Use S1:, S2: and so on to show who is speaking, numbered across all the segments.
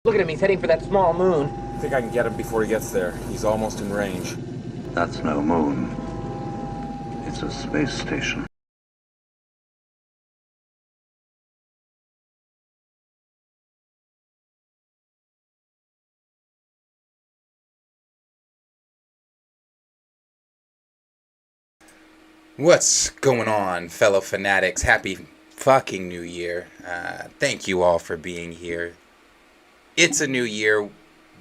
S1: Look at him, he's heading for that small moon.
S2: I think I can get him before he gets there. He's almost in range.
S3: That's no moon. It's a space station.
S4: What's going on, fellow fanatics? Happy fucking New Year. Thank you all for being here. It's a new year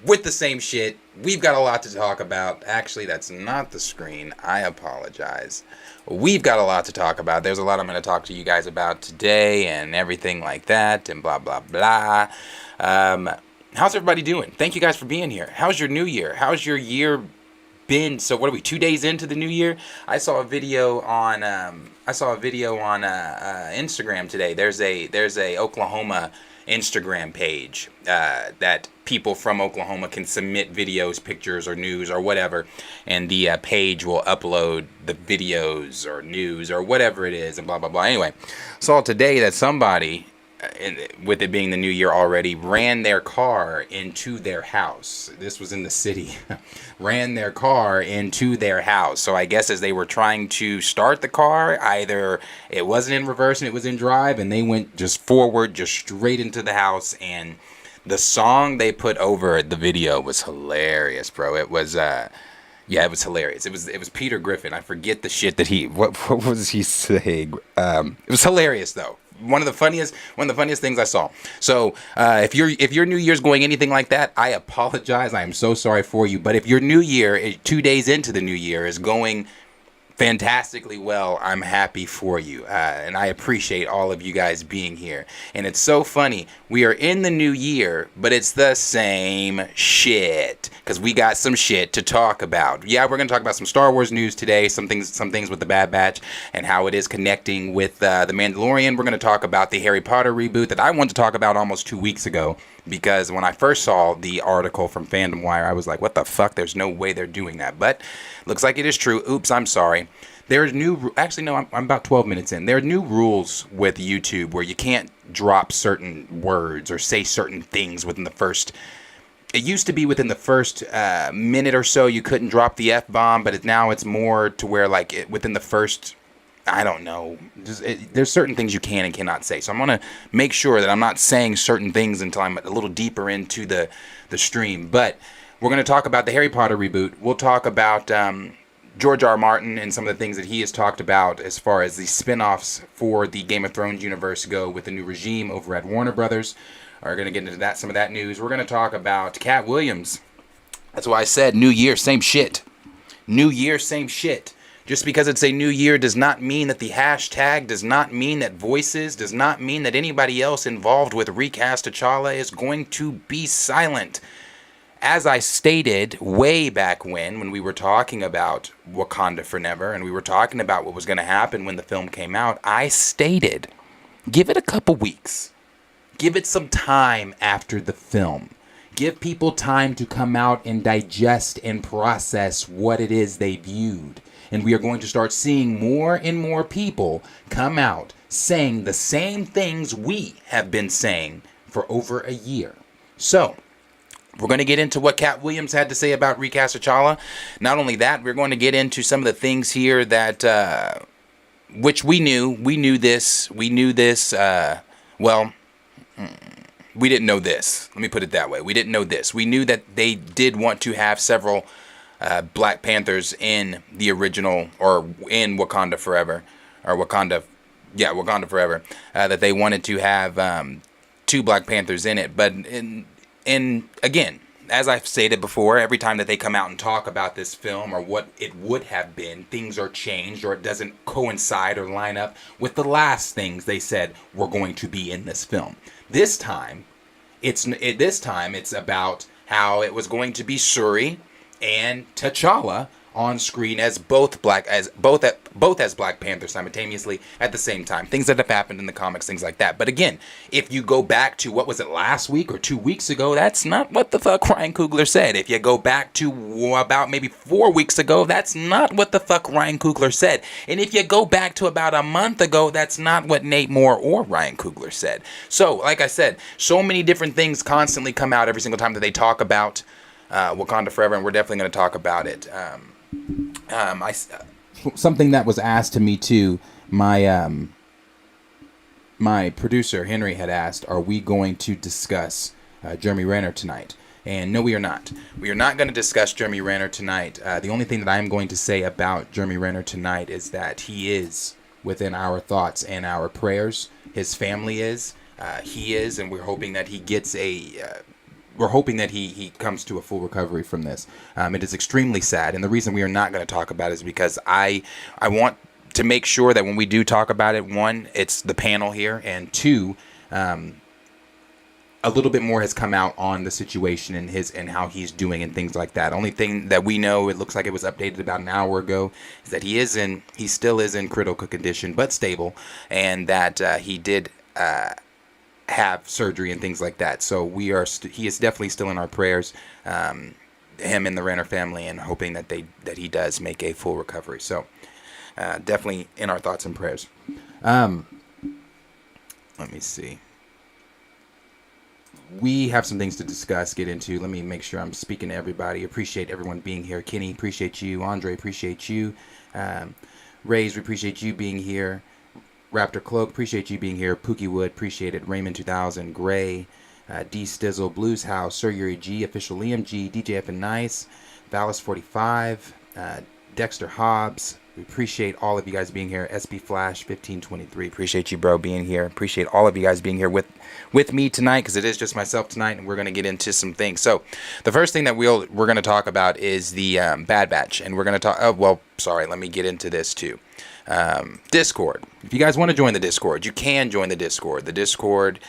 S4: with the same shit. We've got a lot to talk about. Actually, that's not the screen. I apologize. We've got a lot to talk about. There's a lot I'm going to talk to you guys about today and everything like that and blah, blah, blah. How's everybody doing? Thank you guys for being here. How's your new year? How's your year been? So what are we, 2 days into the new year? I saw a video on Instagram today. There's a Oklahoma Instagram page that people from Oklahoma can submit videos, pictures, or news or whatever, and the page will upload the videos or news or whatever it is and blah blah blah. Anyway, saw today that somebody, with it being the new year already, ran their car into their house. This was in the city. Ran their car into their house. So I guess as they were trying to start the car, either it wasn't in reverse and it was in drive, and they went just forward, just straight into the house. And the song they put over the video was hilarious, bro. It was yeah, it was hilarious. It was Peter Griffin. I forget the shit that what was he saying? It was hilarious though. One of the funniest things I saw. So if your New Year's going anything like that, I apologize. I am so sorry for you. But if your New Year, 2 days into the New Year, is going fantastically well, I'm happy for you, and I appreciate all of you guys being here. And it's so funny, we are in the new year, but it's the same shit, because we got some shit to talk about. Yeah, we're going to talk about some Star Wars news today, some things with the Bad Batch, and how it is connecting with The Mandalorian. We're going to talk about the Harry Potter reboot that I wanted to talk about almost 2 weeks ago, because when I first saw the article from Fandom Wire, I was like, what the fuck? There's no way they're doing that. But looks like it is true. Oops, I'm sorry. There's actually, no, I'm about 12 minutes in. There are new rules with YouTube where you can't drop certain words or say certain things within the first. It used to be within the first minute or so you couldn't drop the F-bomb, but now it's more to where, like, within the first, I don't know, there's certain things you can and cannot say. So I'm going to make sure that I'm not saying certain things until I'm a little deeper into the stream. But we're going to talk about the Harry Potter reboot. We'll talk about George R. R. Martin and some of the things that he has talked about as far as the spin-offs for the Game of Thrones universe go with the new regime over at Warner Brothers. We're going to get into that, some of that news. We're going to talk about Katt Williams. That's why I said new year, same shit. New year, same shit. Just because it's a new year does not mean that the hashtag, does not mean that voices, does not mean that anybody else involved with Recast T'Challa is going to be silent. As I stated way back when we were talking about Wakanda Forever and we were talking about what was going to happen when the film came out, I stated, give it a couple weeks. Give it some time after the film. Give people time to come out and digest and process what it is they viewed. And we are going to start seeing more and more people come out saying the same things we have been saying for over a year. So we're going to get into what Katt Williams had to say about Recast T'Challa. Not only that, we're going to get into some of the things here that, which we knew. We knew this. We didn't know this. Let me put it that way. We didn't know this. We knew that they did want to have several Black Panthers in the original, or in Wakanda Forever, or Wakanda Forever, that they wanted to have 2 Black Panthers in it. But and again, as I've stated before, every time that they come out and talk about this film or what it would have been, things are changed or it doesn't coincide or line up with the last things they said were going to be in this film. This time it's about how it was going to be Shuri and T'Challa on screen as both as Black Panther simultaneously at the same time. Things that have happened in the comics, things like that. But again, if you go back to, what was it, last week or 2 weeks ago, that's not what the fuck Ryan Coogler said. If you go back to about maybe 4 weeks ago, that's not what the fuck Ryan Coogler said. And if you go back to about a month ago, that's not what Nate Moore or Ryan Coogler said. So, like I said, so many different things constantly come out every single time that they talk about Wakanda Forever, and we're definitely going to talk about it. Something that was asked to me too, my producer Henry had asked, are we going to discuss Jeremy Renner tonight? And no, we are not. We are not going to discuss Jeremy Renner tonight. The only thing that I am going to say about Jeremy Renner tonight is that he is within our thoughts and our prayers. His family is. He is, and we're hoping that he gets we're hoping that he comes to a full recovery from this. It is extremely sad, and the reason we are not going to talk about it is because I want to make sure that when we do talk about it, one, it's the panel here, and two, a little bit more has come out on the situation and how he's doing and things like that. Only thing that we know, it looks like it was updated about an hour ago, is that he still is in critical condition but stable, and that he did have surgery and things like that. So he is definitely still in our prayers, him and the Renner family, and hoping that he does make a full recovery. So definitely in our thoughts and prayers. Let me see. We have some things to discuss, get into. Let me make sure I'm speaking to everybody. Appreciate everyone being here. Kenny, appreciate you. Andre, appreciate you. Rays, we appreciate you being here. Raptor Cloak, appreciate you being here. Pookie Wood, appreciate it. Raymond 2000, Gray, D Stizzle, Blues House, Sir Yuri G, Official Liam G, DJF and Nice, Valis 45, Dexter Hobbs. We appreciate all of you guys being here. SB Flash 1523, appreciate you, bro, being here. Appreciate all of you guys being here with me tonight, because it is just myself tonight, and we're going to get into some things. So the first thing that we're going to talk about is the Bad Batch, and we're going to talk. Let me get into this too. Discord. If you guys want to join the Discord, you can join the Discord. The Discord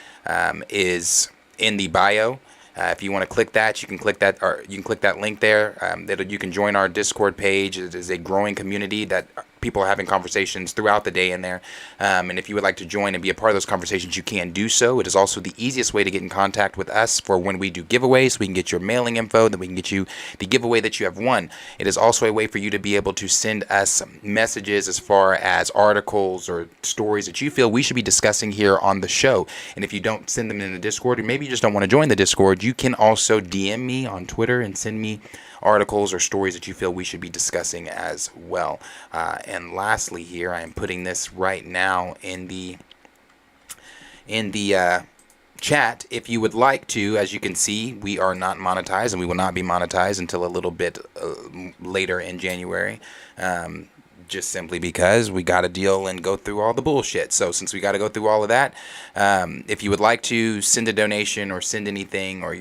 S4: is in the bio. If you want to click that, you can click that, or you can click that link there. You can join our Discord page. It is a growing community that people are having conversations throughout the day in there. And if you would like to join and be a part of those conversations, you can do so. It is also the easiest way to get in contact with us for when we do giveaways, so we can get your mailing info, then we can get you the giveaway that you have won. It is also a way for you to be able to send us messages as far as articles or stories that you feel we should be discussing here on the show. And if you don't send them in the Discord, or maybe you just don't want to join the Discord, you can also DM me on Twitter and send me articles or stories that you feel we should be discussing as well. And lastly here, I am putting this right now in the chat. If you would like to, as you can see, we are not monetized, and we will not be monetized until a little bit later in January. Just simply because we got to deal and go through all the bullshit. So since we got to go through all of that, if you would like to send a donation or send anything or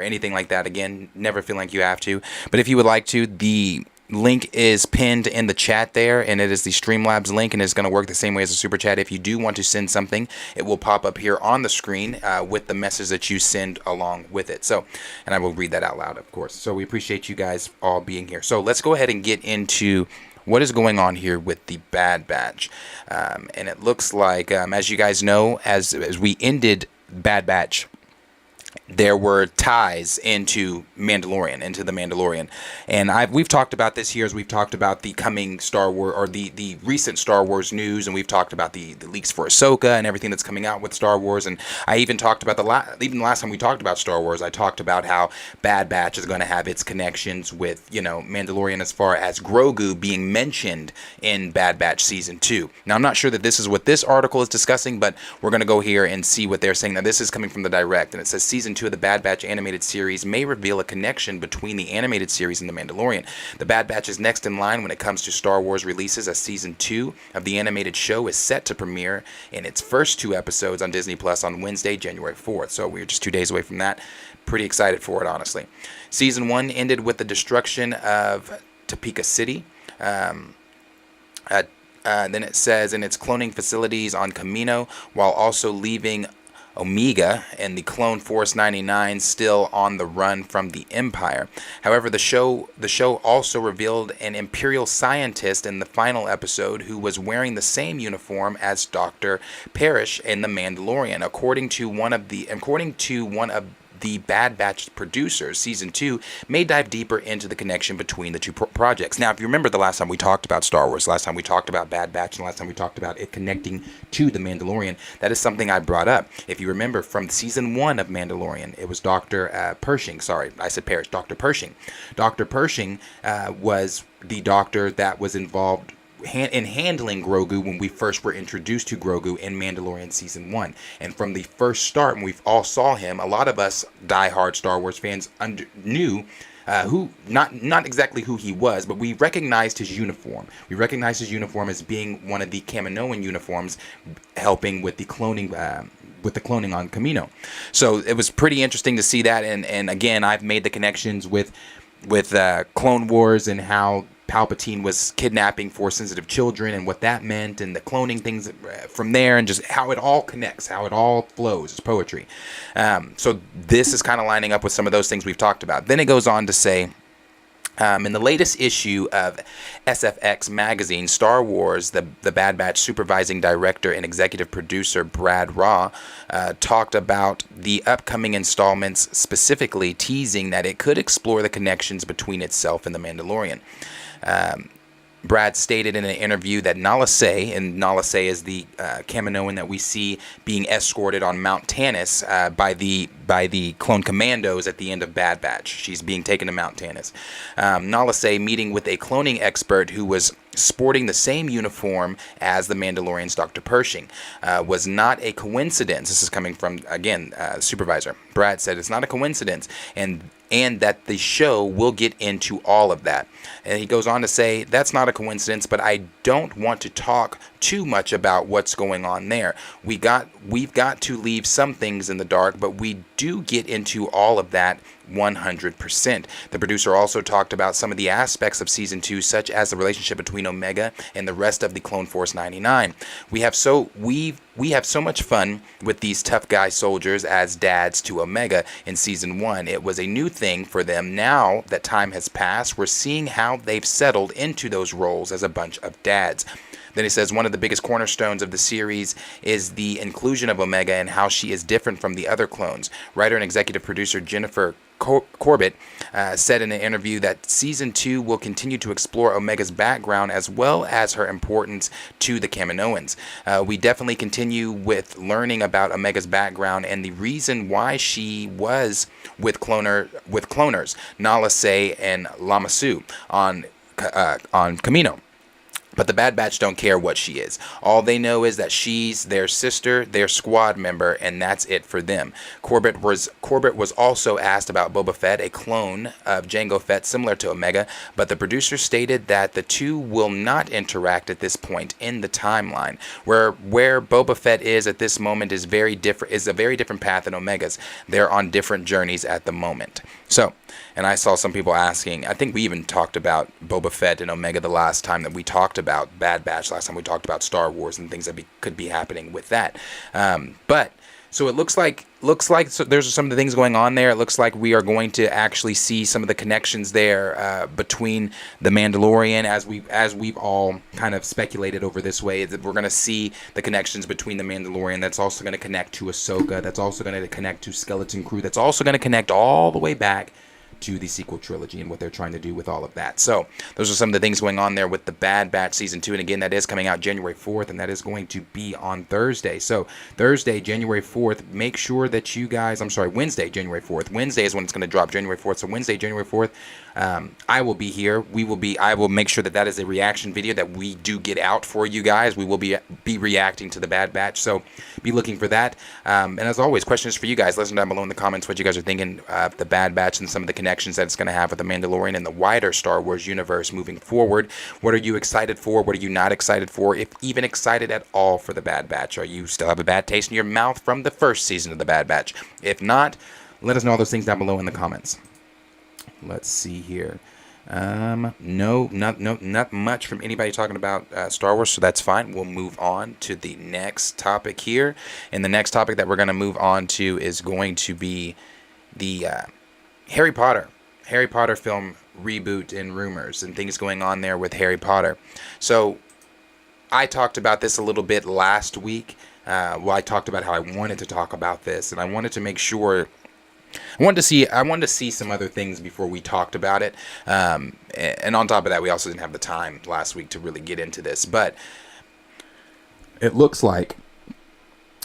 S4: anything like that, again, never feel like you have to. But if you would like to, the link is pinned in the chat there, and it is the Streamlabs link, and it's going to work the same way as a super chat. If you do want to send something, it will pop up here on the screen with the message that you send along with it. So, and I will read that out loud, of course. So we appreciate you guys all being here. So let's go ahead and get into what is going on here with the Bad Batch. And it looks like, as you guys know, as we ended Bad Batch, there were ties into the Mandalorian. And we've talked about this here as we've talked about the coming Star Wars, or the recent Star Wars news, and we've talked about the leaks for Ahsoka and everything that's coming out with Star Wars. And I even talked about even the last time we talked about Star Wars, I talked about how Bad Batch is going to have its connections with, Mandalorian, as far as Grogu being mentioned in Bad Batch Season 2. Now, I'm not sure that this is what this article is discussing, but we're going to go here and see what they're saying. Now, this is coming from the Direct, and it says Season 2 of the Bad Batch animated series may reveal a connection between the animated series and The Mandalorian. The Bad Batch is next in line when it comes to Star Wars releases, as Season 2 of the animated show is set to premiere in its first 2 episodes on Disney Plus on Wednesday, January 4th. So we're just 2 days away from that. Pretty excited for it, honestly. Season 1 ended with the destruction of Topeka City. Then it says in its cloning facilities on Camino, while also leaving Omega and the Clone Force 99 still on the run from the Empire. However, the show also revealed an Imperial scientist in the final episode who was wearing the same uniform as Dr. Parrish in The Mandalorian. According to one of the Bad Batch producers, Season 2 may dive deeper into the connection between the two projects. Now, if you remember the last time we talked about Star Wars, last time we talked about Bad Batch, and last time we talked about it connecting to The Mandalorian, that is something I brought up. If you remember from Season 1 of Mandalorian, it was Dr. Pershing. Sorry, I said Parrish. Dr. Pershing. Dr. Pershing was the doctor that was involved in handling Grogu when we first were introduced to Grogu in Mandalorian Season 1. And from the first start, when we all saw him, a lot of us diehard Star Wars fans knew who, not exactly who he was, but we recognized his uniform. We recognized his uniform as being one of the Kaminoan uniforms, helping with the cloning on Kamino. So it was pretty interesting to see that. And again, I've made the connections with Clone Wars and how Palpatine was kidnapping Force-sensitive children and what that meant, and the cloning things from there, and just how it all connects, how it all flows. It's poetry. So this is kind of lining up with some of those things we've talked about. Then it goes on to say, in the latest issue of SFX magazine, Star Wars, the Bad Batch supervising director and executive producer Brad Raw talked about the upcoming installments, specifically teasing that it could explore the connections between itself and The Mandalorian. Brad stated in an interview that Nala Se, and Nala Se is the Kaminoan that we see being escorted on Mount Tannis by the clone commandos at the end of Bad Batch. She's being taken to Mount Tannis. Nala Se, meeting with a cloning expert who was sporting the same uniform as the Mandalorian's Dr. Pershing, was not a coincidence. This is coming from, again, supervisor. Brad said it's not a coincidence, and that the show will get into all of that. And he goes on to say, that's not a coincidence, but I don't want to talk too much about what's going on there. We've got to leave some things in the dark, but we do get into all of that 100%. The producer also talked about some of the aspects of Season 2, such as the relationship between Omega and the rest of the Clone Force 99. We have so much fun with these tough guy soldiers as dads to Omega in Season 1. It was a new thing for them. Now that time has passed, we're seeing how they've settled into those roles as a bunch of dads. Then he says one of the biggest cornerstones of the series is the inclusion of Omega and how she is different from the other clones. Writer and executive producer Jennifer Corbett said in an interview that Season 2 will continue to explore Omega's background as well as her importance to the Kaminoans. We definitely continue with learning about Omega's background and the reason why she was with cloners Nala Se and Lama Su on Kamino. But the Bad Batch don't care what she is. All they know is that she's their sister, their squad member, and that's it for them. Corbett was also asked about Boba Fett, a clone of Jango Fett similar to Omega, but the producer stated that the two will not interact at this point in the timeline. Where Boba Fett is at this moment is a very different path than Omega's. They're on different journeys at the moment. So, and I saw some people asking, I think we even talked about Boba Fett and Omega the last time that we talked about Bad Batch, last time we talked about Star Wars and things that could be happening with that. But so it looks like so there's some of the things going on there. It looks like we are going to actually see some of the connections there between the Mandalorian, as we've all kind of speculated over this way, that we're going to see the connections between the Mandalorian. That's also going to connect to Ahsoka. That's also going to connect to Skeleton Crew. That's also going to connect all the way back to the sequel trilogy and what they're trying to do with all of that. So those are some of the things going on there with the Bad Batch Season 2. And again, that is coming out January 4th, and that is going to be on Thursday. So Thursday, January 4th, make sure that you guys, Wednesday, January 4th. Wednesday is when it's going to drop, January 4th. So Wednesday, January 4th, I will be here. I will make sure that is a reaction video that we do get out for you guys. We will be reacting to the Bad Batch. So be looking for that. And as always, questions for you guys. Let us know down below in the comments what you guys are thinking of the Bad Batch and some of the connections that it's going to have with the Mandalorian and the wider Star Wars universe moving forward. What are you excited for? What are you not excited for? If even excited at all for the Bad Batch? Are you still have a bad taste in your mouth from the first season of the Bad Batch? If not, let us know all those things down below in the comments. Let's see here. No, not much from anybody talking about Star Wars, so that's fine. We'll move on to the next topic here. And the next topic that we're going to move on to is going to be the Harry Potter film reboot and rumors and things going on there with Harry Potter. So I talked about this a little bit last week. I talked about how I wanted to talk about this, and I wanted to make sure. I wanted to see some other things before we talked about it. And on top of that, we also didn't have the time last week to really get into this. But it looks like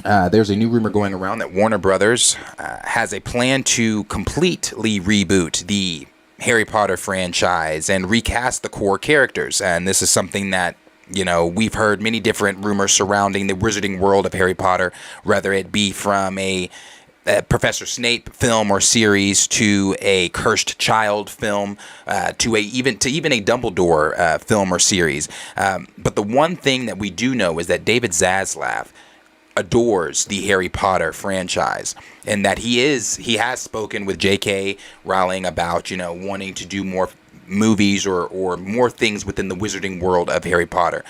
S4: there's a new rumor going around that Warner Brothers has a plan to completely reboot the Harry Potter franchise and recast the core characters. And this is something that, we've heard many different rumors surrounding the Wizarding World of Harry Potter, whether it be from a Professor Snape film or series to a Cursed Child film to even a Dumbledore film or series. But the one thing that we do know is that David Zaslav adores the Harry Potter franchise, and that he has spoken with J.K. Rowling about wanting to do more movies or more things within the Wizarding World of Harry Potter.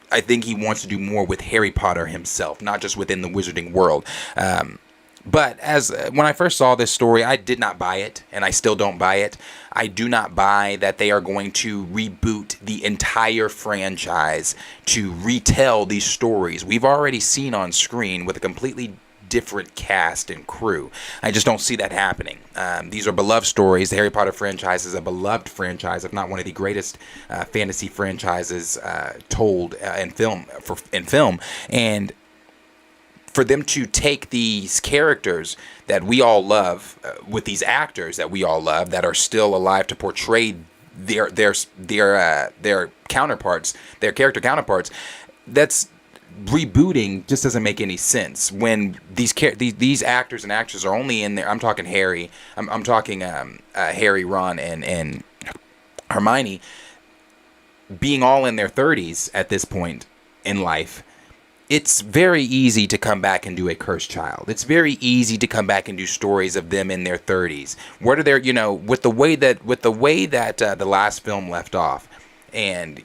S4: I think he wants to do more with Harry Potter himself, not just within the Wizarding World. But when I first saw this story, I did not buy it, and I still don't buy it. I do not buy that they are going to reboot the entire franchise to retell these stories we've already seen on screen with a completely different cast and crew. I just don't see that happening. These are beloved stories. The Harry Potter franchise is a beloved franchise, if not one of the greatest fantasy franchises told in film. And for them to take these characters that we all love, with these actors that we all love that are still alive to portray their counterparts, their character counterparts, that's rebooting just doesn't make any sense when these actors and actresses are only in there. I'm talking Harry. I'm talking Harry, Ron, and Hermione being all in their 30s at this point in life. It's very easy to come back and do a Cursed Child. It's very easy to come back and do stories of them in their 30s. What are their, with the way that the last film left off, and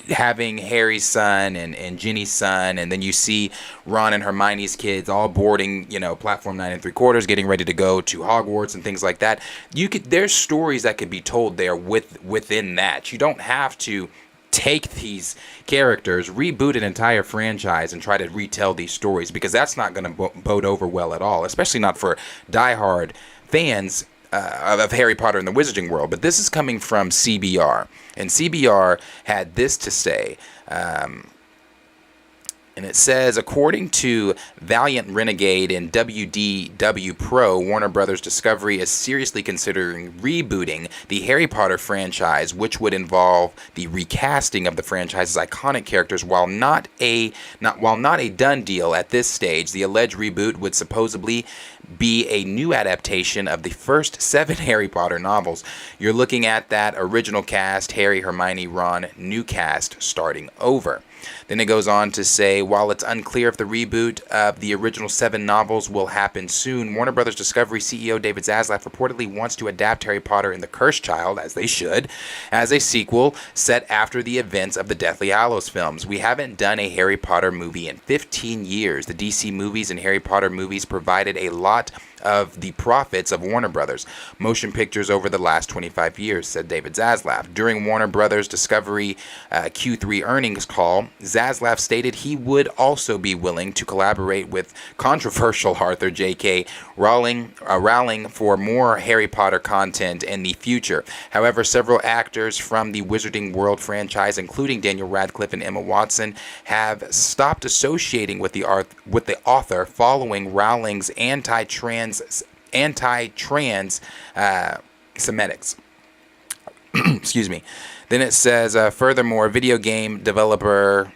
S4: having Harry's son and Ginny's son, and then you see Ron and Hermione's kids all boarding, platform 9 3/4, getting ready to go to Hogwarts and things like that. There's stories that could be told there within that. You don't have to take these characters, reboot an entire franchise, and try to retell these stories, because that's not going to bode over well at all, especially not for diehard fans of Harry Potter and the Wizarding World. But this is coming from CBR, and CBR had this to say, and it says, according to Valiant Renegade and WDW Pro, Warner Brothers Discovery is seriously considering rebooting the Harry Potter franchise, which would involve the recasting of the franchise's iconic characters. While not a done deal at this stage, the alleged reboot would supposedly be a new adaptation of the first 7 Harry Potter novels. You're looking at that original cast, Harry, Hermione, Ron, new cast starting over. Then it goes on to say, while it's unclear if the reboot of the original 7 novels will happen soon, Warner Brothers Discovery CEO David Zaslav reportedly wants to adapt Harry Potter and the Cursed Child, as they should, as a sequel set after the events of the Deathly Hallows films. We haven't done a Harry Potter movie in 15 years. The DC movies and Harry Potter movies provided a lot of the profits of Warner Brothers Motion Pictures over the last 25 years, said David Zaslav. During Warner Brothers Discovery Q3 earnings call, Zaslav stated he would also be willing to collaborate with controversial Arthur J.K. Rowling for more Harry Potter content in the future. However, several actors from the Wizarding World franchise, including Daniel Radcliffe and Emma Watson, have stopped associating with the author following Rowling's anti-trans Semitics. Excuse me. Then it says, furthermore, video game developer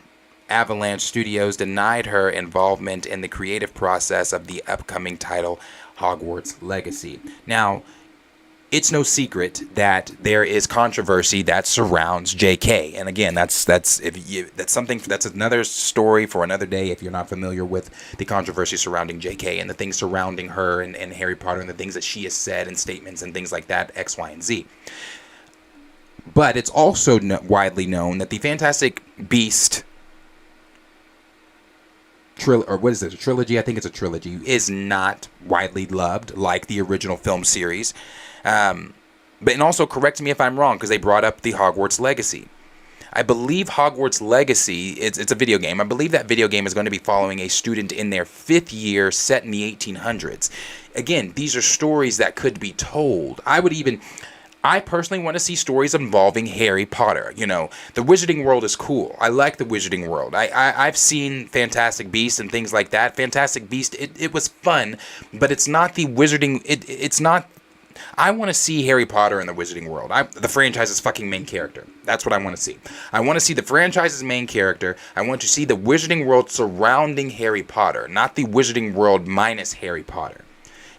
S4: Avalanche Studios denied her involvement in the creative process of the upcoming title, Hogwarts Legacy. Now, it's no secret that there is controversy that surrounds JK. And again, that's another story for another day if you're not familiar with the controversy surrounding JK and the things surrounding her and Harry Potter and the things that she has said and statements and things like that, X, Y, and Z. But it's also widely known that the Fantastic Beast trilogy, I think it's a trilogy, is not widely loved like the original film series. And also correct me if I'm wrong, because they brought up the Hogwarts Legacy. I believe Hogwarts Legacy, it's a video game. I believe that video game is going to be following a student in their 5th year set in the 1800s. Again, these are stories that could be told. I personally want to see stories involving Harry Potter. You know, the Wizarding World is cool. I like the Wizarding World. I've seen Fantastic Beasts and things like that. Fantastic Beast, it was fun, but it's not the Wizarding. It's not. I want to see Harry Potter in the Wizarding World. The franchise's fucking main character. That's what I want to see. I want to see the franchise's main character. I want to see the Wizarding World surrounding Harry Potter, not the Wizarding World minus Harry Potter.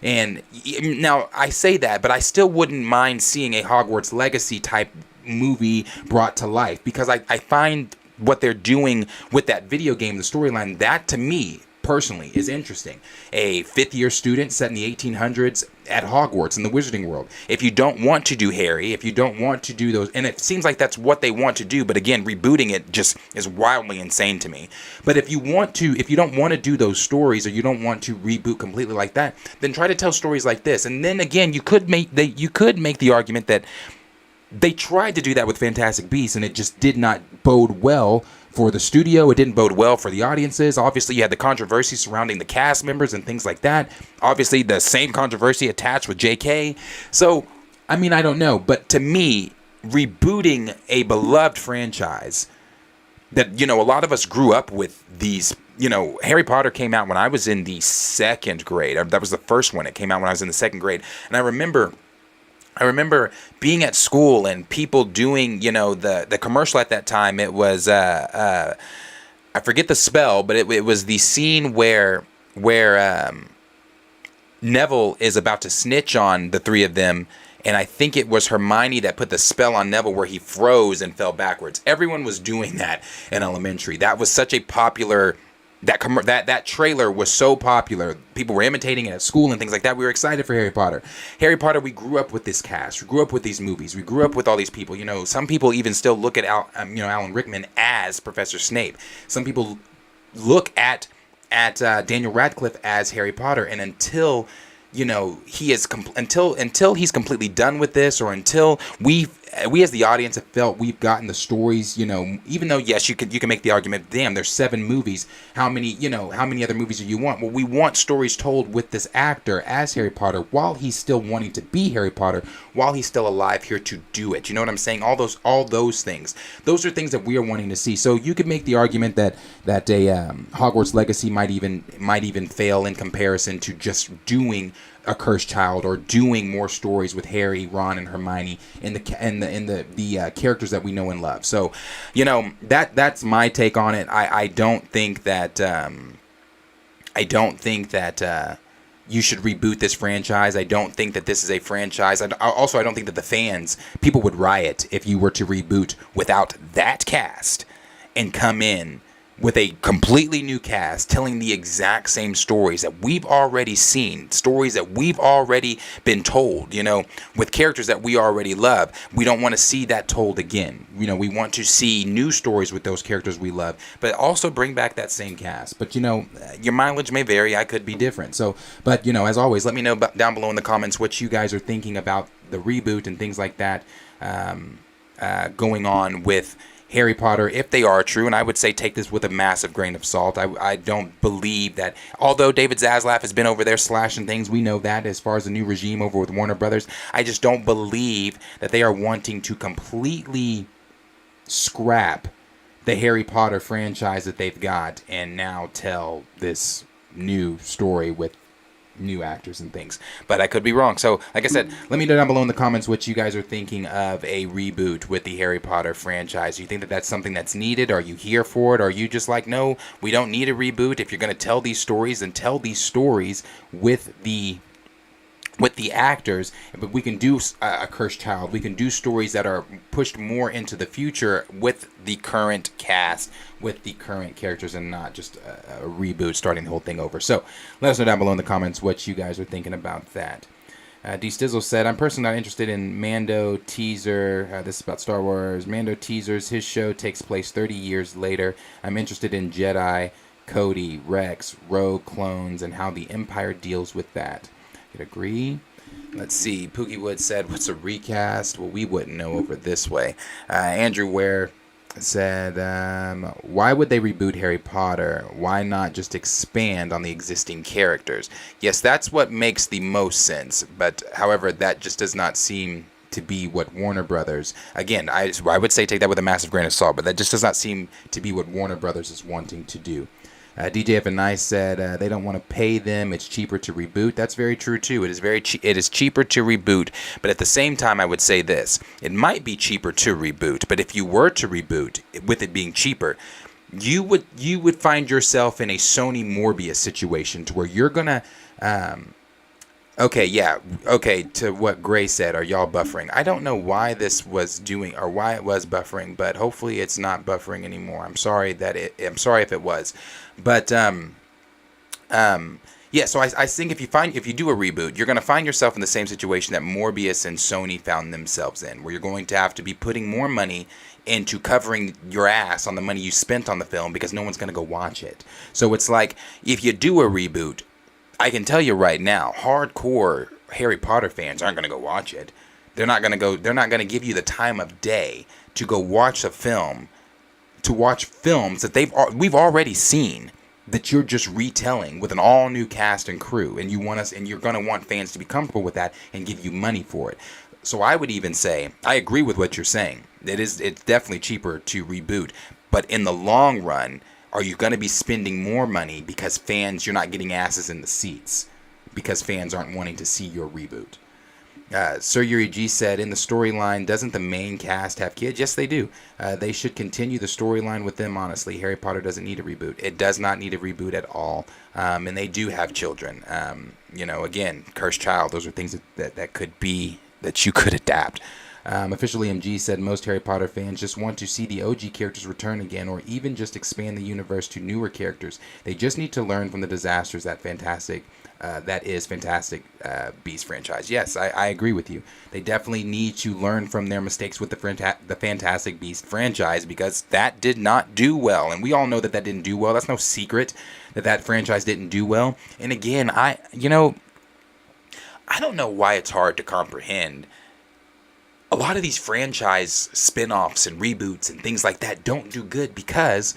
S4: And now I say that, but I still wouldn't mind seeing a Hogwarts Legacy type movie brought to life, because I find what they're doing with that video game, the storyline, that to me personally is interesting. A 5th year student set in the 1800s at Hogwarts in the Wizarding World. If you don't want to do Harry, if you don't want to do those, and it seems like that's what they want to do, but again, rebooting it just is wildly insane to me. But if you don't want to do those stories, or you don't want to reboot completely like that, then try to tell stories like this. And then again, you could make the argument that they tried to do that with Fantastic Beasts, and it just did not bode well for the studio. It didn't bode well for the audiences. Obviously, you had the controversy surrounding the cast members and things like that. Obviously, the same controversy attached with JK. So, I mean, I don't know. But to me, rebooting a beloved franchise that, you know, a lot of us grew up with these, you know, Harry Potter came out when I was in the 2nd grade. That was the first one. It came out when I was in the 2nd grade. And I remember being at school and people doing, you know, the commercial at that time. It was, I forget the spell, but it was the scene where Neville is about to snitch on the 3 of them. And I think it was Hermione that put the spell on Neville where he froze and fell backwards. Everyone was doing that in elementary. That was such a popular... That trailer was so popular. People were imitating it at school and things like that. We were excited for Harry Potter. Harry Potter, we grew up with this cast. We grew up with these movies. We grew up with all these people. You know, some people even still look at Alan Rickman as Professor Snape. Some people look at Daniel Radcliffe as Harry Potter. And until, you know, until he's completely done with this, or until we as the audience have felt we've gotten the stories, you know, even though, yes, you can make the argument, damn, there's 7 movies. How many other movies do you want? Well, we want stories told with this actor as Harry Potter while he's still wanting to be Harry Potter, while he's still alive here to do it. You know what I'm saying? All those things. Those are things that we are wanting to see. So you could make the argument that a Hogwarts Legacy might even fail in comparison to just doing A Cursed Child, or doing more stories with Harry, Ron, and Hermione in the characters that we know and love. So, you know, that's my take on it. I don't think that you should reboot this franchise. I don't think that this is a franchise. I don't think that the fans, people would riot if you were to reboot without that cast and come in with a completely new cast telling the exact same stories that we've already seen, stories that we've already been told, you know, with characters that we already love. We don't want to see that told again. You know, we want to see new stories with those characters we love, but also bring back that same cast. But, you know, your mileage may vary. I could be different. So, but, you know, as always, let me know down below in the comments what you guys are thinking about the reboot and things like that going on with Harry Potter, if they are true. And I would say take this with a massive grain of salt. I don't believe that, although David Zaslav has been over there slashing things, we know that as far as the new regime over with Warner Brothers, I just don't believe that they are wanting to completely scrap the Harry Potter franchise that they've got and now tell this new story with new actors and things. But I could be wrong. So, like I said, let me know down below in the comments what you guys are thinking of a reboot with the Harry Potter franchise. Do you think that that's something that's needed? Are you here for it? Or are you just like, no, we don't need a reboot? If you're going to tell these stories, then tell these stories with the with the actors, but we can do a cursed child. We can do stories that are pushed more into the future with the current cast, with the current characters, and not just a reboot starting the whole thing over. So let us know down below in the comments what you guys are thinking about that. D Stizzle said, I'm personally not interested in Mando teaser. This is about Star Wars. Mando teasers. His show takes place 30 years later. I'm interested in Jedi, Cody, Rex, Rogue clones, and how the Empire deals with that. Agree. Let's see. Pookie Wood said, what's a recast? Well, we wouldn't know over this way. Andrew Ware said, why would they reboot Harry Potter? Why not just expand on the existing characters? Yes, that's what makes the most sense. But however, that just does not seem to be what Warner Brothers, again, I would say take that with a massive grain of salt, but that just does not seem to be what Warner Brothers is wanting to do. DJF and Nice said they don't want to pay them. It's cheaper to reboot. That's very true too. It is cheaper to reboot. But at the same time, I would say this: it might be cheaper to reboot. But if you were to reboot, with it being cheaper, you would find yourself in a Sony Morbius situation to where you're gonna. Okay, to what Gray said, are y'all buffering? I don't know why this was doing or why it was buffering, but hopefully it's not buffering anymore. I'm sorry if it was. But yeah, so I think if you do a reboot, you're going to find yourself in the same situation that Morbius and Sony found themselves in, where you're going to have to be putting more money into covering your ass on the money you spent on the film because no one's going to go watch it. So it's like, if you do a reboot, I can tell you right now, hardcore Harry Potter fans aren't going to go watch it. They're not going to give you the time of day to go watch a film, to watch films that we've already seen, that you're just retelling with an all new cast and crew, and you're going to want fans to be comfortable with that and give you money for it. So I would even say, I agree with what you're saying. It's definitely cheaper to reboot, but in the long run, are you going to be spending more money because you're not getting asses in the seats because fans aren't wanting to see your reboot? Sir Yuri G said, in the storyline, doesn't the main cast have kids? Yes, they do. They should continue the storyline with them, honestly. Harry Potter doesn't need a reboot. It does not need a reboot at all. And they do have children. Again, cursed child, those are things that could be, that you could adapt. Officially MG said most Harry Potter fans just want to see the OG characters return again, or even just expand the universe to newer characters. They just need to learn from the disasters that is Fantastic Beasts franchise. Yes, I agree with you. They definitely need to learn from their mistakes with the Fantastic Beasts franchise, because that did not do well, and we all know that didn't do well. That's no secret that franchise didn't do well. And again, I don't know why it's hard to comprehend. A lot of these franchise spin-offs and reboots and things like that don't do good because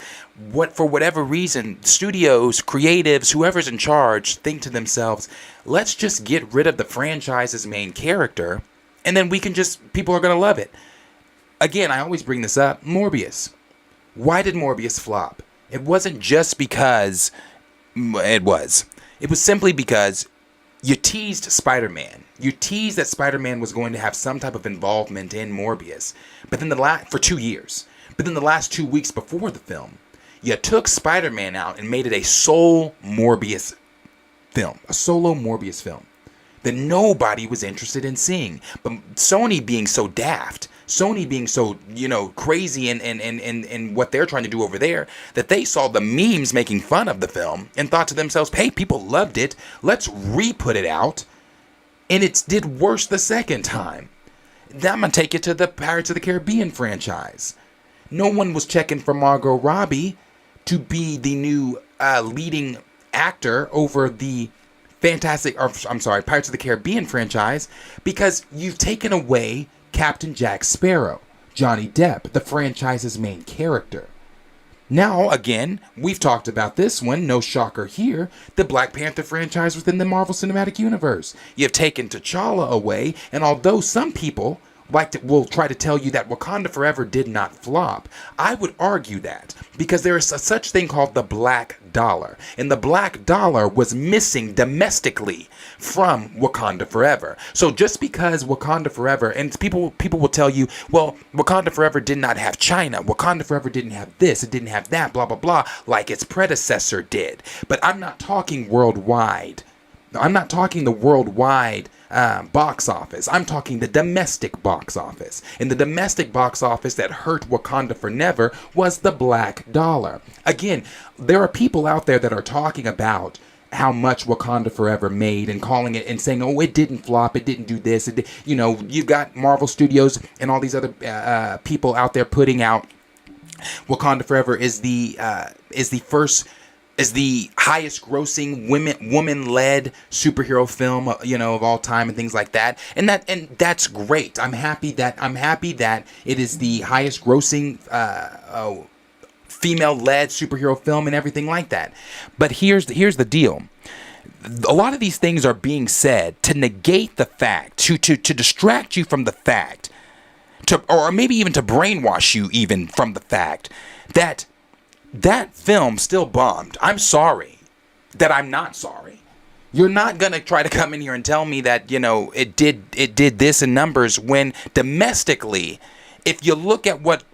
S4: for whatever reason, studios, creatives, whoever's in charge think to themselves, let's just get rid of the franchise's main character and then people are going to love it. Again, I always bring this up, Morbius. Why did Morbius flop? It wasn't just because it was simply because you teased Spider-Man. You teased that Spider-Man was going to have some type of involvement in Morbius, but then for 2 years. But then the last 2 weeks before the film, you took Spider-Man out and made it a solo Morbius film that nobody was interested in seeing. But Sony being so daft, Sony being so, crazy in what they're trying to do over there, that they saw the memes making fun of the film and thought to themselves, hey, people loved it, let's re-put it out. And it did worse the second time. Now I'm going to take you to the Pirates of the Caribbean franchise. No one was checking for Margot Robbie to be the new leading actor over the Pirates of the Caribbean franchise, because you've taken away Captain Jack Sparrow, Johnny Depp, the franchise's main character. Now, again, we've talked about this one, no shocker here, the Black Panther franchise within the Marvel Cinematic Universe. You've taken T'Challa away, and although some people will try to tell you that Wakanda Forever did not flop, I would argue that, because there is a such thing called the black dollar, and the black dollar was missing domestically from Wakanda Forever. So just because Wakanda Forever, and people will tell you, well, Wakanda Forever did not have China, Wakanda Forever didn't have this, it didn't have that, blah, blah, blah, like its predecessor did. But I'm not talking worldwide. I'm not talking the worldwide box office. I'm talking the domestic box office. And the domestic box office that hurt Wakanda Forever was the black dollar. Again, there are people out there that are talking about how much Wakanda Forever made and calling it and saying, oh, it didn't flop, it didn't do this. You've got Marvel Studios and all these other people out there putting out Wakanda Forever is the highest grossing woman-led superhero film, of all time and things like that. And that's great. I'm happy that it is the highest grossing female-led superhero film and everything like that. But here's the deal. A lot of these things are being said to negate the fact, to distract you from the fact, or maybe even to brainwash you even from the fact that film still bombed. I'm sorry that I'm not sorry. You're not going to try to come in here and tell me that, it did this in numbers when domestically, if you look at what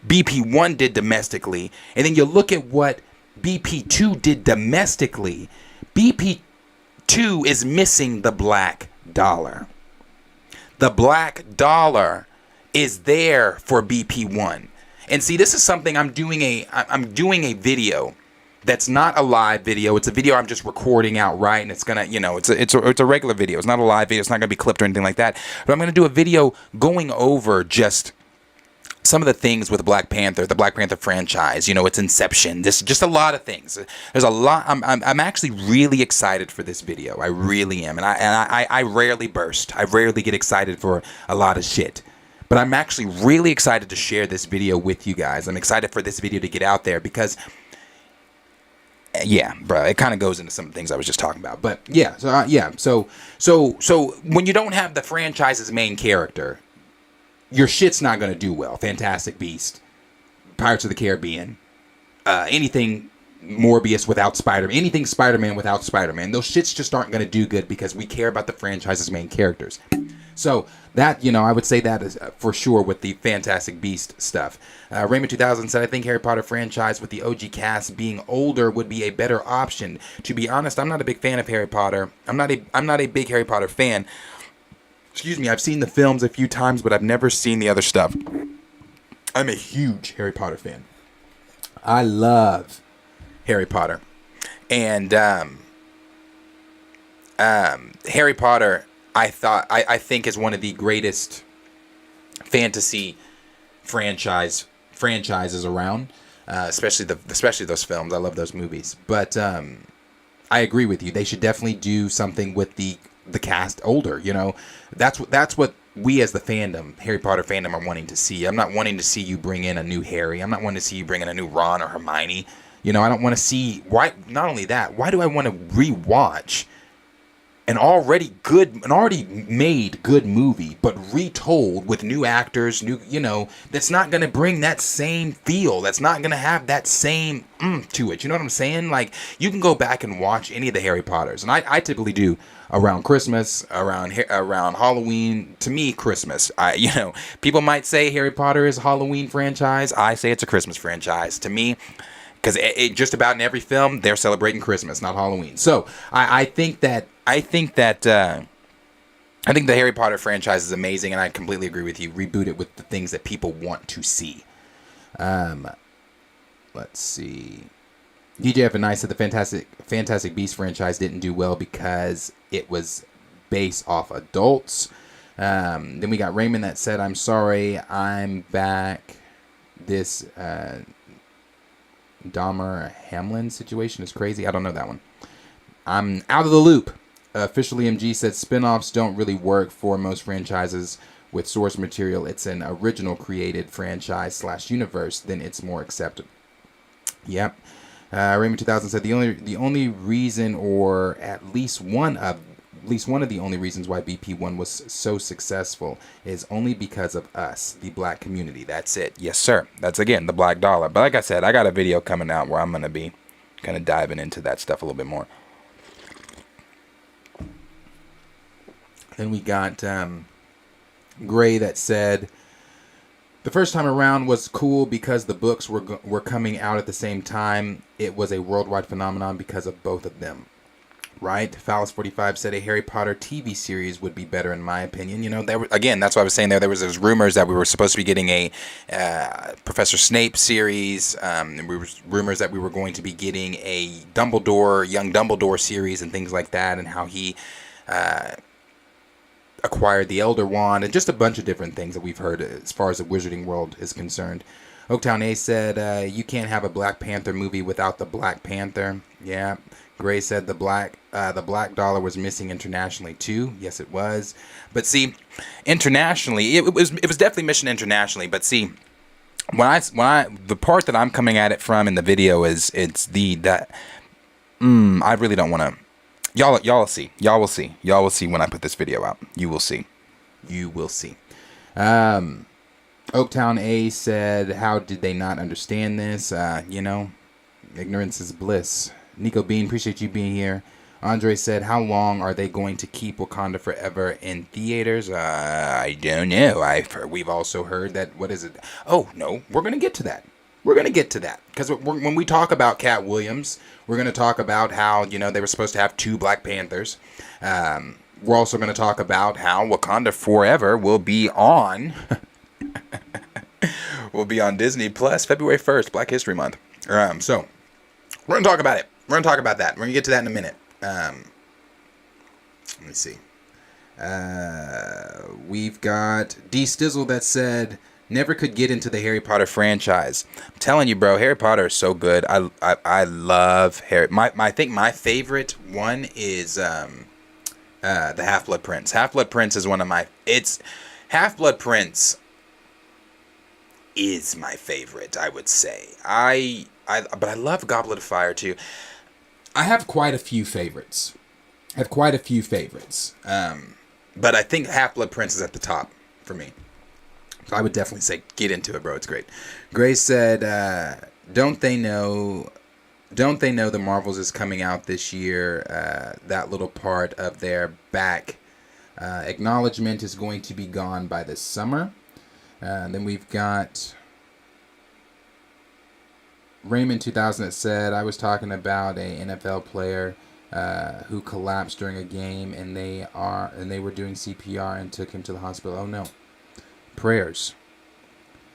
S4: BP1 did domestically, and then you look at what BP2 did domestically, BP2 is missing the black dollar. The black dollar is there for BP1. And see, this is something I'm doing a video that's not a live video. It's a video I'm just recording outright, and it's gonna, it's a regular video. It's not a live video. It's not gonna be clipped or anything like that. But I'm gonna do a video going over just some of the things with the Black Panther franchise, its inception, just a lot of things. There's a lot. I'm actually really excited for this video. I really am. And I rarely burst. I rarely get excited for a lot of shit. But I'm actually really excited to share this video with you guys. I'm excited for this video to get out there because, yeah, bro, it kind of goes into some of the things I was just talking about. But yeah, so when you don't have the franchise's main character, your shit's not going to do well. Fantastic Beast, Pirates of the Caribbean, anything Morbius without Spider-Man, anything Spider-Man without Spider-Man. Those shits just aren't going to do good because we care about the franchise's main characters. So that, I would say that is for sure with the Fantastic Beast stuff. Raymond 2000 said, I think Harry Potter franchise with the OG cast being older would be a better option. To be honest, I'm not a big fan of Harry Potter. I'm not a big Harry Potter fan. Excuse me, I've seen the films a few times, but I've never seen the other stuff. I'm a huge Harry Potter fan. I love Harry Potter. And Harry Potter, I think is one of the greatest fantasy franchises around, especially those films. I love those movies. But I agree with you. They should definitely do something with the cast older. That's what we as the fandom, Harry Potter fandom, are wanting to see. I'm not wanting to see you bring in a new Harry. I'm not wanting to see you bring in a new Ron or Hermione. I don't want to see why. Not only that, why do I want to rewatch an already made good movie, but retold with new actors, that's not going to bring that same feel. That's not going to have that same to it. You know what I'm saying? Like, you can go back and watch any of the Harry Potters. And I typically do around Christmas, around Halloween. To me, Christmas. People might say Harry Potter is a Halloween franchise. I say it's a Christmas franchise. To me, because it just about in every film, they're celebrating Christmas, not Halloween. So I think the Harry Potter franchise is amazing, and I completely agree with you. Reboot it with the things that people want to see. Let's see. DJF and I said the Fantastic Beasts franchise didn't do well because it was based off adults. Then we got Raymond that said, I'm sorry, I'm back. This Dahmer Hamlin situation is crazy. I don't know that one. I'm out of the loop. Officially MG said spin-offs don't really work for most franchises with source material. It's an original created franchise / universe, then it's more accepted. Yep. Raymond 2000 said the only reason, or at least one of the only reasons why BP1 was so successful is only because of us, the black community. That's it. Yes, sir. That's, again, the black dollar. But like I said, I got a video coming out where I'm going to be kind of diving into that stuff a little bit more. Then we got Gray that said, the first time around was cool because the books were coming out at the same time. It was a worldwide phenomenon because of both of them. Right, Phallus45 said a Harry Potter TV series would be better in my opinion. You know, again, that's what I was saying there. There was those rumors that we were supposed to be getting a Professor Snape series. And we were rumors that we were going to be getting a young Dumbledore series and things like that, and how he acquired the Elder Wand, and just a bunch of different things that we've heard as far as the wizarding world is concerned. Oaktown A said, you can't have a Black Panther movie without the Black Panther. Yeah. Gray said the black dollar was missing internationally too. Yes, it was. But see, internationally, it was definitely missing internationally. But see, the part that I'm coming at it from in the video is I really don't want to. Y'all will see. Y'all will see. Y'all will see when I put this video out. You will see. You will see. Oaktown A said, how did they not understand this? Ignorance is bliss. Nico Bean, appreciate you being here. Andre said, how long are they going to keep Wakanda Forever in theaters? I don't know. We've also heard that, what is it? Oh, no, we're going to get to that. We're going to get to that. Because when we talk about Katt Williams, we're going to talk about how, they were supposed to have 2 Black Panthers. We're also going to talk about how Wakanda Forever will be on... will be on Disney Plus February 1st, Black History Month. So, we're going to talk about it. We're going to talk about that. We're going to get to that in a minute. Let me see. We've got D. Stizzle that said, never could get into the Harry Potter franchise. I'm telling you, bro, Harry Potter is so good. I love Harry. I think my favorite one is the Half-Blood Prince. Half-Blood Prince is one of my... Half-Blood Prince is my favorite, I would say. But I love Goblet of Fire too. I have quite a few favorites. But I think Half-Blood Prince is at the top for me. So I would definitely say get into it, bro. It's great. Grace said, don't they know the Marvels is coming out this year? That little part of their back acknowledgement is going to be gone by this summer. Then we've got Raymond 2000 that said, I was talking about a NFL player who collapsed during a game, and they were doing CPR and took him to the hospital. Oh no. Prayers.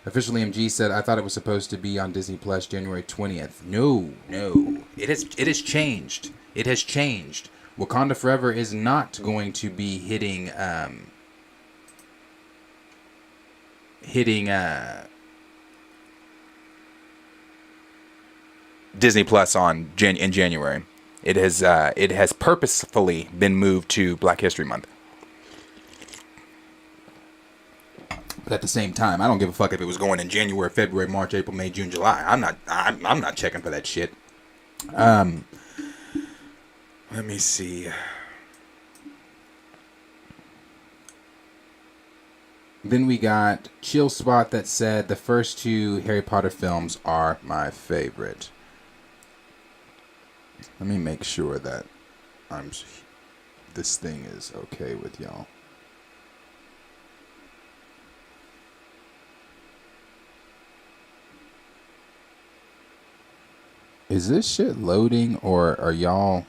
S4: Officially MG said, I thought it was supposed to be on Disney Plus January 20th. No. It has changed. It has changed. Wakanda Forever is not going to be hitting Disney Plus in January. It has purposefully been moved to Black History Month. But at the same time, I don't give a fuck if it was going in January, February, March, April, May, June, July. I'm not checking for that shit. Let me see. Then we got Chill Spot that said the first 2 Harry Potter films are my favorite. Let me make sure that this thing is okay with y'all. Is this shit loading, or are y'all...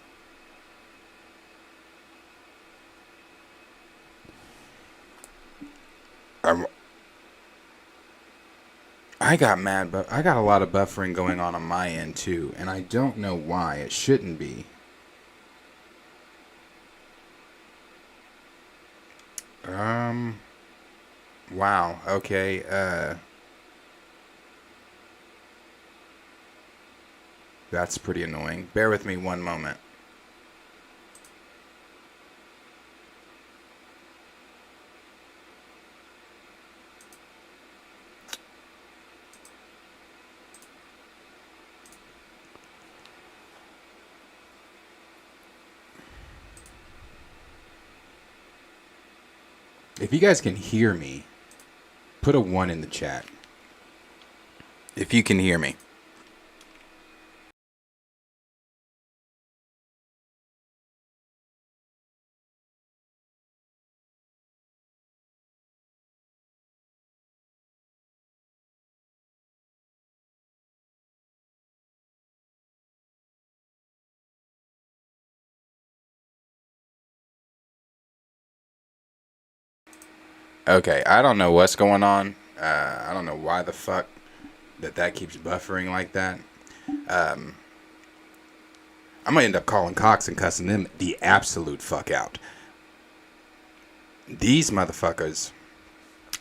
S4: I got mad, but I got a lot of buffering going on my end too, and I don't know why. It shouldn't be. Wow. Okay. That's pretty annoying. Bear with me one moment. If you guys can hear me, put a 1 in the chat. If you can hear me. Okay, I don't know what's going on. I don't know why the fuck that keeps buffering like that. I'm gonna end up calling Cox and cussing them the absolute fuck out. These motherfuckers,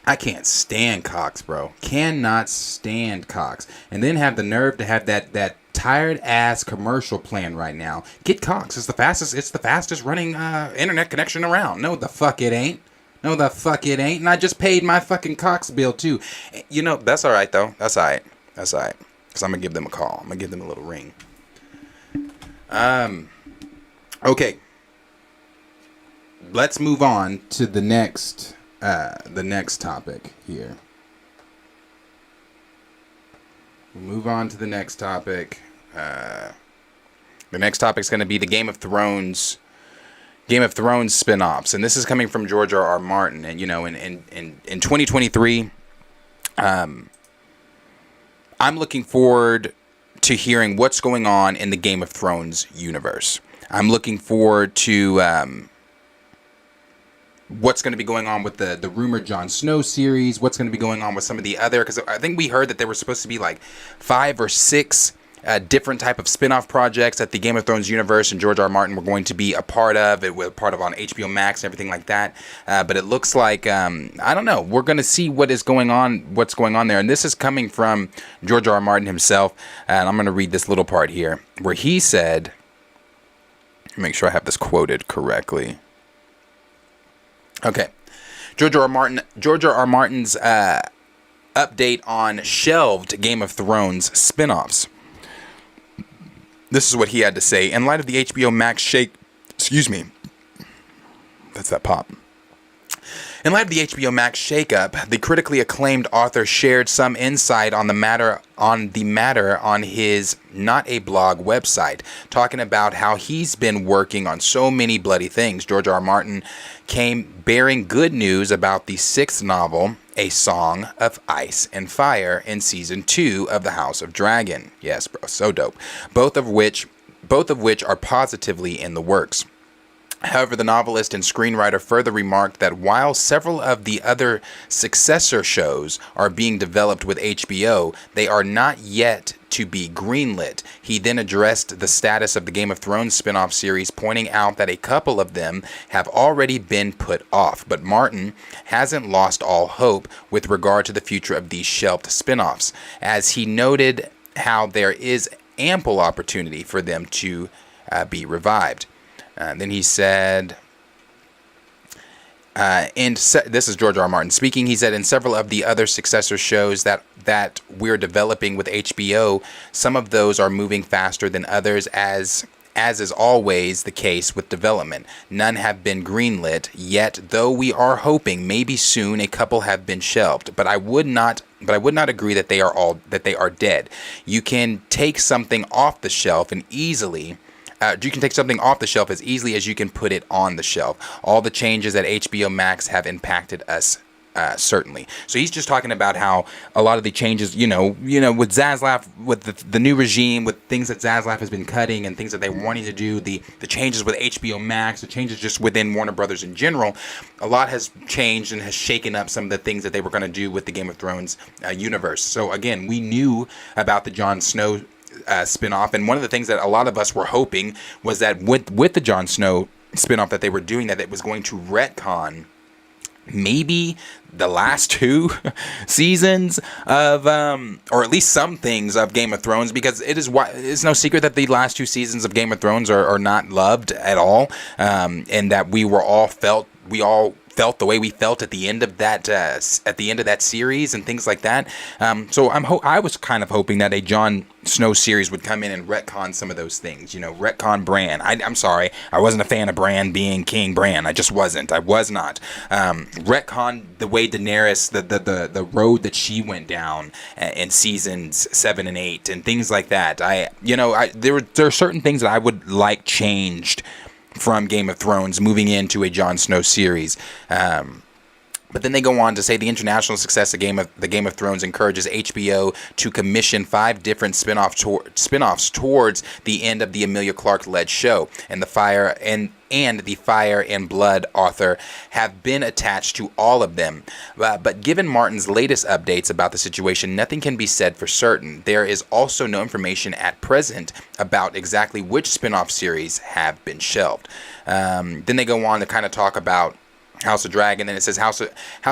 S4: I can't stand Cox, bro. Cannot stand Cox. And then have the nerve to have that tired ass commercial plan right now. Get Cox. It's the fastest running internet connection around. No, the fuck it ain't. No, the fuck it ain't. And I just paid my fucking Cox bill too. You know, that's all right though. That's all right. That's all right. Because I'm gonna give them a call. I'm gonna give them a little ring. Okay. Let's move on to the next topic here. We'll move on to the next topic. The next topic is going to be the Game of Thrones spin-offs, and this is coming from George R.R. Martin. And you know, in 2023, I'm looking forward to hearing what's going on in the Game of Thrones universe. I'm looking forward to what's going to be going on with the rumored Jon Snow series, what's going to be going on with some of the other, because I think we heard that there were supposed to be like 5 or 6 different type of spin-off projects that the Game of Thrones universe and George R. R. Martin were going to be a part of. It was part of on HBO Max and everything like that. But it looks like, I don't know, we're going to see what's going on there. And this is coming from George R. R. Martin himself. And I'm going to read this little part here where he said, make sure I have this quoted correctly. Okay. George R. R. Martin's update on shelved Game of Thrones spin-offs. This is what he had to say. In light of the HBO Max that's that pop. In light of the HBO Max shakeup, the critically acclaimed author shared some insight on the matter on his Not a Blog website, talking about how he's been working on so many bloody things. George R. R. Martin came bearing good news about the 6th novel, A Song of Ice and Fire, in season 2 of The House of Dragon. Yes, bro, so dope. Both of which are positively in the works. However, the novelist and screenwriter further remarked that while several of the other successor shows are being developed with HBO, they are not yet to be greenlit. He then addressed the status of the Game of Thrones spin-off series, pointing out that a couple of them have already been put off, but Martin hasn't lost all hope with regard to the future of these shelved spin-offs, as he noted how there is ample opportunity for them to be revived. Then he said, this is George R. R. Martin speaking, he said, in several of the other successor shows that we're developing with HBO, some of those are moving faster than others, as is always the case with development. None have been greenlit yet, though we are hoping maybe soon a couple have been shelved. But I would not agree that they are dead. You can take something off the shelf and easily. You can take something off the shelf as easily as you can put it on the shelf. All the changes at HBO Max have impacted us, certainly. So he's just talking about how a lot of the changes, with Zaslav, with the new regime, with things that Zaslav has been cutting and things that they're wanting to do, the changes with HBO Max, the changes just within Warner Brothers in general, a lot has changed and has shaken up some of the things that they were going to do with the Game of Thrones universe. So again, we knew about the Jon Snow spin-off, and one of the things that a lot of us were hoping was that with the Jon Snow spin-off that they were doing, that it was going to retcon maybe the last 2 seasons of or at least some things of Game of Thrones, because it's no secret that the last 2 seasons of Game of Thrones are not loved at all, and that we all felt the way we felt at the end of that series and things like that. So I was kind of hoping that a Jon Snow series would come in and retcon some of those things. Retcon Bran. I'm sorry, I wasn't a fan of Bran being King Bran. I just wasn't. I was not. Retcon the way Daenerys, the road that she went down in seasons 7 and 8 and things like that. There are certain things that I would like changed from Game of Thrones moving into a Jon Snow series. But then they go on to say the international success of the Game of Thrones encourages HBO to commission 5 different spin-offs towards the end of the Emilia Clarke-led show, and the Fire and Blood author have been attached to all of them. But given Martin's latest updates about the situation, nothing can be said for certain. There is also no information at present about exactly which spin-off series have been shelved. Then they go on to kind of talk about House of Dragon, and it says House of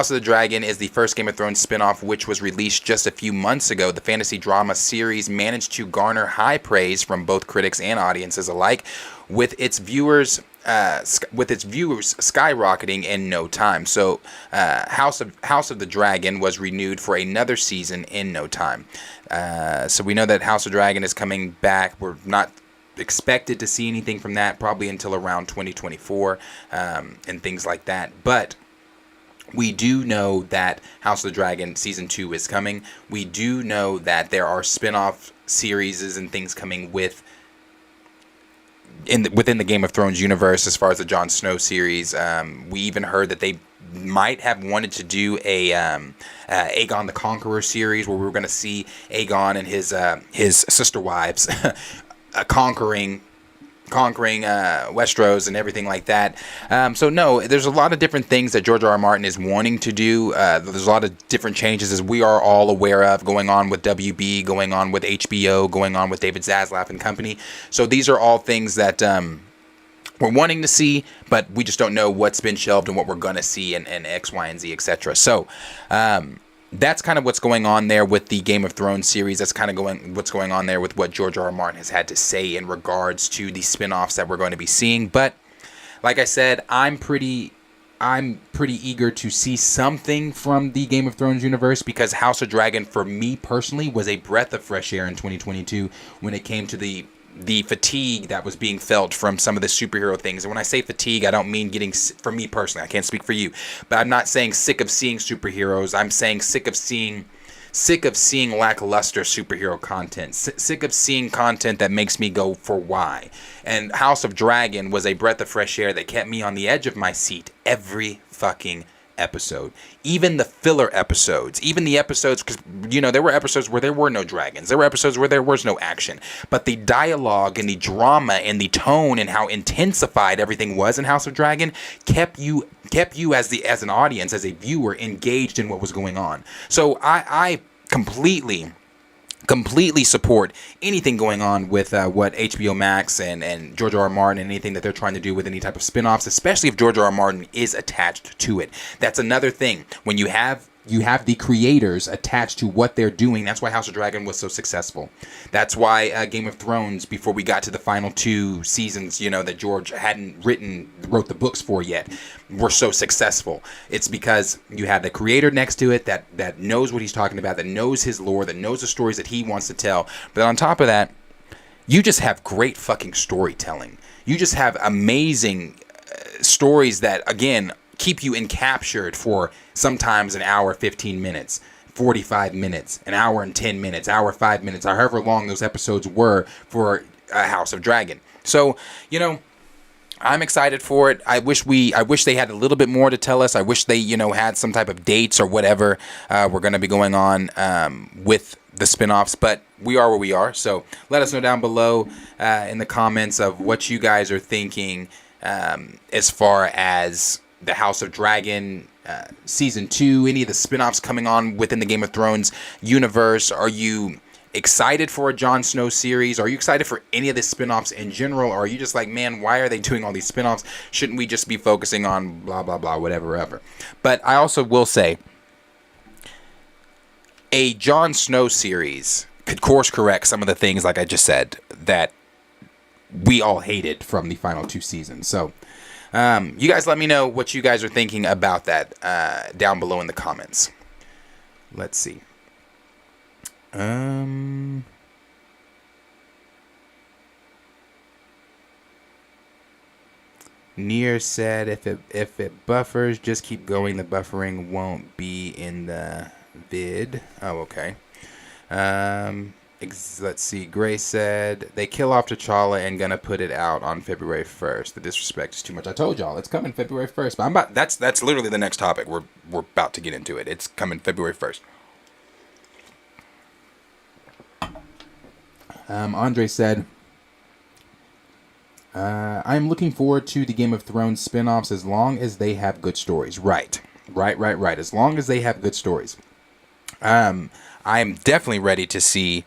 S4: the Dragon is the first Game of Thrones spin-off which was released just a few months ago. The fantasy drama series managed to garner high praise from both critics and audiences alike, with its viewers skyrocketing in no time. So House of the Dragon was renewed for another season in no time. So we know that House of Dragon is coming back. We're not expected to see anything from that probably until around 2024 and things like that, but we do know that House of the Dragon season 2 is coming. We do know that there are spin-off series and things coming within the Game of Thrones universe as far as the Jon Snow series. We even heard that they might have wanted to do a Aegon the Conqueror series where we were going to see Aegon and his sister wives conquering Westeros and everything like that. So no, there's a lot of different things that George R.R. Martin is wanting to do. There's a lot of different changes, as we are all aware of, going on with WB, going on with HBO, going on with David Zaslav and company. So these are all things that we're wanting to see, but we just don't know what's been shelved and what we're going to see and X, Y, and Z, etc. So that's kind of what's going on there with the Game of Thrones series. That's kind of what's going on there with what George R.R. Martin has had to say in regards to the spin-offs that we're going to be seeing. But like I said, I'm pretty eager to see something from the Game of Thrones universe, because House of Dragon, for me personally, was a breath of fresh air in 2022 when it came to the fatigue that was being felt from some of the superhero things. And when I say fatigue, I don't mean for me personally, I can't speak for you, but I'm not saying sick of seeing superheroes. I'm saying sick of seeing lackluster superhero content, sick of seeing content that makes me go, for why? And House of Dragon was a breath of fresh air that kept me on the edge of my seat every fucking episode. Even the filler episodes, even the episodes, because there were episodes where there were no dragons, there were episodes where there was no action, but the dialogue and the drama and the tone and how intensified everything was in House of Dragon kept you as an audience, as a viewer, engaged in what was going on. So I completely support anything going on with what HBO Max and George R.R. Martin and anything that they're trying to do with any type of spin-offs, especially if George R.R. Martin is attached to it. That's another thing. When you have the creators attached to what they're doing, that's why House of Dragon was so successful. That's why Game of Thrones, before we got to the final 2 seasons, that George hadn't wrote the books for yet, were so successful. It's because you have the creator next to it that knows what he's talking about, that knows his lore, that knows the stories that he wants to tell. But on top of that, you just have great fucking storytelling. You just have amazing stories that, again, keep you encaptured for sometimes an hour, 15 minutes, 45 minutes, an hour and 10 minutes, hour, 5 minutes, or however long those episodes were for House of Dragon. So, I'm excited for it. I wish they had a little bit more to tell us. I wish they, had some type of dates or whatever we're going to be going on with the spin-offs, but we are where we are. So let us know down below in the comments of what you guys are thinking as far as the House of Dragon season 2, any of the spin-offs coming on within the Game of Thrones universe. Are you excited for a Jon Snow series? Are you excited for any of the spin-offs in general? Or are you just like, man, why are they doing all these spin-offs? Shouldn't we just be focusing on blah, blah, blah, whatever. But I also will say, a Jon Snow series could course correct some of the things, like I just said, that we all hated from the final 2 seasons. So you guys let me know what you guys are thinking about that down below in the comments. Let's see. Nier said if it buffers, just keep going. The buffering won't be in the vid. Oh, okay. Let's see. Gray said they kill off T'Challa and gonna put it out on February 1st. The disrespect is too much. I told y'all it's coming February 1st. But that's literally the next topic. We're about to get into it. It's coming February 1st. Andre said, I'm looking forward to the Game of Thrones spin-offs as long as they have good stories. Right. As long as they have good stories. I'm definitely ready to see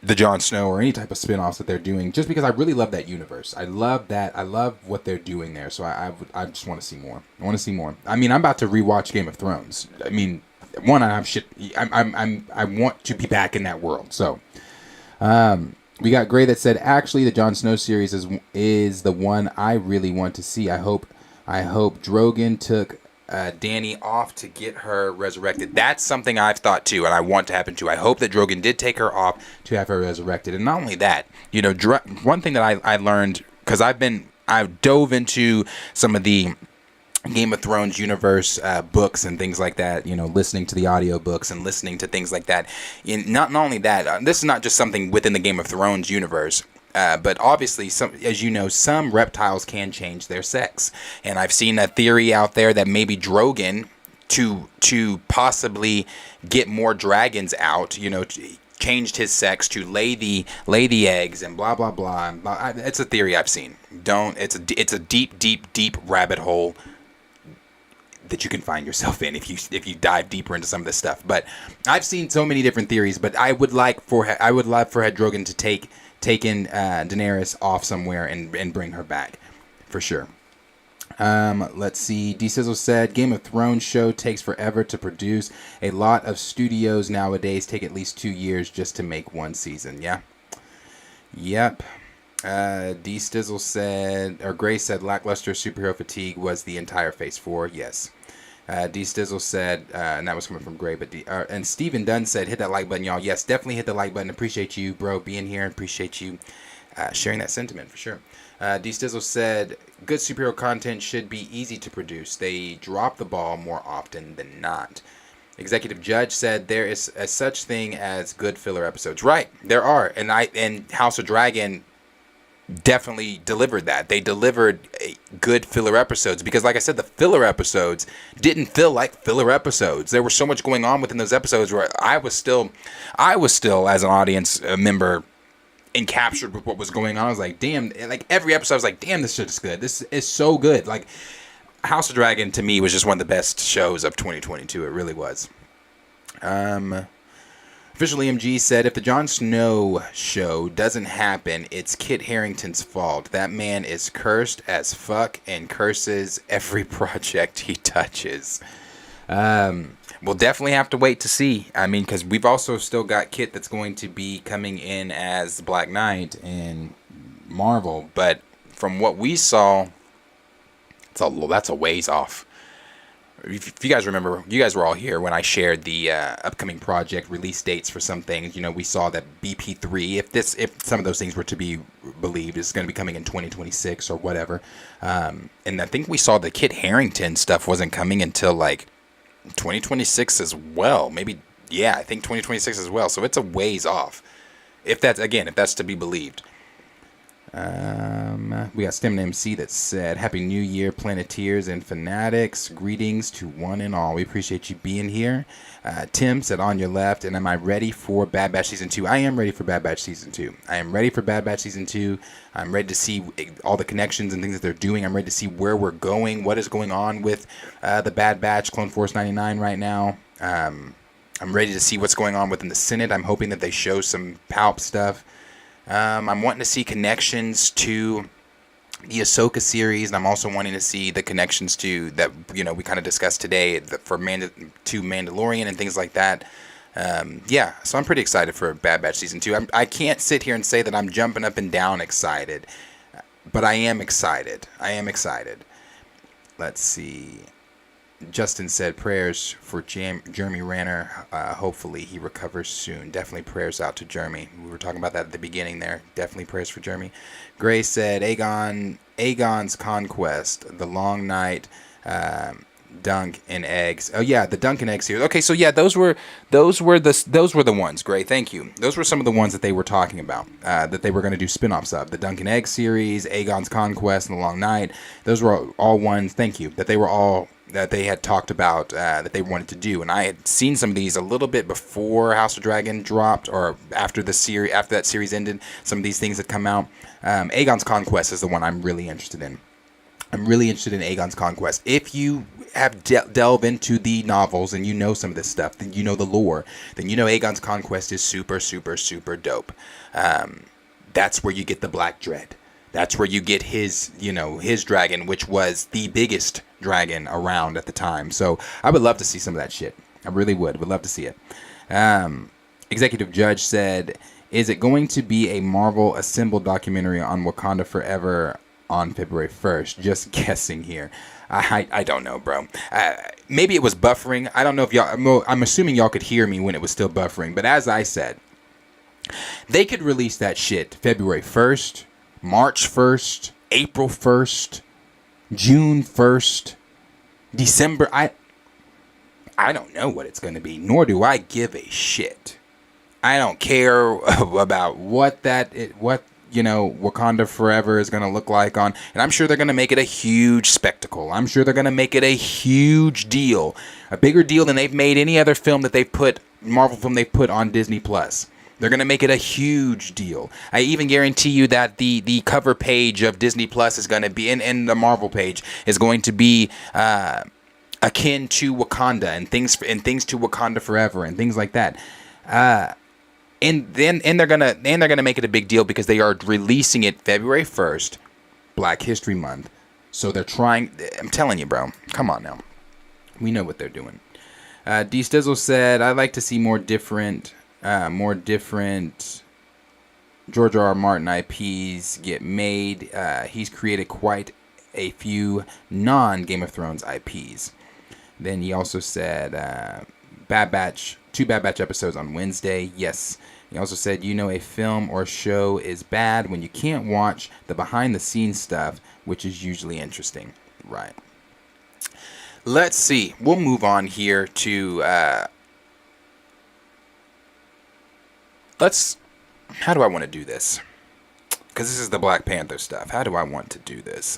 S4: the Jon Snow or any type of spin-offs that they're doing, just because I really love that universe. I love that. I love what they're doing there. So I just want to see more. I want to see more. I mean, I'm about to rewatch Game of Thrones. I mean, I want to be back in that world. So, we got Gray that said, actually, the Jon Snow series is the one I really want to see. I hope Drogon took Dany off to get her resurrected. That's something I've thought too, and I want to happen too. I hope that Drogon did take her off to have her resurrected. And not only that, you know, one thing that I learned, because I dove into some of the Game of Thrones universe books and things like that, you know, listening to the audiobooks and listening to things like that. And not only that, this is not just something within the Game of Thrones universe. But obviously, as you know, some reptiles can change their sex. And I've seen a theory out there that maybe Drogon, to possibly get more dragons out, you know, changed his sex to lay the eggs and blah, blah, blah. It's a theory I've seen. It's a deep rabbit hole that you can find yourself in if you dive deeper into some of this stuff. But I've seen so many different theories, but I would love for Drogon to take Daenerys off somewhere and bring her back for sure. Let's see. D Sizzle said Game of Thrones show takes forever to produce. A lot of studios nowadays take at least 2 years just to make one season. Yeah. Yep. D Stizzle said, or Gray said, lackluster superhero fatigue was the entire Phase 4. Yes. D Stizzle said, and that was coming from Gray, but and Steven Dunn said, hit that like button, y'all. Yes, definitely hit the like button. Appreciate you, bro, being here. Appreciate you sharing that sentiment for sure. D Stizzle said, good superhero content should be easy to produce. They drop the ball more often than not. Executive Judge said there is a such thing as good filler episodes. Right, there are, and House of Dragon definitely delivered that. They delivered good filler episodes because, like I said, the filler episodes didn't feel like filler episodes. There was so much going on within those episodes where I was still as an audience member encaptured with what was going on. I was like, damn, like every episode I was like, damn, this shit is good. This is so good. Like House of Dragon to me was just one of the best shows of 2022. It really was. Official EMG said, if the Jon Snow show doesn't happen, it's Kit Harington's fault. That man is cursed as fuck and curses every project he touches. We'll definitely have to wait to see. I mean, because we've also still got Kit that's going to be coming in as Black Knight in Marvel. But from what we saw, that's a ways off. If you guys remember, you guys were all here when I shared the upcoming project release dates for some things. You know, we saw that BP3, if some of those things were to be believed, is going to be coming in 2026 or whatever. And I think we saw the Kit Harington stuff wasn't coming until like 2026 as well. Maybe, yeah, I think 2026 as well. So it's a ways off. If that's to be believed. We got Stem MC that said, Happy New Year, Planeteers and Fanatics. Greetings to one and all. We appreciate you being here. Tim said, on your left, and am I ready for Bad Batch Season 2? I am ready for Bad Batch Season 2. I am ready for Bad Batch Season 2. I'm ready to see all the connections and things that they're doing. I'm ready to see where we're going, what is going on with the Bad Batch, Clone Force 99 right now. I'm ready to see what's going on within the Senate. I'm hoping that they show some Palp stuff. I'm wanting to see connections to the Ahsoka series, and I'm also wanting to see the connections to that, you know, we kind of discussed today for to Mandalorian and things like that. Yeah, so I'm pretty excited for Bad Batch Season 2. I can't sit here and say that I'm jumping up and down excited, but I am excited. Let's see. Justin said prayers for Jeremy Renner. Hopefully he recovers soon. Definitely prayers out to Jeremy. We were talking about that at the beginning there. Definitely prayers for Jeremy. Gray said Aegon's conquest, the long night, Dunk and Eggs. Oh yeah, the Dunk and Egg series. Okay, so yeah, those were the ones. Great, thank you. Those were some of the ones that they were talking about. That they were going to do spin-offs of. The Dunk and Egg series, Aegon's Conquest, and The Long Night. Those were all ones. Thank you. That they had talked about that they wanted to do, and I had seen some of these a little bit before House of Dragon dropped, or after that series ended. Some of these things had come out. Aegon's Conquest is the one I'm really interested in. I'm really interested in Aegon's Conquest. If you have delve into the novels and you know some of this stuff, then you know the lore, then you know Aegon's Conquest is super, super, super dope. That's where you get the Black Dread. That's where you get his dragon, which was the biggest dragon around at the time. So I would love to see some of that shit. I really would love to see it. Executive Judge said, is it going to be a Marvel assembled documentary on Wakanda Forever on February 1st? Just guessing here. I don't know, bro. Maybe it was buffering. I don't know if y'all... I'm assuming y'all could hear me when it was still buffering. But as I said, they could release that shit February 1st, March 1st, April 1st, June 1st, December. I don't know what it's going to be, nor do I give a shit. I don't care about what Wakanda Forever is going to look like on, and I'm sure they're going to make it a huge spectacle. I'm sure they're going to make it a huge deal, a bigger deal than they've made any other film that Marvel film they've put on Disney Plus. They're going to make it a huge deal. I even guarantee you that the cover page of Disney Plus is going to be, and the Marvel page is going to be akin to Wakanda and things to Wakanda Forever and things like that. And they're gonna make it a big deal because they are releasing it February 1st, Black History Month. So they're trying. I'm telling you, bro. Come on now. We know what they're doing. D Stizzle said, "I'd like to see more different George R. R. Martin IPs get made. He's created quite a few non-Game of Thrones IPs." Then he also said, Bad Batch, 2 Bad Batch episodes on Wednesday. Yes. He also said, a film or show is bad when you can't watch the behind-the-scenes stuff, which is usually interesting. Right. Let's see. We'll move on here to... How do I want to do this? Because this is the Black Panther stuff. How do I want to do this?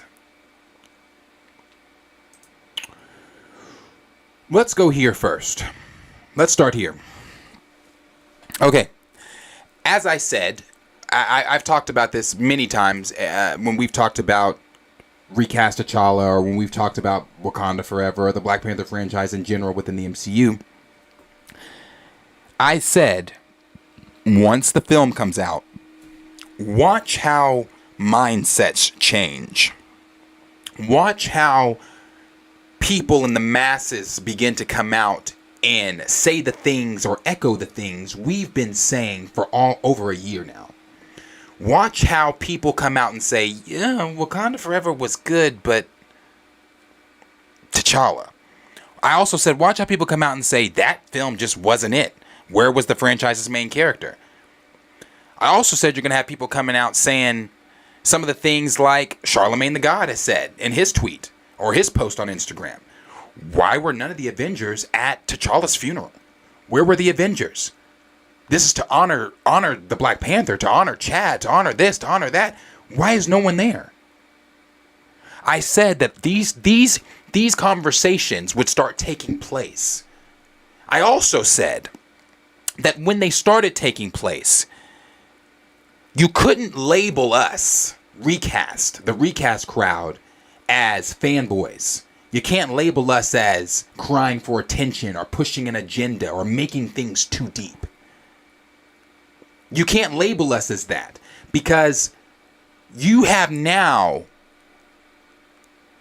S4: Let's go here first. Let's start here. Okay. As I said, I've talked about this many times when we've talked about recast T'Challa, or when we've talked about Wakanda Forever, or the Black Panther franchise in general within the MCU. I said, once the film comes out, watch how mindsets change. Watch how people in the masses begin to come out and say the things or echo the things we've been saying for over a year now. Watch how people come out and say, yeah, Wakanda Forever was good, but T'Challa. I also said, watch how people come out and say that film just wasn't it. Where was the franchise's main character? I also said you're going to have people coming out saying some of the things like Charlemagne the God has said in his tweet or his post on Instagram. Why were none of the Avengers at T'Challa's funeral? Where were the Avengers? This is to honor the Black Panther, to honor Chad, to honor this, to honor that. Why is no one there? I said that these conversations would start taking place. I also said that when they started taking place, you couldn't label us, the recast crowd, as fanboys. You can't label us as crying for attention or pushing an agenda or making things too deep. You can't label us as that because you have now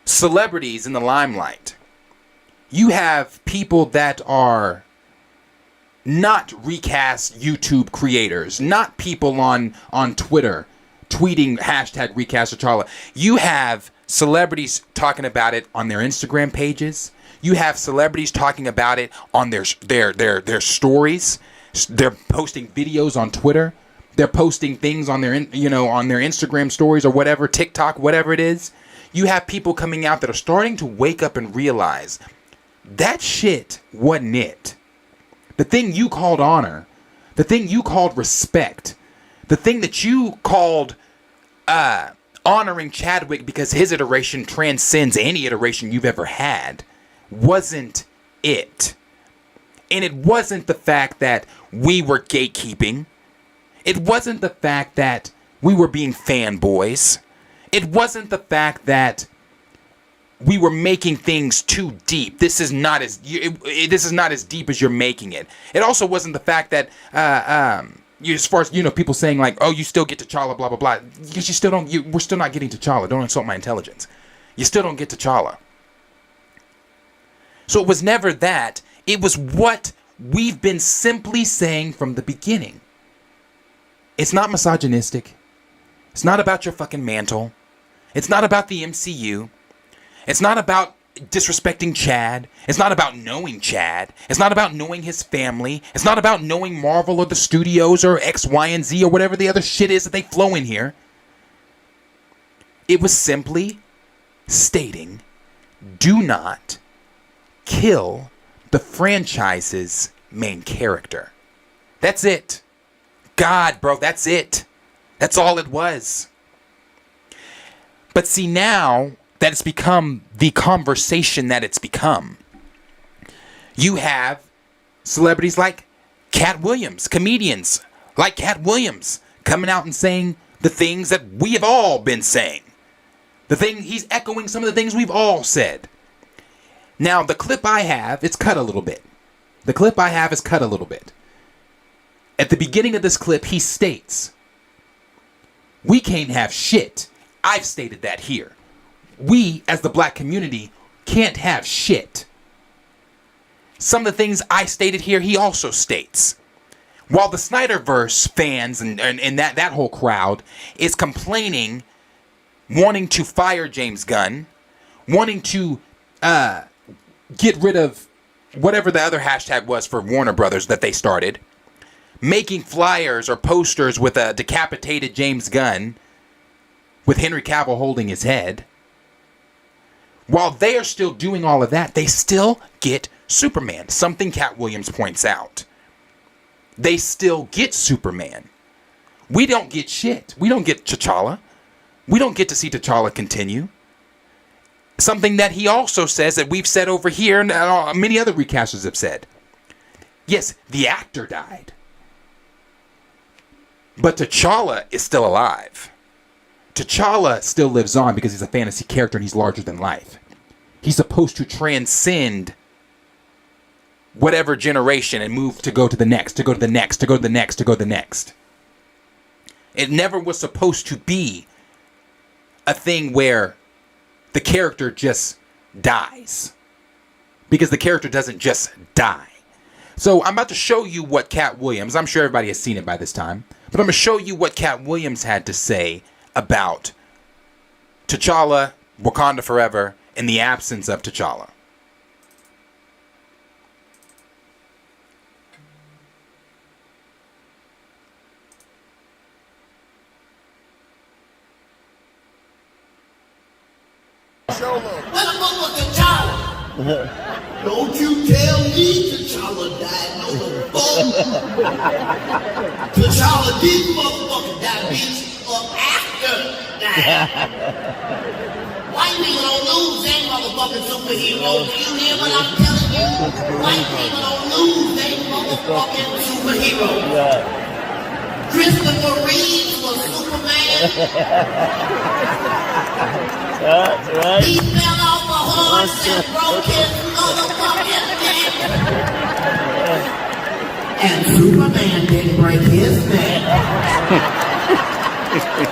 S4: celebrities in the limelight. You have people that are not recast YouTube creators, not people on Twitter tweeting hashtag recast T'Challa. You have celebrities talking about it on their Instagram pages. You have celebrities talking about it on their stories. They're posting videos on Twitter. They're posting things on their on their Instagram stories or whatever, TikTok, whatever it is. You have people coming out that are starting to wake up and realize that shit wasn't it. The thing you called honor, the thing you called respect, the thing that you called honoring Chadwick because his iteration transcends any iteration you've ever had, wasn't it. And it wasn't the fact that we were gatekeeping. It wasn't the fact that we were being fanboys. It wasn't the fact that we were making things too deep. This is not as deep as you're making it. It also wasn't the fact that as far as, people saying like, oh, you still get T'Challa, blah blah blah. Because you still don't. We're still not getting T'Challa. Don't insult my intelligence. You still don't get T'Challa. So it was never that. It was what we've been simply saying from the beginning. It's not misogynistic. It's not about your fucking mantle. It's not about the MCU. It's not about disrespecting Chad. It's not about knowing Chad. It's not about knowing his family. It's not about knowing Marvel or the studios or X, Y, and Z or whatever the other shit is that they flow in here. It was simply stating, do not kill the franchise's main character. That's it. God, bro, that's it. That's all it was. But see, now that it's become the conversation that it's become, you have celebrities like Katt Williams, comedians like Katt Williams, coming out and saying the things that we have all been saying. He's echoing some of the things we've all said. Now, the clip I have, it's cut a little bit. The clip I have is cut a little bit. At the beginning of this clip, he states, we can't have shit. I've stated that here. We, as the black community, can't have shit. Some of the things I stated here, he also states. While the Snyderverse fans and that whole crowd is complaining, wanting to fire James Gunn, wanting to get rid of whatever the other hashtag was for Warner Brothers that they started, making flyers or posters with a decapitated James Gunn with Henry Cavill holding his head. While they are still doing all of that, they still get Superman. Something Katt Williams points out. They still get Superman. We don't get shit. We don't get T'Challa. We don't get to see T'Challa continue. Something that he also says that we've said over here and many other recasters have said. Yes, the actor died. But T'Challa is still alive. T'Challa still lives on because he's a fantasy character and he's larger than life. He's supposed to transcend whatever generation and move to go to the next, to go to the next, to go to the next, to go to the next. It never was supposed to be a thing where the character just dies. Because the character doesn't just die. So I'm about to show you what Katt Williams, I'm sure everybody has seen it by this time, but I'm going to show you what Katt Williams had to say about T'Challa, Wakanda Forever, in the absence of T'Challa.
S5: What the fuck was T'Challa? Don't you tell me T'Challa died, no the fuck. T'Challa did motherfucking die, bitch, after that. White people don't lose their motherfucking superheroes. Do you hear what I'm telling you? White people don't lose their motherfucking superheroes. Christopher Reeve was Superman.
S6: That's right.
S5: He fell off a horse and broke his motherfucking neck. And Superman didn't break his neck.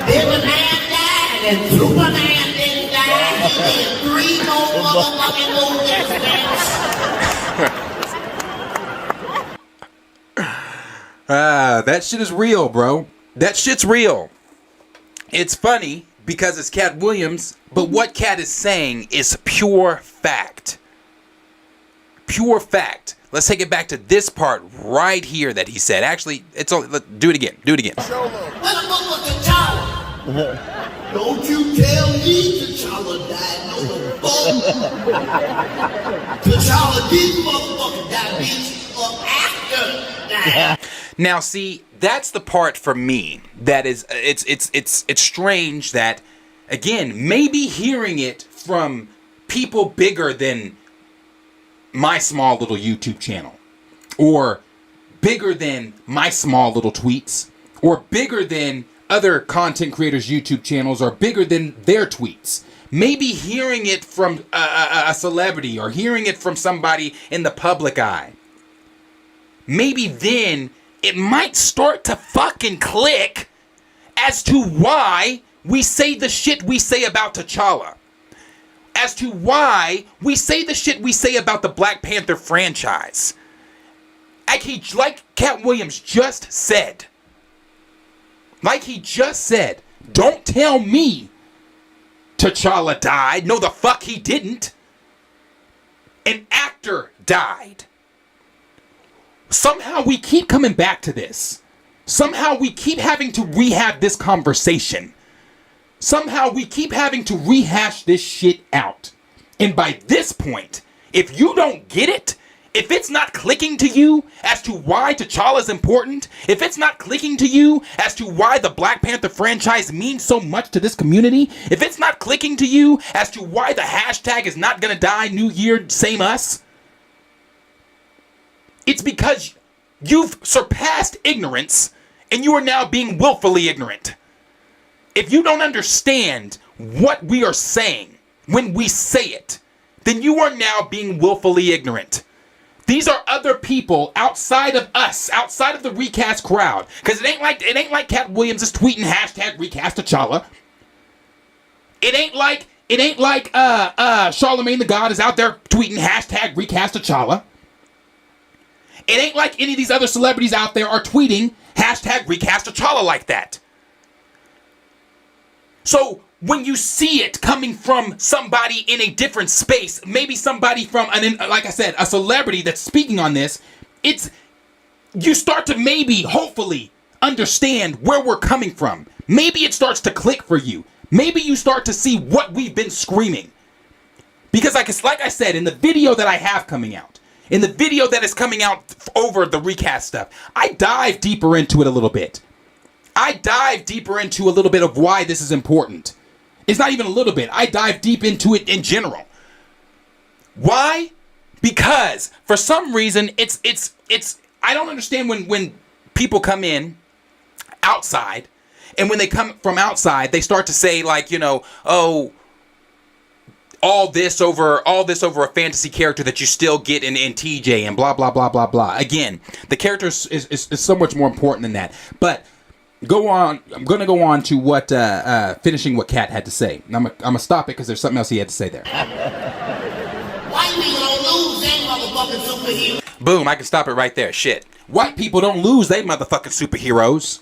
S5: Then the man died and Superman didn't die. He did 3 more motherfucking movies, bitch.
S4: That shit is real, bro. That shit's real. It's funny because it's Katt Williams, but what Katt is saying is pure fact. Pure fact. Let's take it back to this part right here that he said. Actually, it's all. Do it again. Do it again.
S5: What the fuck was T'Challa? Don't you tell me T'Challa died, no the fuck. T'Challa didn't motherfucking die, bitch, after that.
S4: Now, see, that's the part for me that is, it's strange that, again, maybe hearing it from people bigger than my small little YouTube channel, or bigger than my small little tweets, or bigger than other content creators' YouTube channels, or bigger than their tweets. Maybe hearing it from a celebrity, or hearing it from somebody in the public eye, maybe then it might start to fucking click as to why we say the shit we say about T'Challa. As to why we say the shit we say about the Black Panther franchise. Like Katt Williams just said. Like he just said, don't tell me T'Challa died. No, the fuck he didn't. An actor died. Somehow we keep coming back to this. Somehow we keep having to rehab this conversation. Somehow we keep having to rehash this shit out. And by this point, if you don't get it, if it's not clicking to you as to why T'Challa is important, if it's not clicking to you as to why the Black Panther franchise means so much to this community, if it's not clicking to you as to why the hashtag is not gonna die, New Year, same us, it's because you've surpassed ignorance and you are now being willfully ignorant. If you don't understand what we are saying when we say it, then you are now being willfully ignorant. These are other people outside of us, outside of the recast crowd. Because it ain't like Katt Williams is tweeting hashtag recast T'Challa. It ain't like Charlemagne the God is out there tweeting hashtag recast T'Challa. It ain't like any of these other celebrities out there are tweeting hashtag recast T'Challa like that. So when you see it coming from somebody in a different space, maybe somebody from, like I said, a celebrity that's speaking on this, you start to maybe, hopefully, understand where we're coming from. Maybe it starts to click for you. Maybe you start to see what we've been screaming. Because like I said, in the video that I have coming out, in the video that is coming out over the recast stuff, I dive deeper into it a little bit. I dive deeper into a little bit of why this is important. It's not even a little bit. I dive deep into it in general. Why? Because for some reason it's I don't understand when people come in outside, and when they come from outside, they start to say like, you know, oh, all this over a fantasy character that you still get in TJ and blah blah blah blah blah. Again, the character is so much more important than that. But go on. I'm gonna go on to what finishing what Katt had to say. I'm gonna stop it because there's something else he had to say there.
S5: White people don't lose their motherfucking superheroes.
S4: Boom! I can stop it right there. Shit. White people don't lose they motherfucking superheroes.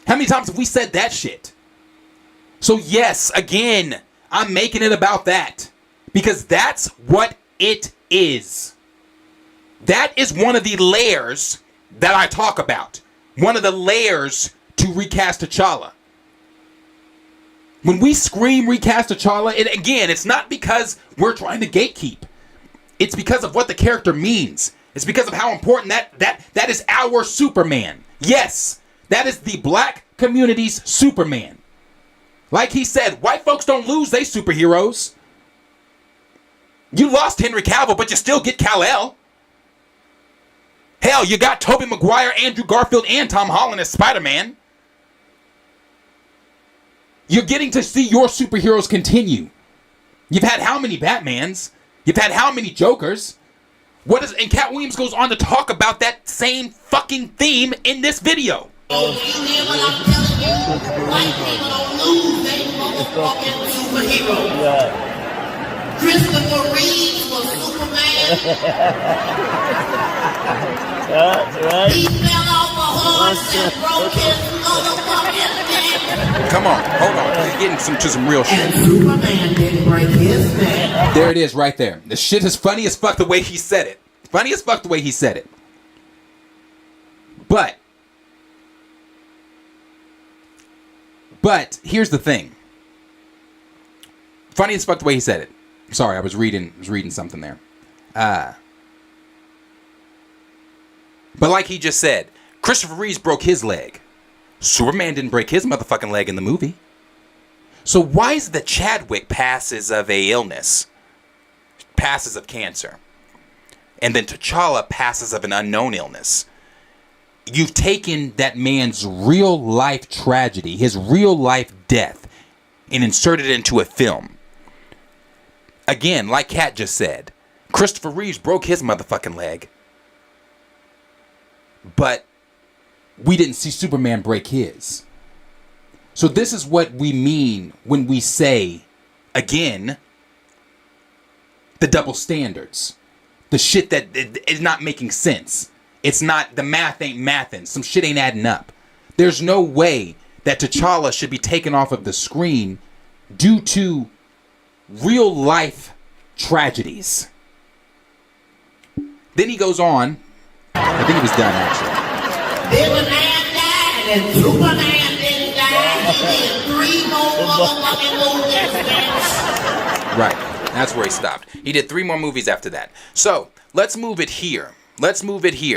S4: How many times have we said that shit? So yes, again, I'm making it about that because that's what it is. That is one of the layers that I talk about. One of the layers to recast T'Challa. When we scream recast T'Challa, it's not because we're trying to gatekeep. It's because of what the character means. It's because of how important that is our Superman. Yes, that is the black community's Superman. Like he said, white folks don't lose they superheroes. You lost Henry Cavill, but you still get Kal-El. Hell, you got Tobey Maguire, Andrew Garfield, and Tom Holland as Spider-Man. You're getting to see your superheroes continue. You've had how many Batmans? You've had how many Jokers? And Katt Williams goes on to talk about that same fucking theme in this video.
S5: Oh, you hear what I'm telling you? White people don't lose they motherfucking superheroes. Yeah. Christopher Reeve was Superman.
S6: That's right.
S5: He fell off a horse and broke his motherfucking neck.
S4: Come on, hold on. He's getting to some real shit.
S5: And Superman didn't break his neck.
S4: There it is right there. The shit is funny as fuck the way he said it. Funny as fuck the way he said it. But But here's the thing. Funny as fuck the way he said it. Sorry, I was reading something there. But like he just said, Christopher Reeves broke his leg. Superman didn't break his motherfucking leg in the movie. So why is it that Chadwick passes of a illness, passes of cancer, and then T'Challa passes of an unknown illness? You've taken that man's real life tragedy, his real life death, and inserted it into a film. Again, like Katt just said, Christopher Reeves broke his motherfucking leg, but we didn't see Superman break his. So this is what we mean when we say, again, the double standards. The shit that is not making sense. It's not, the math ain't mathin'. Some shit ain't adding up. There's no way that T'Challa should be taken off of the screen due to real life tragedies. Then he goes on. I think he was done actually.
S5: Then a man died and Superman didn't die. He did 3 more motherfucking movies.
S4: Right. That's where he stopped. He did 3 more movies after that. So let's move it here.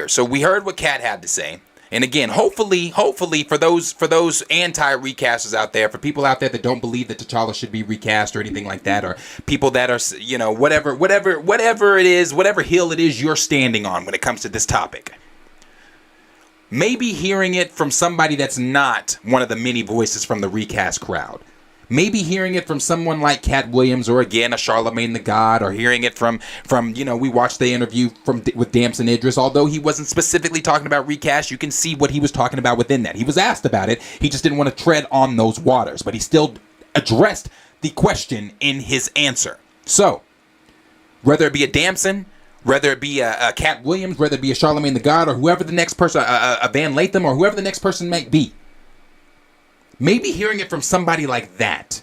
S4: So we heard what Katt had to say. And again, hopefully, for those anti-recasters out there, for people out there that don't believe that T'Challa should be recast or anything like that, or people that are, you know, whatever it is, whatever hill it is you're standing on when it comes to this topic. Maybe hearing it from somebody that's not one of the many voices from the recast crowd. Maybe hearing it from someone like Katt Williams, or again a Charlemagne the God, or hearing it from you know, we watched the interview with Damson Idris. Although he wasn't specifically talking about recast, you can see what he was talking about within that. He was asked about it. He just didn't want to tread on those waters, but he still addressed the question in his answer. So, whether it be a Damson, whether it be a Katt Williams, whether it be a Charlemagne the God, or whoever the next person, a Van Latham, or whoever the next person might be. Maybe hearing it from somebody like that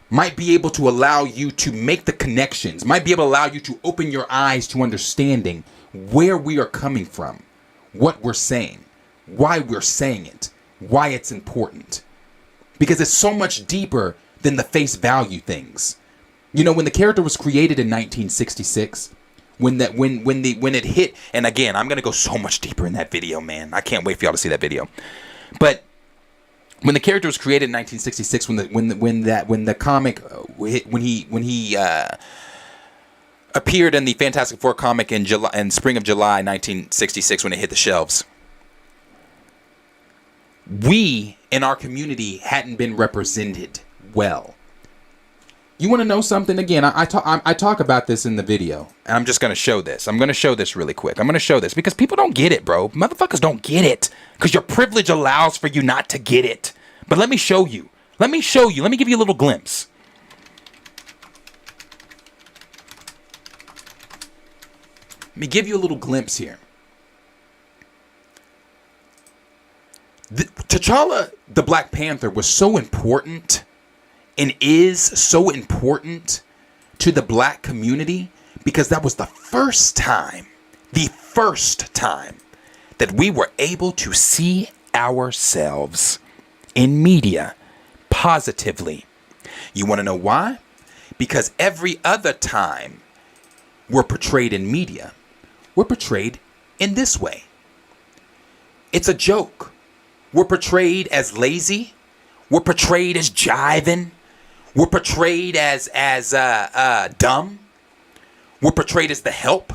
S4: might be able to allow you to make the connections, might be able to allow you to open your eyes to understanding where we are coming from, what we're saying, why we're saying it, why it's important. Because it's so much deeper than the face value things. You know, when the character was created in 1966, when it hit, and again, I'm gonna go so much deeper in that video, man. I can't wait for y'all to see that video. But when the character was created in 1966, when the comic when he appeared in the Fantastic Four comic in spring of July 1966, when it hit the shelves, we in our community hadn't been represented well. You want to know something? Again, I talk about this in the video, and I'm just going to show this. I'm going to show this really quick. I'm going to show this because people don't get it, bro. Motherfuckers don't get it because your privilege allows for you not to get it. But let me show you. Let me give you a little glimpse. Let me give you a little glimpse here. T'Challa, the Black Panther, was so important and is so important to the black community because that was the first time that we were able to see ourselves in media positively. You want to know why? Because every other time we're portrayed in media, we're portrayed in this way. It's a joke. We're portrayed as lazy. We're portrayed as jiving. We're portrayed as dumb. We're portrayed as the help.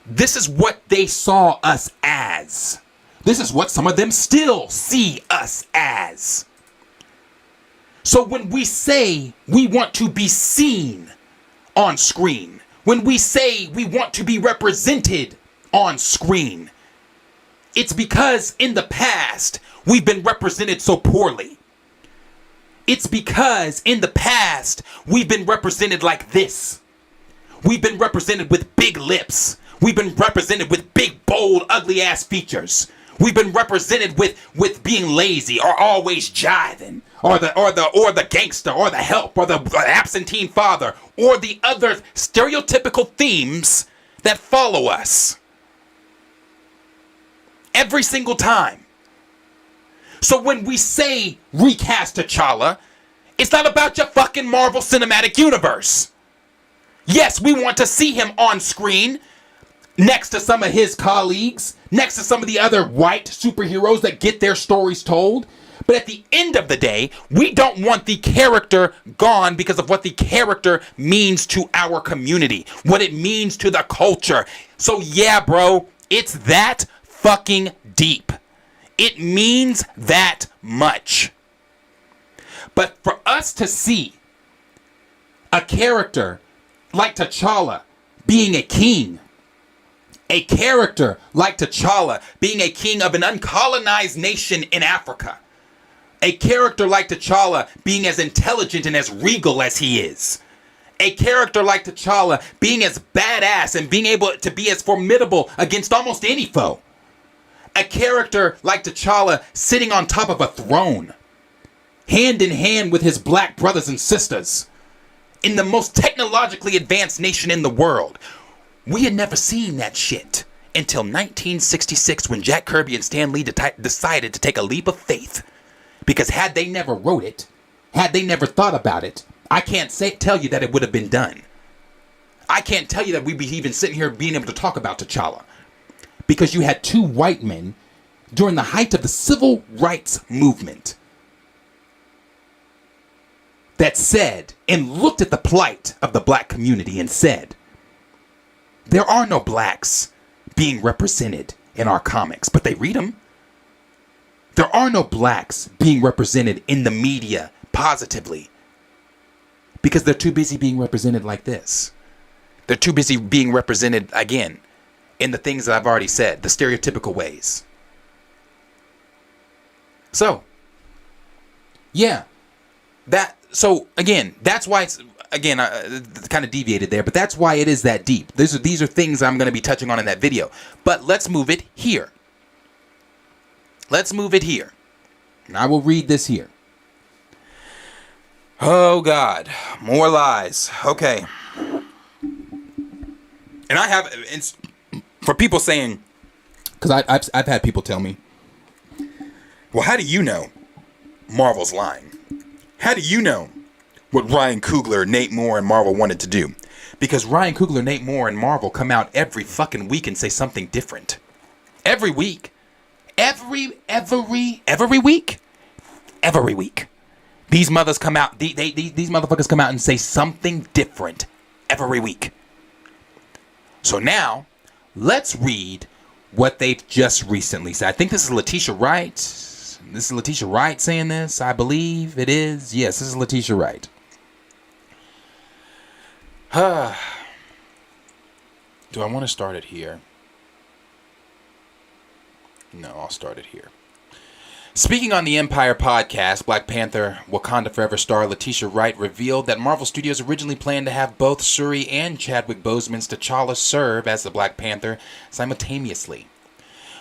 S4: This is what they saw us as. This is what some of them still see us as. So when we say we want to be seen on screen, when we say we want to be represented on screen, it's because in the past we've been represented so poorly. It's because in the past we've been represented like this. We've been represented with big lips. We've been represented with big, bold, ugly ass features. We've been represented with being lazy or always jiving, or the gangster, or the help, or the absentee father, or the other stereotypical themes that follow us every single time. So when we say recast T'Challa, it's not about your fucking Marvel Cinematic Universe. Yes, we want to see him on screen next to some of his colleagues, next to some of the other white superheroes that get their stories told. But at the end of the day, we don't want the character gone because of what the character means to our community, what it means to the culture. So yeah, bro, it's that fucking deep. It means that much. But for us to see a character like T'Challa being a king, a character like T'Challa being a king of an uncolonized nation in Africa, a character like T'Challa being as intelligent and as regal as he is, a character like T'Challa being as badass and being able to be as formidable against almost any foe, a character like T'Challa sitting on top of a throne, hand in hand with his black brothers and sisters, in the most technologically advanced nation in the world. We had never seen that shit until 1966 when Jack Kirby and Stan Lee decided to take a leap of faith. Because had they never wrote it, had they never thought about it, I can't tell you that it would have been done. I can't tell you that we'd be even sitting here being able to talk about T'Challa. Because you had two white men during the height of the civil rights movement that said and looked at the plight of the black community and said, there are no blacks being represented in our comics, but they read them. There are no blacks being represented in the media positively because they're too busy being represented like this. They're too busy being represented, again, in the things that I've already said, the stereotypical ways. So, yeah, so again, that's why it's, again, kind of deviated there, but that's why it is that deep. These are things I'm going to be touching on in that video. But let's move it here. Let's move it here. And I will read this here. Oh, God. More lies. Okay. And I have, for people saying, because I've had people tell me, well, how do you know Marvel's lying? How do you know what Ryan Coogler, Nate Moore, and Marvel wanted to do? Because Ryan Coogler, Nate Moore, and Marvel come out every fucking week and say something different. Every week. Every week. These mothers come out, these motherfuckers come out and say something different every week. So now, let's read what they've just recently said. I think this is Letitia Wright. This is Letitia Wright saying this, I believe it is. Yes, this is Letitia Wright. Do I want to start it here? No, I'll start it here. Speaking on the Empire podcast, Black Panther Wakanda Forever star Letitia Wright revealed that Marvel Studios originally planned to have both Shuri and Chadwick Boseman's T'Challa serve as the Black Panther simultaneously.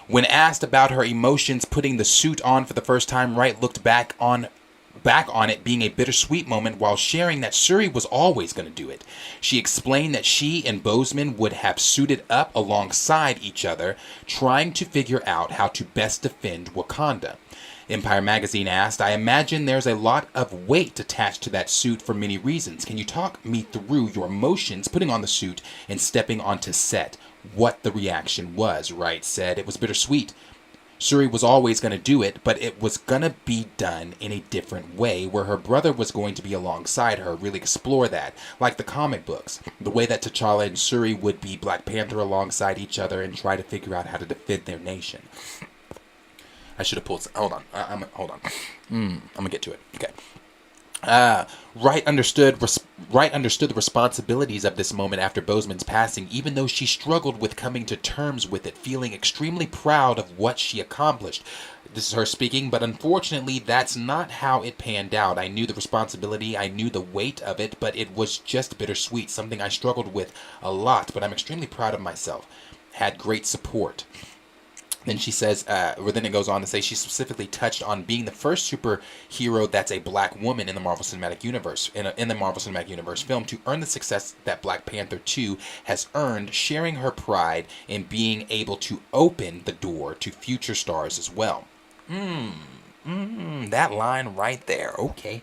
S4: When asked about her emotions putting the suit on for the first time, Wright looked back on it being a bittersweet moment while sharing that Shuri was always going to do it. She explained that she and Boseman would have suited up alongside each other, trying to figure out how to best defend Wakanda. Empire Magazine asked, I imagine there's a lot of weight attached to that suit for many reasons. Can you talk me through your emotions putting on the suit and stepping onto set? What the reaction was, Wright said. It was bittersweet. Shuri was always going to do it, but it was going to be done in a different way, where her brother was going to be alongside her, really explore that, like the comic books, the way that T'Challa and Shuri would be Black Panther alongside each other and try to figure out how to defend their nation. I should have pulled, hold on, hold on, I'm going to get to it, okay. Wright understood the responsibilities of this moment after Boseman's passing, even though she struggled with coming to terms with it, feeling extremely proud of what she accomplished. This is her speaking, but unfortunately, that's not how it panned out. I knew the responsibility, I knew the weight of it, but it was just bittersweet, something I struggled with a lot, but I'm extremely proud of myself. Had great support. Then she says, or then it goes on to say she specifically touched on being the first superhero that's a black woman in the Marvel Cinematic Universe, in the Marvel Cinematic Universe film, to earn the success that Black Panther 2 has earned, sharing her pride in being able to open the door to future stars as well. That line right there. Okay.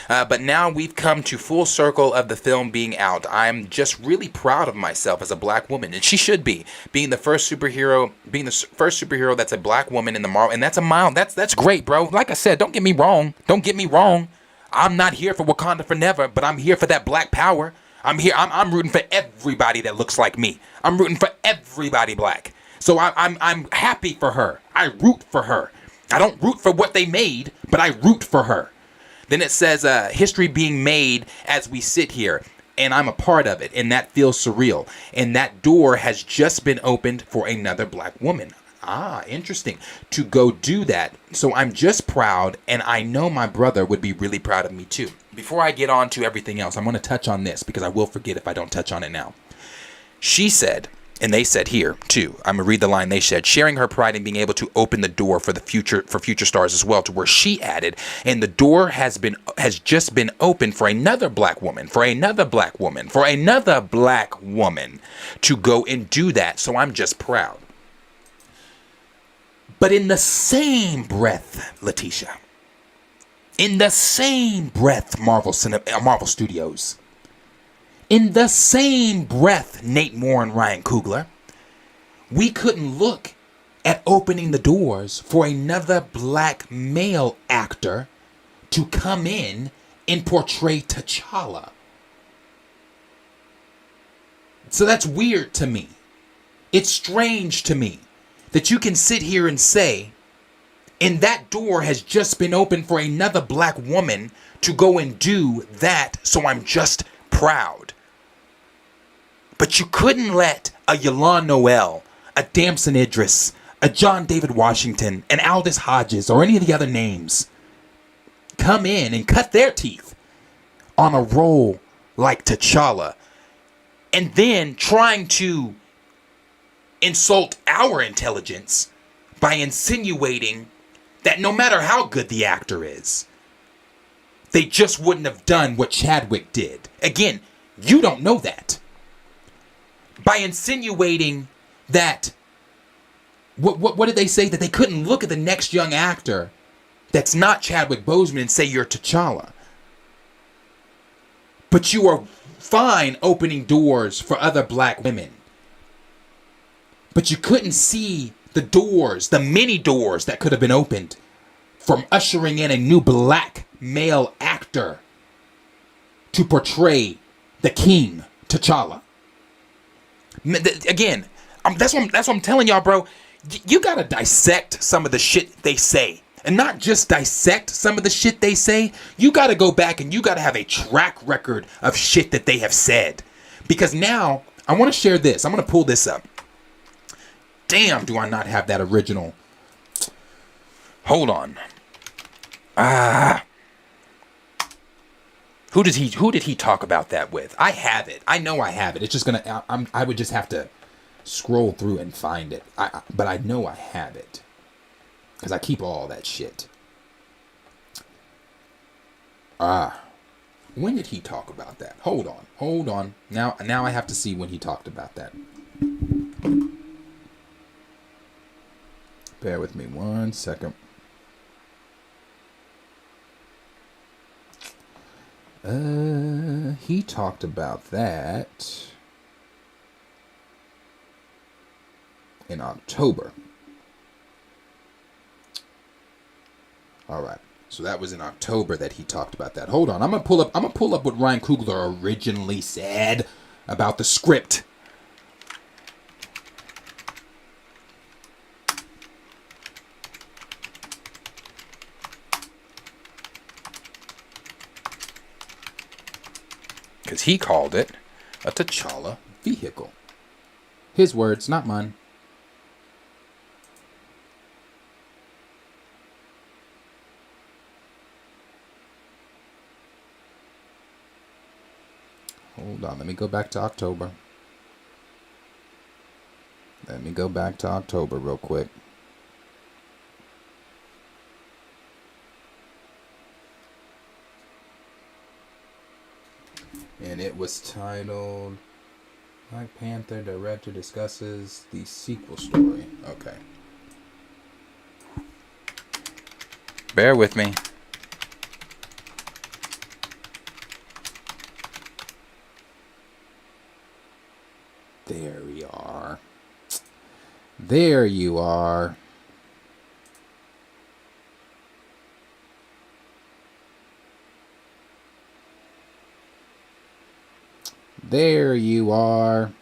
S4: But now we've come to full circle of the film being out. I'm just really proud of myself as a black woman, and she should be, being the first superhero that's a black woman in the Marvel, and that's great, bro. Like I said, don't get me wrong. I'm not here for Wakanda forever, but I'm here for that black power. I'm rooting for everybody that looks like me. I'm rooting for everybody black. So I'm happy for her. I root for her. I don't root for what they made, but I root for her. Then it says, history being made as we sit here, and I'm a part of it, and that feels surreal. And that door has just been opened for another black woman. Ah, interesting. To go do that. So I'm just proud, and I know my brother would be really proud of me too. Before I get on to everything else, I'm going to touch on this because I will forget if I don't touch on it now. She said, and they said here too, I'm gonna read the line they said, sharing her pride in being able to open the door for future stars as well, to where she added, and the door has just been opened for another black woman to go and do that. So I'm just proud. But in the same breath, Letitia, in the same breath, Marvel Studios, in the same breath, Nate Moore and Ryan Coogler, we couldn't look at opening the doors for another black male actor to come in and portray T'Challa. So that's weird to me. It's strange to me that you can sit here and say, and that door has just been opened for another black woman to go and do that, so I'm just proud. But you couldn't let a Yolande Noel, a Damson Idris, a John David Washington, an Aldous Hodges, or any of the other names come in and cut their teeth on a role like T'Challa, and then trying to insult our intelligence by insinuating that no matter how good the actor is, they just wouldn't have done what Chadwick did. Again, you don't know that. By insinuating that, what did they say? That they couldn't look at the next young actor that's not Chadwick Boseman and say you're T'Challa. But you are fine opening doors for other black women. But you couldn't see the doors, the many doors that could have been opened from ushering in a new black male actor to portray the king, T'Challa. Again, that's what I'm telling y'all, bro. You gotta dissect some of the shit they say. And not just dissect some of the shit they say. You gotta go back and you gotta have a track record of shit that they have said. Because now, I want to share this. I'm gonna pull this up. Damn, do I not have that original. Hold on. Who did he talk about that with? I have it. I know I have it. It's just gonna. I would just have to scroll through and find it. But I know I have it because I keep all that shit. When did he talk about that? Hold on. Now I have to see when he talked about that. Bear with me 1 second. He talked about that in October. All right. So that was in October that he talked about that. Hold on. I'm going to pull up what Ryan Coogler originally said about the script. Because he called it a T'Challa vehicle. His words, not mine. Hold on, let me go back to October. Real quick. And it was titled Black Panther director discusses the sequel story. Okay. Bear with me. There we are. There you are. There you are.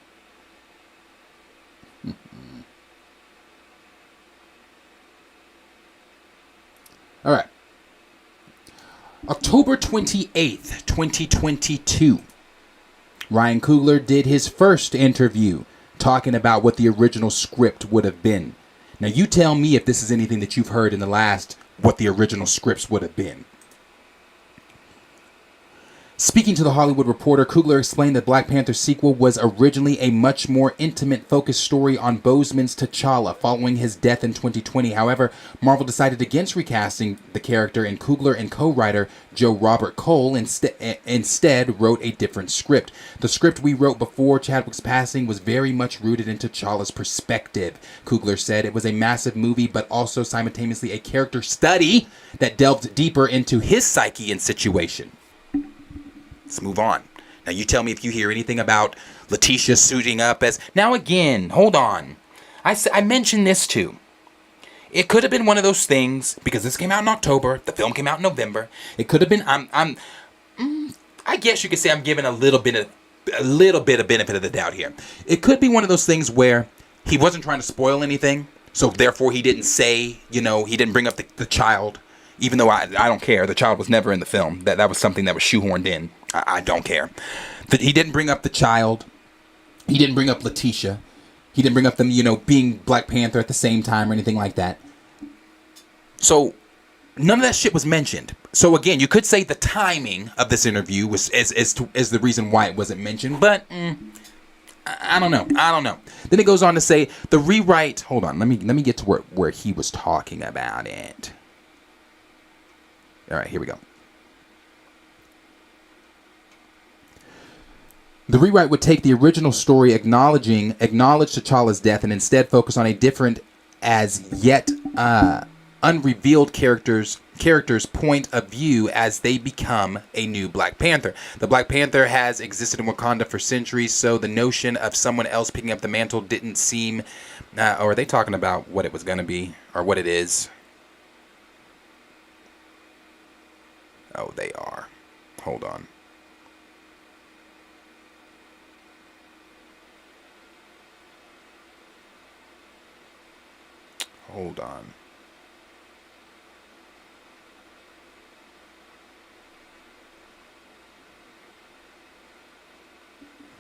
S4: All right. October 28th, 2022. Ryan Coogler did his first interview talking about what the original script would have been. Now, you tell me if this is anything that you've heard in the last, what the original scripts would have been. Speaking to The Hollywood Reporter, Coogler explained that Black Panther sequel was originally a much more intimate focused story on Boseman's T'Challa following his death in 2020. However, Marvel decided against recasting the character, and Coogler and co-writer Joe Robert Cole instead wrote a different script. The script we wrote before Chadwick's passing was very much rooted in T'Challa's perspective. Coogler said it was a massive movie, but also simultaneously a character study that delved deeper into his psyche and situation. Let's move on. Now, you tell me if you hear anything about Letitia suiting up as... Now, again, hold on. I mentioned this, too. It could have been one of those things, because this came out in October, the film came out in November. It could have been... I guess you could say I'm giving a little bit of benefit of the doubt here. It could be one of those things where he wasn't trying to spoil anything, so therefore he didn't say, he didn't bring up the child. Even though I don't care. The child was never in the film. That was something that was shoehorned in. I don't care. But he didn't bring up the child. He didn't bring up Letitia. He didn't bring up them, being Black Panther at the same time or anything like that. So, none of that shit was mentioned. So, again, you could say the timing of this interview is the reason why it wasn't mentioned. But, I don't know. Then it goes on to say, the rewrite... Hold on. Let me get to where he was talking about it. All right, here we go. The rewrite would take the original story, acknowledge T'Challa's death, and instead focus on a different, as yet unrevealed character's point of view as they become a new Black Panther. The Black Panther has existed in Wakanda for centuries, so the notion of someone else picking up the mantle didn't seem... or are they talking about what it was going to be, or what it is? Oh, they are. Hold on. Hold on.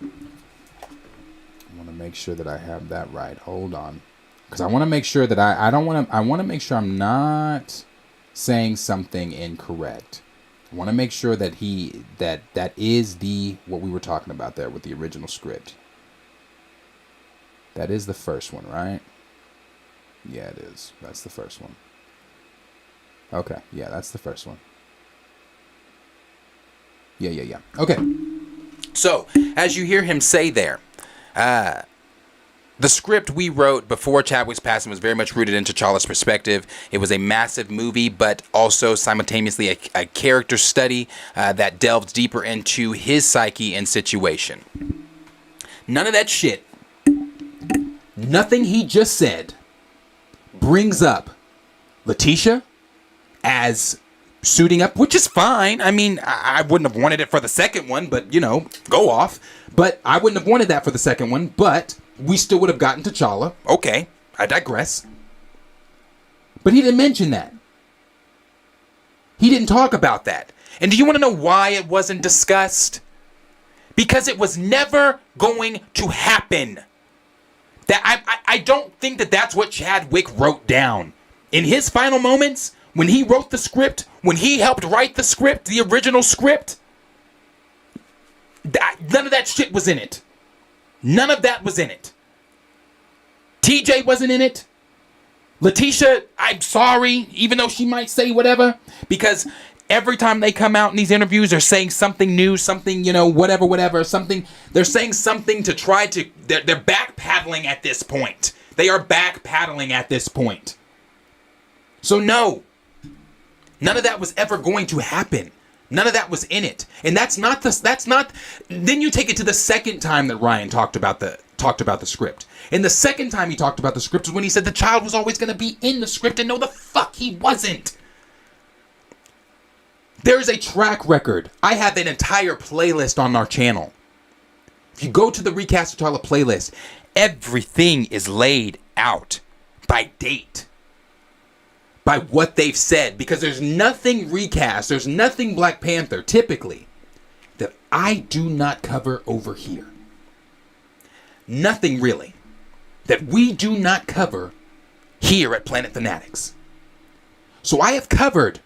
S4: I want to make sure that I have that right. Hold on. Because I want to make sure that I want to make sure I'm not saying something incorrect. I want to make sure that that is what we were talking about there with the original script. That is the first one, right? Yeah, it is. That's the first one. Okay, yeah, that's the first one. Yeah. Okay. So, as you hear him say there, the script we wrote before Chadwick's passing was very much rooted in T'Challa's perspective. It was a massive movie, but also simultaneously a character study that delved deeper into his psyche and situation. None of that shit, nothing he just said, brings up Letitia as suiting up, which is fine. I mean, I wouldn't have wanted it for the second one, but, go off. But I wouldn't have wanted that for the second one, but... we still would have gotten T'Challa. Okay, I digress. But he didn't mention that. He didn't talk about that. And do you want to know why it wasn't discussed? Because it was never going to happen. I don't think that's what Chadwick wrote down. In his final moments, when he wrote the script, when he helped write the script, the original script, none of that shit was in it. None of that was in it. TJ wasn't in it. Letitia, I'm sorry, even though she might say whatever, because every time they come out in these interviews, they're saying something new, something, whatever, something. They're saying something to try to, they're backpedaling at this point. They are backpedaling at this point. So no. None of that was ever going to happen. None of that was in it. And that's not. Then you take it to the second time that Ryan talked about the script. And the second time he talked about the script was when he said the child was always going to be in the script, and no, the fuck he wasn't. There's a track record. I have an entire playlist on our channel. If you go to the Recast ATLA playlist, everything is laid out by date, by what they've said, because there's nothing recast, there's nothing Black Panther, typically, that I do not cover over here. Nothing really that we do not cover here at Planet Fanatics. So I have covered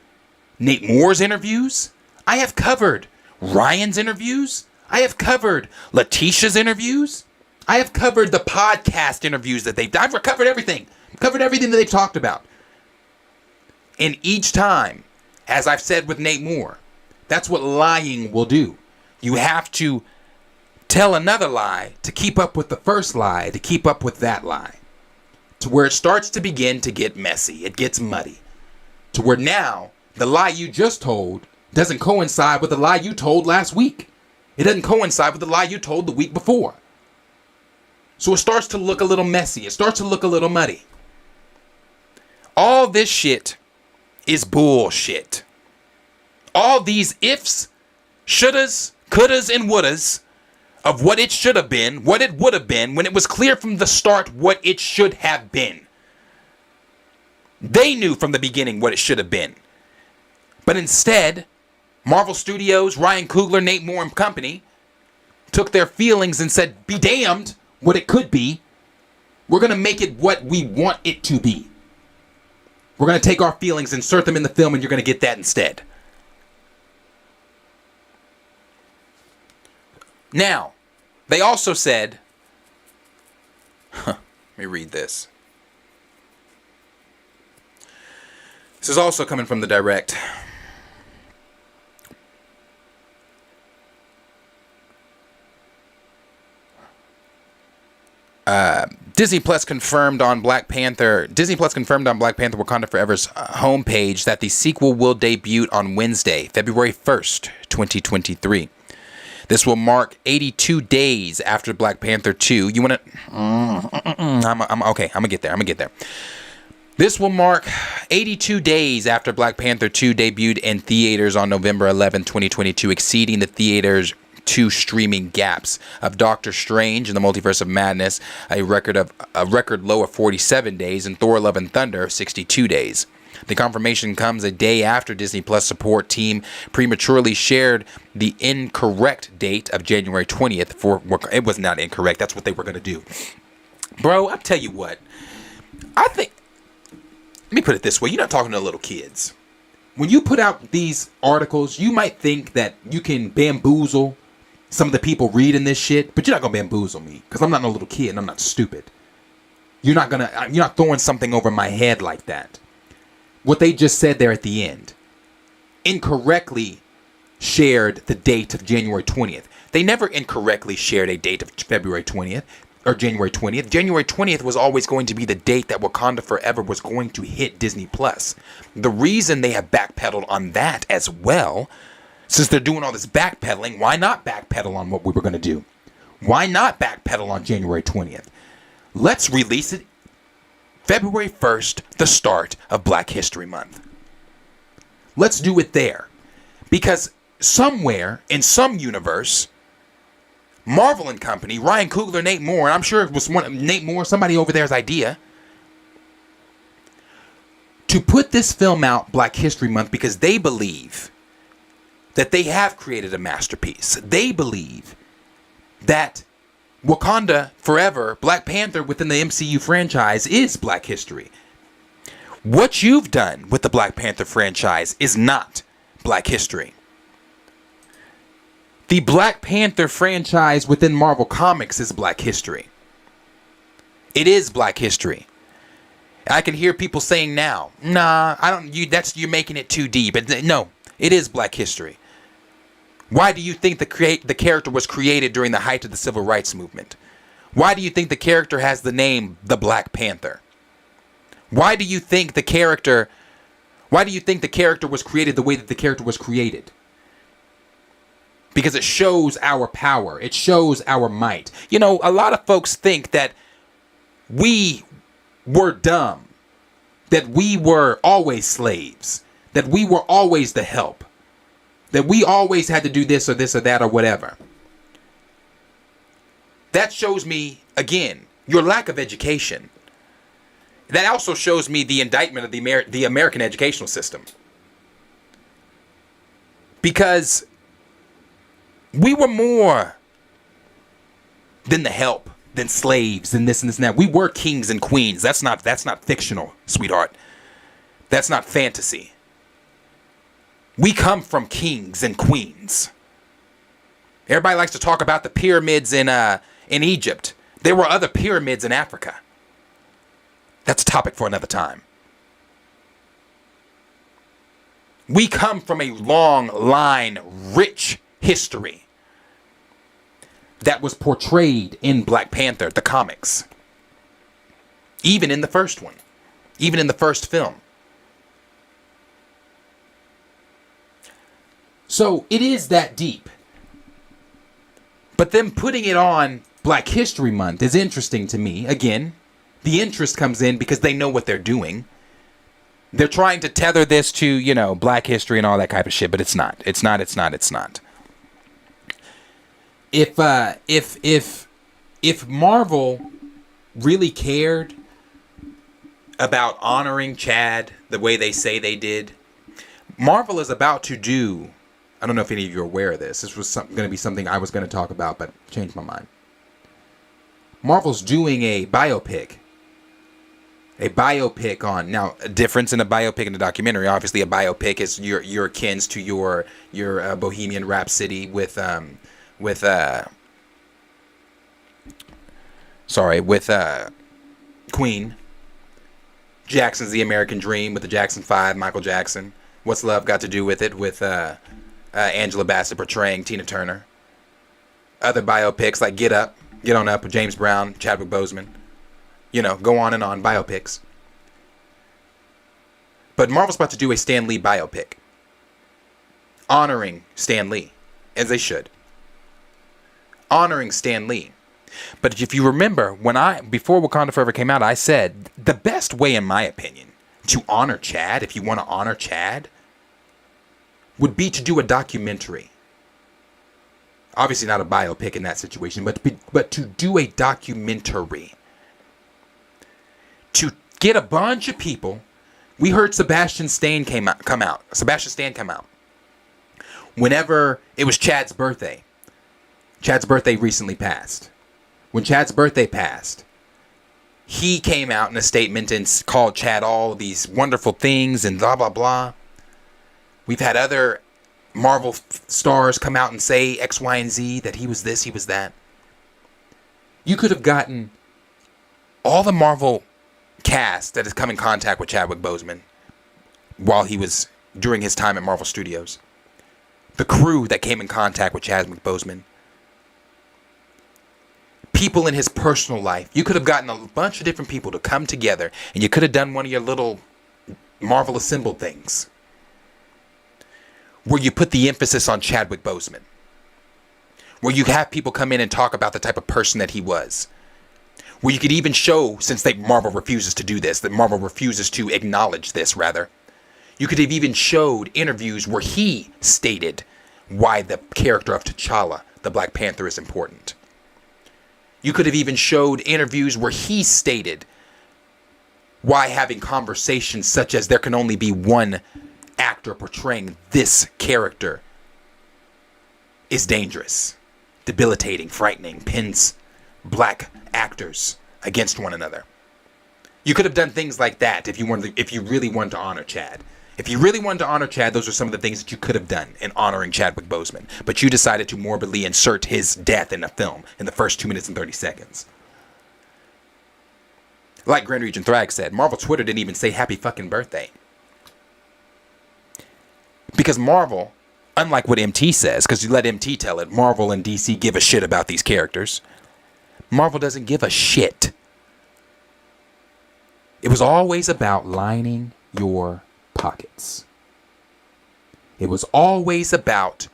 S4: Nate Moore's interviews. I have covered Ryan's interviews. I have covered Letitia's interviews. I have covered the podcast interviews that I've covered everything. Covered everything that they've talked about. And each time, as I've said with Nate Moore, that's what lying will do. You have to tell another lie to keep up with the first lie, to keep up with that lie. To where it starts to begin to get messy. It gets muddy. To where now, the lie you just told doesn't coincide with the lie you told last week. It doesn't coincide with the lie you told the week before. So it starts to look a little messy. It starts to look a little muddy. All this shit is bullshit. All these ifs, shouldas, couldas, and wouldas of what it should have been, what it would have been, when it was clear from the start what it should have been. They knew from the beginning what it should have been. But instead, Marvel Studios, Ryan Coogler, Nate Moore and company took their feelings and said, be damned what it could be. We're going to make it what we want it to be. We're going to take our feelings, insert them in the film, and you're going to get that instead. Now, they also said, let me read this. This is also coming from the direct. Disney Plus confirmed on Black Panther Wakanda Forever's homepage that the sequel will debut on Wednesday, February 1st, 2023. This will mark 82 days after Black Panther 2. You want to... I'm okay. I'm going to get there. This will mark 82 days after Black Panther 2 debuted in theaters on November 11, 2022, exceeding the theaters' 2 streaming gaps of Doctor Strange and the Multiverse of Madness, a record low of 47 days, and Thor: Love and Thunder 62 days. The confirmation comes a day after Disney Plus support team prematurely shared the incorrect date of January 20th. It was not incorrect. That's what they were going to do. Bro, I'll tell you what. Let me put it this way. You're not talking to little kids. When you put out these articles, you might think that you can bamboozle some of the people reading this shit, but you're not going to bamboozle me because I'm not no little kid and I'm not stupid. You're not throwing something over my head like that. What they just said there at the end incorrectly shared the date of January 20th. They never incorrectly shared a date of February 20th or January 20th. January 20th was always going to be the date that Wakanda Forever was going to hit Disney Plus. The reason they have backpedaled on that as well, since they're doing all this backpedaling, why not backpedal on what we were going to do? Why not backpedal on January 20th? Let's release it February 1st, the start of Black History Month. Let's do it there. Because somewhere in some universe, Marvel and company, Ryan Coogler, Nate Moore, and I'm sure it was Nate Moore, somebody over there's idea, to put this film out Black History Month because they believe that they have created a masterpiece. They believe that Wakanda Forever, Black Panther within the MCU franchise is Black history. What you've done with the Black Panther franchise is not Black history. The Black Panther franchise within Marvel Comics is Black history. It is Black history. I can hear people saying now, nah, you're making it too deep. No, it is Black history. Why do you think the character was created during the height of the Civil Rights Movement? Why do you think the character has the name the Black Panther? Why do you think the character Why do you think the character was created the way that the character was created? Because it shows our power. It shows our might. You know, a lot of folks think that we were dumb, that we were always slaves, that we were always the help, that we always had to do this or that or whatever. That shows me, again, your lack of education. That also shows me the indictment of the American educational system. Because we were more than the help, than slaves, than this and this and that. We were kings and queens. That's not fictional, sweetheart. That's not fantasy. We come from kings and queens. Everybody likes to talk about the pyramids in Egypt. There were other pyramids in Africa. That's a topic for another time. We come from a long line, rich history that was portrayed in Black Panther, the comics. Even in the first one. Even in the first film. So it is that deep. But them putting it on Black History Month is interesting to me. Again, the interest comes in because they know what they're doing. They're trying to tether this to, you know, Black history and all that type of shit, but it's not. It's not. If Marvel really cared about honoring Chad the way they say they did, Marvel is about to do, I don't know if any of you are aware of this. This was going to be something I was going to talk about, but changed my mind. Marvel's doing a biopic. A biopic on, now, a difference in a biopic and a documentary. Obviously, a biopic is your akin to your Bohemian Rhapsody with Queen. Jackson's The American Dream with the Jackson 5, Michael Jackson. What's Love Got to Do with It with Angela Bassett portraying Tina Turner. Other biopics like Get On Up with James Brown, Chadwick Boseman. You know, go on and on, biopics. But Marvel's about to do a Stan Lee biopic. Honoring Stan Lee, as they should. Honoring Stan Lee. But if you remember, before Wakanda Forever came out, I said the best way, in my opinion, to honor Chad, if you want to honor Chad, would be to do a documentary. Obviously not a biopic in that situation, but to do a documentary. To get a bunch of people. We heard Sebastian Stan come out. Whenever it was Chad's birthday. Chad's birthday recently passed. When Chad's birthday passed, he came out in a statement and called Chad all these wonderful things and blah, blah, blah. We've had other Marvel stars come out and say X, Y, and Z, that he was this, he was that. You could have gotten all the Marvel cast that has come in contact with Chadwick Boseman while he was during his time at Marvel Studios. The crew that came in contact with Chadwick Boseman. People in his personal life. You could have gotten a bunch of different people to come together and you could have done one of your little Marvel Assembled things where you put the emphasis on Chadwick Boseman. Where you have people come in and talk about the type of person that he was. Where you could even show, since Marvel refuses to do this, that Marvel refuses to acknowledge this, rather. You could have even showed interviews where he stated why the character of T'Challa, the Black Panther, is important. You could have even showed interviews where he stated why having conversations such as there can only be one actor portraying this character is dangerous, debilitating, frightening, pins black actors against one another. You could have done things like that if you really wanted to honor Chad. If you really wanted to honor Chad, those are some of the things that you could have done in honoring Chadwick Boseman. But you decided to morbidly insert his death in a film in the first 2 minutes and 30 seconds. Like Grand Regent Thrag said, Marvel Twitter didn't even say happy fucking birthday. Because Marvel, unlike what MT says, because you let MT tell it, Marvel and DC give a shit about these characters. Marvel doesn't give a shit. It was always about lining your pockets. It was always about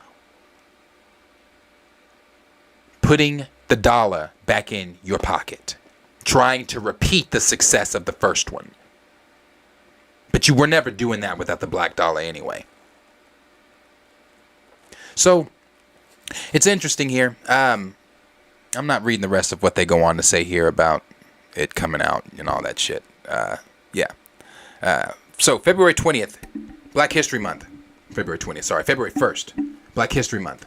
S4: putting the dollar back in your pocket, trying to repeat the success of the first one. But you were never doing that without the black dollar anyway. So it's interesting here. I'm not reading the rest of what they go on to say here about it coming out and all that shit. So February 20th, Black History Month. February 1st, Black History Month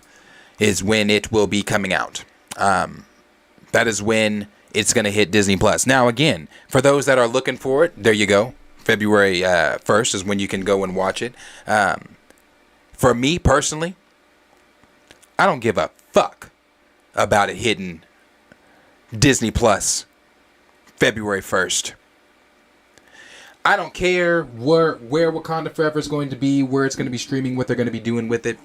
S4: is when it will be coming out. That is when it's going to hit Disney Plus. Now, again, for those that are looking for it, there you go. February 1st is when you can go and watch it. For me personally, I don't give a fuck about it hitting Disney Plus February 1st. I don't care where Wakanda Forever is going to be, where it's going to be streaming, what they're going to be doing with it.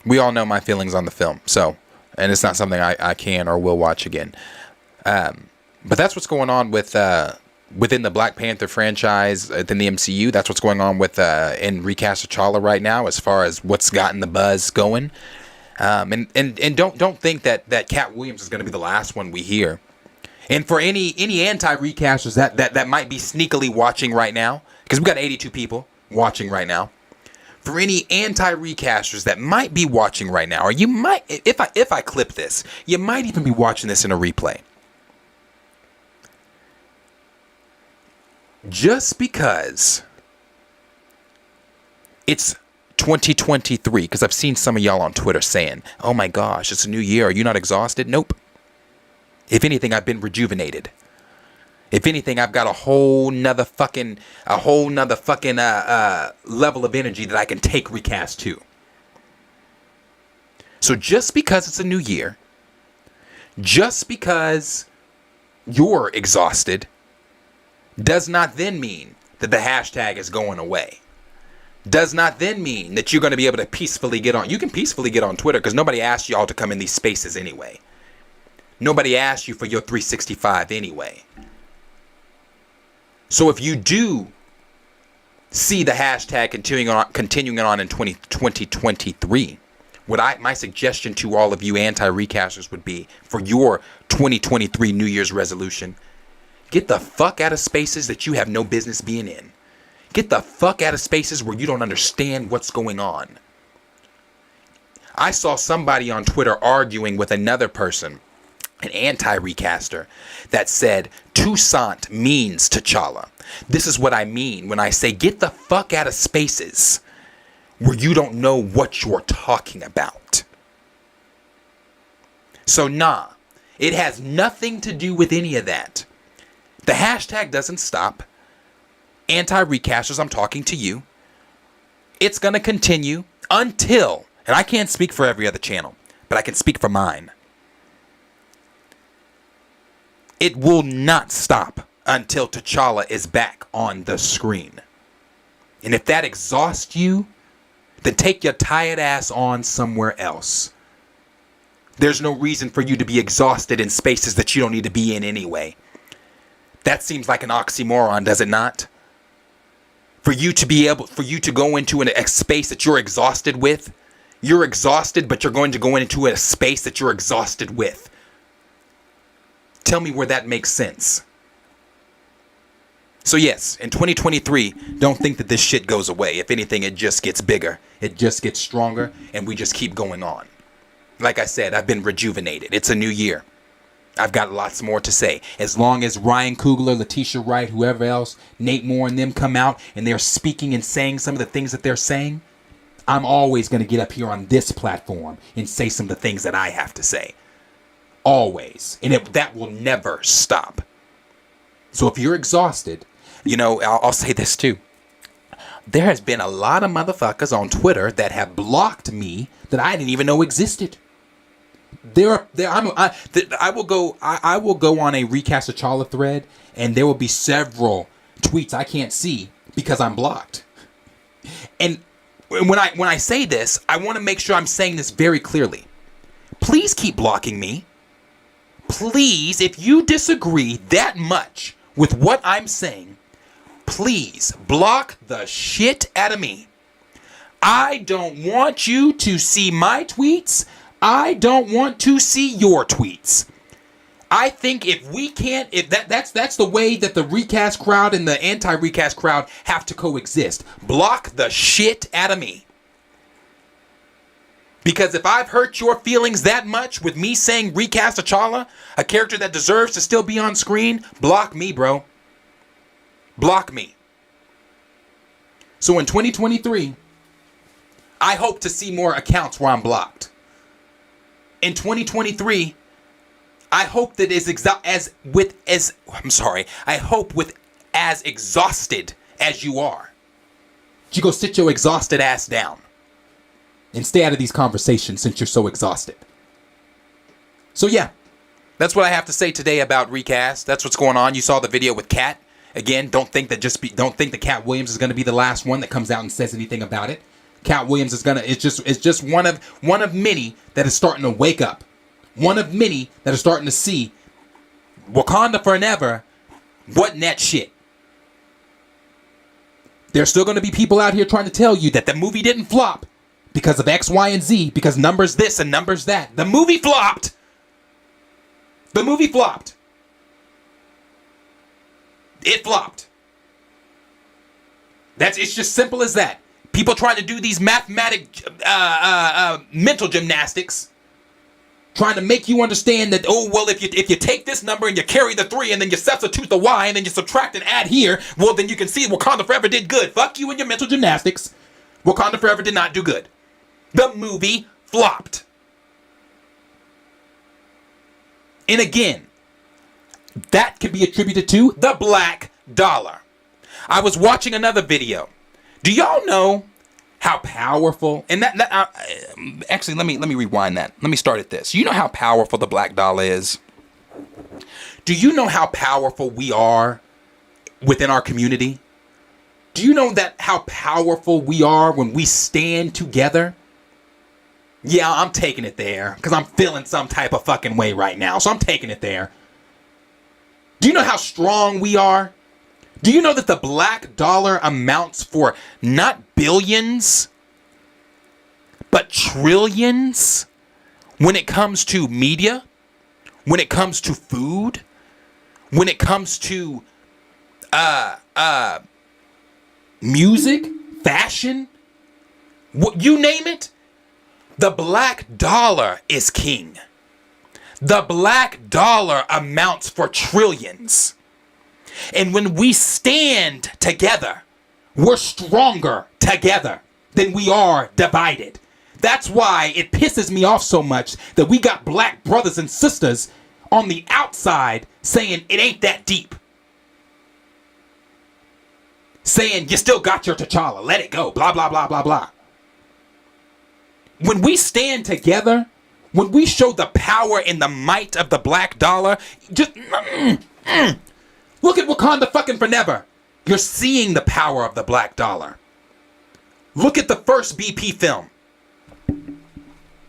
S4: We all know my feelings on the film, so, and it's not something I can or will watch again. But that's what's going on with within the Black Panther franchise, within the MCU. That's what's going on with in recast T'Challa right now, as far as what's gotten the buzz going. And don't think that Katt Williams is going to be the last one we hear. And for any anti-recasters that might be sneakily watching right now, because we've got 82 people watching right now. For any anti-recasters that might be watching right now, or you might, if I clip this, you might even be watching this in a replay. Just because it's 2023, because I've seen some of y'all on Twitter saying, "Oh my gosh, it's a new year. Are you not exhausted?" Nope. If anything, I've been rejuvenated. If anything, I've got a whole nother fucking level of energy that I can take recast to. So just because it's a new year, just because you're exhausted, does not then mean that the hashtag is going away. Does not then mean that you're going to be able to peacefully get on. You can peacefully get on Twitter because nobody asked y'all to come in these spaces anyway. Nobody asked you for your 365 anyway. So if you do see the hashtag continuing on in 2023, my suggestion to all of you anti-recasters would be, for your 2023 New Year's resolution, get the fuck out of spaces that you have no business being in. Get the fuck out of spaces where you don't understand what's going on. I saw somebody on Twitter arguing with another person, an anti-recaster, that said Toussaint means T'Challa. This is what I mean when I say get the fuck out of spaces where you don't know what you're talking about. So nah, it has nothing to do with any of that. The hashtag doesn't stop. Anti-recasters, I'm talking to you. It's going to continue until, and I can't speak for every other channel, but I can speak for mine. It will not stop until T'Challa is back on the screen. And if that exhausts you, then take your tired ass on somewhere else. There's no reason for you to be exhausted in spaces that you don't need to be in anyway. That seems like an oxymoron, does it not? For you to go into a space that you're exhausted with, you're exhausted, but you're going to go into a space that you're exhausted with. Tell me where that makes sense. So yes, in 2023, don't think that this shit goes away. If anything, it just gets bigger. It just gets stronger, and we just keep going on. Like I said, I've been rejuvenated. It's a new year. I've got lots more to say. As long as Ryan Coogler, Letitia Wright, whoever else, Nate Moore and them come out and they're speaking and saying some of the things that they're saying, I'm always going to get up here on this platform and say some of the things that I have to say. Always. And that will never stop. So if you're exhausted, I'll say this too. There has been a lot of motherfuckers on Twitter that have blocked me that I didn't even know existed. I will go on a recast T'Challa thread, and there will be several tweets I can't see because I'm blocked. And when I say this, I want to make sure I'm saying this very clearly. Please keep blocking me. Please, if you disagree that much with what I'm saying, please block the shit out of me. I don't want you to see my tweets. I don't want to see your tweets. I think if we can't, if that's the way that the recast crowd and the anti-recast crowd have to coexist. Block the shit out of me. Because if I've hurt your feelings that much with me saying recast T'Challa, a character that deserves to still be on screen, block me, bro. Block me. So in 2023, I hope to see more accounts where I'm blocked. In 2023, I hope that I hope with as exhausted as you are, you go sit your exhausted ass down and stay out of these conversations since you're so exhausted. So yeah, that's what I have to say today about recast. That's what's going on. You saw the video with Katt. Again, don't think that Katt Williams is going to be the last one that comes out and says anything about it. Katt Williams is it's just one of many that is starting to wake up. One of many that are starting to see Wakanda Forever wasn't that shit. There's still going to be people out here trying to tell you that the movie didn't flop because of X, Y, and Z, because numbers this and numbers that. The movie flopped. The movie flopped. It flopped. It's just simple as that. People trying to do these mental gymnastics, trying to make you understand that, oh, well, if you take this number and you carry the 3 and then you substitute the Y and then you subtract and add here, well, then you can see Wakanda Forever did good. Fuck you and your mental gymnastics. Wakanda Forever did not do good. The movie flopped. And again, that can be attributed to the black dollar. I was watching another video. Do y'all know how powerful, and actually, let me rewind that. Let me start at this. You know how powerful the black dollar is? Do you know how powerful we are within our community? Do you know that how powerful we are when we stand together? Yeah, I'm taking it there because I'm feeling some type of fucking way right now, so I'm taking it there. Do you know how strong we are? Do you know that the black dollar amounts for not billions, but trillions when it comes to media, when it comes to food, when it comes to music, fashion, you name it? The black dollar is king. The black dollar amounts for trillions. And when we stand together, we're stronger together than we are divided. That's why it pisses me off so much that we got black brothers and sisters on the outside saying it ain't that deep. Saying you still got your T'Challa, let it go, blah, blah, blah, blah, blah. When we stand together, when we show the power and the might of the black dollar, just look at Wakanda fucking Forever. You're seeing the power of the black dollar. Look at the first BP film. I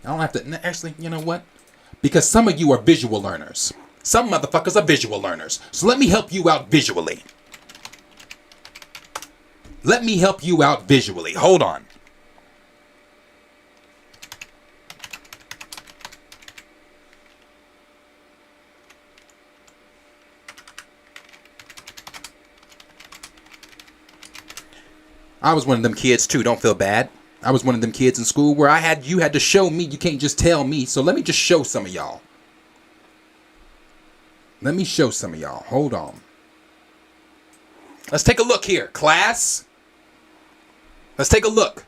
S4: don't have to, actually, you know what? Because some of you are visual learners. Some motherfuckers are visual learners. So let me help you out visually. Let me help you out visually. Hold on. I was one of them kids too, don't feel bad. I was one of them kids in school where you had to show me, you can't just tell me. So let me just show some of y'all. Let me show some of y'all. Hold on. Let's take a look here, class. Let's take a look.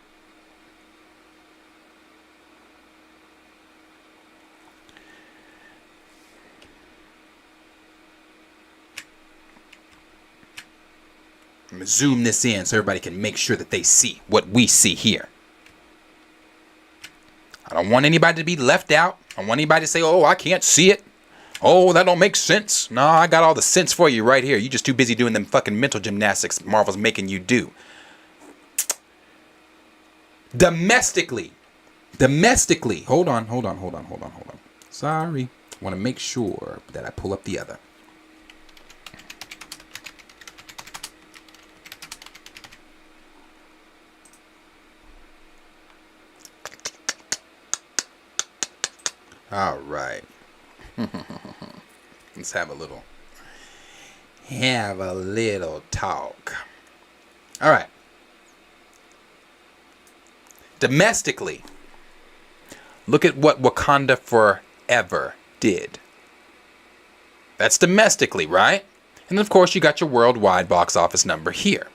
S4: I'm going to zoom this in so everybody can make sure that they see what we see here. I don't want anybody to be left out. I don't want anybody to say, oh, I can't see it. Oh, that don't make sense. No, I got all the sense for you right here. You're just too busy doing them fucking mental gymnastics Marvel's making you do. Domestically. Hold on. Sorry. I want to make sure that I pull up the other. All right. Let's have a little talk. All right. Domestically, look at what Wakanda Forever did. That's domestically, right? And of course, you got your worldwide box office number here.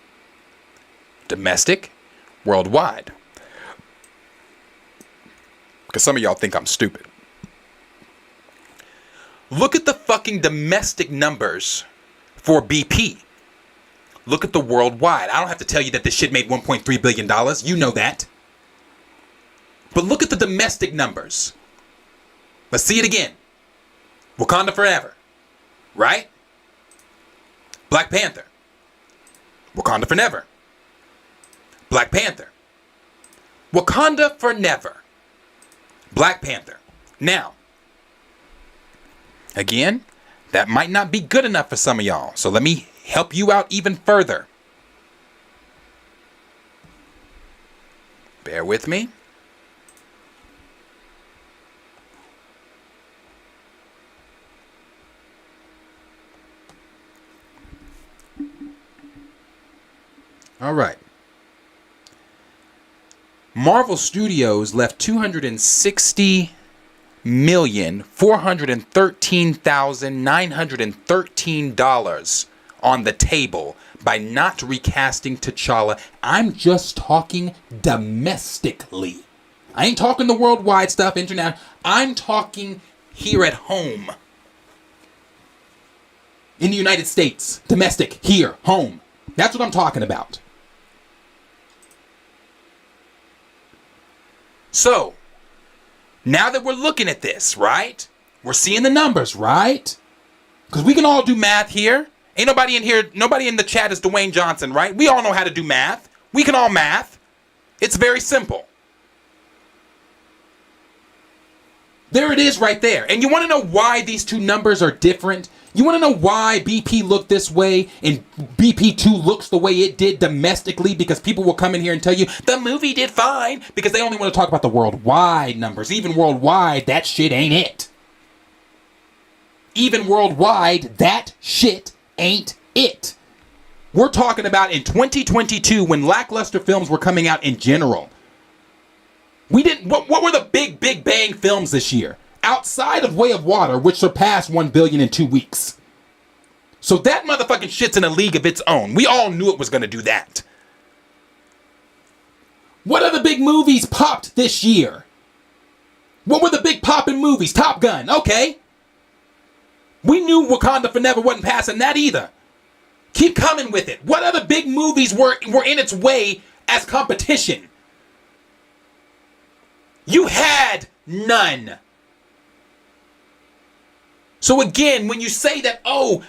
S4: Domestic, worldwide. Because some of y'all think I'm stupid. Look at the fucking domestic numbers for BP. Look at the worldwide. I don't have to tell you that this shit made $1.3 billion. You know that. But look at the domestic numbers. Let's see it again. Wakanda Forever. Right? Black Panther. Wakanda Forever. Black Panther. Wakanda Forever. Black Panther. Now, again, that might not be good enough for some of y'all. So let me help you out even further. Bear with me. All right. Marvel Studios left $260,413,913 on the table by not recasting T'Challa. I'm just talking domestically. I ain't talking the worldwide stuff, international. I'm talking here at home. In the United States. Domestic. Here. Home. That's what I'm talking about. So, now that we're looking at this, right? We're seeing the numbers, right? Because we can all do math here. Ain't nobody in here, nobody in the chat is Dwayne Johnson, right? We all know how to do math. We can all math. It's very simple. There it is right there. And you want to know why these two numbers are different? You want to know why BP looked this way and BP2 looks the way it did domestically? Because people will come in here and tell you the movie did fine because they only want to talk about the worldwide numbers. Even worldwide, that shit ain't it. Even worldwide, that shit ain't it. We're talking about in 2022 when lackluster films were coming out in general. We didn't. What were the big bang films this year? Outside of Way of Water, which surpassed 1 billion in 2 weeks. So that motherfucking shit's in a league of its own. We all knew it was going to do that. What other big movies popped this year? What were the big popping movies? Top Gun, okay. We knew Wakanda Forever wasn't passing that either. Keep coming with it. What other big movies were in its way as competition? You had none. So again, when you say that, oh,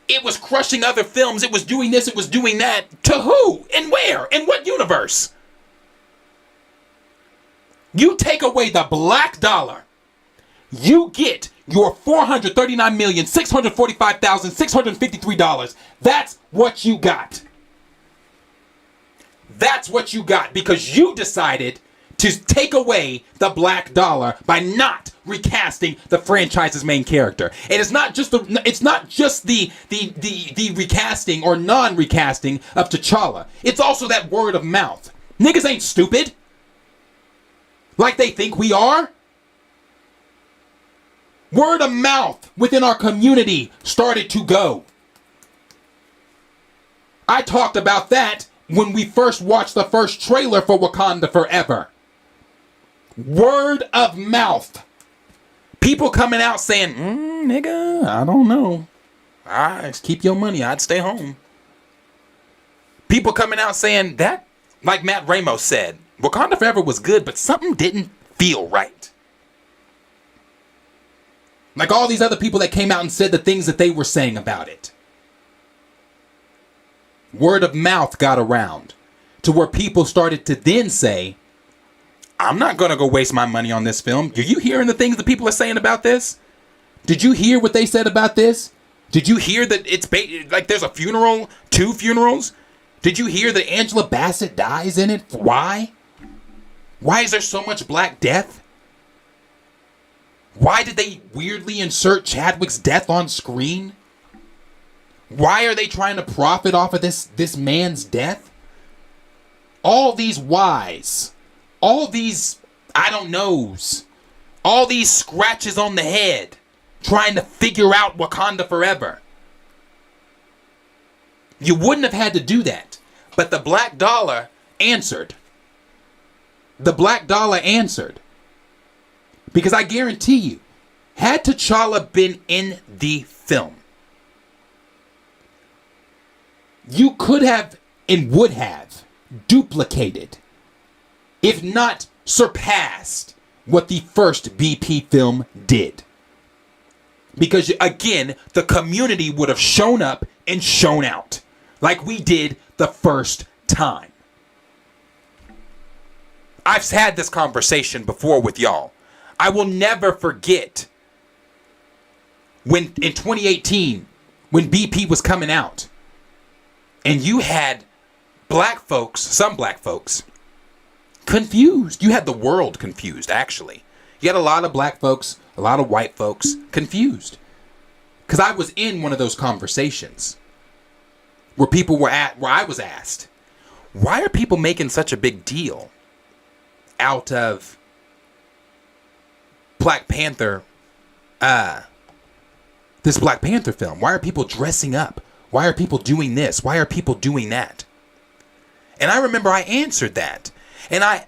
S4: it was crushing other films, it was doing this, it was doing that, to who? And where? In what universe? You take away the black dollar, you get your $439,645,653. That's what you got. That's what you got because you decided to take away the black dollar by not recasting the franchise's main character. And it's not just the recasting or non-recasting of T'Challa. It's also that word of mouth. Niggas ain't stupid. Like they think we are. Word of mouth within our community started to go. I talked about that when we first watched the first trailer for Wakanda Forever. Word of mouth. People coming out saying, nigga, I don't know. Just keep your money. I'd stay home. People coming out saying that, like Matt Ramos said, Wakanda Forever was good, but something didn't feel right. Like all these other people that came out and said the things that they were saying about it. Word of mouth got around to where people started to then say, I'm not going to go waste my money on this film. Are you hearing the things that people are saying about this? Did you hear what they said about this? Did you hear that it's like there's a funeral, 2 funerals? Did you hear that Angela Bassett dies in it? Why? Why is there so much Black Death? Why did they weirdly insert Chadwick's death on screen? Why are they trying to profit off of this man's death? All these whys, all these I don't knows, all these scratches on the head, trying to figure out Wakanda Forever. You wouldn't have had to do that, but the Black Dollar answered. The Black Dollar answered. Because I guarantee you, had T'Challa been in the film, you could have and would have duplicated, if not surpassed, what the first BP film did. Because, again, the community would have shown up and shown out like we did the first time. I've had this conversation before with y'all. I will never forget when in 2018, when BP was coming out, and you had black folks, some black folks, confused. You had the world confused, actually. You had a lot of black folks, a lot of white folks confused. Because I was in one of those conversations where where I was asked, why are people making such a big deal out of Black Panther, this Black Panther film? Why are people dressing up? Why are people doing this? Why are people doing that? And I remember I answered that. And I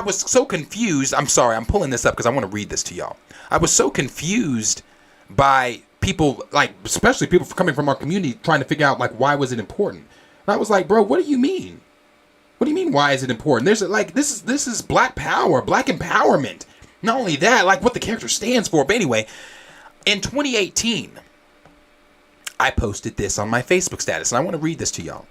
S4: was so confused. I'm sorry, I'm pulling this up because I want to read this to y'all. I was so confused by people, like, especially people coming from our community, trying to figure out, like, why was it important? And I was like, bro, what do you mean? What do you mean, why is it important? There's, like, this is black power, black empowerment. Not only that, like, what the character stands for. But anyway, in 2018, I posted this on my Facebook status, and I want to read this to y'all.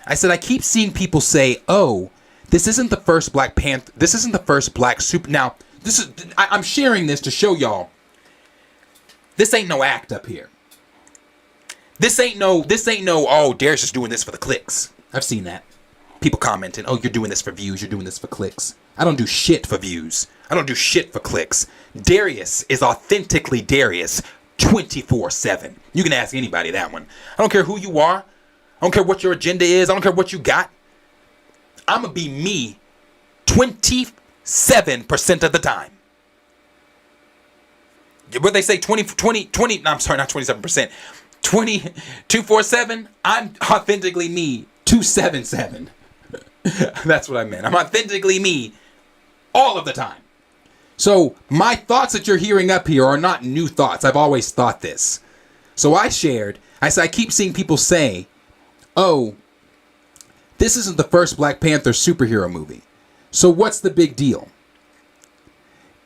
S4: I said, I keep seeing people say, oh, this isn't the first Black Panther, this isn't the first black super. Now, I'm sharing this to show y'all, this ain't no act up here. This ain't no, oh, Darius is doing this for the clicks. I've seen that. People commenting, oh, you're doing this for views, you're doing this for clicks. I don't do shit for views. I don't do shit for clicks. Darius is authentically Darius 24/7. You can ask anybody that one. I don't care who you are. I don't care what your agenda is. I don't care what you got. I'm going to be me 27% of the time. What they say, 20, I'm sorry, not 27%. 247, I'm authentically me 277. That's what I meant. I'm authentically me all of the time. So my thoughts that you're hearing up here are not new thoughts. I've always thought this. So I said, I keep seeing people say, oh, this isn't the first Black Panther superhero movie. So what's the big deal?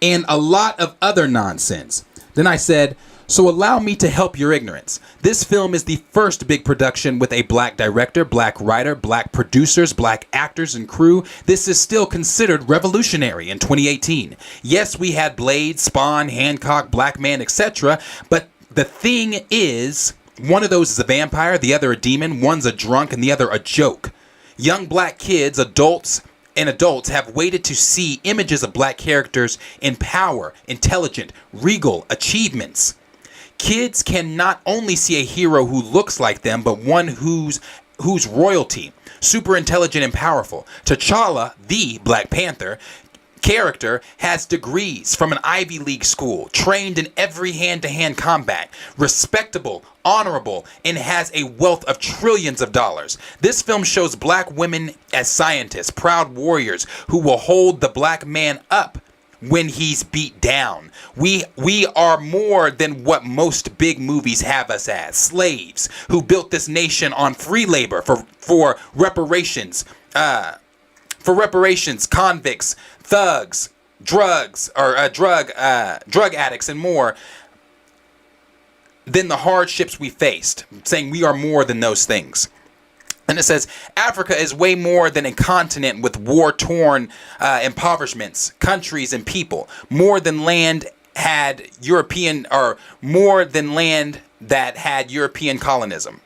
S4: And a lot of other nonsense. Then I said, so allow me to help your ignorance. This film is the first big production with a black director, black writer, black producers, black actors and crew. This is still considered revolutionary in 2018. Yes, we had Blade, Spawn, Hancock, Black Man, etc. But the thing is, one of those is a vampire, the other a demon, one's a drunk, and the other a joke. Young black kids, adults have waited to see images of black characters in power, intelligent, regal achievements. Kids can not only see a hero who looks like them, but one who's royalty, super intelligent and powerful. T'Challa, the Black Panther character, has degrees from an Ivy League school, trained in every hand-to-hand combat, respectable, honorable, and has a wealth of trillions of dollars. This film shows black women as scientists, proud warriors who will hold the black man up when he's beat down. We are more than what most big movies have us as. Slaves who built this nation on free labor for reparations. Convicts, thugs, drugs, or drug addicts, and more than the hardships we faced. Saying we are more than those things. And it says, Africa is way more than a continent with war-torn impoverishments, countries, and people. More than land had European, or more than land that had European colonization.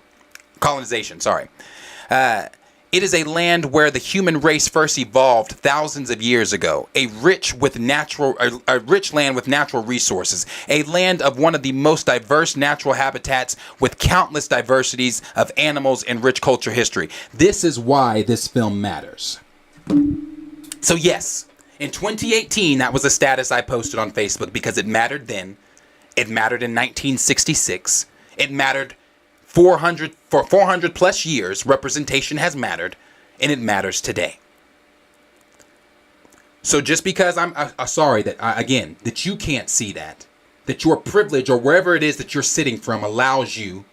S4: It is a land where the human race first evolved thousands of years ago. A rich land with natural resources. A land of one of the most diverse natural habitats with countless diversities of animals and rich culture history. This is why this film matters. So yes, in 2018, that was a status I posted on Facebook because it mattered then. It mattered in 1966. It mattered for 400 plus years. Representation has mattered, and it matters today. So just because I'm sorry that that you can't see that your privilege or wherever it is that you're sitting from allows you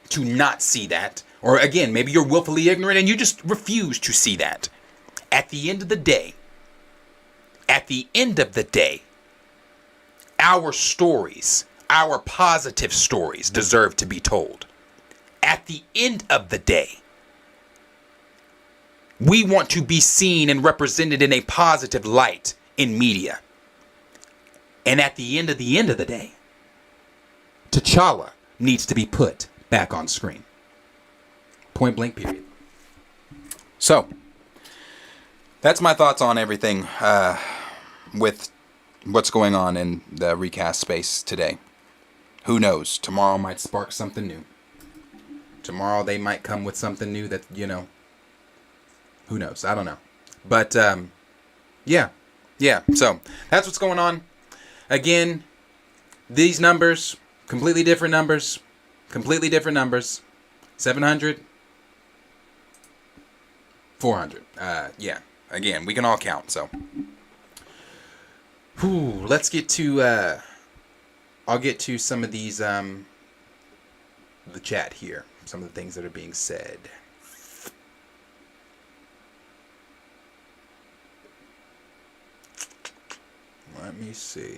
S4: to not see that, or again, maybe you're willfully ignorant and you just refuse to see that. At the end of the day, our stories, our positive stories deserve to be told. At the end of the day, we want to be seen and represented in a positive light in media. And at the end of the day, T'Challa needs to be put back on screen. Point blank period. So, that's my thoughts on everything with what's going on in the recast space today. Who knows? Tomorrow might spark something new. Tomorrow they might come with something new that, who knows? I don't know. But, yeah. So, that's what's going on. Again, these numbers, completely different numbers. 700, 400. Yeah. Again, we can all count, so. Let's get to, I'll get to some of these, the chat here. Some of the things that are being said. Let me see.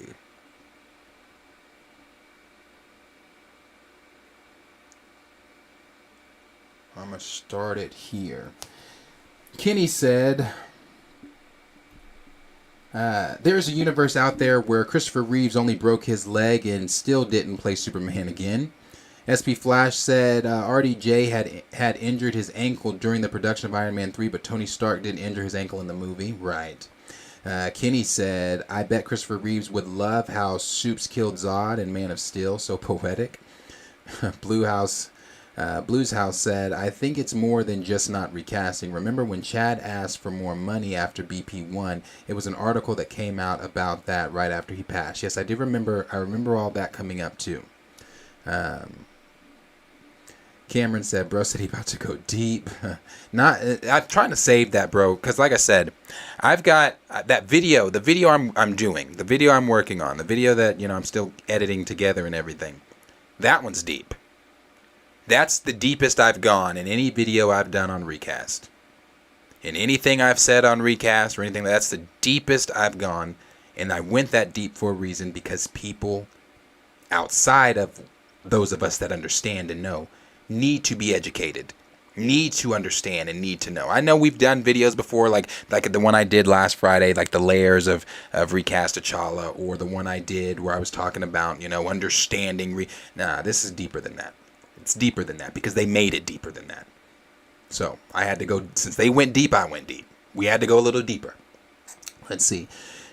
S4: I'm going to start it here. Kenny said, there's a universe out there where Christopher Reeves only broke his leg and still didn't play Superman again. SP Flash said RDJ had injured his ankle during the production of Iron Man 3, but Tony Stark didn't injure his ankle in the movie. Right. Kenny said, I bet Christopher Reeves would love how Supes killed Zod in Man of Steel. So poetic. Blues House said, I think it's more than just not recasting. Remember when Chad asked for more money after BP1? It was an article that came out about that right after he passed. Yes, I do remember. I remember all that coming up too. Cameron said, bro said he about to go deep. I'm trying to save that, bro, because like I said, I've got that video, the video I'm doing, the video I'm working on, the video that, I'm still editing together and everything. That one's deep. That's the deepest I've gone in any video I've done on Recast. In anything I've said on Recast or anything, that's the deepest I've gone. And I went that deep for a reason, because people outside of those of us that understand and know need to be educated, need to understand, and need to know. I know we've done videos before, like the one I did last Friday, like the layers of Recast T'Challa, or the one I did where I was talking about, understanding. Nah, this is deeper than that. It's deeper than that because they made it deeper than that. So I had to go, since they went deep, I went deep. We had to go a little deeper. Let's see.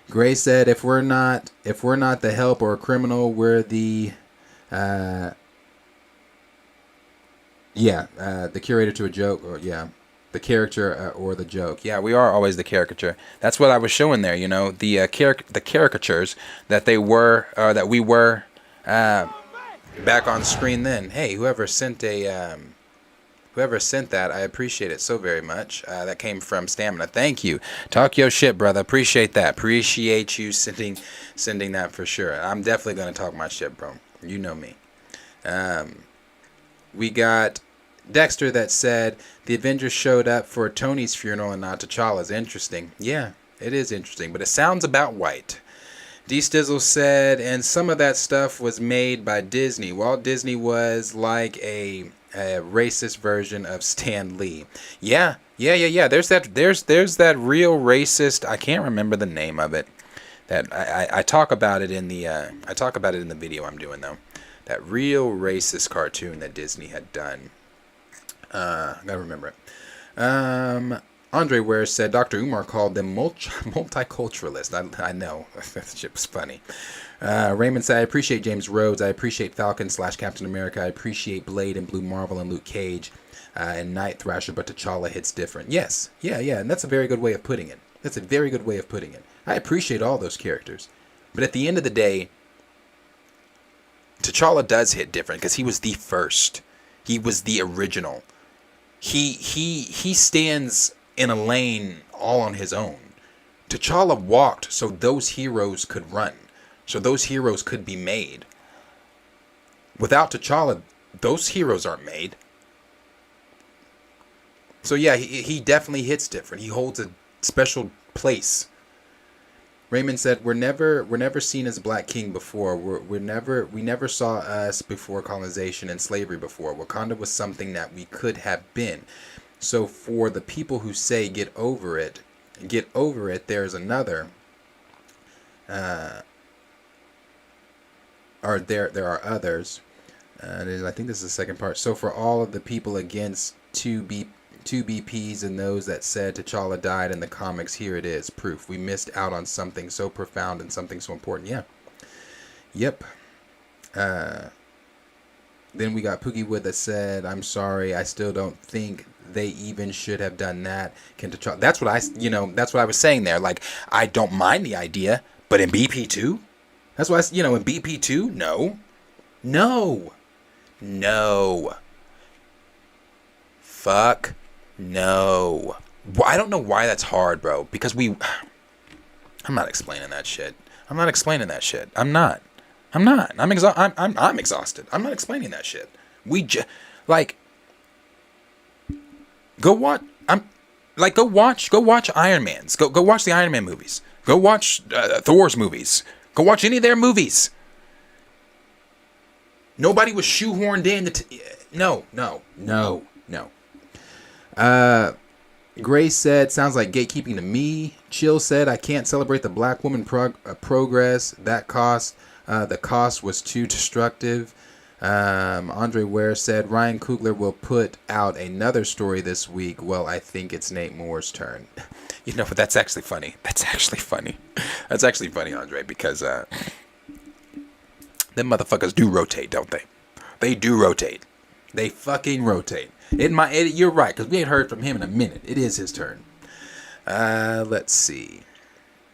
S4: Gray said, if we're not the help or a criminal, we're the the curator to a joke, or the character or the joke. Yeah, we are always the caricature. That's what I was showing there. The caricatures that they were, that we were back on screen then. Hey, whoever sent that, I appreciate it so very much. That came from Stamina. Thank you. Talk your shit, brother. Appreciate that. Appreciate you sending that for sure. I'm definitely gonna talk my shit, bro. You know me. We got Dexter that said the Avengers showed up for Tony's funeral and not T'Challa's. Interesting. Yeah, it is interesting, but it sounds about white. D Stizzle said, and some of that stuff was made by Disney. Walt Disney was like a racist version of Stan Lee. Yeah. There's that real racist. I can't remember the name of it. That I talk about it in the video I'm doing though. That real racist cartoon that Disney had done. I gotta remember it. Andre Ware said Dr. Umar called them multiculturalist. I know. That shit was funny. Raymond said, I appreciate James Rhodes. I appreciate Falcon / Captain America. I appreciate Blade and Blue Marvel and Luke Cage and Night Thrasher, but T'Challa hits different. Yes. Yeah. And that's a very good way of putting it. I appreciate all those characters. But at the end of the day, T'Challa does hit different because he was the first. He was the original. He stands in a lane all on his own. T'Challa walked so those heroes could run. So those heroes could be made. Without T'Challa, those heroes aren't made. So yeah, he definitely hits different. He holds a special place. Raymond said, "We're never seen as Black King before. We never saw us before colonization and slavery before. Wakanda was something that we could have been. So for the people who say get over it, there's another. Or there are others. I think this is the second part. So for all of the people against 2BPs and those that said T'Challa died in the comics, here it is, proof. We missed out on something so profound and something so important." Yeah. Yep. Then we got Pookie Wood that said, "I'm sorry, I still don't think they even should have done that. Can T'Challa..." That's what I was saying there. Like, I don't mind the idea, but in BP2? That's why, in BP2? No. Fuck no. Well, I don't know why that's hard, bro. Because I'm not explaining that shit. I'm not. I'm exhausted. I'm not explaining that shit. Go watch Iron Man's. Go watch the Iron Man movies. Go watch Thor's movies. Go watch any of their movies. Nobody was shoehorned in. No. Grace said, "Sounds like gatekeeping to me." Chill said, "I can't celebrate the Black woman progress. The cost was too destructive." Andre Ware said, "Ryan Coogler will put out another story this week." Well, I think it's Nate Moore's turn. But that's actually funny. That's actually funny, Andre, because them motherfuckers do rotate, don't they? They do rotate. They fucking rotate. You're right, because we ain't heard from him in a minute. It is his turn. Let's see.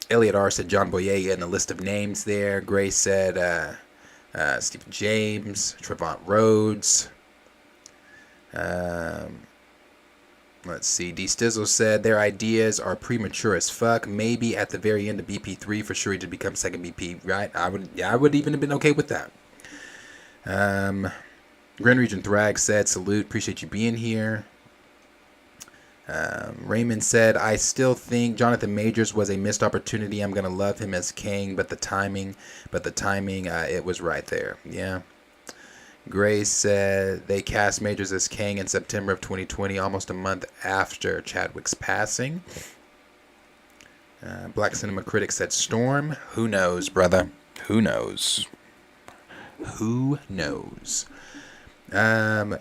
S4: Elliot R. said John Boyega in the list of names there. Gray said Stephen James, Trevant Rhodes. Let's see. D. Stizzle said their ideas are premature as fuck. Maybe at the very end of BP3 for Shuri to become second BP, right? I would even have been okay with that. Grand Region Thrag said, "Salute, appreciate you being here." Raymond said, "I still think Jonathan Majors was a missed opportunity. I'm gonna love him as Kang, but the timing, it was right there." Yeah. Grace said they cast Majors as Kang in September of 2020, almost a month after Chadwick's passing. Black Cinema Critic said Storm. Who knows, brother? Who knows?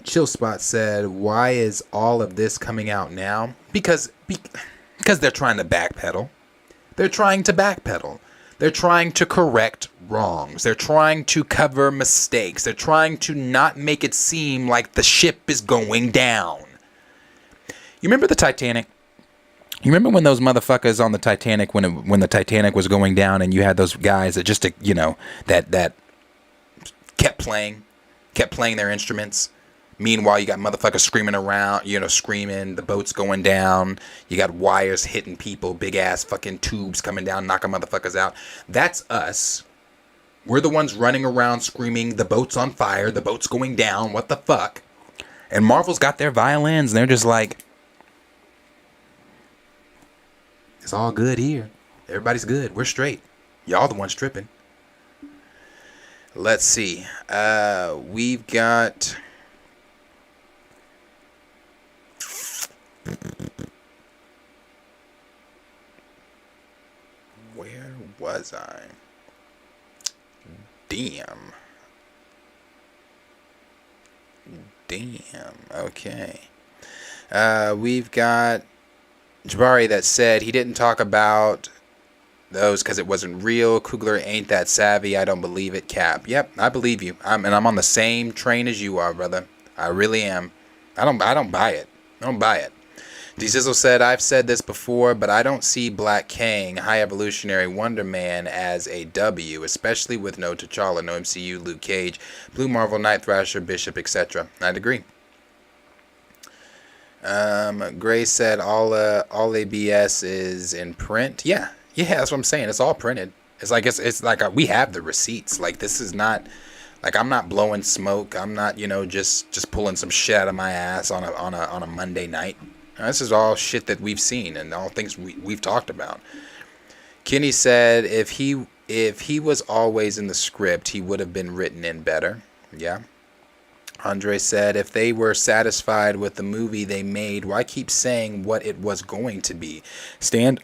S4: Chill Spot said, "Why is all of this coming out now?" Because they're trying to backpedal. They're trying to correct wrongs. They're trying to cover mistakes. They're trying to not make it seem like the ship is going down. You remember the Titanic? You remember when those motherfuckers on the Titanic, when the Titanic was going down, and you had those guys that just, that kept playing their instruments. Meanwhile, you got motherfuckers screaming around, screaming, the boat's going down. You got wires hitting people, big ass fucking tubes coming down, knocking motherfuckers out. That's us. We're the ones running around screaming, the boat's on fire, the boat's going down, what the fuck? And Marvel's got their violins, and they're just like, it's all good here. Everybody's good. We're straight. Y'all the ones tripping. Let's see. We've got... Where was I? Damn. Okay. We've got Jabari that said he didn't talk about those because it wasn't real. Kugler ain't that savvy. I don't believe it. Cap. Yep, I believe you. I'm on the same train as you are, brother. I really am. I don't buy it. I don't buy it. D-Sizzle said, I've said this before, but I don't see Black Kang, High Evolutionary Wonder Man as a W, especially with no T'Challa, no MCU, Luke Cage, Blue Marvel, Night Thrasher, Bishop, etc. I'd agree. Gray said all ABS is in print. Yeah, that's what I'm saying. It's all printed. It's like we have the receipts. Like, this is not like I'm not blowing smoke. I'm not just pulling some shit out of my ass on a Monday night. This is all shit that we've seen and all things we've talked about. Kenny said if he was always in the script, he would have been written in better. Yeah. Andre said if they were satisfied with the movie they made, why keep saying what it was going to be? Stand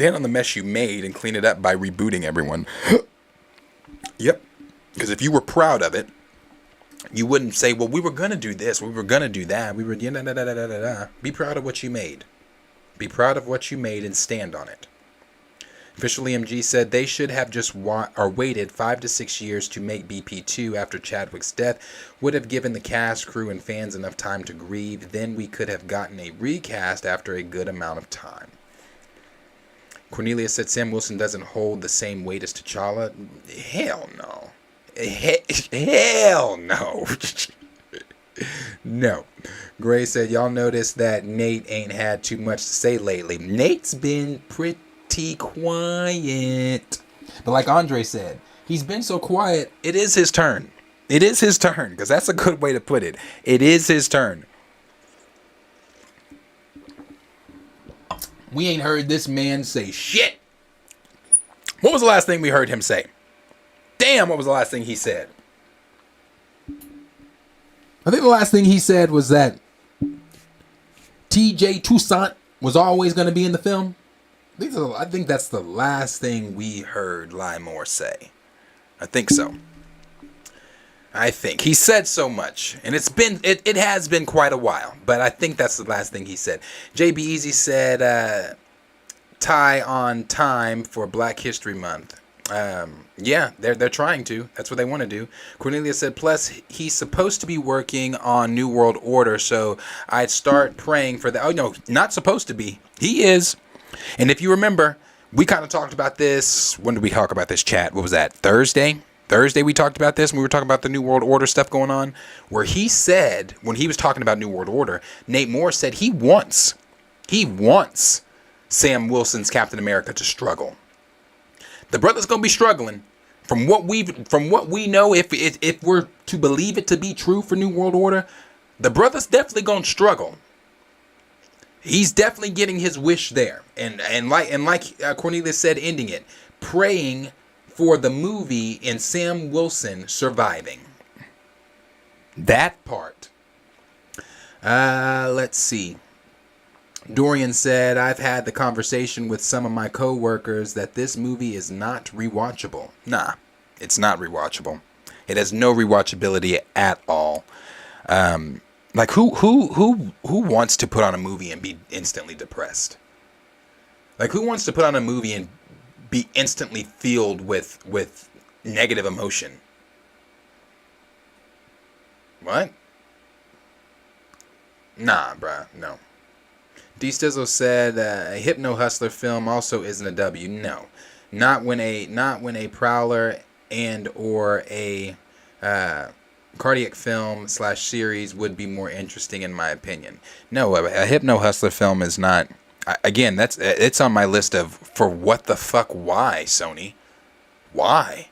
S4: on the mess you made and clean it up by rebooting everyone. Yep. Because if you were proud of it, you wouldn't say, well, we were going to do this, we were going to do that, we were Be proud of what you made. Be proud of what you made and stand on it. Official EMG said they should have just waited 5 to 6 years to make BP2 after Chadwick's death. Would have given the cast, crew, and fans enough time to grieve. Then we could have gotten a recast after a good amount of time. Cornelia said Sam Wilson doesn't hold the same weight as T'Challa. Hell no. Hell no. No. Gray said, y'all noticed that Nate ain't had too much to say lately. Nate's been pretty quiet. But like Andre said, he's been so quiet, it is his turn. It is his turn, because that's a good way to put it. It is his turn. We ain't heard this man say shit. What was the last thing we heard him say? Damn, what was the last thing he said? I think the last thing he said was that TJ Toussaint was always going to be in the film. I think that's the last thing we heard Lymore say. I think so. I think he said so much, and it has been quite a while, but I think that's the last thing he said. JB Easy said tie on time for Black History Month. Yeah, they're trying to. That's what they want to do. Cornelia said, plus he's supposed to be working on New World Order, so I'd start praying for that. Oh no, not supposed to be. He is. And if you remember, we kind of talked about this. When did we talk about this, chat? What was that? Thursday we talked about this when we were talking about the New World Order stuff going on, where he said, when he was talking about New World Order, Nate Moore said he wants Sam Wilson's Captain America to struggle. The brother's gonna be struggling. From what we know, if we're to believe it to be true for New World Order, the brother's definitely gonna struggle. He's definitely getting his wish there, and like Cornelius said, ending it, praying for the movie and Sam Wilson surviving. That part. Let's see. Dorian said, I've had the conversation with some of my co-workers that this movie is not rewatchable. Nah, it's not rewatchable. It has no rewatchability at all. Like who wants to put on a movie and be instantly depressed? Like who wants to put on a movie and be instantly filled with negative emotion? What? Nah, bruh, no. D Stizzle said a Hypno Hustler film also isn't a W. No, not when a Prowler and or a cardiac film / series would be more interesting in my opinion. No, a Hypno Hustler film is not. Again, it's on my list of for what the fuck. Why, Sony? Why?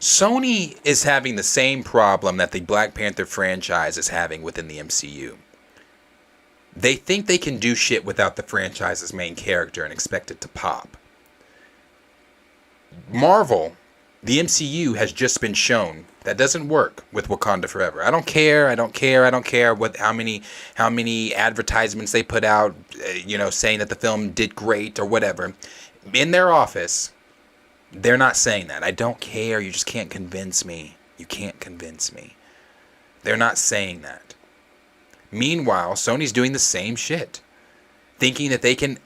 S4: Sony is having the same problem that the Black Panther franchise is having within the MCU. They think they can do shit without the franchise's main character and expect it to pop. Marvel, the MCU, has just been shown that doesn't work with Wakanda Forever. I don't care what how many advertisements they put out, saying that the film did great or whatever. In their office, they're not saying that. I don't care. You just can't convince me. You can't convince me. They're not saying that. Meanwhile, Sony's doing the same shit, thinking that they can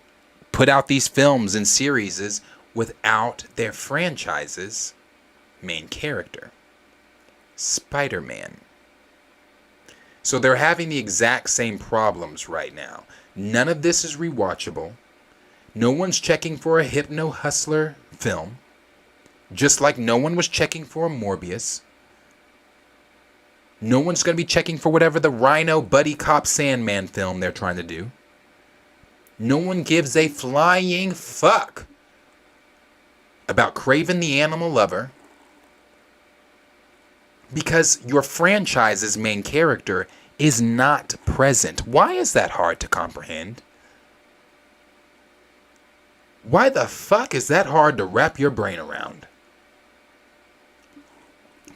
S4: put out these films and series without their franchise's main character, Spider-Man. So they're having the exact same problems right now. None of this is rewatchable. No one's checking for a Hypno Hustler film, just like no one was checking for a Morbius. No one's going to be checking for whatever the Rhino Buddy Cop Sandman film they're trying to do. No one gives a flying fuck about Kraven the Animal Lover, because your franchise's main character is not present. Why is that hard to comprehend? Why the fuck is that hard to wrap your brain around?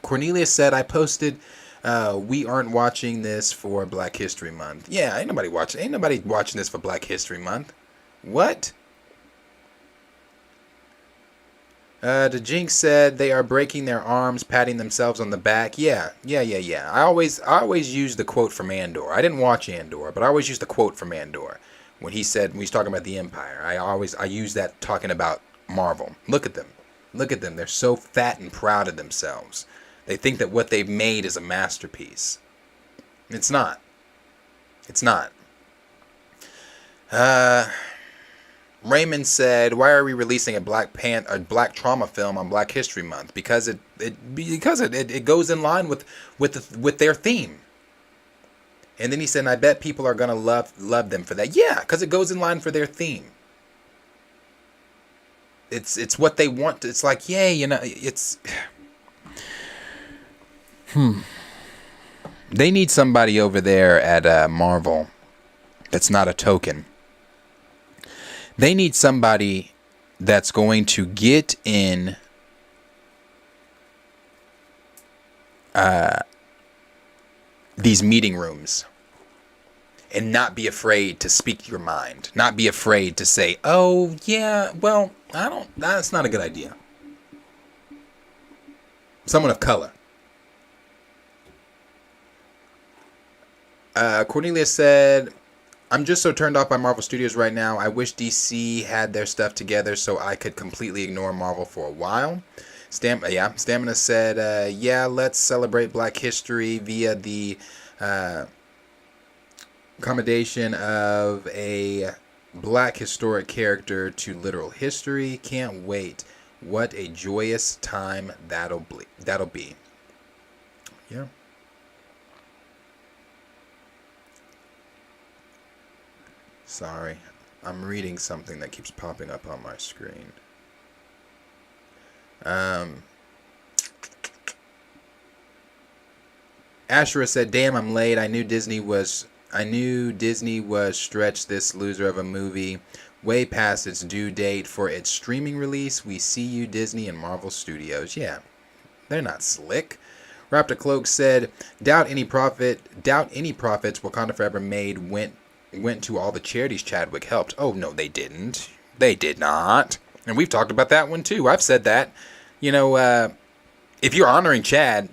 S4: Cornelia said, I posted, we aren't watching this for Black History Month. Yeah, ain't nobody watching this for Black History Month. What? The Jinx said they are breaking their arms, patting themselves on the back. Yeah. I always use the quote from Andor. I didn't watch Andor, but I always use the quote from Andor when he's talking about the Empire. I use that talking about Marvel. Look at them. They're so fat and proud of themselves. They think that what they've made is a masterpiece. It's not. Raymond said, "Why are we releasing a Black trauma film on Black History Month? Because it goes in line with their theme." And then he said, "I bet people are gonna love them for that." Yeah, because it goes in line for their theme. It's what they want. It's like, yay, it's. They need somebody over there at Marvel that's not a token. They need somebody that's going to get in these meeting rooms and not be afraid to speak your mind. Not be afraid to say, oh, yeah, well, that's not a good idea. Someone of color. Cornelia said, I'm just so turned off by Marvel Studios right now. I wish DC had their stuff together so I could completely ignore Marvel for a while. Stamina said, yeah, let's celebrate Black history via the accommodation of a Black historic character to literal history. Can't wait. What a joyous time that'll be. Yeah. Sorry, I'm reading something that keeps popping up on my screen. Ashura said, "Damn, I'm late. I knew Disney was stretched this loser of a movie way past its due date for its streaming release. We see you, Disney and Marvel Studios." Yeah, they're not slick. Raptor Cloak said, doubt any profits Wakanda Forever made went to all the charities Chadwick helped. Oh, no, they didn't. They did not. And we've talked about that one, too. I've said that. If you're honoring Chad,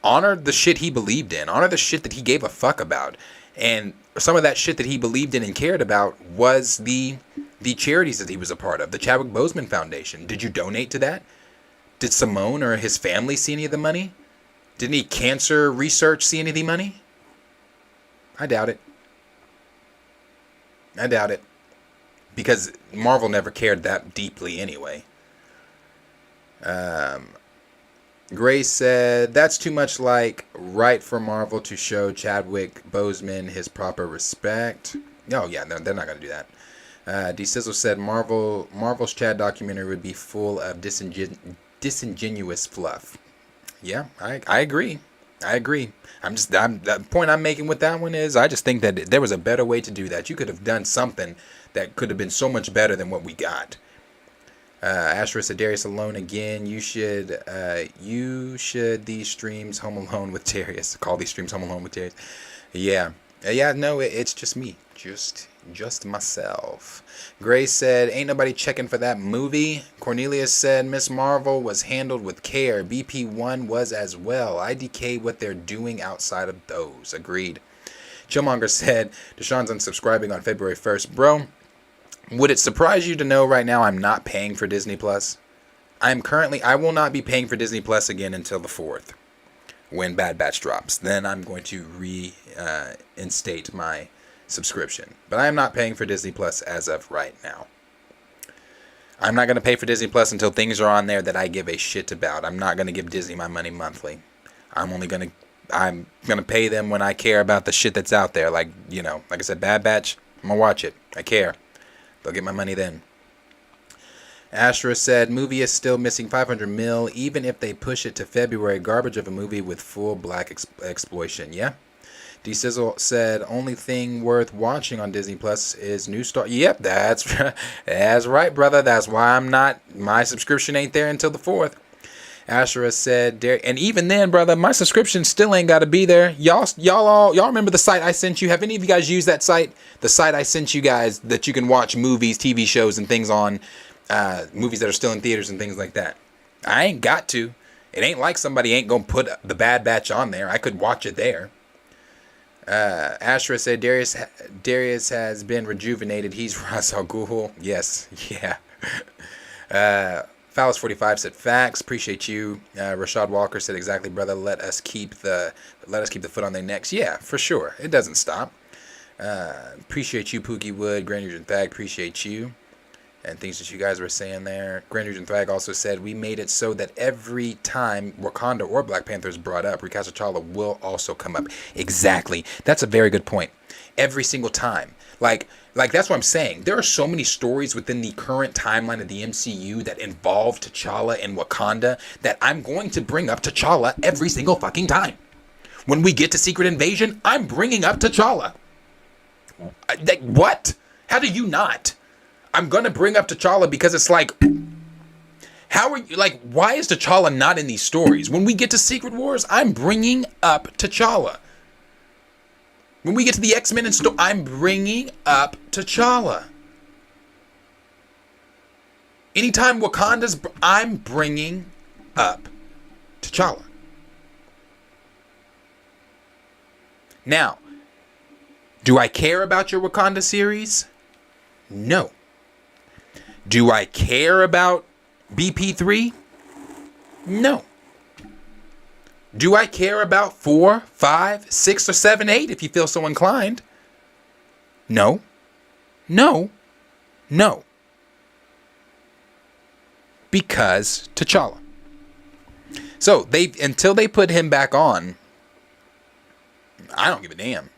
S4: honor the shit he believed in. Honor the shit that he gave a fuck about. And some of that shit that he believed in and cared about was the charities that he was a part of. The Chadwick Boseman Foundation. Did you donate to that? Did Simone or his family see any of the money? Did any cancer research see any of the money? I doubt it. Because Marvel never cared that deeply anyway. Grace said, that's too much like right for Marvel to show Chadwick Boseman his proper respect. Oh, yeah, they're not going to do that. D Sizzle said, Marvel's Chad documentary would be full of disingenuous fluff. Yeah, I agree. The point I'm making with that one is I just think that there was a better way to do that. You could have done something that could have been so much better than what we got. Ashra said, Darius alone again. You should these streams Home Alone with Darius. Call these streams Home Alone with Darius. Yeah. No, it's just me. Just myself. Grace said, ain't nobody checking for that movie. Cornelia said, Miss Marvel was handled with care. BP1 was as well. IDK what they're doing outside of those. Agreed. Chillmonger said, Deshaun's unsubscribing on February 1st. Bro, would it surprise you to know right now I'm not paying for Disney Plus? I will not be paying for Disney Plus again until the 4th, when Bad Batch drops. Then I'm going to reinstate my subscription. But I am not paying for Disney Plus as of right now. I'm not going to pay for Disney Plus until things are on there that I give a shit about. I'm not going to give Disney my money monthly. I'm going to pay them when I care about the shit that's out there. Like I said, Bad Batch, I'm going to watch it. I care. They'll get my money then. Ashra said, movie is still missing 500 mil, even if they push it to February. Garbage of a movie with full black exploitation. Yeah. D-Sizzle said, only thing worth watching on Disney Plus is New Star. Yep, that's right, brother. That's why my subscription ain't there until the 4th. Ashra said, and even then, brother, my subscription still ain't got to be there. Y'all remember the site I sent you? Have any of you guys used that site? The site I sent you guys that you can watch movies, TV shows, and things on, movies that are still in theaters and things like that. I ain't got to. It ain't like somebody ain't gonna put the Bad Batch on there. I could watch it there. Ashra said, Darius has been rejuvenated. He's Ra's al Ghul. Yes, yeah. Phallus45 said, facts. Appreciate you. Rashad Walker said, exactly, brother. Let us keep the foot on their necks. Yeah, for sure. It doesn't stop. Appreciate you, Pookie Wood. Grand Regent Thag, appreciate you. And things that you guys were saying there. Grand Regent Thag also said, we made it so that every time Wakanda or Black Panther is brought up, recast T'Challa will also come up. Exactly. That's a very good point. Every single time. Like that's what I'm saying. There are so many stories within the current timeline of the MCU that involve T'Challa and Wakanda that I'm going to bring up T'Challa every single fucking time. When we get to Secret Invasion, I'm bringing up T'Challa. What? How do you not? I'm going to bring up T'Challa because it's like, how are you, like, why is T'Challa not in these stories? When we get to Secret Wars, I'm bringing up T'Challa. When we get to the X-Men and I'm bringing up T'Challa. Anytime Wakanda's, I'm bringing up T'Challa. Now, do I care about your Wakanda series? No. Do I care about BP3? No. Do I care about 4, 5, 6, or 7, 8 if you feel so inclined? No. No. No. Because T'Challa. So until they put him back on, I don't give a damn.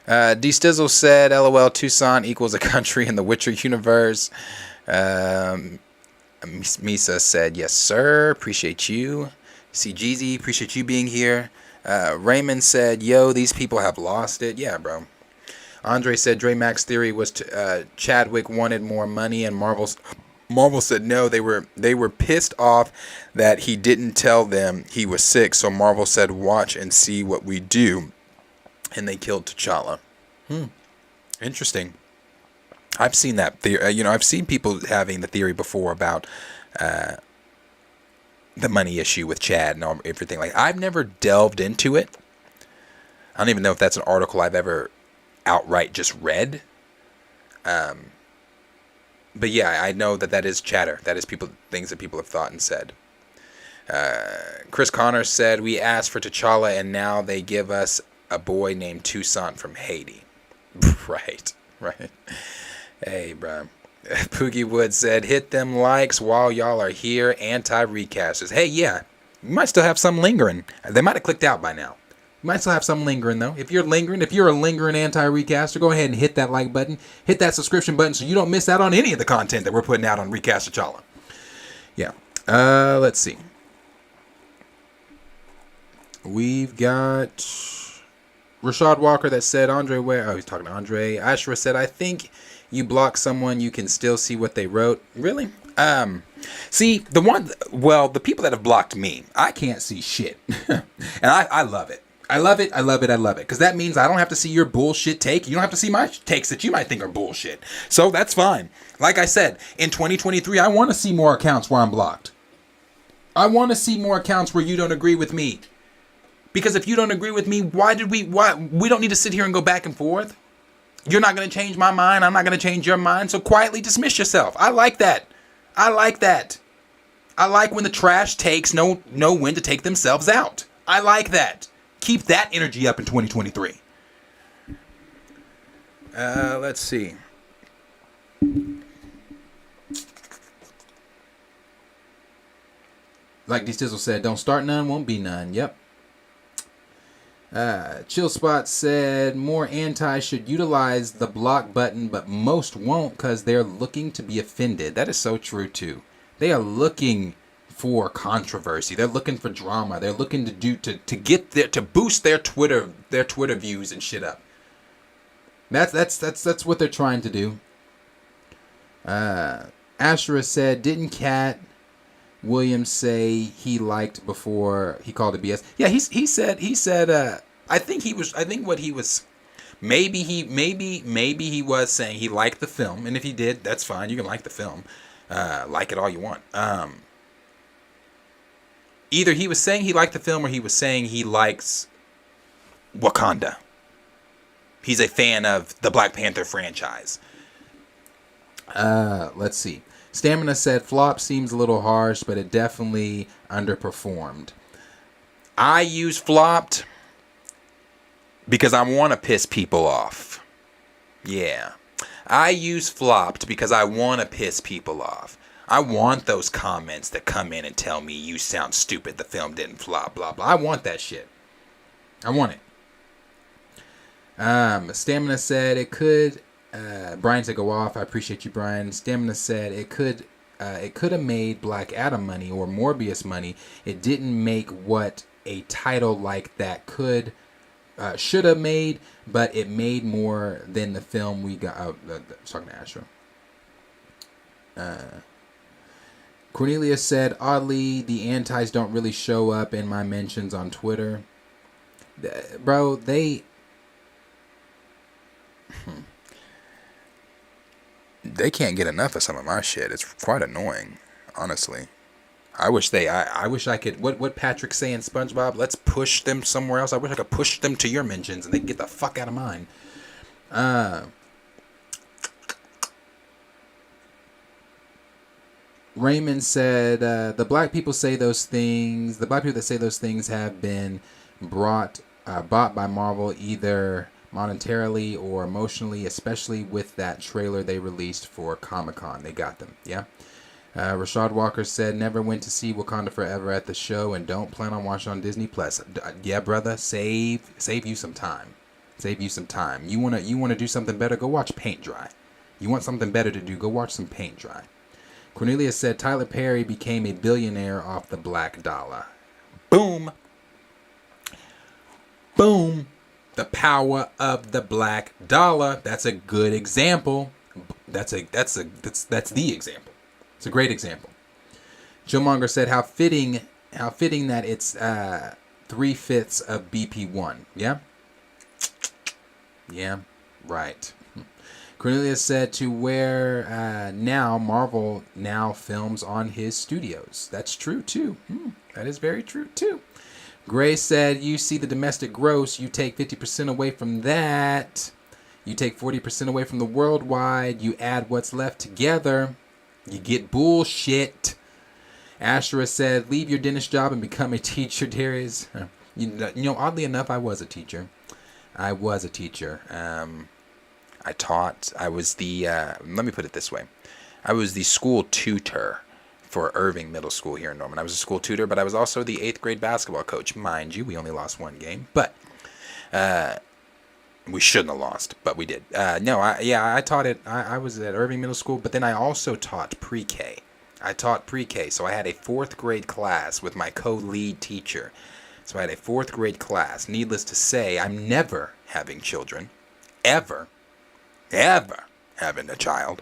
S4: D-Stizzle said, LOL, Tucson equals a country in the Witcher universe. Misa said, yes, sir. Appreciate you. See, Jeezy, appreciate you being here. Raymond said, yo, these people have lost it. Yeah, bro. Andre said, Dre Mac's theory was Chadwick wanted more money, and Marvel said no. They were pissed off that he didn't tell them he was sick. So Marvel said, watch and see what we do. And they killed T'Challa. Interesting. I've seen that theory. I've seen people having the theory before about the money issue with Chad and everything. Like, I've never delved into it. I don't even know if that's an article I've ever outright just read. But yeah, I know that is chatter. That is things that people have thought and said. Chris Connor said, we asked for T'Challa and now they give us a boy named Toussaint from Haiti. Right. Hey, bro. Poogie Wood said, hit them likes while y'all are here, anti-recasters. Hey, yeah, you might still have some lingering. They might have clicked out by now. You might still have some lingering, though. If you're a lingering anti-recaster, go ahead and hit that like button. Hit that subscription button so you don't miss out on any of the content that we're putting out on Recast T'Challa. Yeah. Let's see. We've got Rashad Walker that said, Andre, where? Oh, he's talking to Andre. Ashra said, I think you block someone, you can still see what they wrote. Really? See, the people that have blocked me, I can't see shit. And I love it. I love it. Because that means I don't have to see your bullshit take. You don't have to see my takes that you might think are bullshit. So that's fine. Like I said, in 2023, I want to see more accounts where I'm blocked. I want to see more accounts where you don't agree with me. Because if you don't agree with me, why we don't need to sit here and go back and forth. You're not going to change my mind. I'm not going to change your mind. So quietly dismiss yourself. I like that. I like that. I like when the trash takes know when to take themselves out. I like that. Keep that energy up in 2023. Let's see. Like D Stizzle said, don't start none, won't be none. Yep. Chill Spot said, more anti should utilize the block button, but most won't because they're looking to be offended. That is so true too. They are looking for controversy. They're looking for drama. They're looking to boost their Twitter views and shit up. That's what they're trying to do. Ashura said, didn't Katt Williams say he liked before he called it BS? Yeah, he said I think what he was maybe he was saying he liked the film, and if he did, that's fine. You can like the film. Like it all you want. Either he was saying he liked the film or he was saying he likes Wakanda. He's a fan of the Black Panther franchise. Let's see. Stamina said, flop seems a little harsh, but it definitely underperformed. I use flopped because I want to piss people off. Yeah. I use flopped because I want to piss people off. I want those comments that come in and tell me you sound stupid, the film didn't flop, blah, blah. I want that shit. I want it. Stamina said it could... Brian said go off. I appreciate you, Brian. Stamina said it could have made Black Adam money or Morbius money. It didn't make what a title like that should have made, but it made more than the film we got. I was talking to Astro. Cornelia said, oddly, the antis don't really show up in my mentions on Twitter. Bro, they can't get enough of some of my shit. It's quite annoying, honestly. I wish I could, what Patrick say in SpongeBob, let's push them somewhere else. I wish I could push them to your mentions and they can get the fuck out of mine. Raymond said, the black people that say those things have been bought by Marvel either monetarily or emotionally, especially with that trailer they released for Comic-Con. They got them, yeah? Rashad Walker said, never went to see Wakanda Forever at the show and don't plan on watching on Disney Plus. Yeah, brother, save you some time. Save you some time. You wanna do something better? Go watch Paint Dry. You want something better to do? Go watch some Paint Dry. Cornelia said Tyler Perry became a billionaire off the black dollar. Boom. Boom. The power of the black dollar. That's a good example. That's the example. It's a great example. Jillmonger said how fitting that it's 3/5 of BP1. Yeah? Yeah, right. Cornelia said to where now Marvel now films on his studios. That's true too. That is very true too. Gray said you see the domestic gross, you take 50% away from that. You take 40% away from the worldwide. You add what's left together. You get bullshit. Ashura said leave your dentist job and become a teacher, Darius. You know, oddly enough, I was a teacher. I taught. I was the, let me put it this way. I was the school tutor for Irving Middle School here in Norman. I was a school tutor, but I was also the 8th grade basketball coach. Mind you, we only lost one game, but we shouldn't have lost, but we did. I taught it. I was at Irving Middle School, but then I also taught pre-K. I taught pre-K, so I had a 4th grade class with my co-lead teacher. So I had a 4th grade class. Needless to say, I'm never having children, ever having a child,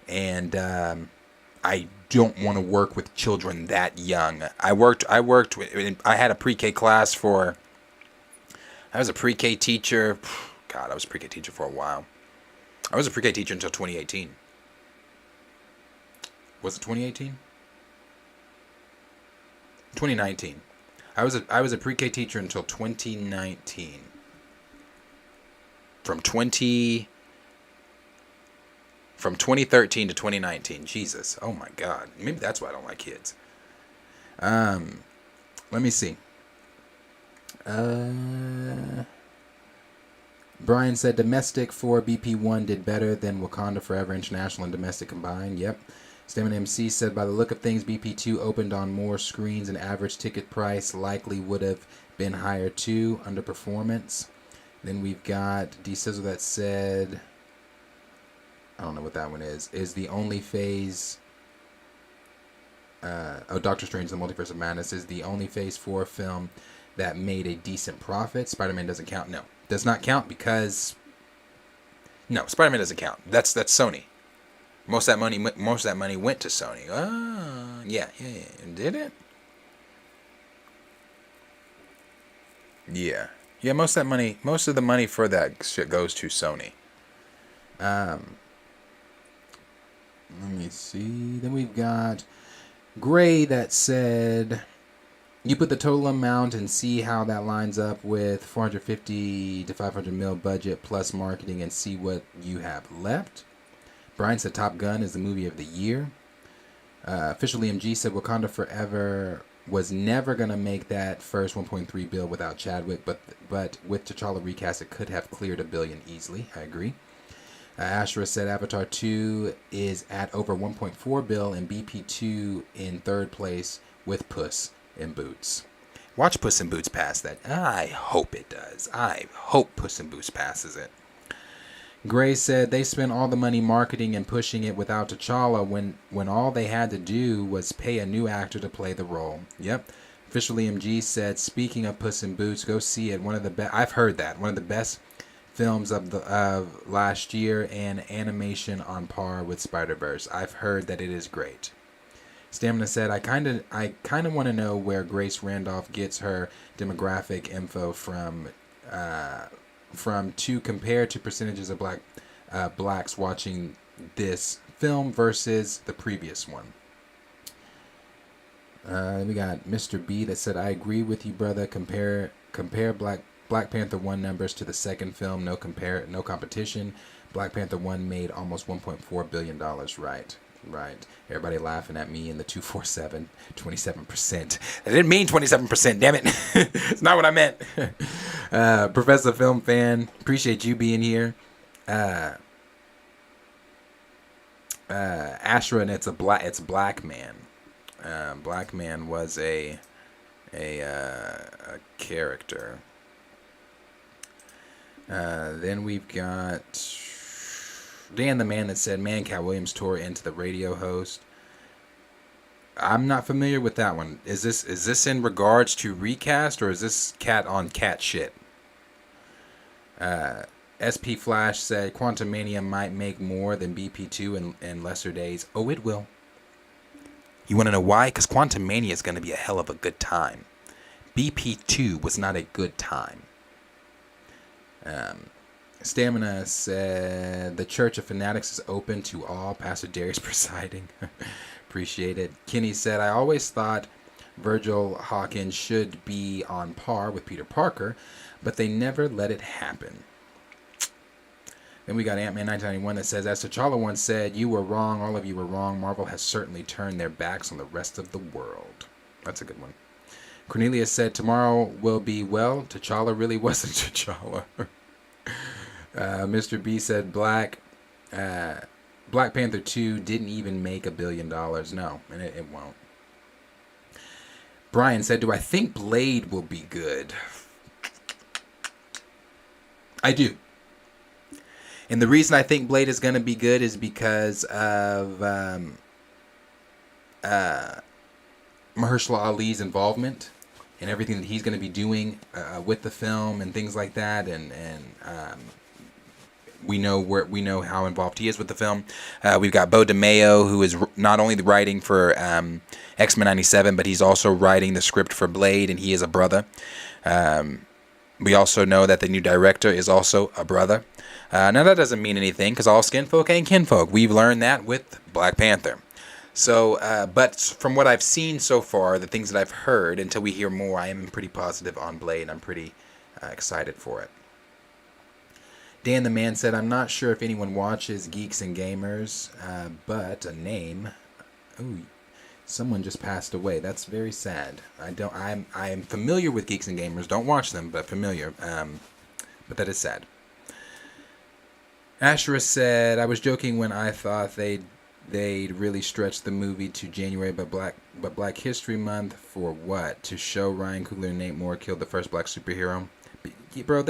S4: and I don't want to work with children that young. I had a pre-K class for. I was a pre-K teacher. God, I was a pre-K teacher for a while. I was a pre-K teacher until 2018. Was it 2018? 2019. I was a pre-K teacher until 2019. From 2013 to 2019. Jesus. Oh my God. Maybe that's why I don't like kids. Let me see. Brian said domestic for BP1 did better than Wakanda Forever International and domestic combined. Yep. Stamina MC said, by the look of things, BP2 opened on more screens and average ticket price likely would have been higher too. Underperformance. Then we've got D Sizzle that said, I don't know what that one is the only phase, Doctor Strange, The Multiverse of Madness is the only Phase 4 film that made a decent profit. Spider-Man doesn't count. No, does not count because, no, Spider-Man doesn't count. That's Sony. Most of that money went to Sony. Yeah. Did it? Yeah. Yeah, most of the money for that shit goes to Sony. Let me see. Then we've got Gray that said, you put the total amount and see how that lines up with 450 to 500 mil budget plus marketing and see what you have left. Brian said Top Gun is the movie of the year. Officially MG said Wakanda Forever was never going to make that first 1.3 bill without Chadwick, but with T'Challa recast, it could have cleared $1 billion easily. I agree. Ashra said Avatar 2 is at over 1.4 bill and BP2 in third place with Puss in Boots. Watch Puss in Boots pass that. I hope it does. I hope Puss in Boots passes it. Gray said they spent all the money marketing and pushing it without T'Challa when all they had to do was pay a new actor to play the role. Yep. Officially MG said, speaking of Puss in Boots, go see it. I've heard that. One of the best films of last year and animation on par with Spider-Verse. I've heard that it is great. Stamina said, I kind of want to know where Grace Randolph gets her demographic info from to compare to percentages of blacks watching this film versus the previous one. We got Mr. B that said, I agree with you, brother. Compare Black Panther 1 numbers to the second film. No competition. Black Panther 1 made almost $1.4 billion. Right. Everybody laughing at me in the 247, 27%. I didn't mean 27%, damn it. It's not what I meant. Professor Film Fan, appreciate you being here. Ashra, and it's Black Man. Black Man was a character. Then we've got Dan the Man that said, man, Katt Williams tore into the radio host. I'm not familiar with that one. Is this in regards to recast, or is this Katt on Katt shit? SP Flash said Quantumania might make more than BP2 in lesser days. Oh, it will. You want to know why? Because Quantumania is going to be a hell of a good time. BP2 was not a good time. Stamina said the Church of Fanatics is open to all. Pastor Darius presiding. Appreciate it. Kenny said, I always thought Virgil Hawkins should be on par with Peter Parker, but they never let it happen. Then we got Ant-Man 1991 that says, as T'Challa once said, you were wrong, all of you were wrong. Marvel has certainly turned their backs on the rest of the world. That's a good one. Cornelius said, tomorrow will be, well, T'Challa really wasn't T'Challa. Mr. B said, Black Panther 2 didn't even make $1 billion. No, and it won't. Brian said, do I think Blade will be good? I do. And the reason I think Blade is going to be good is because of Mahershala Ali's involvement and everything that he's going to be doing with the film and things like that, and we know how involved he is with the film. We've got Beau DeMayo, who is not only writing for X-Men 97, but he's also writing the script for Blade, and he is a brother. We also know that the new director is also a brother. Now that doesn't mean anything, because all skin folk ain't kinfolk. We've learned that with Black Panther. So, but from what I've seen so far, the things that I've heard, until we hear more, I am pretty positive on Blade. I'm pretty excited for it. Dan the Man said, I'm not sure if anyone watches Geeks and Gamers, but a name. Ooh, someone just passed away. That's very sad. I am familiar with Geeks and Gamers. Don't watch them, but familiar. But that is sad. Ashera said, I was joking when I thought they'd really stretch the movie to January, but Black History Month for what? To show Ryan Coogler and Nate Moore killed the first black superhero? Bro,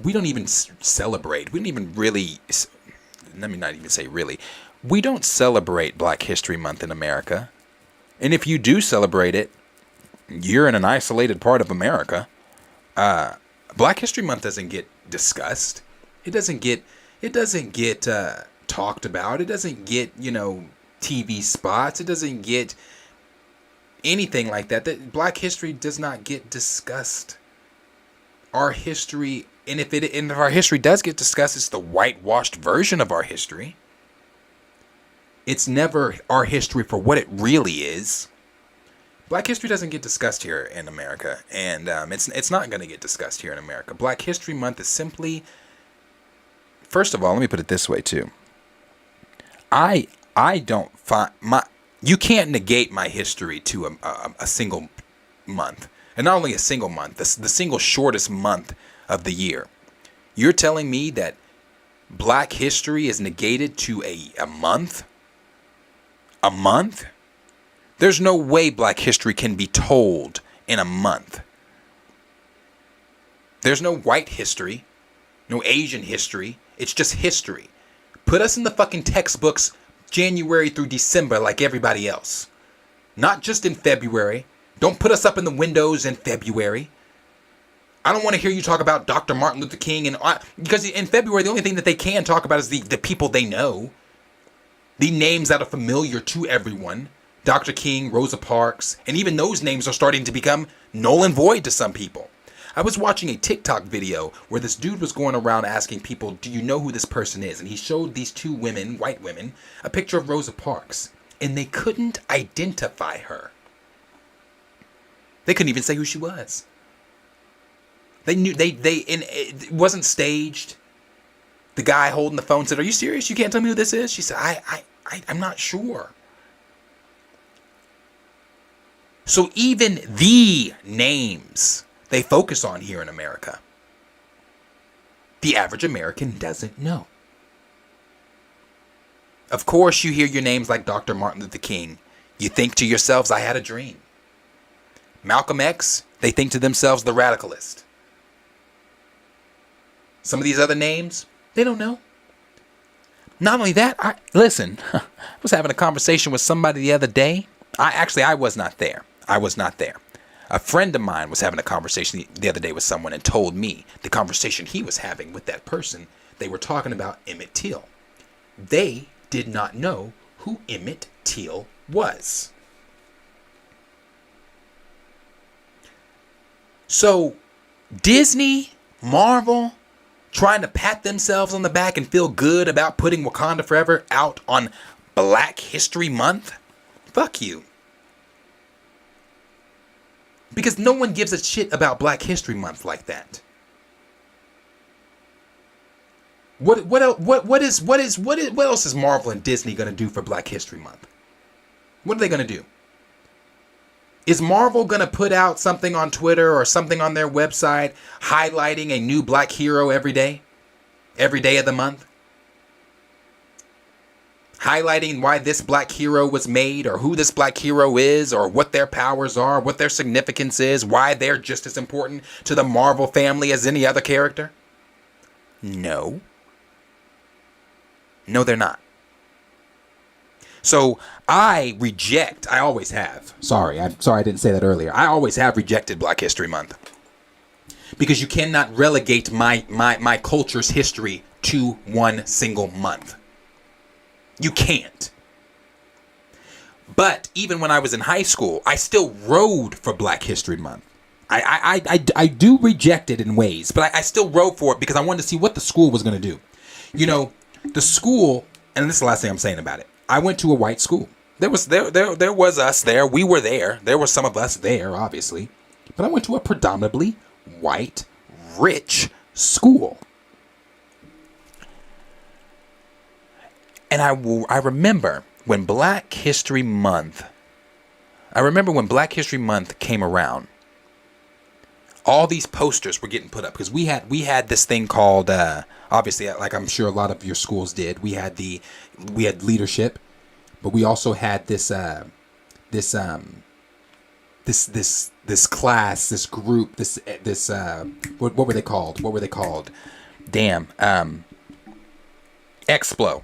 S4: we don't even celebrate. We don't even really, let me not even say really. We don't celebrate Black History Month in America. And if you do celebrate it, you're in an isolated part of America. Black History Month doesn't get discussed. It doesn't get talked about. It doesn't get, TV spots. It doesn't get anything like that. That Black history does not get discussed. Our history, and if our history does get discussed, it's the whitewashed version of our history. It's never our history for what it really is. Black history doesn't get discussed here in America, and it's not going to get discussed here in America. Black History Month is simply, first of all, let me put it this way too. I don't find you can't negate my history to a single month, and not only a single month, the single shortest month of the year. You're telling me that Black history is negated to a month? A month? There's no way Black history can be told in a month. There's no white history, no Asian history. It's just history. Put us in the fucking textbooks January through December like everybody else. Not just in February. Don't put us up in the windows in February. I don't want to hear you talk about Dr. Martin Luther King, because in February the only thing that they can talk about is the people they know. The names that are familiar to everyone. Dr. King, Rosa Parks, and even those names are starting to become null and void to some people. I was watching a TikTok video where this dude was going around asking people, do you know who this person is? And he showed these two women, white women, a picture of Rosa Parks. And they couldn't identify her. They couldn't even say who she was. They knew, it wasn't staged. The guy holding the phone said, are you serious? You can't tell me who this is? She said, I'm not sure. So even the names they focus on here in America, the average American doesn't know. Of course, you hear your names like Dr. Martin Luther King. You think to yourselves, I had a dream. Malcolm X, they think to themselves, the radicalist. Some of these other names, they don't know. Not only that, I was having a conversation with somebody the other day. I was not there. A friend of mine was having a conversation the other day with someone and told me the conversation he was having with that person. They were talking about Emmett Till. They did not know who Emmett Till was. So Disney, Marvel, trying to pat themselves on the back and feel good about putting Wakanda Forever out on Black History Month? Fuck you. Because no one gives a shit about Black History Month like that. What else is Marvel and Disney gonna do for Black History Month? What are they gonna do? Is Marvel gonna put out something on Twitter or something on their website highlighting a new black hero every day of the month? Highlighting why this black hero was made, or who this black hero is, or what their powers are, what their significance is, why they're just as important to the Marvel family as any other character? No. No, they're not. So I always have. Sorry I didn't say that earlier. I always have rejected Black History Month. Because you cannot relegate my culture's history to one single month. You can't. But even when I was in high school, I still rode for Black History Month. I do reject it in ways, but I still rode for it because I wanted to see what the school was going to do. You know, the school, and this is the last thing I'm saying about it. I went to a white school. There was us there. We were there. There were some of us there, obviously. But I went to a predominantly white, rich school. And I remember when Black History Month came around, all these posters were getting put up because we had this thing called obviously, like I'm sure a lot of your schools did. We had leadership, but we also had this class, this group, what were they called? Damn, explos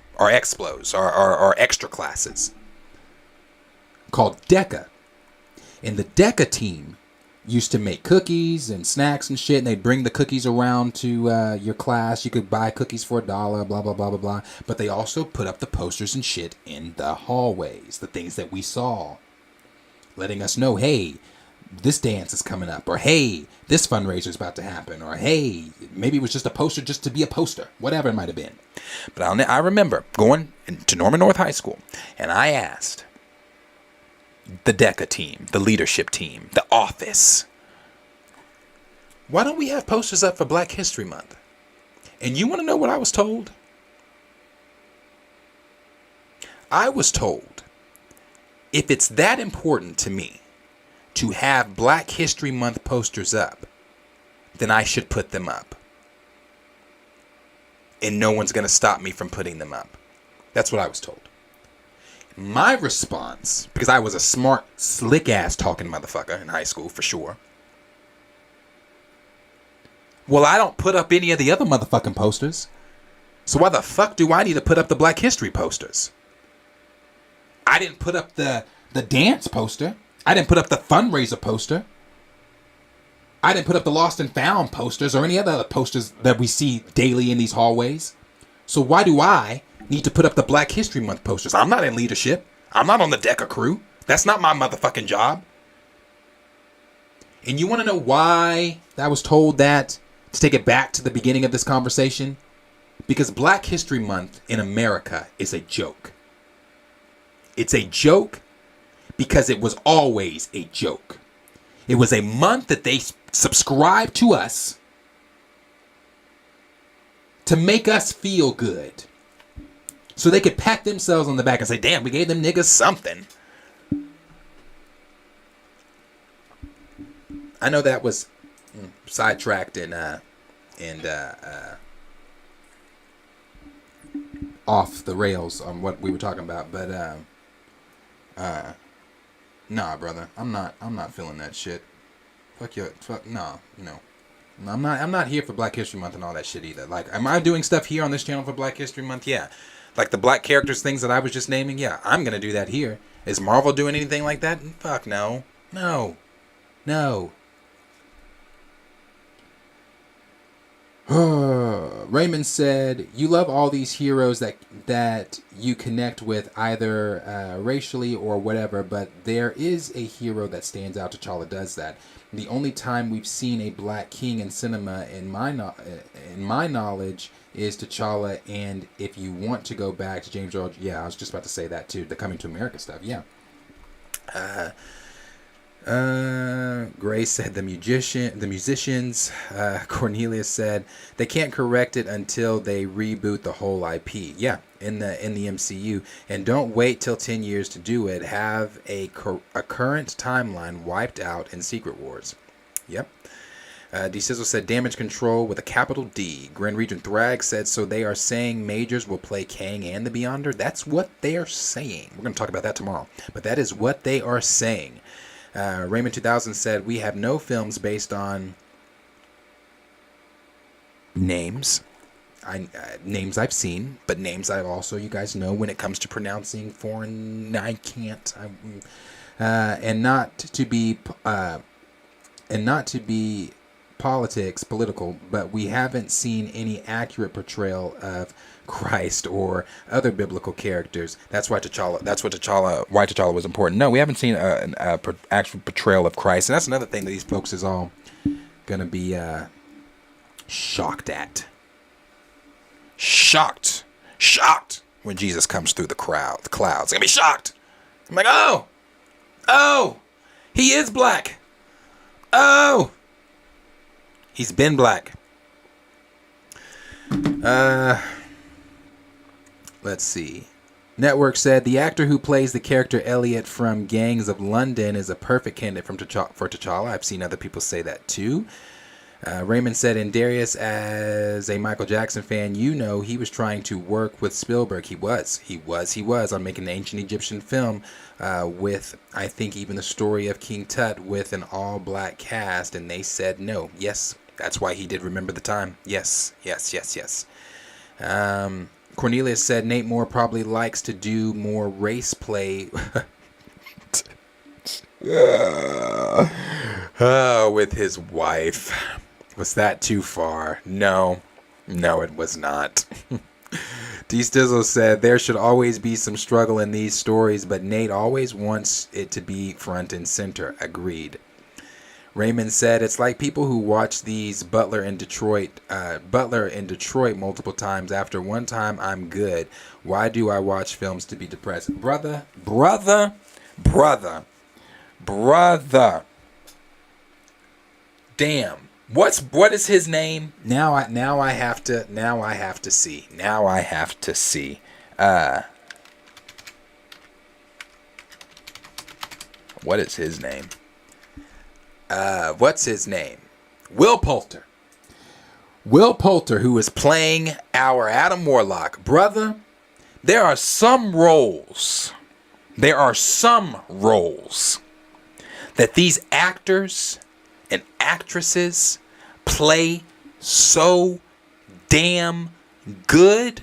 S4: or extra classes called DECA. And the DECA team used to make cookies and snacks and shit, and they'd bring the cookies around to your class. You could buy cookies for $1, blah, blah, blah, blah, blah. But they also put up the posters and shit in the hallways, the things that we saw, letting us know, hey, this dance is coming up, or hey, this fundraiser is about to happen, or hey, maybe it was just a poster just to be a poster, whatever it might have been. But I remember going to Norman North High School, and I asked the DECA team, the leadership team, the office, why don't we have posters up for Black History Month? And you want to know what I was told? I was told, if it's that important to me to have Black History Month posters up, then I should put them up. And no one's going to stop me from putting them up. That's what I was told. My response, because I was a smart, slick-ass talking motherfucker in high school, for sure. Well, I don't put up any of the other motherfucking posters. So why the fuck do I need to put up the Black History posters? I didn't put up the dance poster. I didn't put up the fundraiser poster. I didn't put up the Lost and Found posters or any other posters that we see daily in these hallways. So why do I need to put up the Black History Month posters? I'm not in leadership. I'm not on the DECA crew. That's not my motherfucking job. And you want to know why I was told that? To take it back to the beginning of this conversation? Because Black History Month in America is a joke. It's a joke because it was always a joke. It was a month that they subscribed to us to make us feel good. So they could pat themselves on the back and say, damn, we gave them niggas something. I know that was sidetracked and off the rails on what we were talking about, but nah, brother, I'm not feeling that shit. No. I'm not here for Black History Month and all that shit either. Like, am I doing stuff here on this channel for Black History Month? Yeah. Like the black characters things that I was just naming, yeah, I'm gonna do that here. Is Marvel doing anything like that? Fuck no. No. Raymond said, you love all these heroes that you connect with either racially or whatever, but there is a hero that stands out. T'Challa does that. The only time we've seen a black king in cinema, in my knowledge, is T'Challa. And if you want to go back to James Earl, yeah, I was just about to say that too. The Coming to America stuff, yeah. Gray said the musicians. Cornelius said they can't correct it until they reboot the whole IP. Yeah, in the MCU, and don't wait till 10 years to do it. Have a current timeline wiped out in Secret Wars. Yep. D Sizzle said damage control with a capital D. Grand Region Thrag said, so they are saying Majors will play Kang and the Beyonder. That's what they're saying. We're going to talk about that tomorrow, but that is what they are saying. Raymond 2000 said, we have no films based on names. Names I've seen, but names I've also, you guys know, when it comes to pronouncing foreign, I can't. And not to be political, but we haven't seen any accurate portrayal of Christ or other biblical characters. That's why T'Challa was important. No, we haven't seen an actual portrayal of Christ, and that's another thing that these folks is all gonna be shocked at. Shocked when Jesus comes through the clouds. I'm gonna be shocked. I'm like, oh, he is black. Oh, he's been black. Let's see. Network said the actor who plays the character Elliot from Gangs of London is a perfect candidate for T'Challa. I've seen other people say that too. Raymond said, in Darius, as a Michael Jackson fan, you know he was trying to work with Spielberg. He was on making an ancient Egyptian film with, I think, even the story of King Tut with an all-black cast, and they said no. Yes, that's why he did Remember the Time. Yes. Cornelius said Nate Moore probably likes to do more race play with his wife. Was that too far? No, it was not. D. Stizzle said there should always be some struggle in these stories, but Nate always wants it to be front and center. Agreed. Raymond said it's like people who watch these Butler in Detroit multiple times. After one time, I'm good. Why do I watch films to be depressed? Brother. Damn. What is his name? Now I have to see. What is his name? What's his name? Will Poulter. Will Poulter, who is playing our Adam Warlock. Brother, there are some roles that these actors and actresses play so damn good,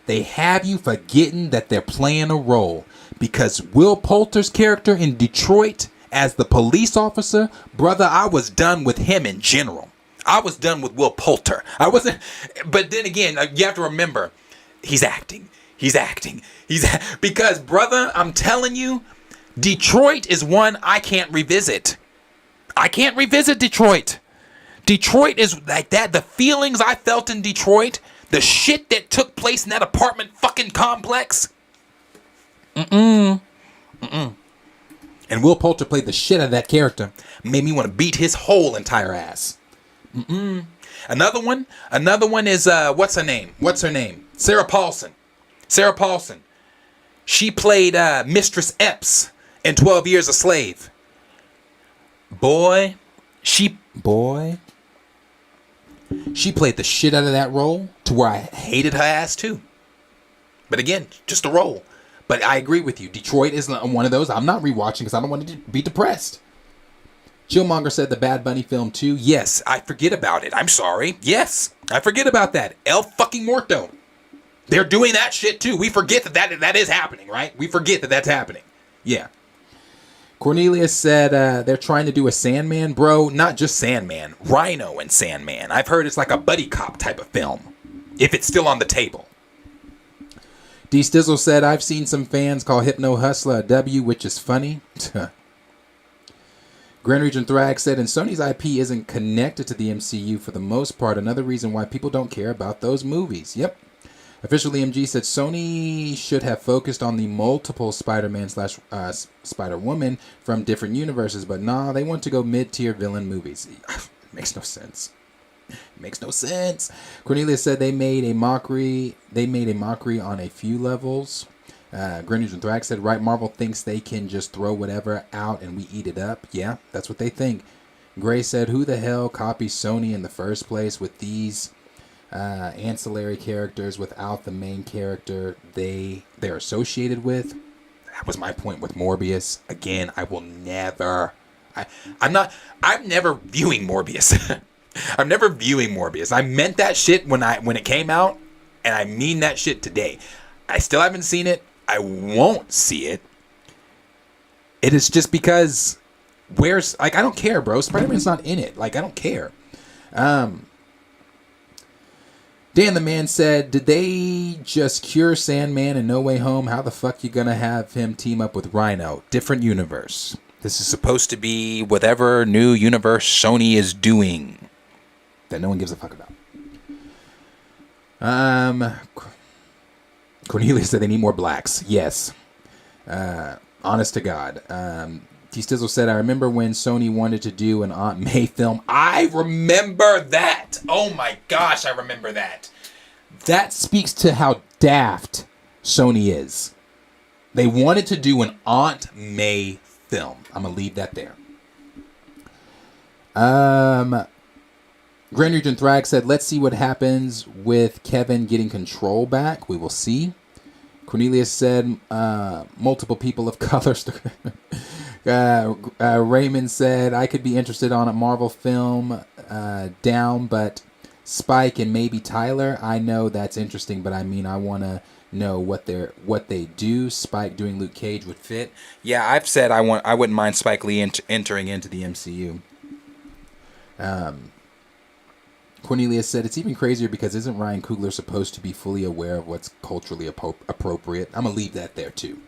S4: they have you forgetting that they're playing a role. Because Will Poulter's character in Detroit as the police officer, brother, I was done with him in general. I was done with Will Poulter. I wasn't, but then again, you have to remember, he's acting. Because, brother, I'm telling you, Detroit is one I can't revisit. I can't revisit Detroit. Detroit is like that. The feelings I felt in Detroit, the shit that took place in that apartment fucking complex. And Will Poulter played the shit out of that character. Made me want to beat his whole entire ass. Another one is, what's her name? Sarah Paulson. She played Mistress Epps in 12 Years a Slave. She played the shit out of that role to where I hated her ass too. But again, just a role. But I agree with you. Detroit is one of those I'm not rewatching because I don't want to be depressed. Chillmonger said the Bad Bunny film too. Yes, I forget about it. I'm sorry. Yes, I forget about that. El fucking Muerto. They're doing that shit too. We forget that is happening, right? We forget that that's happening. Yeah. Cornelius said they're trying to do a Sandman, bro. Not just Sandman. Rhino and Sandman. I've heard it's like a buddy cop type of film. If it's still on the table. D. Stizzle said, I've seen some fans call Hypno Hustler a W, which is funny. Grand Region Thrag said, and Sony's IP isn't connected to the MCU for the most part. Another reason why people don't care about those movies. Yep. Official EMG said Sony should have focused on the multiple Spider-Man / Spider-Woman from different universes, but nah, they want to go mid-tier villain movies. Makes no sense. Cornelius said they made a mockery on a few levels. Greenwich and Thrax said, right, Marvel thinks they can just throw whatever out and we eat it up. Yeah, that's what they think. Gray said, who the hell copies Sony in the first place with these ancillary characters without the main character they're associated with? That was my point with Morbius. Again, I'm never viewing Morbius. I'm never viewing Morbius. I meant that shit when it came out, and I mean that shit today. I still haven't seen it. I won't see it. It is just because I don't care, bro. Spider-Man's not in it. I don't care. Dan the Man said, did they just cure Sandman in No Way Home? How the fuck you gonna have him team up with Rhino? Different universe. This is supposed to be whatever new universe Sony is doing that no one gives a fuck about. Cornelia said they need more blacks. Yes. Honest to God. T. Stizzle said, I remember when Sony wanted to do an Aunt May film. I remember that. Oh my gosh, I remember that. That speaks to how daft Sony is. They wanted to do an Aunt May film. I'm going to leave that there. Grand Regent Thrag said, let's see what happens with Kevin getting control back. We will see. Cornelius said, multiple people of color. Raymond said, I could be interested on a Marvel film down, but Spike and maybe Tyler. I know that's interesting, but I mean, I want to know what they do. Spike doing Luke Cage would fit. Yeah, I've said I wouldn't mind Spike Lee entering into the MCU. Cornelia said, it's even crazier because isn't Ryan Coogler supposed to be fully aware of what's culturally appropriate? I'm going to leave that there, too.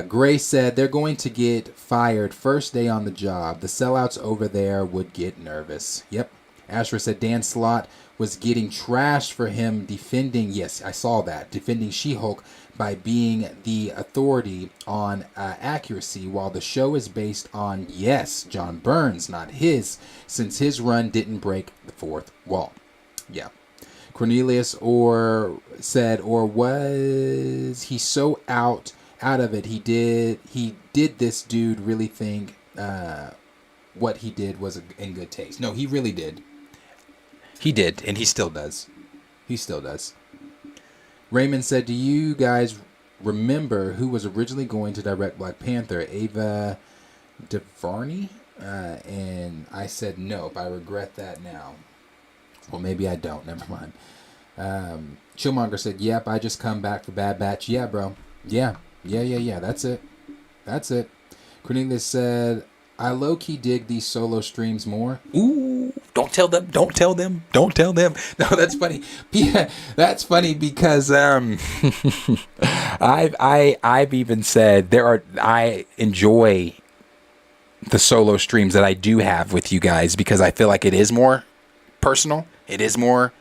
S4: Gray said, they're going to get fired first day on the job. The sellouts over there would get nervous. Yep. Ashra said, Dan Slott was getting trashed for him defending, yes, I saw that, defending She-Hulk by being the authority on accuracy, while the show is based on, yes, John Burns, not his, since his run didn't break the fourth wall. Yeah. Cornelius said, or was he so out of it, he did this dude really think what he did was in good taste? No, he really did. He did, and he still does. Raymond said, do you guys remember who was originally going to direct Black Panther? Ava DuVernay? And I said, nope, I regret that now. Well, maybe I don't. Never mind. Chillmonger said, yep, I just come back for Bad Batch. Yeah, bro. Yeah. That's it. Cornelius said, I low-key dig these solo streams more. Ooh, don't tell them. No, that's funny. Yeah, that's funny because I've even said I enjoy the solo streams that I do have with you guys because I feel like it is more personal. It is more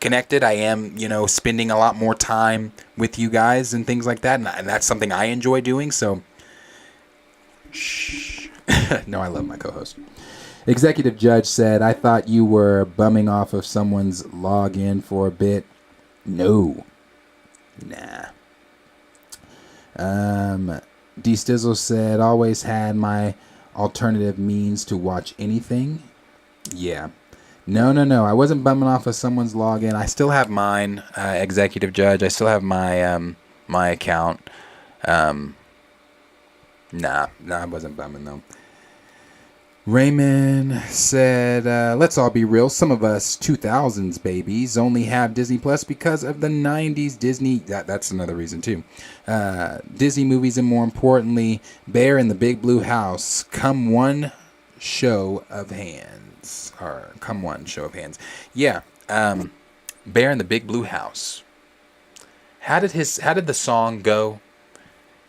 S4: connected. I am, spending a lot more time with you guys and things like that, and that's something I enjoy doing. So, shh. No, I love my co-host. Executive Judge said, I thought you were bumming off of someone's login for a bit. No. Nah. D. Stizzle said, always had my alternative means to watch anything. Yeah. No. I wasn't bumming off of someone's login. I still have mine, Executive Judge. I still have my my account. Nah, I wasn't bumming though. Raymond said, let's all be real. Some of us 2000s babies only have Disney Plus because of the 90s Disney. That's another reason too. Disney movies, and more importantly, Bear in the Big Blue House. Come one show of hands. Yeah. Bear in the Big Blue House. How did the song go?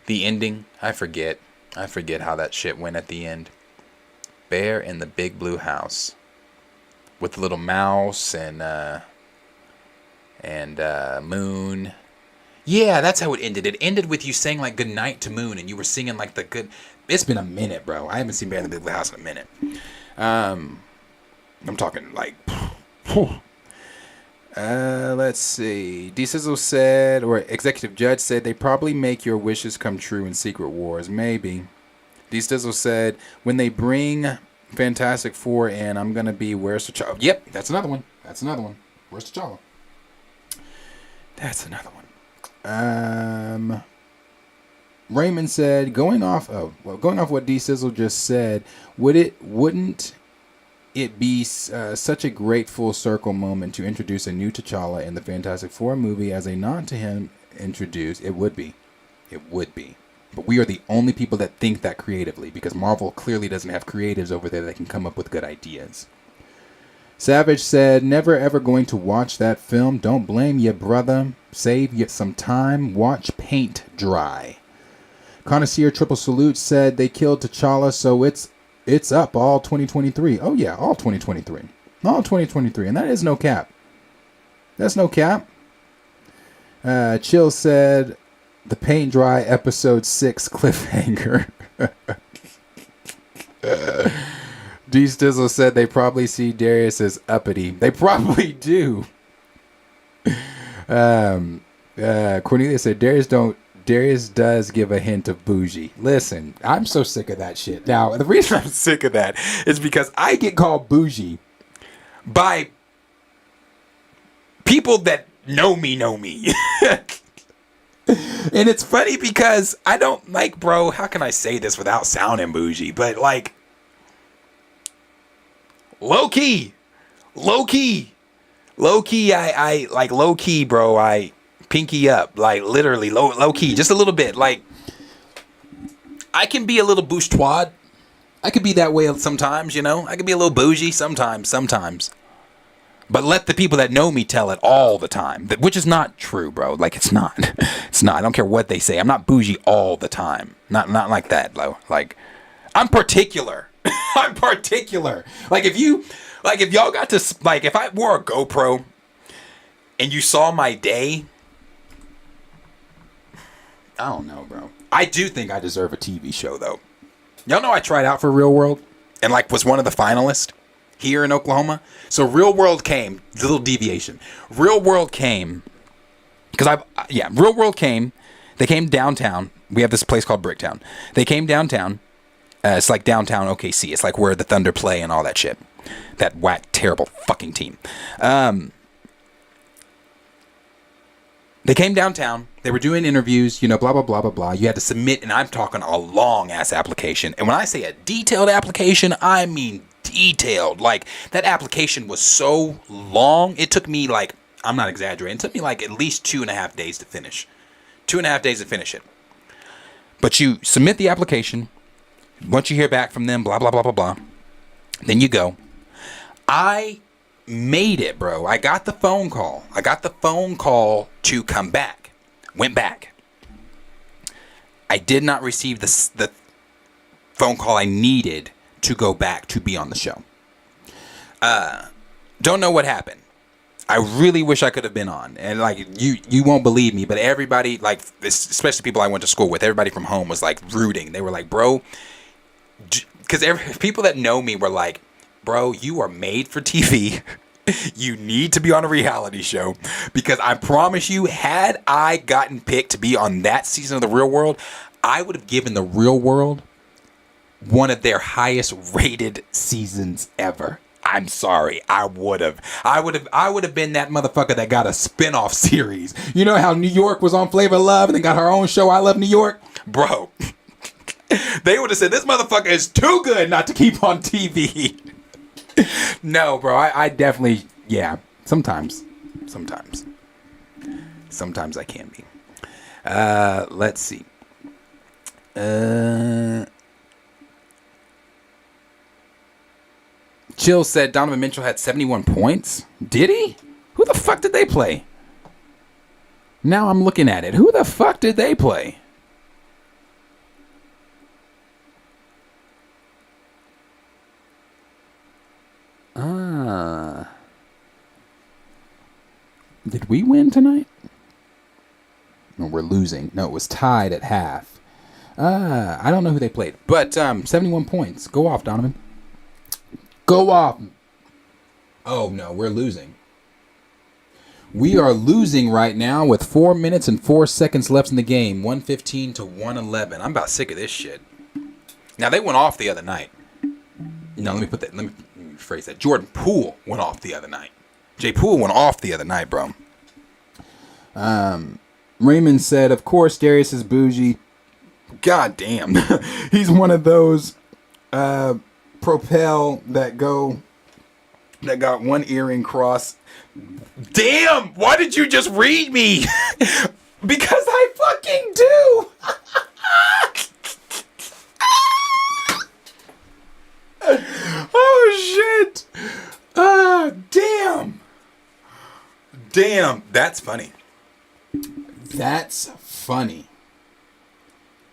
S4: The ending? I forget how that shit went at the end. Bear in the Big Blue House with the little mouse and Moon. Yeah, that's how it ended. It ended with you saying like good night to Moon, and you were singing like the good. It's been a minute, bro. I haven't seen Bear in the Big Blue House in a minute. I'm talking like. Let's see. D. Sizzle said, or Executive Judge said, they probably make your wishes come true in Secret Wars. Maybe. D. Stizzle said, when they bring Fantastic Four in, I'm going to be, where's T'Challa? Yep, that's another one. Where's T'Challa? That's another one. Raymond said, going off what D. Sizzle just said, wouldn't it be such a great full circle moment to introduce a new T'Challa in the Fantastic Four movie as a nod to him introduced? It would be. But we are the only people that think that creatively, because Marvel clearly doesn't have creatives over there that can come up with good ideas. Savage said, never ever going to watch that film. Don't blame you, brother. Save you some time. Watch paint dry. Connoisseur Triple Salute said they killed T'Challa, so it's up all 2023. Oh yeah, all 2023. And that is no cap. That's no cap.
S7: Chill said the paint dry episode 6 cliffhanger. D Stizzle said they probably see Darius as uppity. They probably do. Cornelia said Darius does give a hint of bougie. Listen, I'm so sick of that shit. Now, the reason I'm sick of that is because I get called bougie by people that know me. And it's funny because I don't like, bro, how can I say this without sounding bougie? But like, low key, I like low key, bro. I pinky up, like literally low key, just a little bit. Like, I can be a little bourgeois. I could be that way sometimes, you know. I could be a little bougie sometimes. But let the people that know me tell it all the time, which is not true, bro. Like, it's not. It's not. I don't care what they say. I'm not bougie all the time. Not like that, though. Like, I'm particular. I'm particular. Like, if y'all got to, like, if I wore a GoPro and you saw my day, I don't know, bro. I do think I deserve a TV show, though. Y'all know I tried out for Real World and, like, was one of the finalists here in Oklahoma. So Real World came, little deviation. Real World came, because Real World came. They came downtown. We have this place called Bricktown. They came downtown. It's like downtown OKC. It's like where the Thunder play and all that shit. That whack, terrible fucking team. They came downtown. They were doing interviews, you know, blah, blah, blah, blah, blah. You had to submit, and I'm talking a long-ass application. And when I say a detailed application, I mean detailed. Like, that application was so long, it took me, like, I'm not exaggerating, it took me, like, at least 2.5 days to finish. 2.5 days to finish it. But you submit the application. Once you hear back from them, blah, blah, blah, blah, blah. Then you go. I made it, bro. I got the phone call. To come back. Went back. I did not receive the phone call I needed to go back to be on the show. Don't know what happened. I really wish I could have been on. And like, you won't believe me, but everybody, like, especially people I went to school with, everybody from home was like rooting. They were like, bro, because people that know me were like, bro, you are made for TV. You need to be on a reality show, because I promise you, had I gotten picked to be on that season of The Real World, I would have given The Real World one of their highest rated seasons ever. I'm sorry, I would have been that motherfucker that got a spin-off series. You know how New York was on Flavor of Love and then got her own show, I Love New York? Bro, they would have said, this motherfucker is too good not to keep on TV. No, bro, I definitely, yeah, sometimes I can be. Let's see. Chill said Donovan Mitchell had 71 points. Did he? Who the fuck did they play? Now I'm looking at it. Who the fuck did they play? Did we win tonight? No, we're losing. No, it was tied at half. I don't know who they played. But 71 points. Go off, Donovan. Go off. Oh, no, we're losing. We are losing right now with 4 minutes and 4 seconds left in the game. 115 to 111. I'm about sick of this shit. Now, they went off the other night. No, let me rephrase that. Jordan Poole went off the other night. Jay Poole went off the other night, bro. Raymond said, of course, Darius is bougie. God damn. He's one of those Propel that got one earring cross. Damn! Why did you just read me? Because I fucking do! Oh, shit! Damn! Damn, that's funny. That's funny.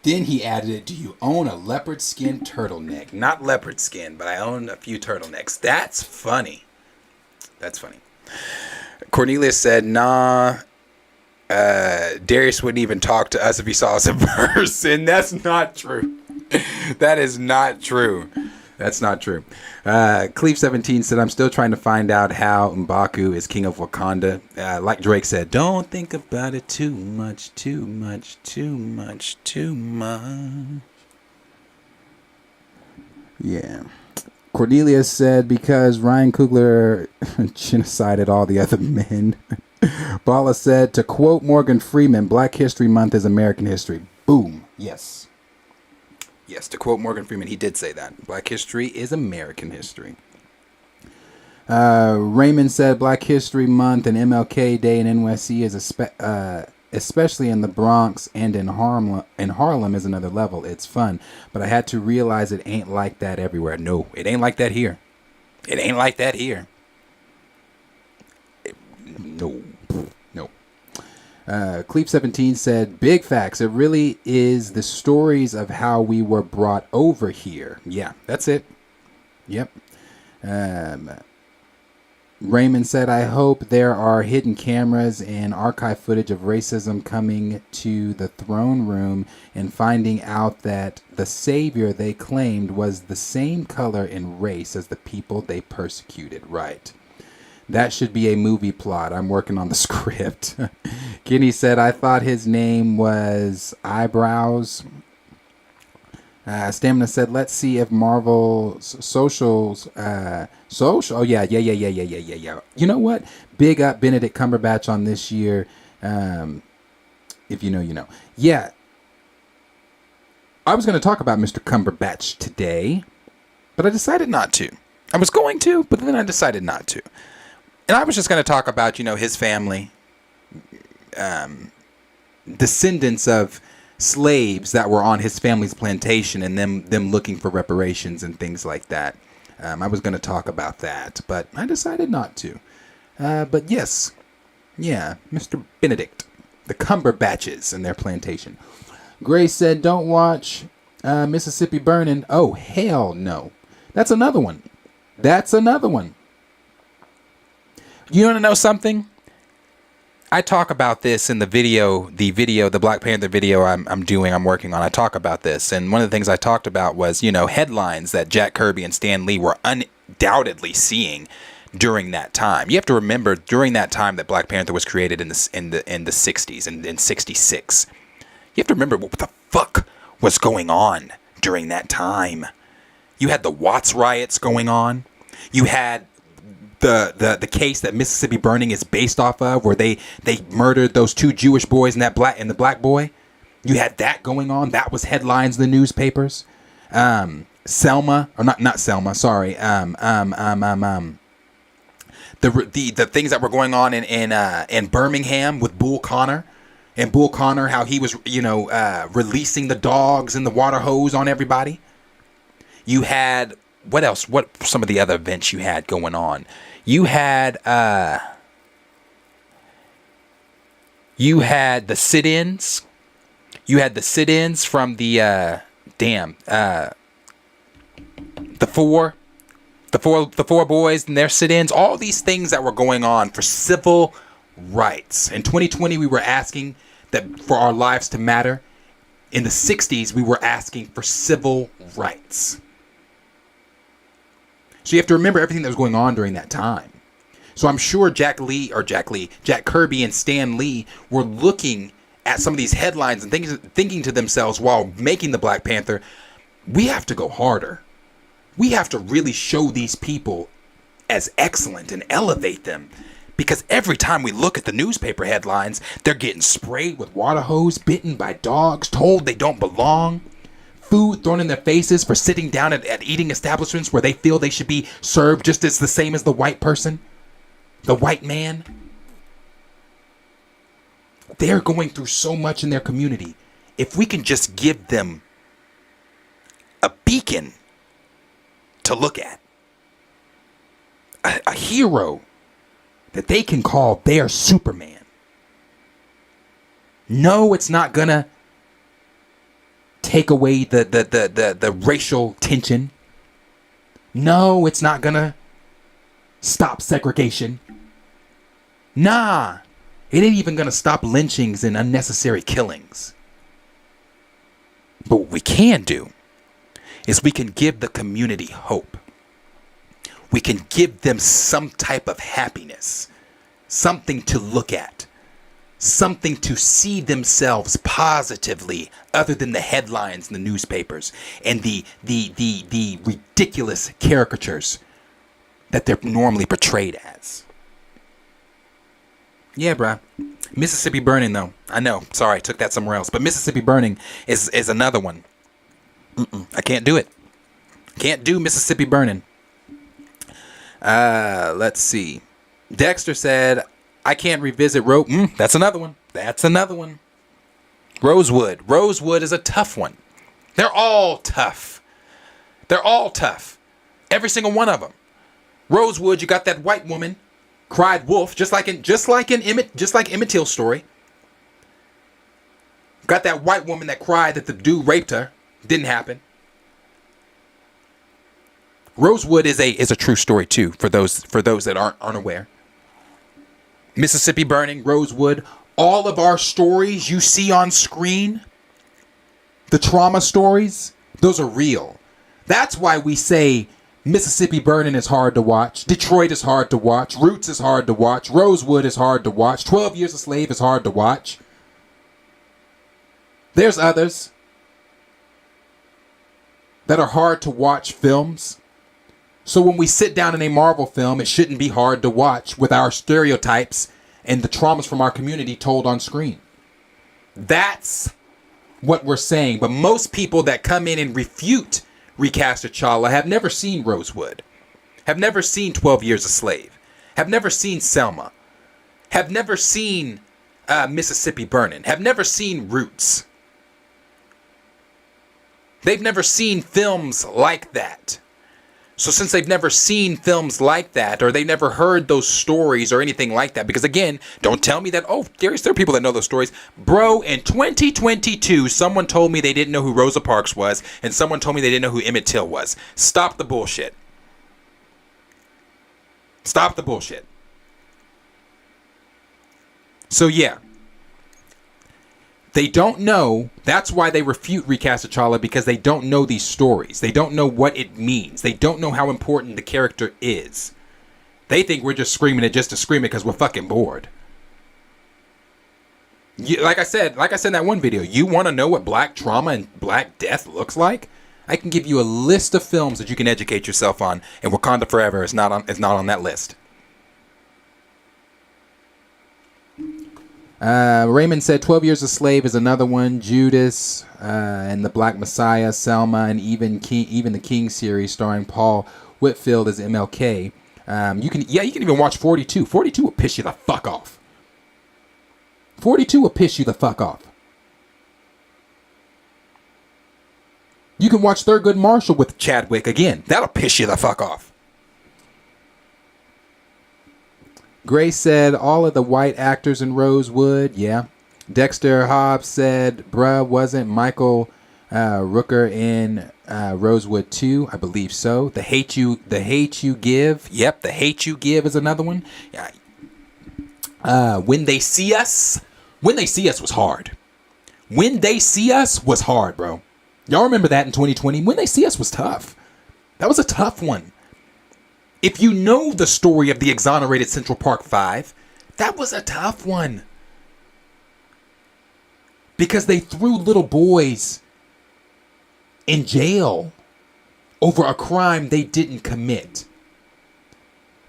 S7: Then he added it, do you own a leopard skin turtleneck? Not leopard skin, but I own a few turtlenecks. That's funny. That's funny. Cornelius said, nah, Darius wouldn't even talk to us if he saw us in person. That's not true. That is not true. That's not true. Cleve17 said, I'm still trying to find out how M'Baku is king of Wakanda. Like Drake said, don't think about it too much, too much, too much, too much. Yeah. Cordelia said, because Ryan Coogler genocided all the other men. Bala said, to quote Morgan Freeman, Black History Month is American history. Boom. Yes. Yes, to quote Morgan Freeman, he did say that. Black history is American history. Raymond said, Black History Month and MLK Day in NYC is especially in the Bronx and in Harlem is another level. It's fun, but I had to realize it ain't like that everywhere. No, it ain't like that here. It ain't like that here. No. Cleep17 said, big facts. It really is the stories of how we were brought over here. Yeah, that's it. Yep. Raymond said, I hope there are hidden cameras and archive footage of racism coming to the throne room and finding out that the savior they claimed was the same color and race as the people they persecuted. Right. That should be a movie plot. I'm working on the script. Kenny said, I thought his name was Eyebrows. Stamina said, let's see if Marvel's socials... social? Oh, yeah. You know what? Big up Benedict Cumberbatch on this year. If you know, you know. Yeah. I was going to talk about Mr. Cumberbatch today, but I decided not to. I was going to, but then I decided not to. And I was just going to talk about, you know, his family, descendants of slaves that were on his family's plantation and them looking for reparations and things like that. I was going to talk about that, but I decided not to. But yes, yeah, Mr. Benedict, the Cumberbatches and their plantation. Grace said, don't watch Mississippi Burning. Oh, hell no. That's another one. You want to know something? I talk about this in the Black Panther video I'm working on. I talk about this. And one of the things I talked about was, you know, headlines that Jack Kirby and Stan Lee were undoubtedly seeing during that time. You have to remember, during that time that Black Panther was created in the 60s and in 66. You have to remember what the fuck was going on during that time. You had the Watts riots going on. You had the case that Mississippi Burning is based off of, where they murdered those two Jewish boys and the black boy. You had that going on. That was headlines in the newspapers. Selma, or not Selma, sorry. The things that were going on in Birmingham with Bull Connor. And Bull Connor, how he was, you know, releasing the dogs and the water hose on everybody. You had, what else? What some of the other events you had going on? You had the sit-ins. You had the sit-ins from the four boys and their sit-ins. All these things that were going on for civil rights. In 2020, we were asking that for our lives to matter. In the 60s, we were asking for civil rights. So you have to remember everything that was going on during that time. So I'm sure Jack Kirby and Stan Lee were looking at some of these headlines and thinking to themselves while making the Black Panther, we have to go harder. We have to really show these people as excellent and elevate them. Because every time we look at the newspaper headlines, they're getting sprayed with water hose, bitten by dogs, told they don't belong. Food thrown in their faces for sitting down at eating establishments where they feel they should be served just as the same as the white person, the white man. They're going through so much in their community. If we can just give them a beacon to look at, a hero that they can call their Superman. No, it's not gonna take away the racial tension. No, it's not gonna stop segregation. Nah, It ain't even going to stop lynchings and unnecessary killings. But what we can do is we can give the community hope. We can give them some type of happiness, something to look at, something to see themselves positively other than the headlines in the newspapers and the ridiculous caricatures that they're normally portrayed as. Yeah, bruh. Mississippi Burning, though. I know. Sorry, I took that somewhere else. But Mississippi Burning is another one. I can't do it. Can't do Mississippi Burning. Let's see. Dexter said, I can't revisit that's another one. That's another one. Rosewood. Rosewood is a tough one. They're all tough. They're all tough. Every single one of them. Rosewood, you got that white woman cried wolf, just like Emmett Till's story. Got that white woman that cried that the dude raped her. Didn't happen. Rosewood is a true story too, for those that aren't aware. Mississippi Burning, Rosewood, all of our stories you see on screen, the trauma stories, those are real. That's why we say Mississippi Burning is hard to watch, Detroit is hard to watch, Roots is hard to watch, Rosewood is hard to watch, 12 Years a Slave is hard to watch. There's others that are hard to watch films. So when we sit down in a Marvel film, it shouldn't be hard to watch with our stereotypes and the traumas from our community told on screen. That's what we're saying. But most people that come in and refute recast T'Challa have never seen Rosewood, have never seen 12 Years a Slave, have never seen Selma, have never seen Mississippi Burning, have never seen Roots. They've never seen films like that. So since they've never seen films like that, or they never heard those stories or anything like that, because again, don't tell me that, there are people that know those stories. Bro, in 2022, someone told me they didn't know who Rosa Parks was, and someone told me they didn't know who Emmett Till was. Stop the bullshit. Stop the bullshit. So yeah. They don't know. That's why they refute recast T'Challa, because they don't know these stories. They don't know what it means. They don't know how important the character is. They think we're just screaming it just to scream it because we're fucking bored. Like I said in that one video, you want to know what black trauma and black death looks like? I can give you a list of films that you can educate yourself on, and Wakanda Forever is not on that list. Raymond said 12 Years a Slave is another one. Judas and the Black Messiah, Selma, and even the King series starring Paul Whitfield as MLK. You can even watch 42. 42 will piss you the fuck off. 42 will piss you the fuck off. You can watch Thurgood Marshall with Chadwick again. That'll piss you the fuck off. Grace said all of the white actors in Rosewood. Yeah. Dexter Hobbs said, bruh, wasn't Michael Rooker in Rosewood 2? I believe so. The Hate You Give. Yep, The Hate You Give is another one. Yeah. When They See Us. When They See Us was hard. When They See Us was hard, bro. Y'all remember that in 2020? When They See Us was tough. That was a tough one. If you know the story of the exonerated Central Park 5, that was a tough one. Because they threw little boys in jail over a crime they didn't commit.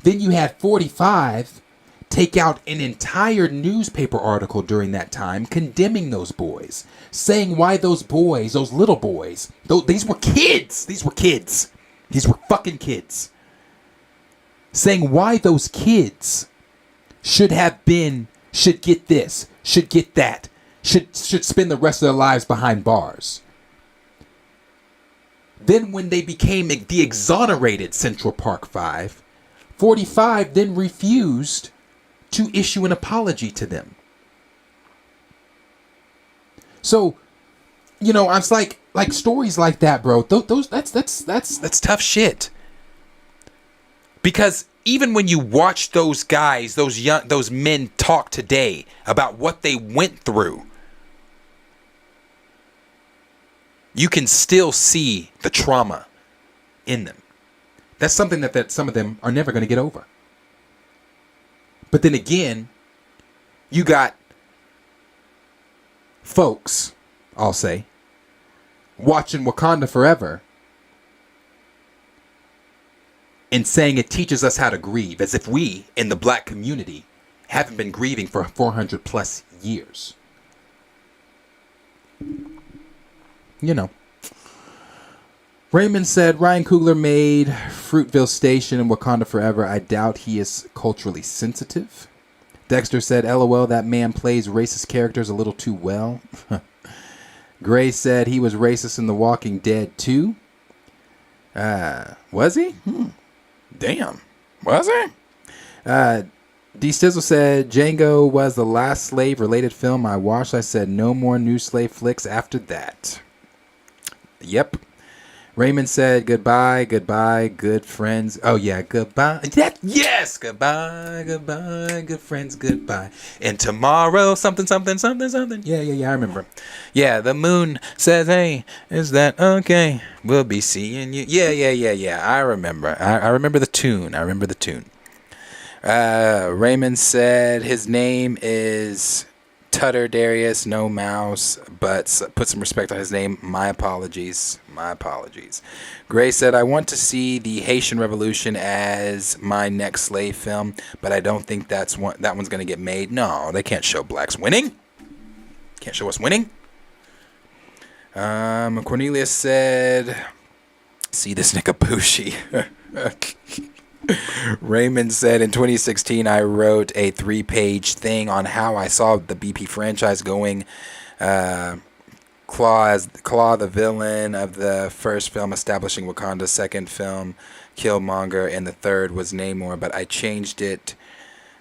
S7: Then you had 45 take out an entire newspaper article during that time condemning those boys, saying why those boys, those little boys, these were kids. These were kids. These were fucking kids. Saying why those kids should get this, should get that, should spend the rest of their lives behind bars. Then when they became the exonerated Central Park 5, 45 then refused to issue an apology to them. So, it's like stories like that, bro. That's tough shit. Because even when you watch those guys, those men talk today about what they went through, you can still see the trauma in them. That's something that some of them are never going to get over. But then again, you got folks, I'll say, watching Wakanda Forever and saying it teaches us how to grieve, as if we in the black community haven't been grieving for 400 plus years. You know. Raymond said Ryan Coogler made Fruitville Station and Wakanda Forever. I doubt he is culturally sensitive. Dexter said, LOL, that man plays racist characters a little too well. Gray said he was racist in The Walking Dead too. Was he? Damn. Was he? D. Stizzle said, Django was the last slave-related film I watched. I said, no more new slave flicks after that. Yep. Raymond said, goodbye, good friends. Oh, yeah, goodbye. Yes, goodbye, good friends, goodbye. And tomorrow, something. Yeah, I remember. Yeah, the moon says, hey, is that okay? We'll be seeing you. Yeah. I remember. I remember the tune. Raymond said his name is Tutter Darius, no mouse, but put some respect on his name. My apologies. Gray said, I want to see the Haitian Revolution as my next slave film, but I don't think that one's going to get made. No, they can't show blacks winning. Can't show us winning. Cornelius said, see this nigga Bushi. Raymond said, in 2016, I wrote a 3-page thing on how I saw the BP franchise going. Claw, the villain of the first film, establishing Wakanda's second film, Killmonger, and the third was Namor, but I changed it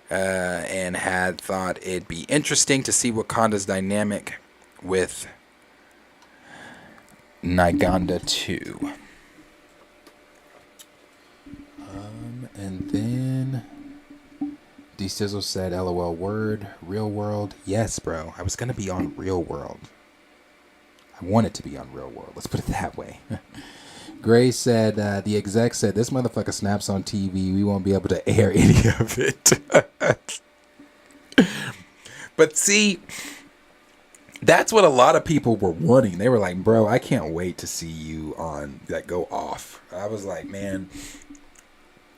S7: and had thought it'd be interesting to see Wakanda's dynamic with Nyganda 2. And then D Sizzle said, LOL word, Real World. Yes, bro. I was going to be on Real World. I wanted to be on Real World. Let's put it that way. Gray said, the exec said, this motherfucker snaps on TV. We won't be able to air any of it. But see, that's what a lot of people were wanting. They were like, bro, I can't wait to see you on that go off. I was like, man,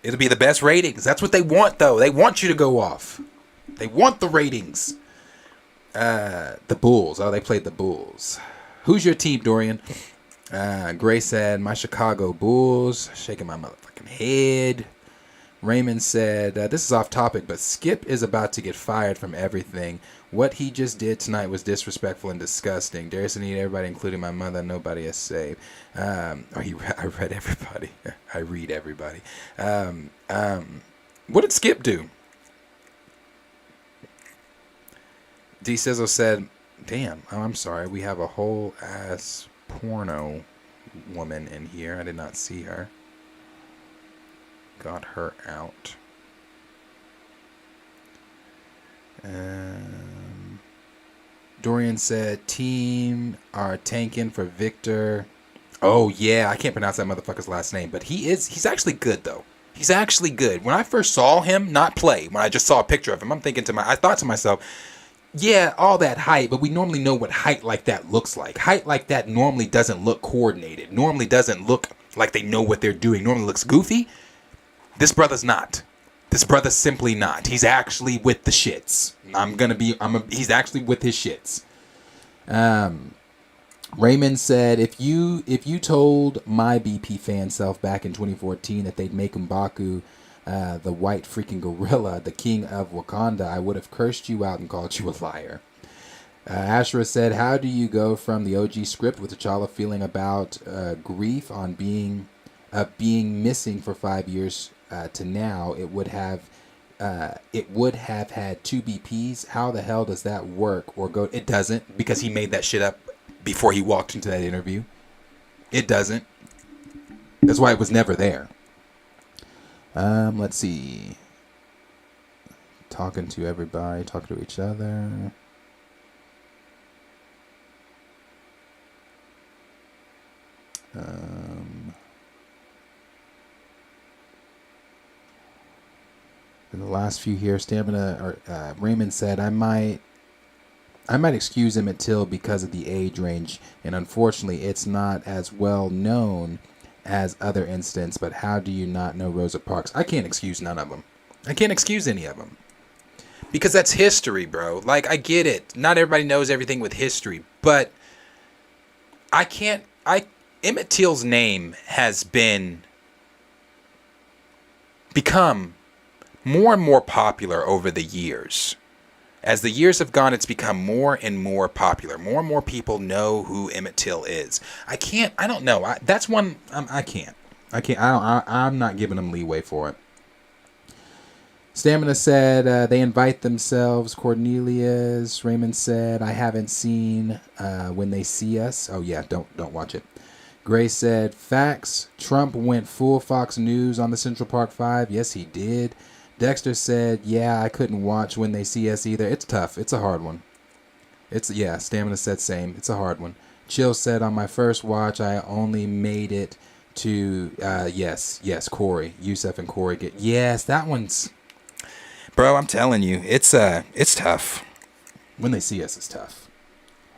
S7: it'll be the best ratings. That's what they want, though. They want you to go off. They want the ratings. The Bulls. Oh, they played the Bulls. Who's your team, Dorian? Gray said, my Chicago Bulls. Shaking my motherfucking head. Raymond said, this is off topic, but Skip is about to get fired from everything. What he just did tonight was disrespectful and disgusting. Darius to need everybody, including my mother. Nobody is saved. I read everybody. I read everybody. What did Skip do? D. Sizzle said, damn, I'm sorry. We have a whole ass porno woman in here. I did not see her. Got her out. Dorian said, team are tanking for Victor. Oh, yeah. I can't pronounce that motherfucker's last name, but he's actually good, though. He's actually good. When I first saw him not play, when I just saw a picture of him, I thought to myself, yeah, all that height, but we normally know what height like that looks like. Height like that normally doesn't look coordinated. Normally doesn't look like they know what they're doing. Normally looks goofy. This brother's not. This brother's simply not. He's actually with the shits. He's actually with his shits. Raymond said, if you told my BP fan self back in 2014 that they'd make M'Baku the white freaking gorilla, the king of Wakanda, I would have cursed you out and called you a liar. Ashra said, how do you go from the OG script with T'Challa feeling about grief on being missing for 5 years to now it would have had 2 BPs? How the hell does that work or go? It doesn't, because he made that shit up before he walked into that interview. It doesn't. That's why it was never there. Let's see. Talking to everybody, talking to each other. In the last few here, Raymond said, I might excuse Emmett Till because of the age range, and unfortunately, it's not as well known as other incidents. But how do you not know Rosa Parks? I can't excuse none of them. I can't excuse any of them because that's history, bro. Like, I get it. Not everybody knows everything with history, but Emmett Till's name has become more and more popular over the years. As the years have gone, it's become more and more popular. More and more people know who Emmett Till is. I don't know. That's one, I can't. I'm not giving them leeway for it. Stamina said they invite themselves. Cornelius. Raymond said, I haven't seen When They See Us. Oh yeah, don't watch it. Gray said, facts. Trump went full Fox News on the Central Park 5. Yes, he did. Dexter said, yeah, I couldn't watch When They See Us either. It's tough. It's a hard one. Stamina said same. It's a hard one. Chill said, on my first watch, I only made it to, yes, Corey. Yusef and Corey get, yes, that one's, bro, I'm telling you, it's tough. When They See Us is tough.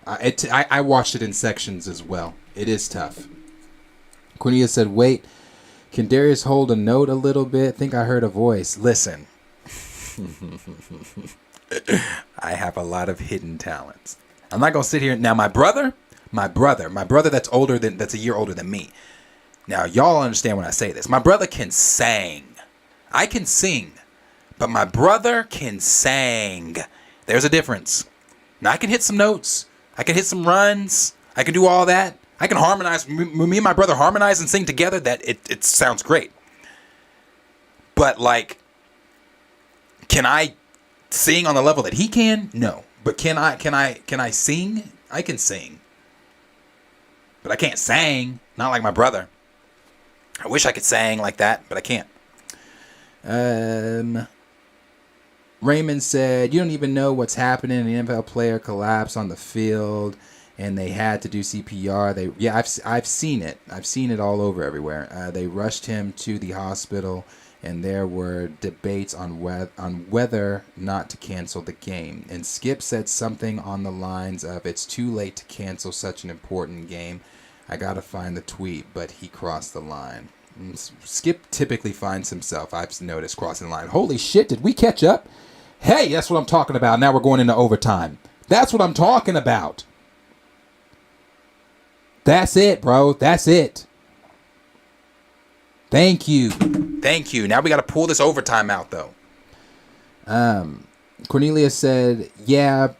S7: I watched it in sections as well. It is tough. Cornelia said, wait, can Darius hold a note a little bit? Think I heard a voice. Listen. I have a lot of hidden talents. I'm not going to sit here. Now, my brother that's a year older than me. Now, y'all understand when I say this. My brother can sing. I can sing. But my brother can sing. There's a difference. Now, I can hit some notes. I can hit some runs. I can do all that. I can harmonize. Me and my brother harmonize and sing together. That it sounds great. But like, can I sing on the level that he can? No. But can I sing? I can sing. But I can't sing. Not like my brother. I wish I could sing like that, but I can't. Raymond said, you don't even know what's happening. An NFL player collapsed on the field and they had to do CPR. I've seen it. I've seen it all over everywhere. They rushed him to the hospital and there were debates on whether not to cancel the game. And Skip said something on the lines of, it's too late to cancel such an important game. I gotta find the tweet, but he crossed the line. Skip typically finds himself, I've noticed, crossing the line. Holy shit, did we catch up? Hey, that's what I'm talking about. Now we're going into overtime. That's what I'm talking about. That's it, bro. That's it. Thank you. Now we got to pull this overtime out, though. Cornelia said, yeah,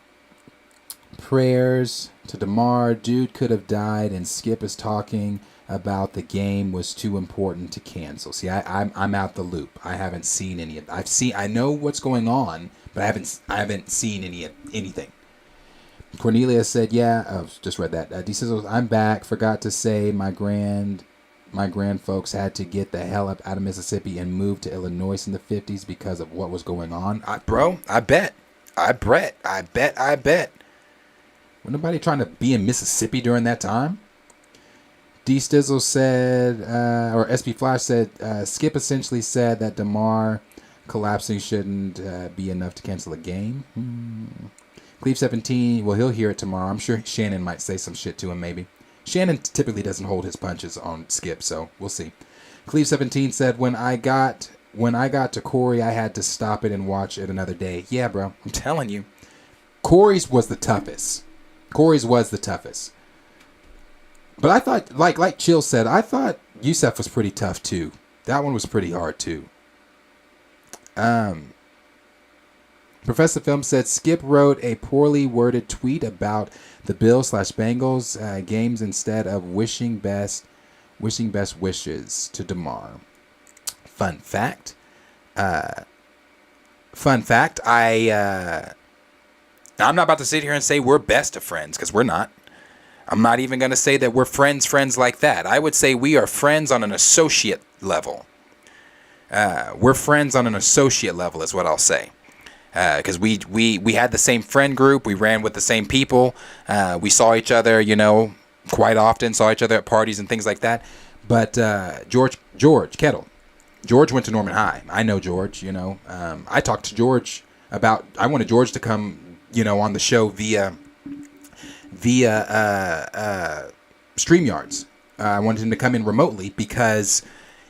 S7: prayers to DeMar. Dude could have died, and Skip is talking about the game was too important to cancel. See, I'm out the loop. I haven't seen any of it. I know what's going on, but I haven't seen anything. Cornelia said, yeah, just read that. D says, I'm back. Forgot to say my grand folks had to get the hell up out of Mississippi and move to Illinois in the 50s because of what was going on. I bet. Was nobody trying to be in Mississippi during that time? D Stizzle said, or SB Flash said, Skip essentially said that DeMar collapsing shouldn't be enough to cancel a game. Cleve 17, well, he'll hear it tomorrow. I'm sure Shannon might say some shit to him, maybe. Shannon typically doesn't hold his punches on Skip, so we'll see. Cleve 17 said, when I got to Corey, I had to stop it and watch it another day. Yeah, bro, I'm telling you. Corey's was the toughest. But I thought, like Chill said, I thought Yusef was pretty tough, too. That one was pretty hard, too. Professor Film said Skip wrote a poorly worded tweet about the Bills/Bengals games instead of wishing best wishes to DeMar. Fun fact. I'm not about to sit here and say we're best of friends, because we're not. I'm not even going to say that we're friends like that. I would say we are friends on an associate level. we're friends on an associate level, is what I'll say. Because we had the same friend group, we ran with the same people, we saw each other, quite often, saw each other at parties and things like that. But George Kettle, George went to Norman High. I know George. I talked to George about, I wanted George to come, on the show via StreamYards. I wanted him to come in remotely because,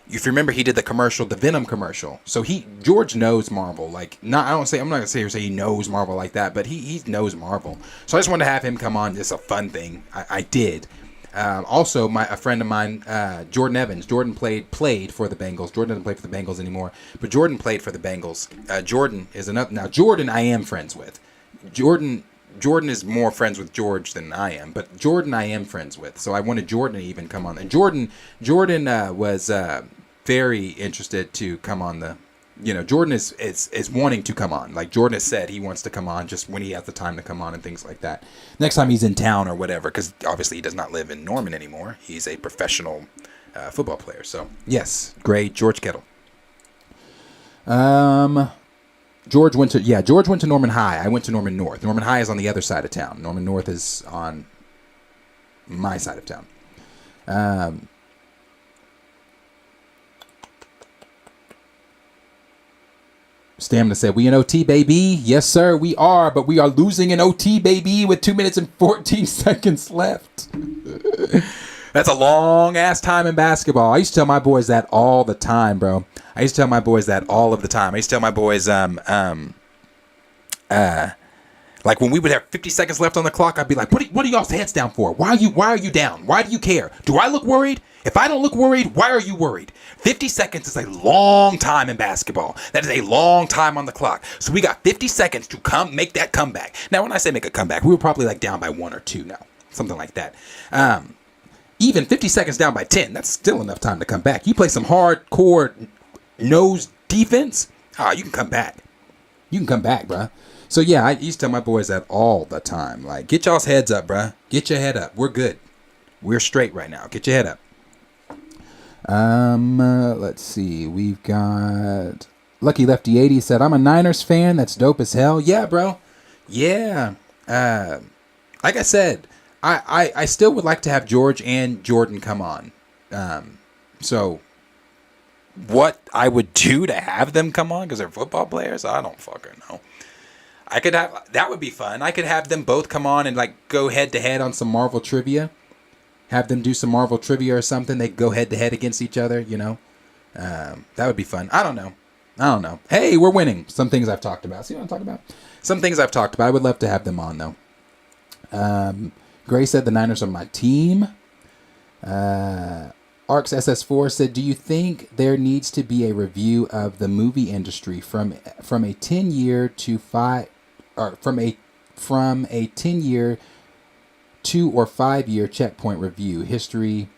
S7: if you remember, he did the Venom commercial. So George knows Marvel. I'm not gonna say he knows Marvel like that, but he knows Marvel. So I just wanted to have him come on. It's a fun thing. I did. Also, a friend of mine, Jordan Evans. Jordan played for the Bengals. Jordan doesn't play for the Bengals anymore, but Jordan played for the Bengals. Jordan is another. Now Jordan, I am friends with. Jordan is more friends with George than I am, but Jordan I am friends with. So I wanted Jordan to even come on. And Jordan was very interested to come on the. Jordan is wanting to come on. Like Jordan has said, he wants to come on just when he has the time to come on and things like that. Next time he's in town or whatever, because obviously he does not live in Norman anymore. He's a professional football player. So yes, great George Kettle. George went to Norman High. I went to Norman North. Norman High is on the other side of town. Norman North is on my side of town. Stamina said, we in OT, baby. Yes, sir, we are, but we are losing in OT, baby, with 2 minutes and 14 seconds left. That's a long-ass time in basketball. I used to tell my boys that all the time, bro. I used to tell my boys that all of the time. I used to tell my boys, like when we would have 50 seconds left on the clock, I'd be like, what are y'all's heads down for? Why are you down? Why do you care? Do I look worried? If I don't look worried, why are you worried? 50 seconds is a long time in basketball. That is a long time on the clock. So we got 50 seconds to make that comeback. Now, when I say make a comeback, we were probably like down by 1 or 2 now. Something like that. Even 50 seconds down by 10, that's still enough time to come back. You play some hardcore nose defense, you can come back. You can come back, bruh. So yeah, I used to tell my boys that all the time. Like, get y'all's heads up, bruh. Get your head up. We're good. We're straight right now. Get your head up. Let's see. We've got Lucky Lefty 80 said, I'm a Niners fan. That's dope as hell. Yeah, bro. Yeah. Like I said, I still would like to have George and Jordan come on. So what I would do to have them come on because they're football players, I don't fucking know. That would be fun. I could have them both come on and like go head to head on some Marvel trivia. Have them do some Marvel trivia or something. They go head to head against each other, That would be fun. I don't know. Hey, we're winning. Some things I've talked about. See what I'm talking about? Some things I've talked about. I would love to have them on, though. Gray said the Niners are my team. Arcs SS4 said, do you think there needs to be a review of the movie industry from a 10-year to 5 or from a 10-year 2 or 5 year checkpoint review? History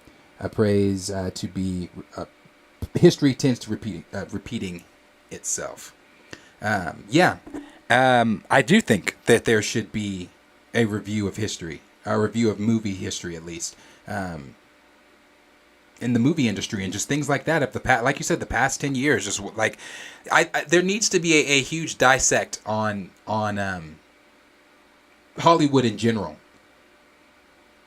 S7: history tends to repeating itself. I do think that there should be a review of history, a review of movie history at least, in the movie industry and just things like that. Like you said, the past 10 years, just like there needs to be a huge dissect on Hollywood in general.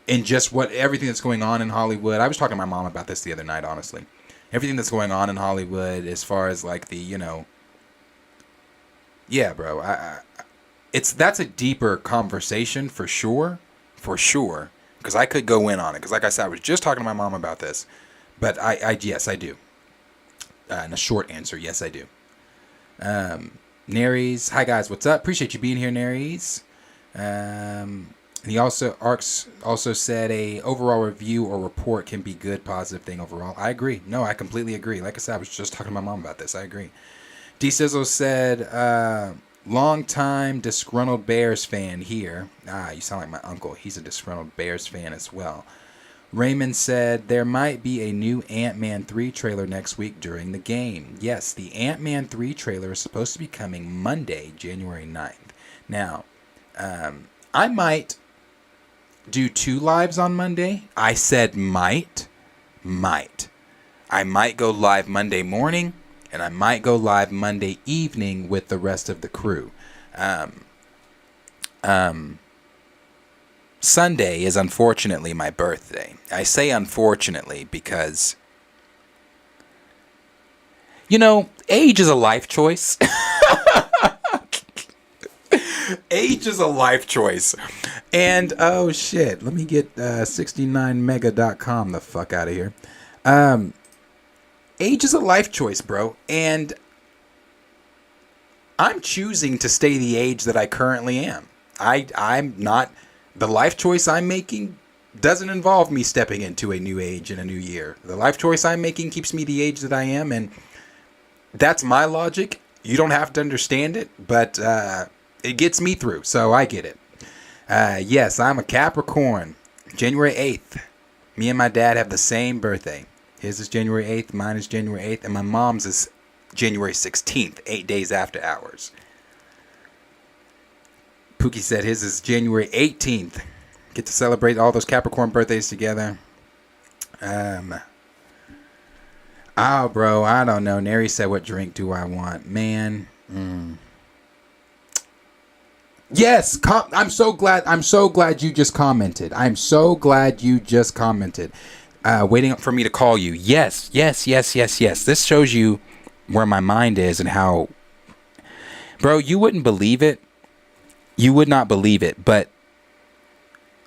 S7: And just everything that's going on in Hollywood. I was talking to my mom about this the other night, honestly. Everything that's going on in Hollywood as far as like the, yeah, bro. That's a deeper conversation for sure. Because I could go in on it. Because like I said, I was just talking to my mom about this. But yes, I do. And a short answer, yes, I do. Naries, hi guys, what's up? Appreciate you being here, Naries. Arcs also said a overall review or report can be good, positive thing overall. I agree. No, I completely agree. Like I said, I was just talking to my mom about this. I agree. D Sizzle said, long time disgruntled Bears fan here. You sound like my uncle. He's a disgruntled Bears fan as well. Raymond said, there might be a new Ant-Man 3 trailer next week during the game. Yes, the Ant-Man 3 trailer is supposed to be coming Monday, January 9th. Now, I might do 2 lives on Monday. I said might. I might go live Monday morning, and I might go live Monday evening with the rest of the crew. Sunday is unfortunately my birthday. I say unfortunately because, you know, age is a life choice. Age is a life choice. And, oh shit, let me get 69mega.com the fuck out of here. Age is a life choice, bro. And I'm choosing to stay the age that I currently am. I'm not... The life choice I'm making doesn't involve me stepping into a new age in a new year. The life choice I'm making keeps me the age that I am, and that's my logic. You don't have to understand it, but it gets me through, so I get it. Yes, I'm a Capricorn. January 8th. Me and my dad have the same birthday. His is January 8th, mine is January 8th, and my mom's is January 16th, 8 days after ours. Pookie said his is January 18th. Get to celebrate all those Capricorn birthdays together. Oh, bro, I don't know. Neri said, what drink do I want? Man. Yes, I'm so glad you just commented. I'm so glad you just commented. Waiting for me to call you. Yes. This shows you where my mind is and how... Bro, you wouldn't believe it. You would not believe it, but...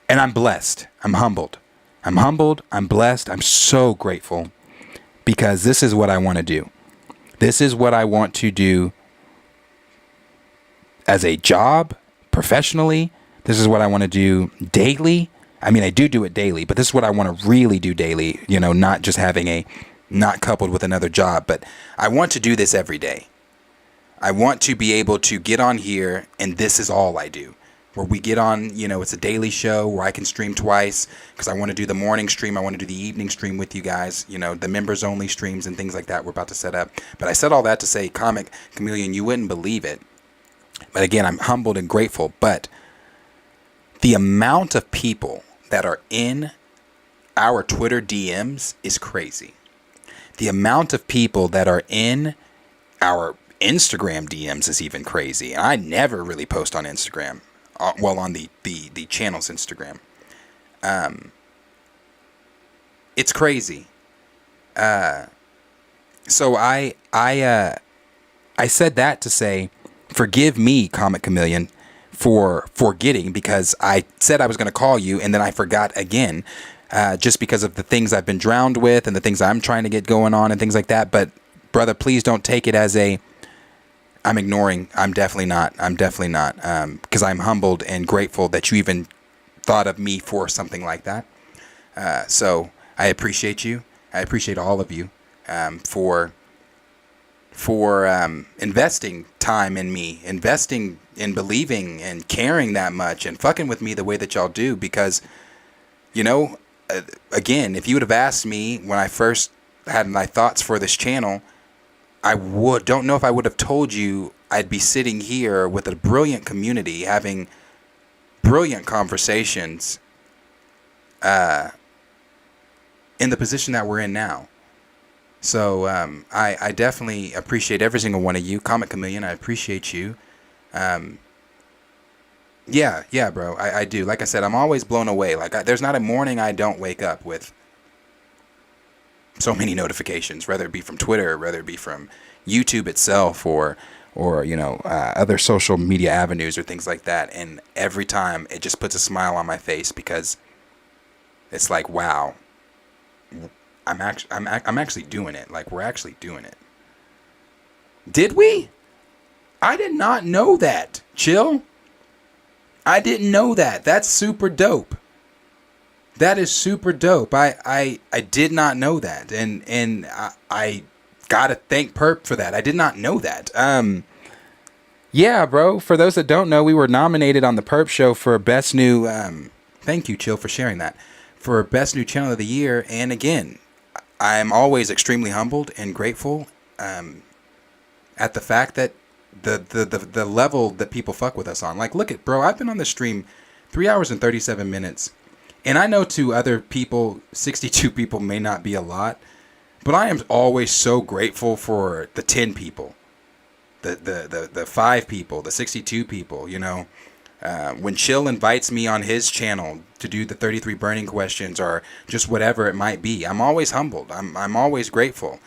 S7: And I'm blessed. I'm humbled. I'm blessed. I'm so grateful. Because this is what I want to do. This is what I want to do as a job, professionally. This is what I want to do daily. I mean, I do it daily, but this is what I want to really do daily. You know, not just having not coupled with another job, but I want to do this every day. I want to be able to get on here and this is all I do. Where we get on, you know, it's a daily show where I can stream twice because I want to do the morning stream. I want to do the evening stream with you guys, you know, the members only streams and things like that we're about to set up. But I said all that to say, Comic Chameleon, you wouldn't believe it. But again, I'm humbled and grateful. But the amount of people that are in our Twitter DMs is crazy. The amount of people that are in our Instagram DMs is even crazy. I never really post on Instagram. Well, on the channel's Instagram. It's crazy. So I said that to say, forgive me, Comic Chameleon, for forgetting, because I said I was going to call you and then I forgot again, just because of the things I've been drowned with and the things I'm trying to get going on and things like that. But brother, please don't take it as I'm ignoring. I'm definitely not. Because I'm humbled and grateful that you even thought of me for something like that. So I appreciate you. I appreciate all of you for investing time in me, investing in believing and caring that much and fucking with me the way that y'all do. Because, you know, again, if you would have asked me when I first had my thoughts for this channel, don't know if I would have told you I'd be sitting here with a brilliant community having brilliant conversations in the position that we're in now. So I definitely appreciate every single one of you. Comic Chameleon, I appreciate you. Yeah, bro, I do. Like I said, I'm always blown away. Like there's not a morning I don't wake up with so many notifications, whether it be from Twitter, whether it be from YouTube itself, or you know, other social media avenues or things like that. And every time it just puts a smile on my face, because it's like, wow, I'm actually doing it. Like, we're actually doing it. Did we? I did not know that. Chill. I didn't know that. That's super dope. That is super dope. I did not know that, and I gotta thank Perp for that. I did not know that. Yeah, bro. For those that don't know, we were nominated on the Perp Show for Best New. Thank you, Chill, for sharing that. For Best New Channel of the Year, and again, I'm always extremely humbled and grateful at the fact that the level that people fuck with us on. Like, look at, bro. I've been on the stream 3 hours and 37 minutes. And I know to other people, 62 people may not be a lot, But I am always so grateful for the 10 people, the 5 people, the 62 people, you know. When Chill invites me on his channel to do the 33 burning questions or just whatever it might be, I'm always humbled. I'm always grateful.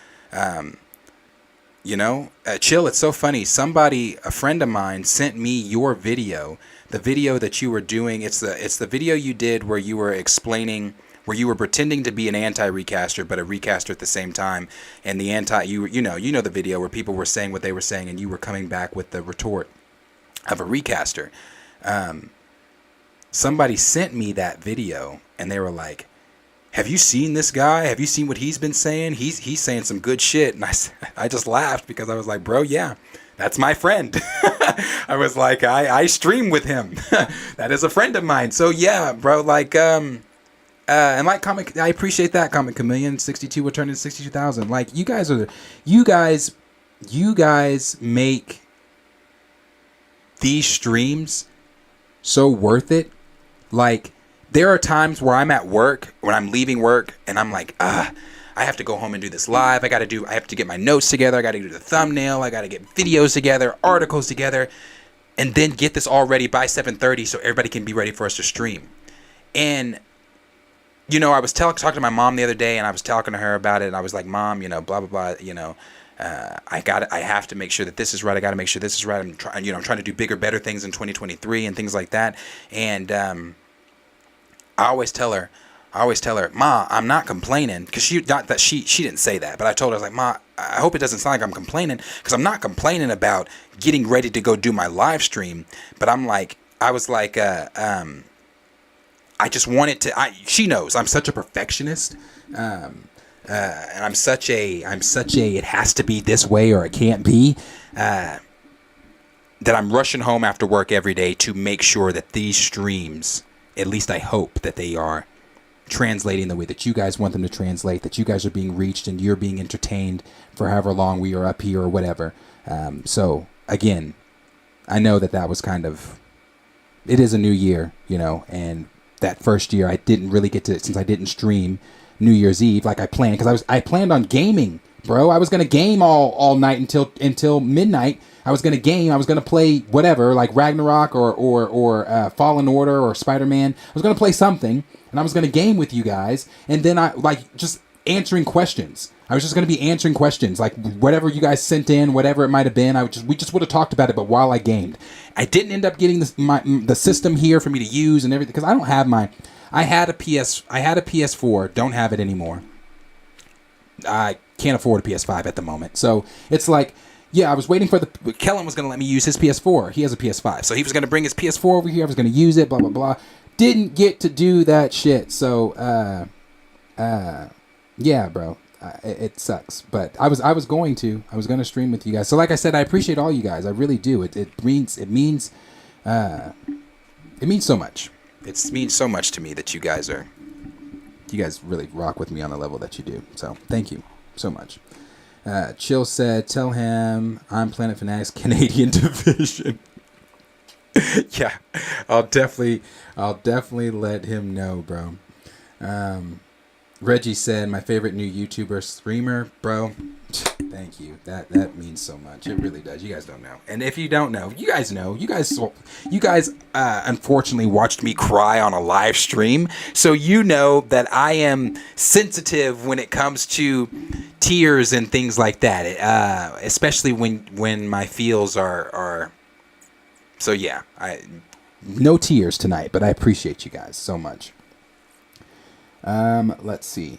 S7: You know, Chill, it's so funny. A friend of mine sent me your video, the video that you were doing. It's the video you did where you were explaining, where you were pretending to be an anti-recaster, but a recaster at the same time. And the you know the video where people were saying what they were saying and you were coming back with the retort of a recaster. Somebody sent me that video and they were like, have you seen this guy? Have you seen what he's been saying? He's saying some good shit. And I just laughed because I was like, bro, yeah, that's my friend. I was like, I stream with him. That is a friend of mine. So yeah, bro, like, and like Comic, I appreciate that. Comic Chameleon 62 will turn into 62,000. Like, you guys make these streams so worth it. Like, there are times where I'm at work, when I'm leaving work, and I'm like, I have to go home and do this live. I have to get my notes together. I got to do the thumbnail. I got to get videos together, articles together, and then get this all ready by 7:30 so everybody can be ready for us to stream. And, you know, I was talking to my mom the other day, and I was talking to her about it, and I was like, Mom, you know, blah, blah, blah, you know, I have to make sure that this is right. I got to make sure this is right. I'm trying to do bigger, better things in 2023 and things like that. And, I always tell her, Ma, I'm not complaining, because she didn't say that, but I told her, I was like, Ma, I hope it doesn't sound like I'm complaining, because I'm not complaining about getting ready to go do my live stream, but I just wanted to, she knows I'm such a perfectionist, and I'm such a, it has to be this way or it can't be, that I'm rushing home after work every day to make sure that these streams, at least I hope that they are translating the way that you guys want them to translate, that you guys are being reached and you're being entertained for however long we are up here or whatever. So, again, I know that was kind of, it is a new year, you know, and that first year I didn't really get to, since I didn't stream New Year's Eve like I planned, because I planned on gaming, bro. I was going to game all night until midnight. I was going to game. I was going to play whatever, like Ragnarok or Fallen Order or Spider-Man. I was going to play something, and I was going to game with you guys. And then just answering questions. I was just going to be answering questions, like whatever you guys sent in, whatever it might have been. We just would have talked about it, but while I gamed. I didn't end up getting the system here for me to use and everything, because I don't have I had a PS4, don't have it anymore. I can't afford a PS5 at the moment. So it's like, yeah, I was waiting for Kellen was going to let me use his PS4. He has a PS5. So he was going to bring his PS4 over here. I was going to use it, blah, blah, blah. Didn't get to do that shit. So, yeah, bro. It sucks. But I was going to stream with you guys. So like I said, I appreciate all you guys. I really do. It means so much. It means so much to me that you guys really rock with me on the level that you do. So thank you so much. Chill said, tell him I'm Planet Fanatics Canadian Division. Yeah, I'll definitely let him know, bro. Reggie said, my favorite new YouTuber streamer, bro. Thank you. That means so much. It really does. You guys don't know. And if you don't know, you guys know. You guys unfortunately watched me cry on a live stream. So you know that I am sensitive when it comes to tears and things like that. Especially when my feels are so yeah, no tears tonight, but I appreciate you guys so much. Let's see.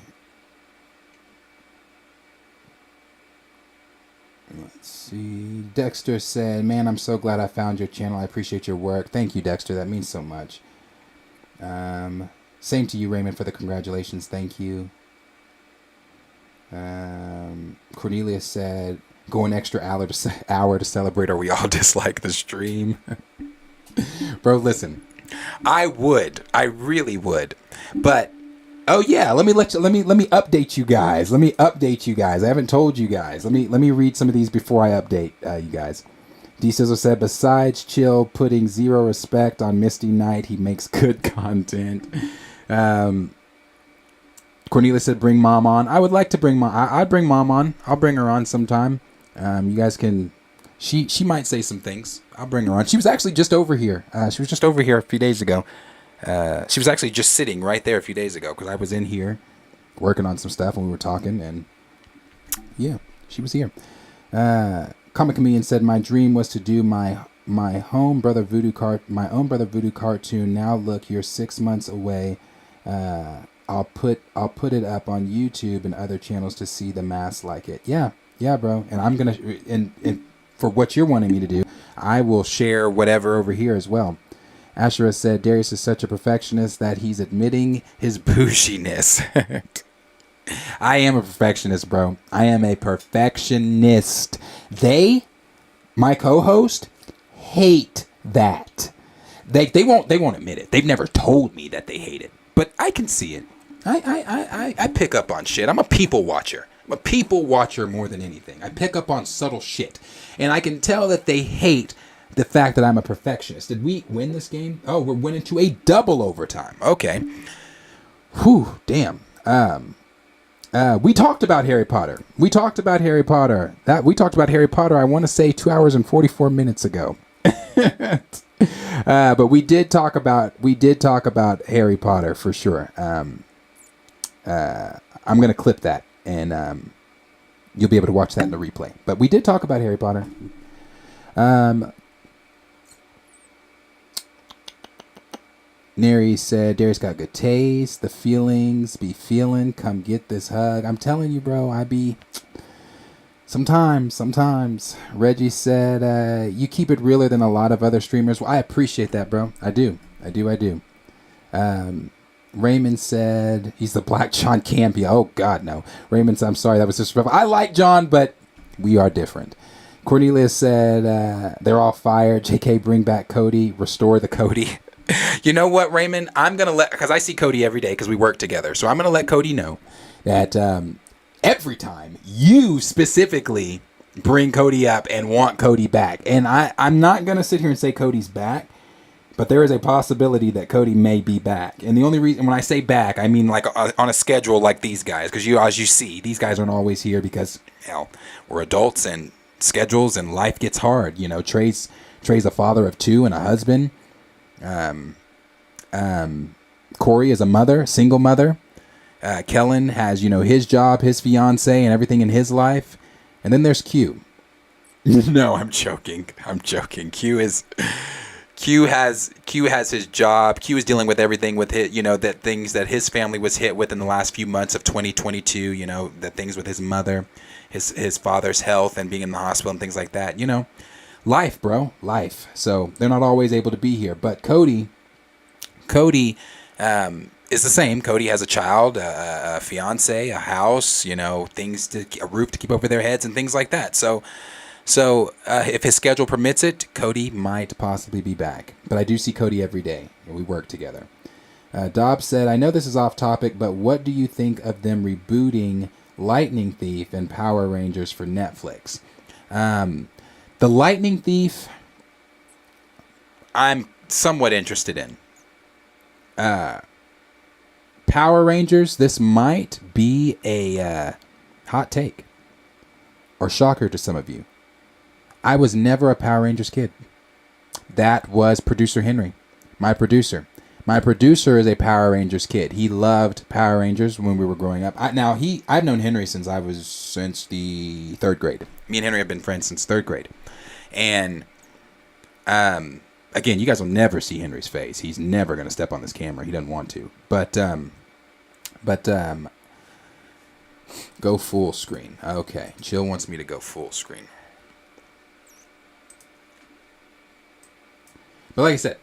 S7: Dexter said, man, I'm so glad I found your channel. I appreciate your work. Thank you, Dexter. That means so much. Same to you, Raymond, for the congratulations. Thank you. Cornelius said, go an extra hour to celebrate, or we all dislike the stream. Bro, listen. I really would. But oh yeah, let me update you guys. I haven't told you guys. Let me read some of these before I update you guys. D Sizzle said, besides Chill putting zero respect on Misty Knight, he makes good content. Cornelia said, "Bring mom on." I would like to bring mom. I'd bring mom on. I'll bring her on sometime. You guys can. She might say some things. I'll bring her on. She was actually just over here. She was just over here a few days ago. She was actually just sitting right there a few days ago because I was in here working on some stuff and we were talking, and yeah, she was here. Comic Comedian said, "My dream was to do my own Brother Voodoo cartoon. Now look, you're 6 months away. I'll put it up on YouTube and other channels to see the mass like it." Yeah, bro. And I'm gonna and for what you're wanting me to do, I will share whatever over here as well. Asherah said, "Darius is such a perfectionist that he's admitting his bouginess." I am a perfectionist, bro. I am a perfectionist. My co-host, hate that. They won't admit it. They've never told me that they hate it, but I can see it. I pick up on shit. I'm a people watcher. I'm a people watcher more than anything. I pick up on subtle shit, and I can tell that they hate the fact that I'm a perfectionist. Did we win this game? Oh, we're winning to a double overtime. Okay. Whew, damn. We talked about Harry Potter. We talked about Harry Potter. I want to say 2 hours and 44 minutes ago. But we did talk about Harry Potter for sure. I'm gonna clip that, and you'll be able to watch that in the replay. But we did talk about Harry Potter. Neri said, "Darius got good taste. The feelings be feeling. Come get this hug." I'm telling you, bro. I be sometimes. Reggie said, "You keep it realer than a lot of other streamers." Well, I appreciate that, bro. I do. Raymond said he's the Black John Campia. Oh God, no. Raymond said, "I'm sorry, that was disrespectful. I like John, but we are different." Cornelia said, "They're all fired. JK, bring back Cody. Restore the Cody." You know what, Raymond? I'm going to because I see Cody every day because we work together. So I'm going to let Cody know that every time you specifically bring Cody up and want Cody back. And I'm not going to sit here and say Cody's back, but there is a possibility that Cody may be back. And the only reason when I say back, I mean like on a schedule like these guys. Because as you see, these guys aren't always here because, we're adults and schedules and life gets hard. Trey's a father of 2 and a husband. Corey is a single mother. Kellen has, his job, his fiance, and everything in his life. And then there's Q. No, I'm joking. Q has his job. Q is dealing with everything with his, that things that his family was hit with in the last few months of 2022. The things with his mother, his father's health and being in the hospital and things like that. Life, bro, life. So they're not always able to be here. But Cody is the same. Cody has a child, a fiance, a house, things a roof to keep over their heads and things like that. So if his schedule permits it, Cody might possibly be back. But I do see Cody every day, and we work together. Dobbs said, "I know this is off topic, but what do you think of them rebooting Lightning Thief and Power Rangers for Netflix?" The Lightning Thief, I'm somewhat interested in. Power Rangers, this might be a hot take or shocker to some of you. I was never a Power Rangers kid. That was producer Henry, my producer. My producer is a Power Rangers kid. He loved Power Rangers when we were growing up. I've known Henry since the 3rd grade. Me and Henry have been friends since 3rd grade. And again, you guys will never see Henry's face. He's never going to step on this camera. He doesn't want to. But go full screen. Okay, Jill wants me to go full screen. But like I said,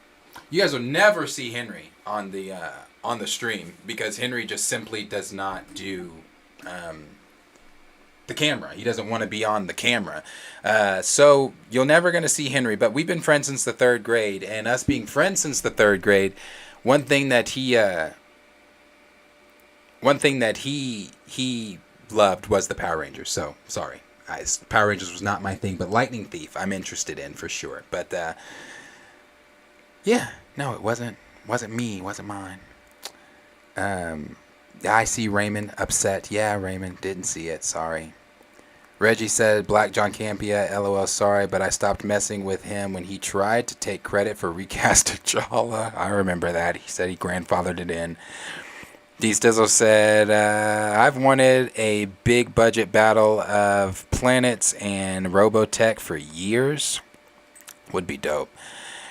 S7: you guys will never see Henry on the stream because Henry just simply does not do the camera. He doesn't want to be on the camera. So you're never going to see Henry, but we've been friends since the 3rd grade, and us being friends since the 3rd grade, one thing that he loved was the Power Rangers. So sorry, guys, Power Rangers was not my thing, but Lightning Thief I'm interested in for sure. But yeah, no, it wasn't me, it wasn't mine. I see Raymond upset. Yeah, Raymond, didn't see it. Sorry. Reggie said, Black John Campia, LOL, sorry, but I stopped messing with him when he tried to take credit for recasting T'Challa. I remember that. He said he grandfathered it in. D Stizzle said, I've wanted a big budget battle of planets and Robotech for years. Would be dope.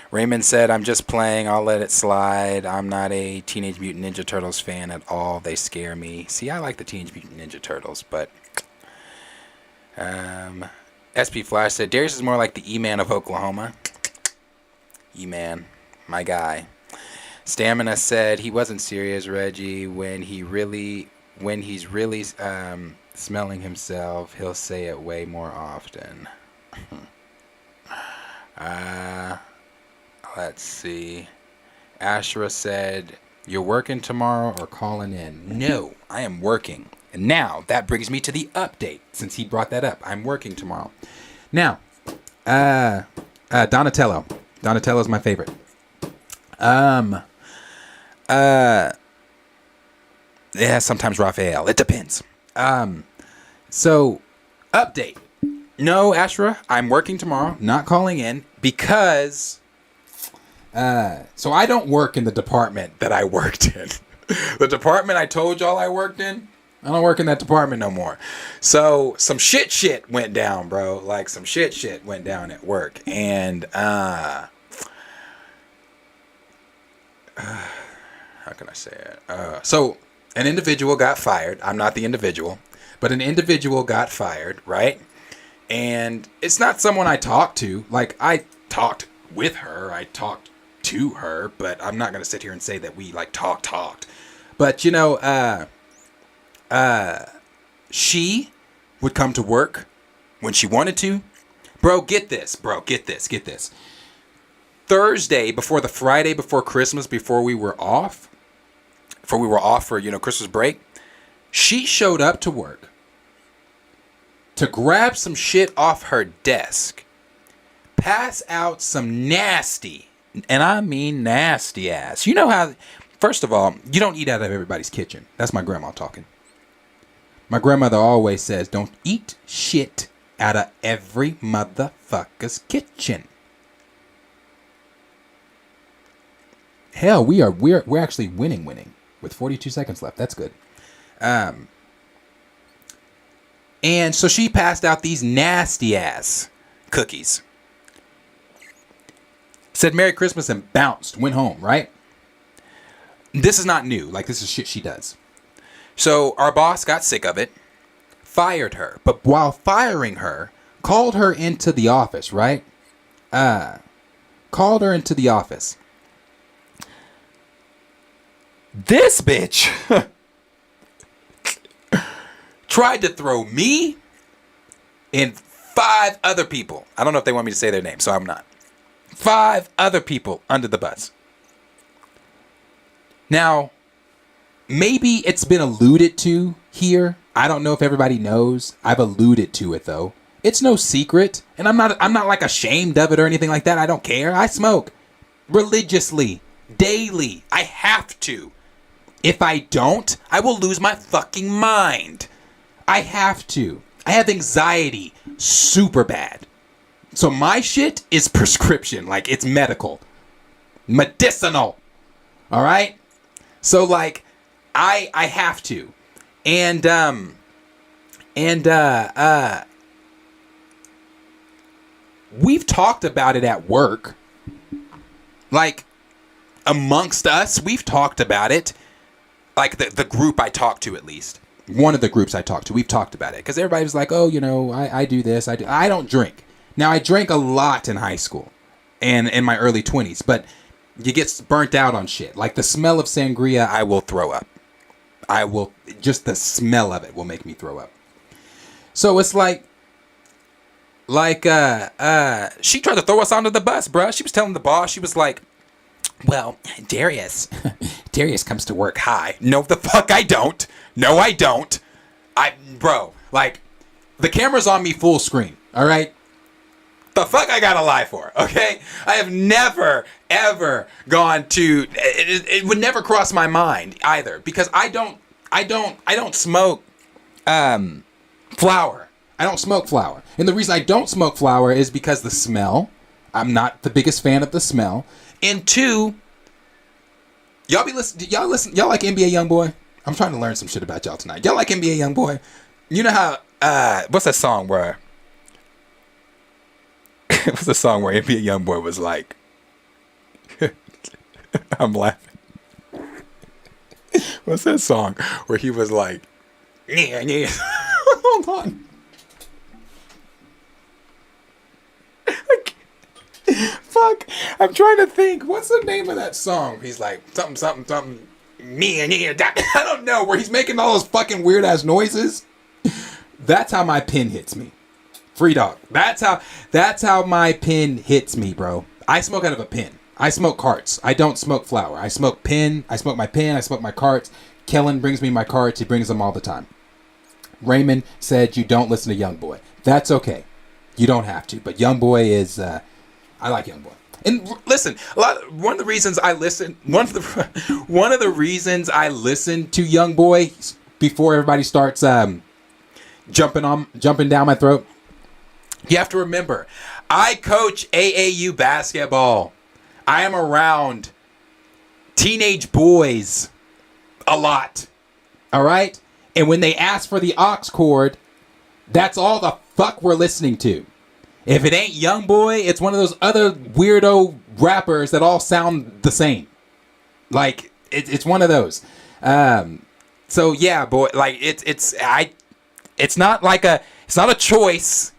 S7: Raymond said, I'm just playing. I'll let it slide. I'm not a Teenage Mutant Ninja Turtles fan at all. They scare me. See, I like the Teenage Mutant Ninja Turtles, but... SP Flash said, Darius is more like the E-Man of Oklahoma. E-Man, my guy. Stamina said, he wasn't serious, Reggie. When he's really smelling himself, he'll say it way more often. Let's see. Ashra said, you're working tomorrow or calling in? No, I am working. And now that brings me to the update, since he brought that up. I'm working tomorrow. Now, Donatello. Donatello's my favorite. Yeah, sometimes Raphael. It depends. So, update. No, Ashra, I'm working tomorrow, not calling in, because... so I don't work in the department that I worked in. The department I told y'all I worked in, I don't work in that department no more. So some shit went down, bro. Like some shit went down at work. And how can I say it? So an individual got fired. I'm not the individual, but an individual got fired, right? And it's not someone I talked to. Like I talked with her, I talked to her, but I'm not gonna sit here and say that we like talked. But you know, she would come to work when she wanted to. Bro, get this. Thursday before the Friday before Christmas, before we were off for, you know, Christmas break, she showed up to work to grab some shit off her desk, pass out some nasty, and I mean nasty ass. You know how, first of all, you don't eat out of everybody's kitchen. That's my grandma talking. My grandmother always says, don't eat shit out of every motherfucker's kitchen. Hell, we're actually winning with 42 seconds left. That's good. And so she passed out these nasty ass cookies. Said Merry Christmas and bounced, went home, right? This is not new. Like, this is shit she does. So our boss got sick of it, fired her. But while firing her, called her into the office, right? Called her into the office. This bitch tried to throw me and 5 other people. I don't know if they want me to say their name, so I'm not. 5 other people under the bus. Now, maybe it's been alluded to here. I don't know if everybody knows. I've alluded to it though. It's no secret, and I'm not like ashamed of it or anything like that. I don't care. I smoke religiously, daily. I have to. If I don't, I will lose my fucking mind. I have to. I have anxiety super bad. So my shit is prescription, like it's medical. Medicinal. All right? So like I have to. And we've talked about it at work. Like amongst us, we've talked about it. Like the group I talk to, at least. One of the groups I talk to, we've talked about it. Because everybody was like, oh, you know, I do this. I don't drink. Now, I drank a lot in high school and in my early 20s. But you get burnt out on shit. Like the smell of sangria, I will throw up. Just the smell of it will make me throw up. So it's like she tried to throw us onto the bus, bruh. She was telling the boss, she was like, well, Darius comes to work high. No, the fuck I don't. No, I don't. Bro, like, the camera's on me full screen, all right? The fuck I gotta lie for, okay? I have never, ever gone to, it would never cross my mind either, because I don't I don't smoke flower. I don't smoke flower. And the reason I don't smoke flower is because the smell. I'm not the biggest fan of the smell. And two, y'all like NBA Youngboy? I'm trying to learn some shit about y'all tonight. Y'all like NBA Youngboy? You know how what's that song where what's the song where NBA Youngboy was like I'm laughing. What's that song where he was like yeah. Hold on. Fuck. I'm trying to think. What's the name of that song? He's like something. I don't know. Where he's making all those fucking weird ass noises. That's how my pen hits me. Free dog. That's how my pen hits me, bro. I smoke out of a pen. I smoke carts. I don't smoke flower. I smoke pen. I smoke my pen. I smoke my carts. Kellen brings me my carts. He brings them all the time. Raymond said you don't listen to Youngboy. That's okay. You don't have to. But Youngboy is. I like Youngboy. And listen, one of the reasons I listen to Youngboy before everybody starts jumping down my throat. You have to remember, I coach AAU basketball. I am around teenage boys a lot. All right? And when they ask for the aux cord, that's all the fuck we're listening to. If it ain't Youngboy, it's one of those other weirdo rappers that all sound the same. Like it's one of those. So yeah, boy, like it's not a choice.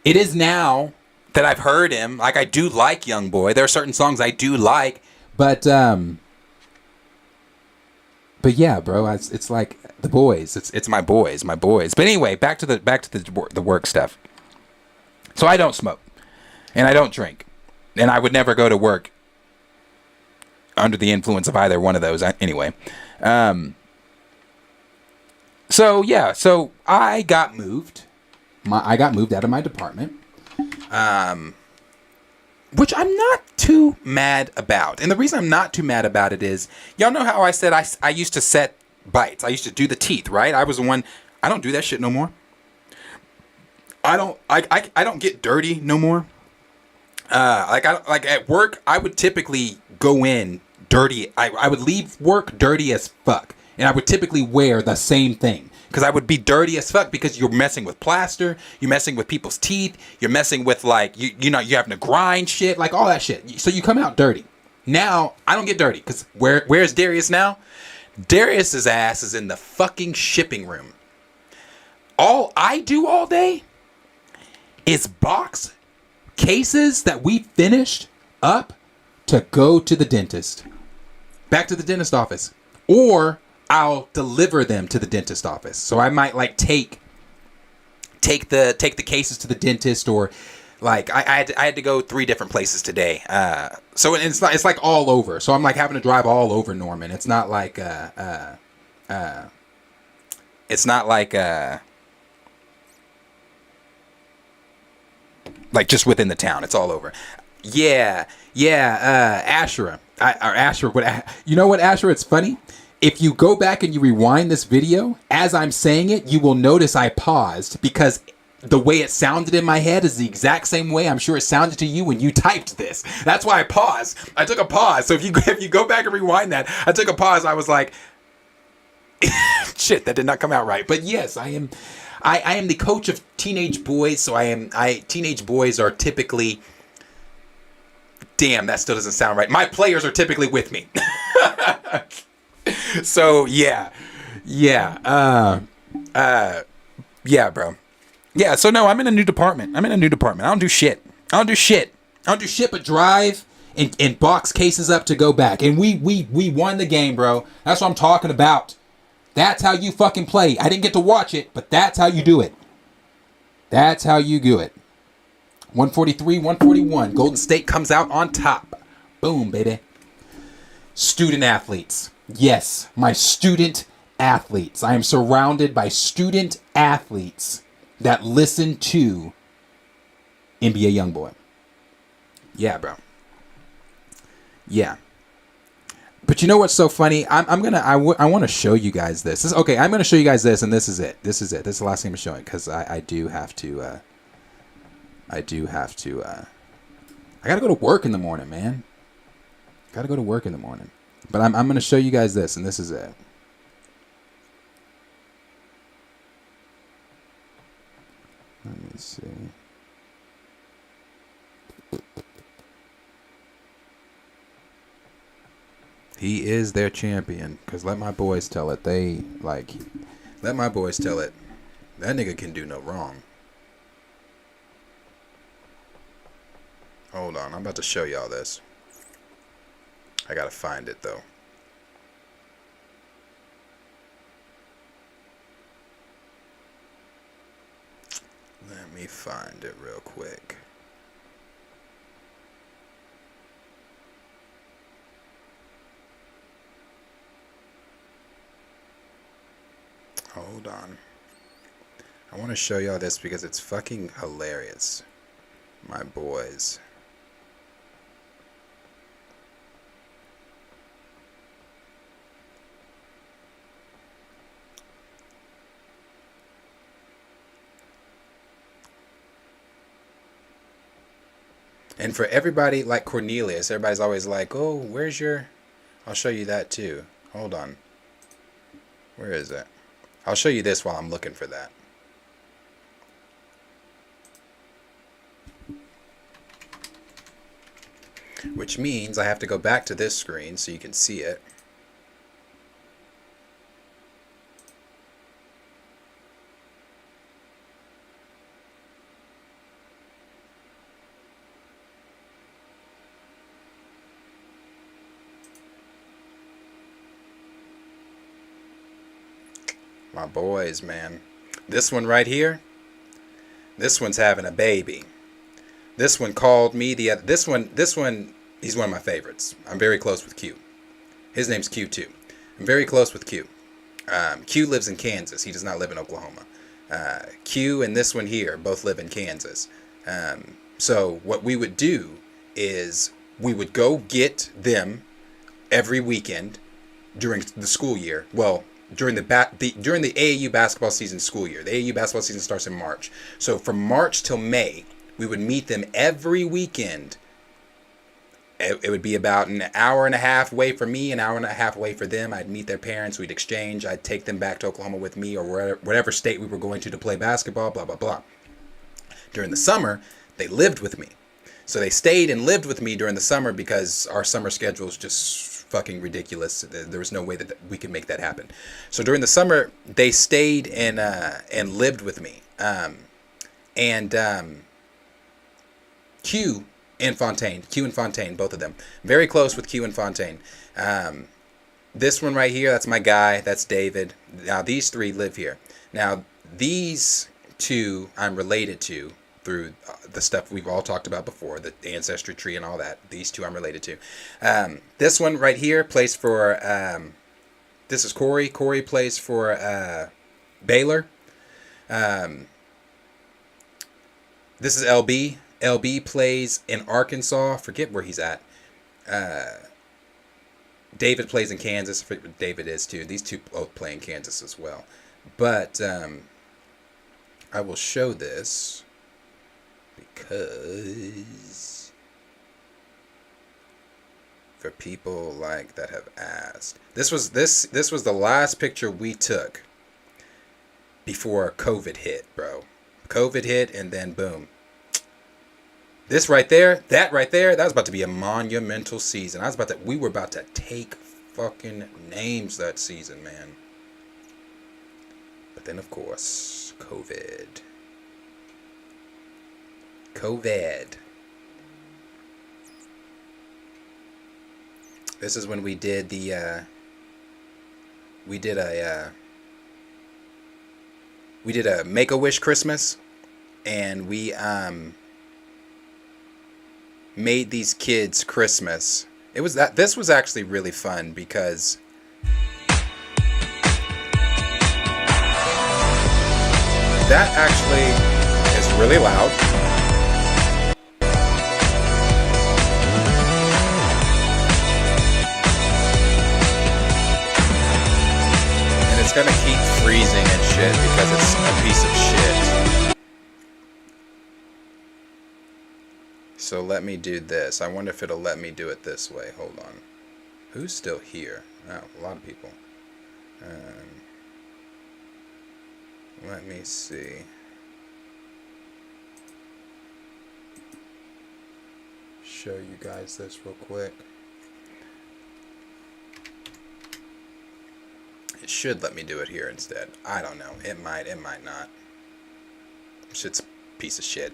S7: It is now that I've heard him. Like I do like Youngboy. There are certain songs I do like, but yeah, bro, it's like the boys. It's my boys. But anyway, back to the work stuff. So I don't smoke, and I don't drink, and I would never go to work under the influence of either one of those. Anyway, so yeah, so I got moved. I got moved out of my department, which I'm not too mad about. And the reason I'm not too mad about it is, y'all know how I said I used to set bites. I used to do the teeth, right? I was the one. I don't do that shit no more. I don't get dirty no more. Like at work, I would typically go in dirty. I would leave work dirty as fuck, and I would typically wear the same thing because I would be dirty as fuck because you're messing with plaster, you're messing with people's teeth, you're messing with like you're having to grind shit, like all that shit. So you come out dirty. Now I don't get dirty because where's Darius now? Darius's ass is in the fucking shipping room. All I do all day is box cases that we finished up to go to the dentist. Back to the dentist office. Or I'll deliver them to the dentist office. So I might like take the cases to the dentist, or like I had to go 3 different places today. So it's like all over. So I'm like having to drive all over Norman. It's not like like just within the town. It's all over. Yeah. Asherah. You know what, Asherah? It's funny. If you go back and you rewind this video, as I'm saying it, you will notice I paused because the way it sounded in my head is the exact same way I'm sure it sounded to you when you typed this. That's why I paused. I took a pause. So if you go back and rewind that, I took a pause. I was like, shit, that did not come out right. But yes, I am the coach of teenage boys. So teenage boys are typically, damn, that still doesn't sound right. My players are typically with me. So yeah, bro. Yeah, so no, I'm in a new department. I don't do shit. I don't do shit but drive and box cases up to go back. And we won the game, bro. That's what I'm talking about. That's how you fucking play. I didn't get to watch it, but that's how you do it. That's how you do it. 143, 141. Golden State comes out on top. Boom, baby. Student athletes. Yes, my student athletes. I am surrounded by student athletes that listen to NBA Youngboy. Yeah, bro. Yeah. But you know what's so funny? I want to show you guys this. Okay, I'm gonna show you guys this, and this is it. This is the last thing I'm showing because I do have to. I gotta go to work in the morning, man. Gotta go to work in the morning. But I'm gonna show you guys this, and this is it. Let me see. He is their champion. Because let my boys tell it. Let my boys tell it. That nigga can do no wrong. Hold on. I'm about to show y'all this. I gotta find it, though. Let me find it real quick. Hold on. I want to show y'all this because it's fucking hilarious. My boys. And for everybody like Cornelius, everybody's always like, oh, where's your... I'll show you that too. Hold on. Where is it? I'll show you this while I'm looking for that. Which means I have to go back to this screen so you can see it. My boys, man. This one right here. This one's having a baby. This one called me the other. This one, he's one of my favorites. I'm very close with Q. His name's Q too. I'm very close with Q. Q lives in Kansas. He does not live in Oklahoma. Q and this one here both live in Kansas. So what we would do is we would go get them every weekend during the school year. Well, during the AAU basketball season school year. The AAU basketball season starts in March. So from March till May, we would meet them every weekend. It would be about an hour and a half away for me, an hour and a half away for them. I'd meet their parents. We'd exchange. I'd take them back to Oklahoma with me or whatever state we were going to play basketball, blah, blah, blah. During the summer, they lived with me. So they stayed and lived with me during the summer because our summer schedule is just fucking ridiculous. There was no way that we could make that happen. So during the summer, they stayed and lived with me. Q and Fontaine, both of them. Very close with Q and Fontaine. This one right here, that's my guy. That's David. Now, these three live here. Now, these two I'm related to through the stuff we've all talked about before, the ancestry tree and all that. These two I'm related to. This one right here plays for... this is Corey. Corey plays for Baylor. This is LB. LB plays in Arkansas. Forget where he's at. David plays in Kansas. I forget where David is too. These two both play in Kansas as well. But I will show this because for people like that have asked. This was the last picture we took before COVID hit, bro. COVID hit and then boom. This right there, that was about to be a monumental season. We were about to take fucking names that season, man. But then, of course, COVID. This is when we did a Make-A-Wish Christmas, and we made these kids Christmas. This was actually really fun because that actually is really loud. gonna keep freezing and shit because it's a piece of shit. So let me do this. I wonder if it'll let me do it this way. Hold on. Who's still here? Oh, a lot of people. Let me see. Show you guys this real quick. It should let me do it here instead. I don't know. It might not. Shit's a piece of shit.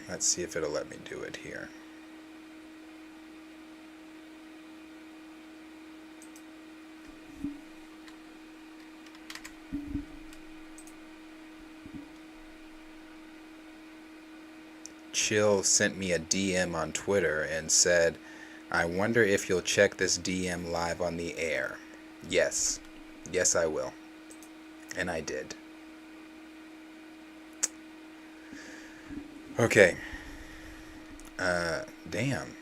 S7: Let's see if it'll let me do it here. Chill sent me a DM on Twitter and said, I wonder if you'll check this DM live on the air. Yes. Yes, I will. And I did. Okay. Damn.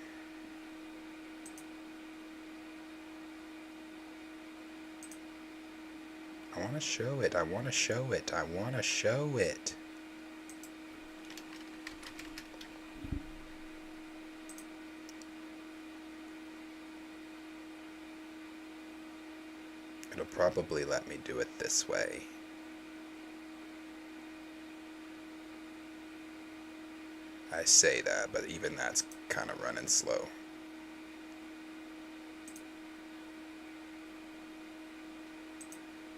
S7: I want to show it. I want to show it. I want to show it. It'll probably let me do it this way. I say that, but even that's kind of running slow.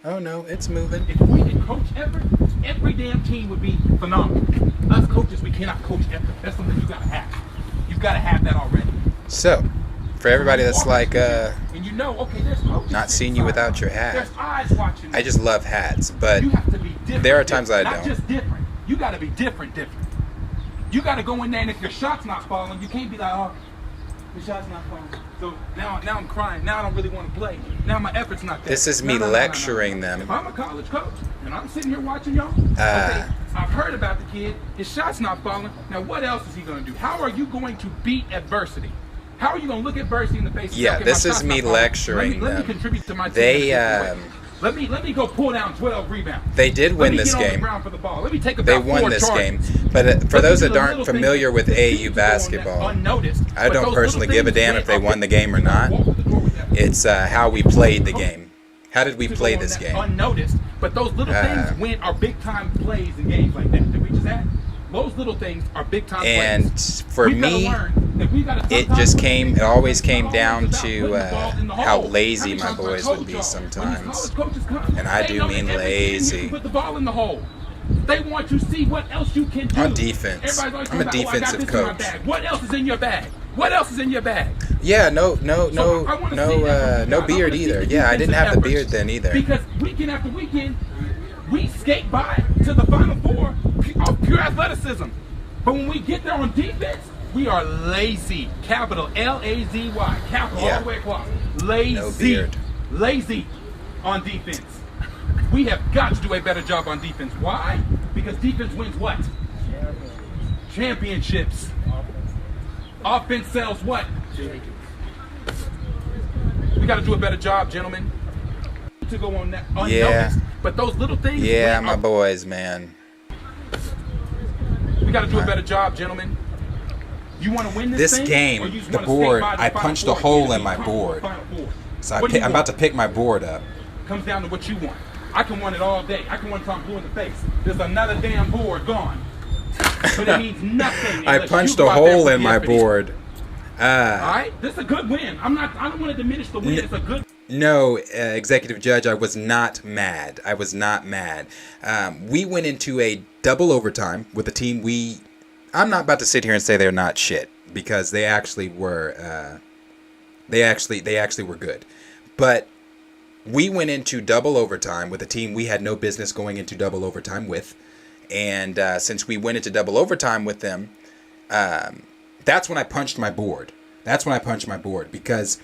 S7: Oh no, it's moving.
S8: If we did coach effort, every damn team would be phenomenal. Us coaches, we cannot coach effort. That's something you gotta have. You've gotta have that already.
S7: So, for everybody that's like,
S8: and you know, okay, there's coaches
S7: not seeing you without your hat.
S8: There's eyes watching.
S7: I just love hats, but
S8: you have to be different.
S7: there are times I
S8: not
S7: don't.
S8: Just different. You gotta be different. You gotta go in there, and if your shot's not falling, you can't be like, oh, your shot's not falling. So now I'm crying. Now I don't really want to play. Now my effort's not there.
S7: This is me lecturing them.
S8: If I'm a college coach and I'm sitting here watching y'all, okay, I've heard about the kid. His shot's not falling. Now what else is he gonna do? How are you going to beat adversity? How are you gonna look adversity in the face? And
S7: Yeah,
S8: say, okay,
S7: this
S8: my
S7: is
S8: shot's
S7: me
S8: not falling.
S7: lecturing
S8: Let me
S7: them.
S8: contribute to my team.
S7: They
S8: Let me go pull down 12 rebounds.
S7: They did win this
S8: Let me get on the
S7: game.
S8: ground for the ball. Let me take
S7: They
S8: about
S7: won
S8: 4
S7: this
S8: charges.
S7: game. But for those that
S8: the
S7: aren't
S8: little
S7: familiar
S8: things
S7: with
S8: that
S7: AAU
S8: seem to go
S7: basketball,
S8: unnoticed,
S7: I
S8: but
S7: don't
S8: those
S7: personally
S8: little
S7: give a
S8: things
S7: damn
S8: went
S7: if they
S8: up
S7: won the game or not.
S8: walk the door with that.
S7: It's how we played the game. How did we play this game?
S8: Unnoticed, but those little things are big time plays in games like that we just had. Those little things are big time plays.
S7: And for me, it always came down to how lazy my boys would be sometimes. And I do mean lazy.
S8: Put the ball in the hole. They want to see what else you can do.
S7: On defense. I'm a defensive coach.
S8: What else is in your bag? What else is in your bag?
S7: Yeah, no beard either. Yeah, I didn't have the beard then either.
S8: Because weekend after weekend, we skate by to the Final Four of pure athleticism. But when we get there on defense, we are lazy. Capital L-A-Z-Y. Capital all the way across. Lazy.
S7: No beard.
S8: Lazy on defense. We have got to do a better job on defense. Why? Because defense wins what? Championships. Offense sells what? We got to do a better job, gentlemen. To go on that unnoticed.
S7: Yeah.
S8: But those little things.
S7: Yeah, my boys, man.
S8: We got to do a better job, gentlemen. You want to win this thing?
S7: Game, the board, I punched a hole in my board. So I'm about to pick my board up.
S8: Comes down to what you want. I can want it all day. I can want to talk blue in the face. There's another damn board gone. But it means nothing.
S7: I punched a hole in my board.
S8: All right, this is a good win. I don't want to diminish the win. It's a good.
S7: No, Executive Judge, I was not mad. I was not mad. We went into a double overtime with a team I'm not about to sit here and say they're not shit, because they actually were. They actually were good, but we went into double overtime with a team we had no business going into double overtime with, and since we went into double overtime with them, that's when I punched my board. Because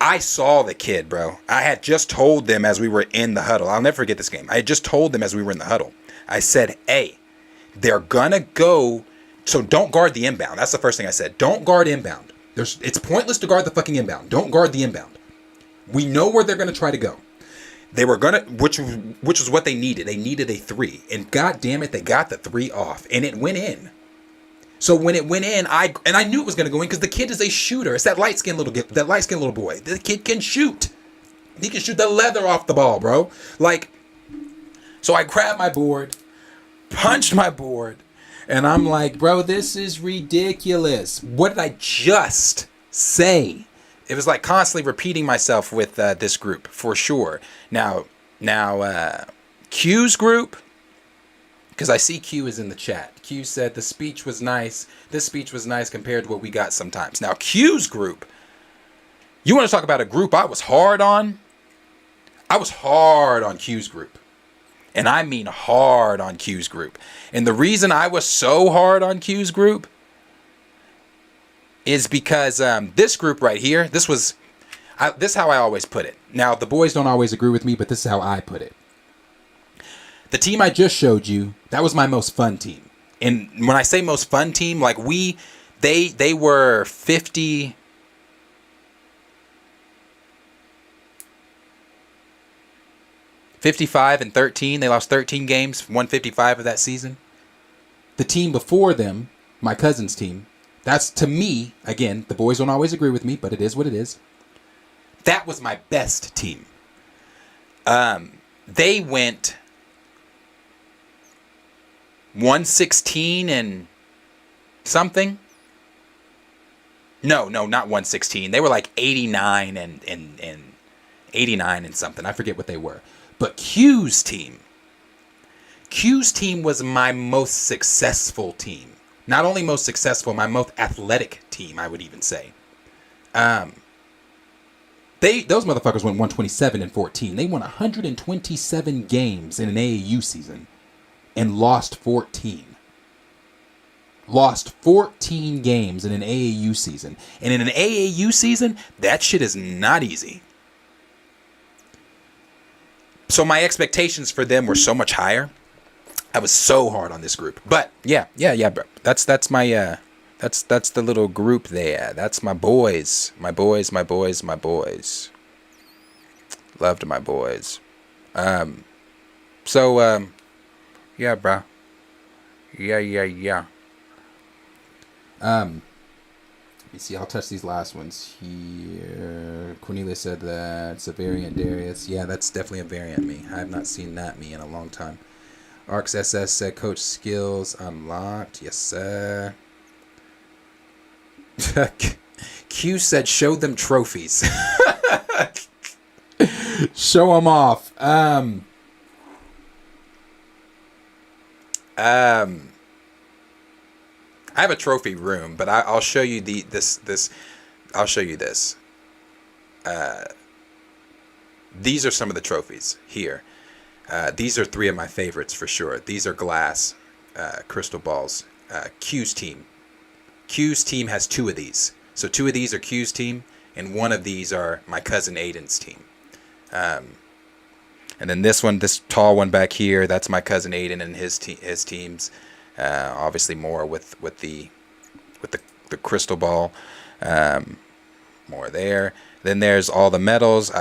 S7: I saw the kid, bro. I had just told them as we were in the huddle. I'll never forget this game. I had just told them as we were in the huddle. I said, hey, they're going to go So don't guard the inbound. That's the first thing I said. Don't guard inbound. It's pointless to guard the fucking inbound. Don't guard the inbound. We know where they're going to try to go. They were going to, which was what they needed. They needed a 3. And god damn it, they got the 3 off. And it went in. So when it went in, I knew it was going to go in because the kid is a shooter. It's that light-skinned little boy. The kid can shoot. He can shoot the leather off the ball, bro. Like, so I grabbed my board, punched my board, and I'm like, bro, this is ridiculous. What did I just say? It was like constantly repeating myself with this group, for sure. Now, Q's group, because I see Q is in the chat. Q said the speech was nice. This speech was nice compared to what we got sometimes. Now, Q's group, you want to talk about a group I was hard on? I was hard on Q's group. And I mean hard on Q's group. And the reason I was so hard on Q's group is because this group right here, this is how I always put it. Now, the boys don't always agree with me, but this is how I put it. The team I just showed you, that was my most fun team. And when I say most fun team, like they were 50... 55-13. They lost 13 games, won 55 of that season. The team before them, my cousin's team, that's, to me, again, the boys don't always agree with me, but it is what it is. That was my best team. They went 116 and something. No, not 116. They were like 89 and 89 and something. I forget what they were. But Q's team was my most successful team. Not only most successful, my most athletic team, I would even say. Those motherfuckers went 127-14. They won 127 games in an AAU season and lost 14. Lost 14 games in an AAU season. And in an AAU season, that shit is not easy. So my expectations for them were so much higher. I was so hard on this group. But yeah, bro. That's my that's the little group there. That's my boys. My boys. Loved my boys. Yeah, bro. Yeah. Let me see. I'll touch these last ones here. Cornelia said that it's a variant, Darius. Yeah, that's definitely a variant me. I have not seen that me in a long time. Arcs SS said coach skills unlocked. Yes, sir. Q said show them trophies. Show them off. I have a trophy room, but I'll show you this. I'll show you this. These are some of the trophies here. These are 3 of my favorites for sure. These are glass crystal balls. Q's team. Q's team has 2 of these. So 2 of these are Q's team, and 1 of these are my cousin Aiden's team. And then this one, this tall one back here, that's my cousin Aiden and his teams. Obviously more with the crystal ball, more there. Then there's all the medals.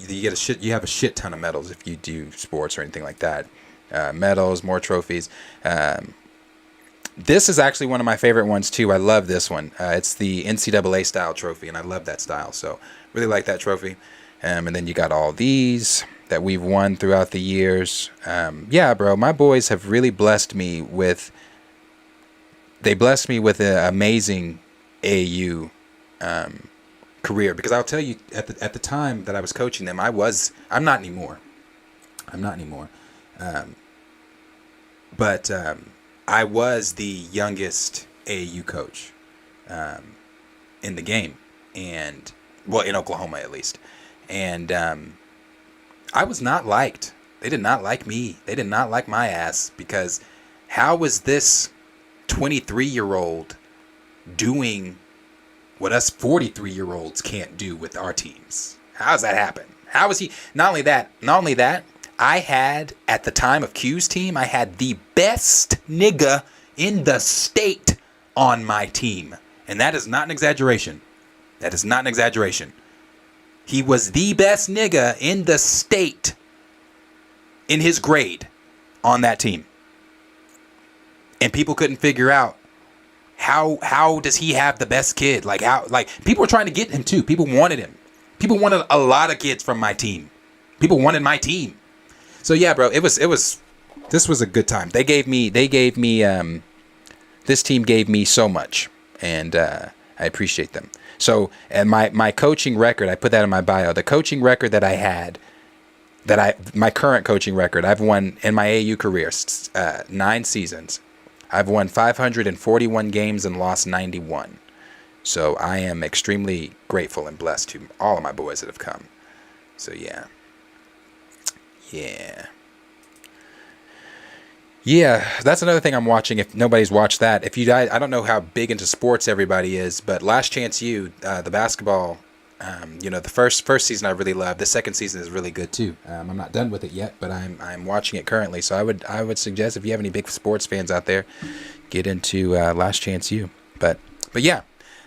S7: You have a shit ton of medals if you do sports or anything like that. Medals, more trophies. This is actually one of my favorite ones too. I love this one. It's the NCAA style trophy, and I love that style. So really like that trophy. And then you got all these that we've won throughout the years. Yeah, bro, my boys have really blessed me with. They blessed me with an amazing AAU career, because I'll tell you, at the time that I was coaching them, I'm not anymore. But I was the youngest AAU coach in the game, and well, in Oklahoma at least. And I was not liked. They did not like me. They did not like my ass, because how was this 23-year-old doing what us 43-year-olds can't do with our teams? How does that happen? How was he? Not only that, I had, at the time of Q's team, I had the best nigga in the state on my team. And that is not an exaggeration. That is not an exaggeration. He was the best nigga in the state in his grade on that team. And people couldn't figure out how does he have the best kid? Like people were trying to get him too. People wanted him. People wanted a lot of kids from my team. People wanted my team. So yeah, bro, this was a good time. This team gave me so much, and I appreciate them. So, and my coaching record, I put that in my bio. The coaching record that I had, my current coaching record, I've won in my AU career 9 seasons. I've won 541 games and lost 91. So I am extremely grateful and blessed to all of my boys that have come. So yeah. Yeah, that's another thing I'm watching. If nobody's watched that, if you guys, I don't know how big into sports everybody is, but Last Chance U, the basketball, the first season I really loved. The second season is really good too. I'm not done with it yet, but I'm watching it currently. So I would suggest if you have any big sports fans out there, get into Last Chance U. But yeah,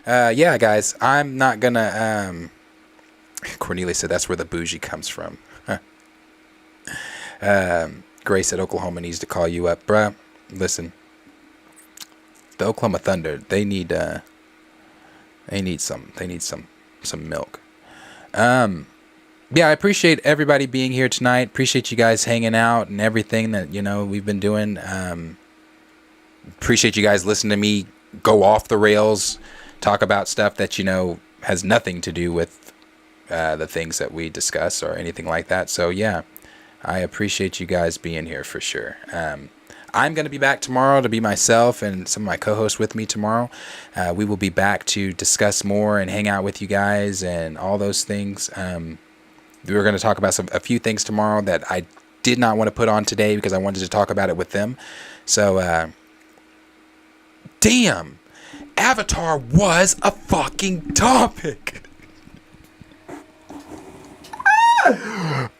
S7: guys, I'm not gonna. Cornelia said that's where the bougie comes from. Grace said Oklahoma needs to call you up, bruh. Listen, the Oklahoma Thunder, they need some milk. Yeah, I appreciate everybody being here tonight. Appreciate you guys hanging out and everything that we've been doing. Appreciate you guys listening to me go off the rails, talk about stuff that has nothing to do with the things that we discuss or anything like that. So yeah. I appreciate you guys being here for sure. I'm going to be back tomorrow to be myself and some of my co-hosts with me tomorrow. We will be back to discuss more and hang out with you guys and all those things. We're going to talk about a few things tomorrow that I did not want to put on today because I wanted to talk about it with them. So, damn, Avatar was a fucking topic.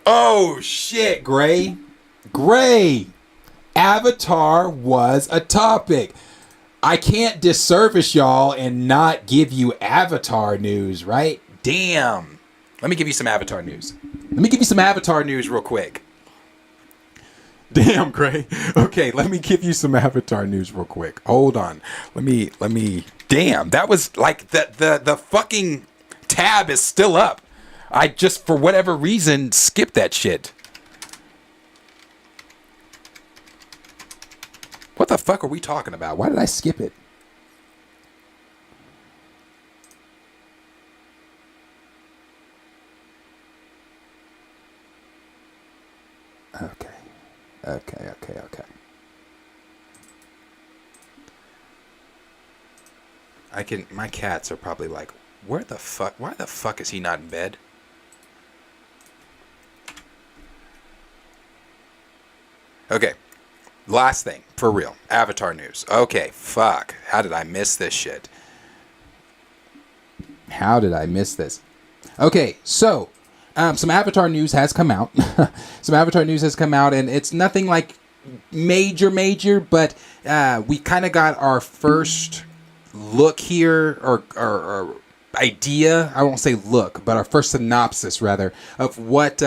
S7: Oh shit, Gray. Avatar was a topic. I can't disservice y'all and not give you Avatar news, right? Damn. Let me give you some Avatar news. Real quick. Damn, Gray. Okay, let me give you some Avatar news real quick. Hold on. Let me. Damn, that was like the fucking tab is still up. I just, for whatever reason, skipped that shit. What the fuck are we talking about? Why did I skip it? Okay. My cats are probably like, why the fuck is he not in bed? Okay, last thing, for real, Avatar news. Okay, fuck, how did I miss this shit? Okay, so, some Avatar news has come out. And it's nothing like major, but we kind of got our first look here, or idea, I won't say look, but our first synopsis, rather, of what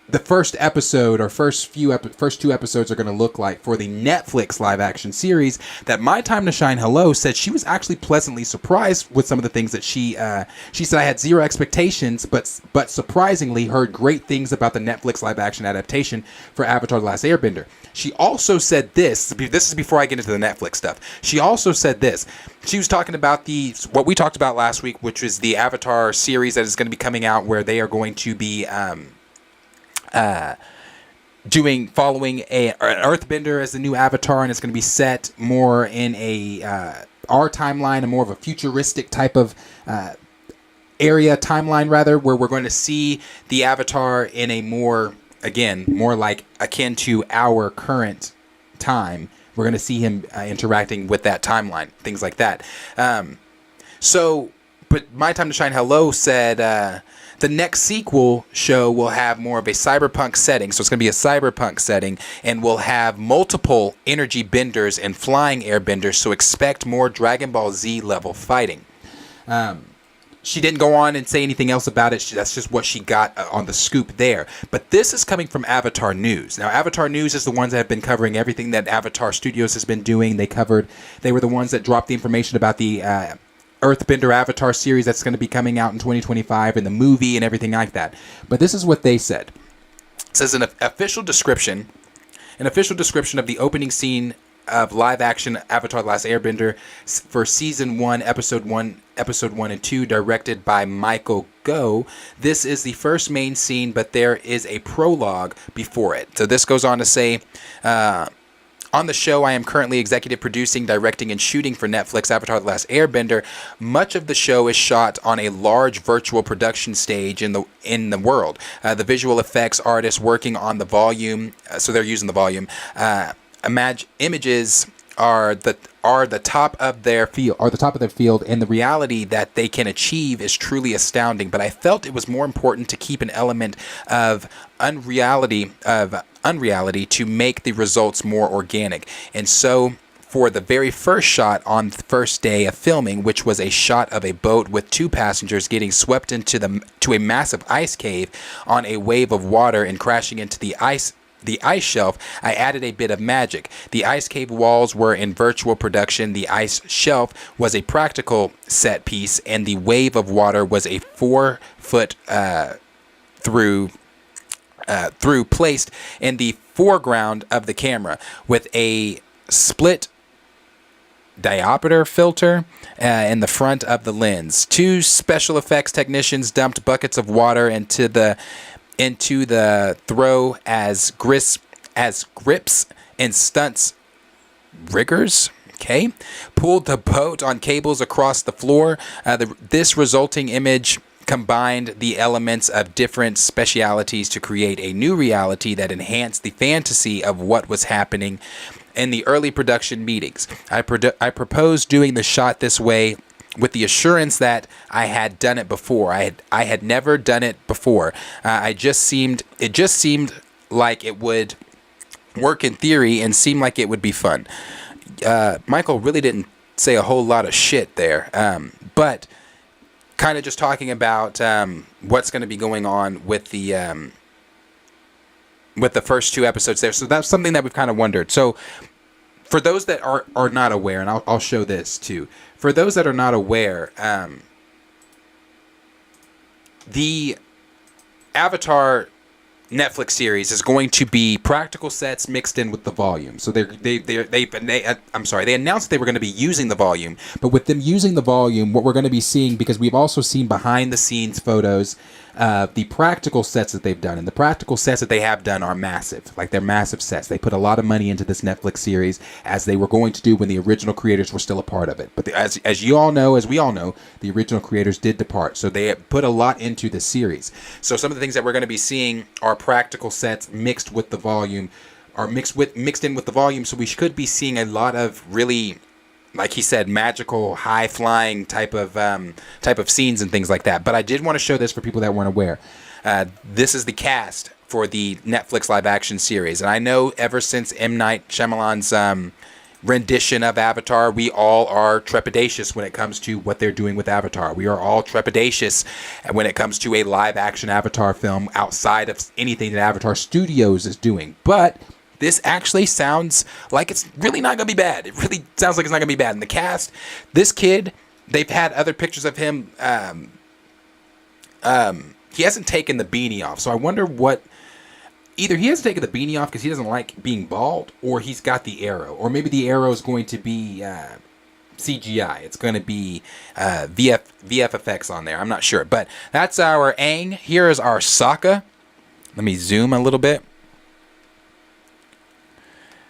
S7: the first episode or first two episodes are going to look like for the Netflix live action series that My Time to Shine Hello said she was actually pleasantly surprised with some of the things that she said. I had zero expectations, but surprisingly heard great things about the Netflix live action adaptation for Avatar: The Last Airbender. She also said this is before I get into the Netflix stuff. She also said this. She was talking about what we talked about last week, which was the Avatar series that is going to be coming out, where they are going to be following an earthbender as the new Avatar, and it's going to be set more in our timeline and more of a futuristic type of area timeline, rather, where we're going to see the Avatar in a more like akin to our current time. We're going to see him interacting with that timeline, things like that. But My Time to Shine Hello said the next sequel show will have more of a cyberpunk setting. So it's going to be a cyberpunk setting, and we'll have multiple energy benders and flying airbenders. So expect more Dragon Ball Z level fighting. She didn't go on and say anything else about it. That's just what she got on the scoop there. But this is coming from Avatar News. Now, Avatar News is the ones that have been covering everything that Avatar Studios has been doing. They were the ones that dropped the information about the Earthbender Avatar series that's going to be coming out in 2025 and the movie and everything like that. But this is what they said. It says an official description of the opening scene of live action Avatar: The Last Airbender for season 1, episode 1 and 2, directed by Michael Go. This is the first main scene, but there is a prologue before it. So this goes on to say, on the show, I am currently executive producing, directing, and shooting for Netflix Avatar: The Last Airbender. Much of the show is shot on a large virtual production stage in the world. The visual effects artists working on the volume, so they're using the volume. Images are the top of their field, and the reality that they can achieve is truly astounding. But I felt it was more important to keep an element of unreality to make the results more organic. And so for the very first shot on the first day of filming, which was a shot of a boat with 2 passengers getting swept to a massive ice cave on a wave of water and crashing into the ice shelf, I added a bit of magic. The ice cave walls were in virtual production, the ice shelf was a practical set piece, and the wave of water was a 4-foot through placed in the foreground of the camera with a split diopter filter in the front of the lens. 2 special effects technicians dumped buckets of water into the throw as grips and stunts riggers. Okay, pulled the boat on cables across the floor. This resulting image combined the elements of different specialities to create a new reality that enhanced the fantasy of what was happening in the early production meetings. I proposed doing the shot this way with the assurance that I had done it before. I had never done it before. It just seemed like it would work in theory and seemed like it would be fun. Michael really didn't say a whole lot of shit there, but kind of just talking about what's going to be going on with the first 2 episodes there. So that's something that we've kind of wondered. So for those that are not aware, and I'll show this too. For those that are not aware, the Avatar Netflix series is going to be practical sets mixed in with the volume. So they announced they were going to be using the volume, but with them using the volume, what we're going to be seeing, because we've also seen behind the scenes photos of the practical sets that they've done, and the practical sets that they have done are massive. Like, they're massive sets. They put a lot of money into this Netflix series, as they were going to do when the original creators were still a part of it. But as we all know, the original creators did depart, so they put a lot into the series. So some of the things that we're going to be seeing are practical sets mixed with the volume, or mixed in with the volume. So we could be seeing a lot of really, like he said, magical, high-flying type of scenes and things like that. But I did want to show this for people that weren't aware. This is the cast for the Netflix live-action series. And I know ever since M. Night Shyamalan's rendition of Avatar, we all are trepidatious when it comes to what they're doing with Avatar. We are all trepidatious when it comes to a live-action Avatar film outside of anything that Avatar Studios is doing. But this actually sounds like it's really not going to be bad. It really sounds like it's not going to be bad. And the cast, this kid, they've had other pictures of him. He hasn't taken the beanie off. So I wonder what, either he hasn't taken the beanie off because he doesn't like being bald, or he's got the arrow. Or maybe the arrow is going to be CGI. It's going to be VF effects on there. I'm not sure. But that's our Aang. Here is our Sokka. Let me zoom a little bit.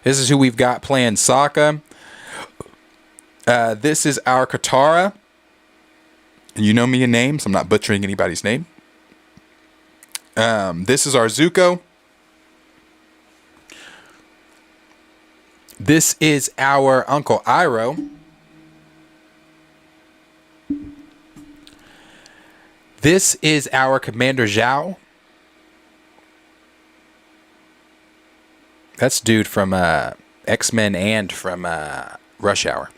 S7: This is who we've got playing Sokka. This is our Katara. And you know me in names. I'm not butchering anybody's name. This is our Zuko. This is our Uncle Iroh. This is our Commander Zhao. That's dude from X-Men and from Rush Hour,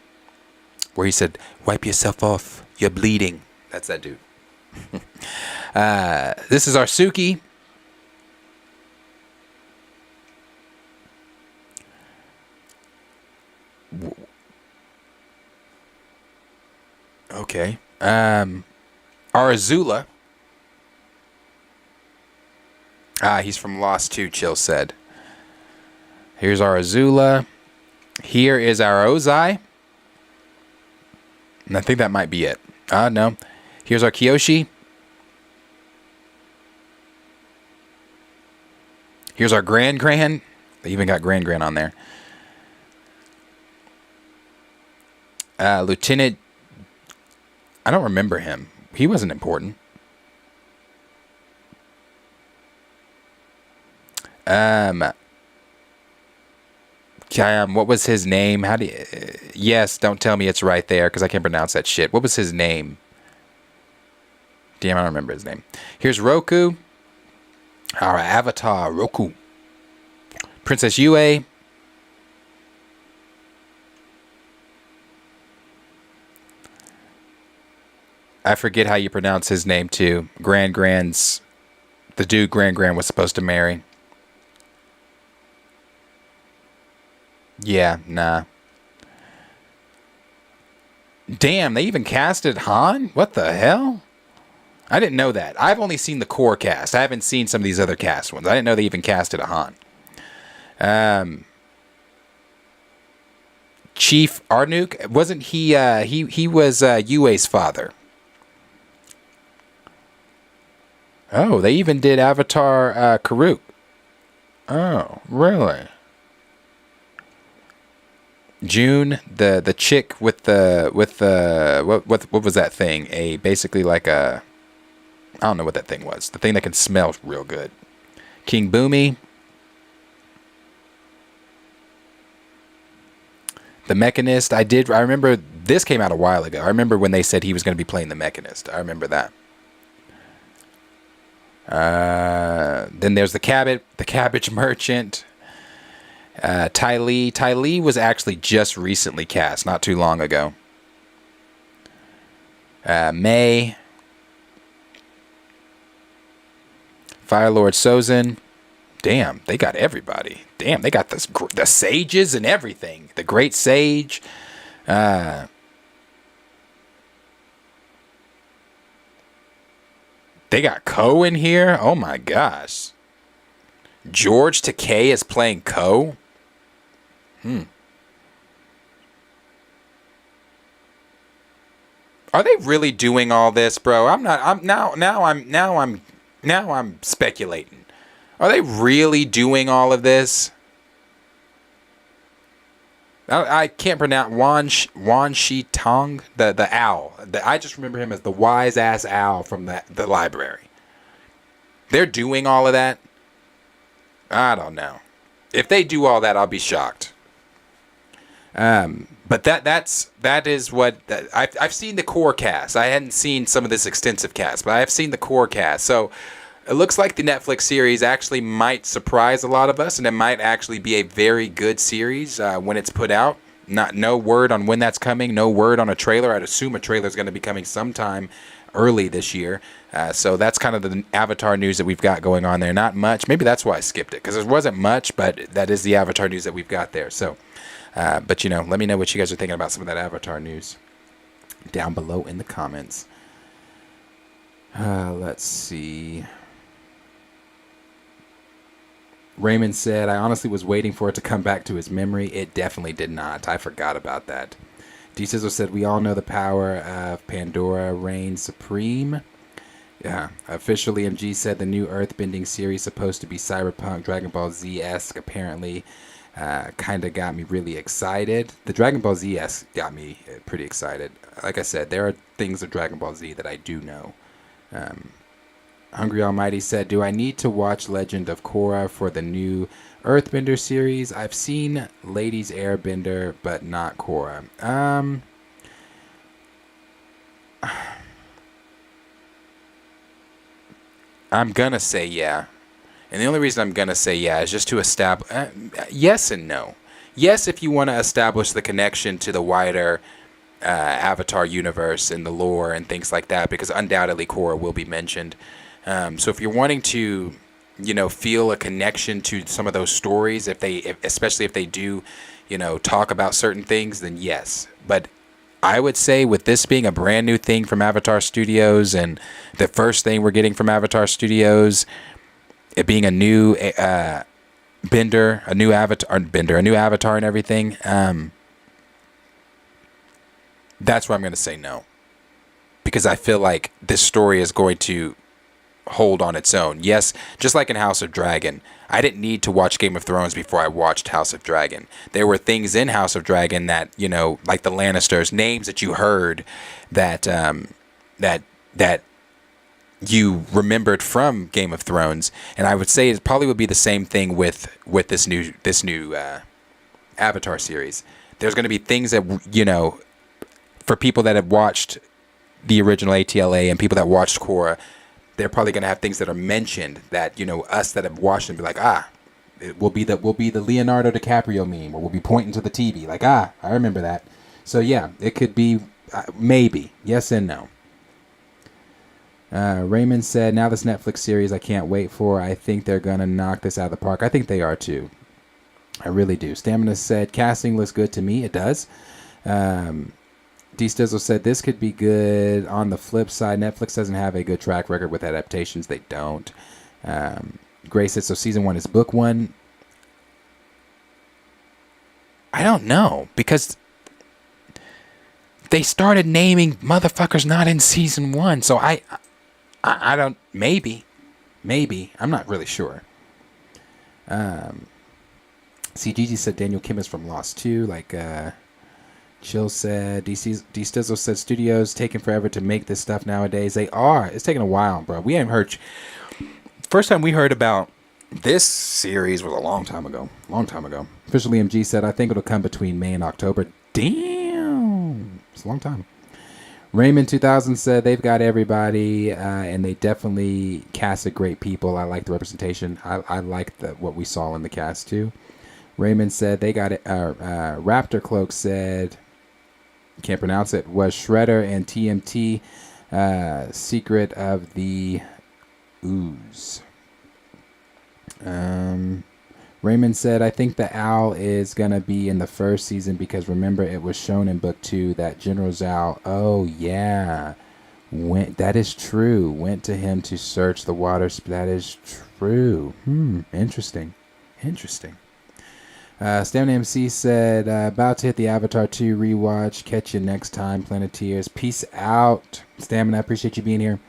S7: where he said, "Wipe yourself off, you're bleeding." That's that dude. This is our Suki. Okay. Our Azula. He's from Lost 2, Chill said. Here's our Azula. Here is our Ozai. And I think that might be it. No. Here's our Kyoshi. Here's our Grand Grand. They even got Grand Grand on there. Lieutenant. I don't remember him. He wasn't important. What was his name? How do you... yes, don't tell me it's right there because I can't pronounce that shit. What was his name? Damn, I don't remember his name. Here's Roku. Our avatar, Roku. Princess Yue. I forget how you pronounce his name too. Grand Grand's... the dude Grand Grand was supposed to marry. Yeah, nah. Damn, they even casted Han? What the hell? I didn't know that. I've only seen the core cast. I haven't seen some of these other cast ones. I didn't know they even casted a Han. Chief Arnuk, wasn't he he was Yue's father. Oh, they even did Avatar Karuk. Oh, really? June, the chick with the what was that thing? Basically like a, I don't know what that thing was. The thing that can smell real good. King Boomy. The Mechanist. I remember this came out a while ago. I remember when they said he was going to be playing the Mechanist. I remember that. Then there's the Cabbage Merchant. Ty Lee. Ty Lee was actually just recently cast, not too long ago. May. Firelord Sozin. Damn, they got everybody. Damn, they got the sages and everything. The Great Sage. They got Ko in here. Oh my gosh. George Takei is playing Ko. Are they really doing all this, bro? I'm speculating. Are they really doing all of this? I can't pronounce Wan Shi Tong, the owl. I just remember him as the wise ass owl from the library. They're doing all of that? I don't know. If they do all that, I'll be shocked. But that is what I've seen the core cast. I hadn't seen some of this extensive cast, but I have seen the core cast. So it looks like the Netflix series actually might surprise a lot of us, and it might actually be a very good series when it's put out. No word on when that's coming. No word on a trailer. I'd assume a trailer is going to be coming sometime early this year. So that's kind of the Avatar news that we've got going on there. Not much. Maybe that's why I skipped it, because there wasn't much, but that is the Avatar news that we've got there. So, but let me know what you guys are thinking about some of that Avatar news down below in the comments. Let's see. Raymond said, I honestly was waiting for it to come back to his memory. It definitely did not. I forgot about that. D-Sizzle said, we all know the power of Pandora reigns supreme. Yeah. Officially, MG said the new Earthbending series supposed to be Cyberpunk Dragon Ball Z-esque. Apparently, kind of got me really excited. The Dragon Ball Z-esque got me pretty excited. Like I said, there are things of Dragon Ball Z that I do know. Hungry Almighty said, do I need to watch Legend of Korra for the new Earthbender series? I've seen Ladies Airbender, but not Korra. I'm gonna say yeah. And the only reason I'm gonna say yeah is just to establish yes and no. Yes, if you want to establish the connection to the wider Avatar universe and the lore and things like that, because undoubtedly Korra will be mentioned. So if you're wanting to, feel a connection to some of those stories, especially if they do, talk about certain things, then yes. But I would say with this being a brand new thing from Avatar Studios, and the first thing we're getting from Avatar Studios, it being a new a new avatar and everything, that's where I'm going to say no. Because I feel like this story is going to hold on its own. Yes, just like in House of Dragon, I didn't need to watch Game of Thrones before I watched House of Dragon. There were things in House of Dragon that, like the Lannisters, names that you heard that that you remembered from Game of Thrones, and I would say it probably would be the same thing with this new Avatar series. There's going to be things that for people that have watched the original ATLA and people that watched Korra, they're probably going to have things that are mentioned that us that have watched them be like, it will be the Leonardo DiCaprio meme, or we'll be pointing to the TV like, I remember that. So yeah, it could be maybe yes and no. Raymond said, now this Netflix series I can't wait for. I think they're going to knock this out of the park. I think they are too. I really do. Stamina said, casting looks good to me. It does. D Stizzle said, this could be good. On the flip side, Netflix doesn't have a good track record with adaptations. They don't. Gray said, so season 1 is book 1. I don't know, because they started naming motherfuckers not in season 1. So I don't, maybe, I'm not really sure. See, Gigi said Daniel Kim is from Lost 2, Chill said, D Stizzle said, studios taking forever to make this stuff nowadays. They are. It's taking a while, bro. We haven't heard. First time we heard about this series was a long time ago. Official MG said, I think it'll come between May and October. Damn. It's a long time. Raymond 2000 said, they've got everybody, and they definitely casted great people. I like the representation. I like what we saw in the cast, too. Raymond said, they got it. Raptor Cloak said, can't pronounce it, was Shredder and TMT Secret of the Ooze. Raymond said, I think the owl is going to be in the first season because remember it was shown in book 2 that General Zhao, oh yeah, that is true, went to him to search the waters. That is true. Interesting. Stamina MC said, about to hit the Avatar 2 rewatch. Catch you next time, Planeteers. Peace out. Stamina, I appreciate you being here.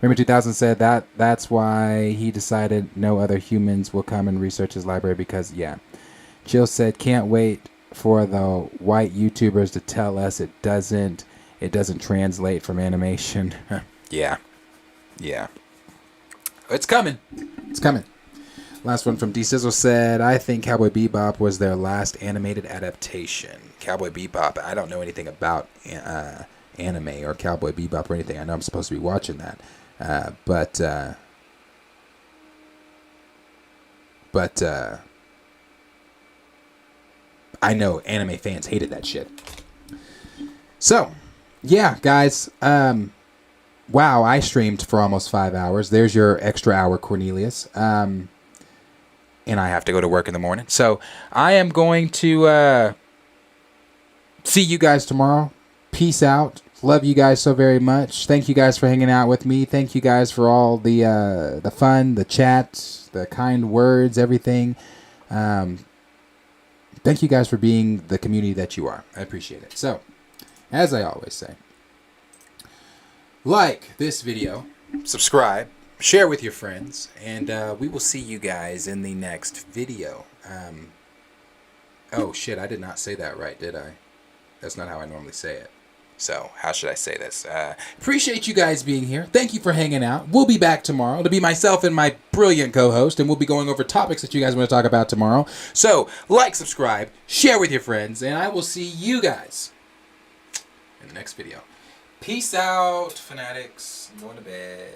S7: Raymond 2000 said that's why he decided no other humans will come and research his library because, yeah. Jill said, can't wait for the white YouTubers to tell us it doesn't translate from animation. Yeah. It's coming. Last one from D Sizzle said, I think Cowboy Bebop was their last animated adaptation. Cowboy Bebop, I don't know anything about anime or Cowboy Bebop or anything. I know I'm supposed to be watching that. But I know anime fans hated that shit. So, yeah, guys. Wow, I streamed for almost 5 hours. There's your extra hour, Cornelius. And I have to go to work in the morning. So I am going to see you guys tomorrow. Peace out. Love you guys so very much. Thank you guys for hanging out with me. Thank you guys for all the fun, the chat, the kind words, everything. Thank you guys for being the community that you are. I appreciate it. So, as I always say, like this video, subscribe, share with your friends, and we will see you guys in the next video. Oh shit, I did not say that right, did I? That's not how I normally say it. So, how should I say this? Appreciate you guys being here. Thank you for hanging out. We'll be back tomorrow. It'll be myself and my brilliant co-host, and we'll be going over topics that you guys want to talk about tomorrow. So, like, subscribe, share with your friends, and I will see you guys in the next video. Peace out, fanatics. I'm going to bed.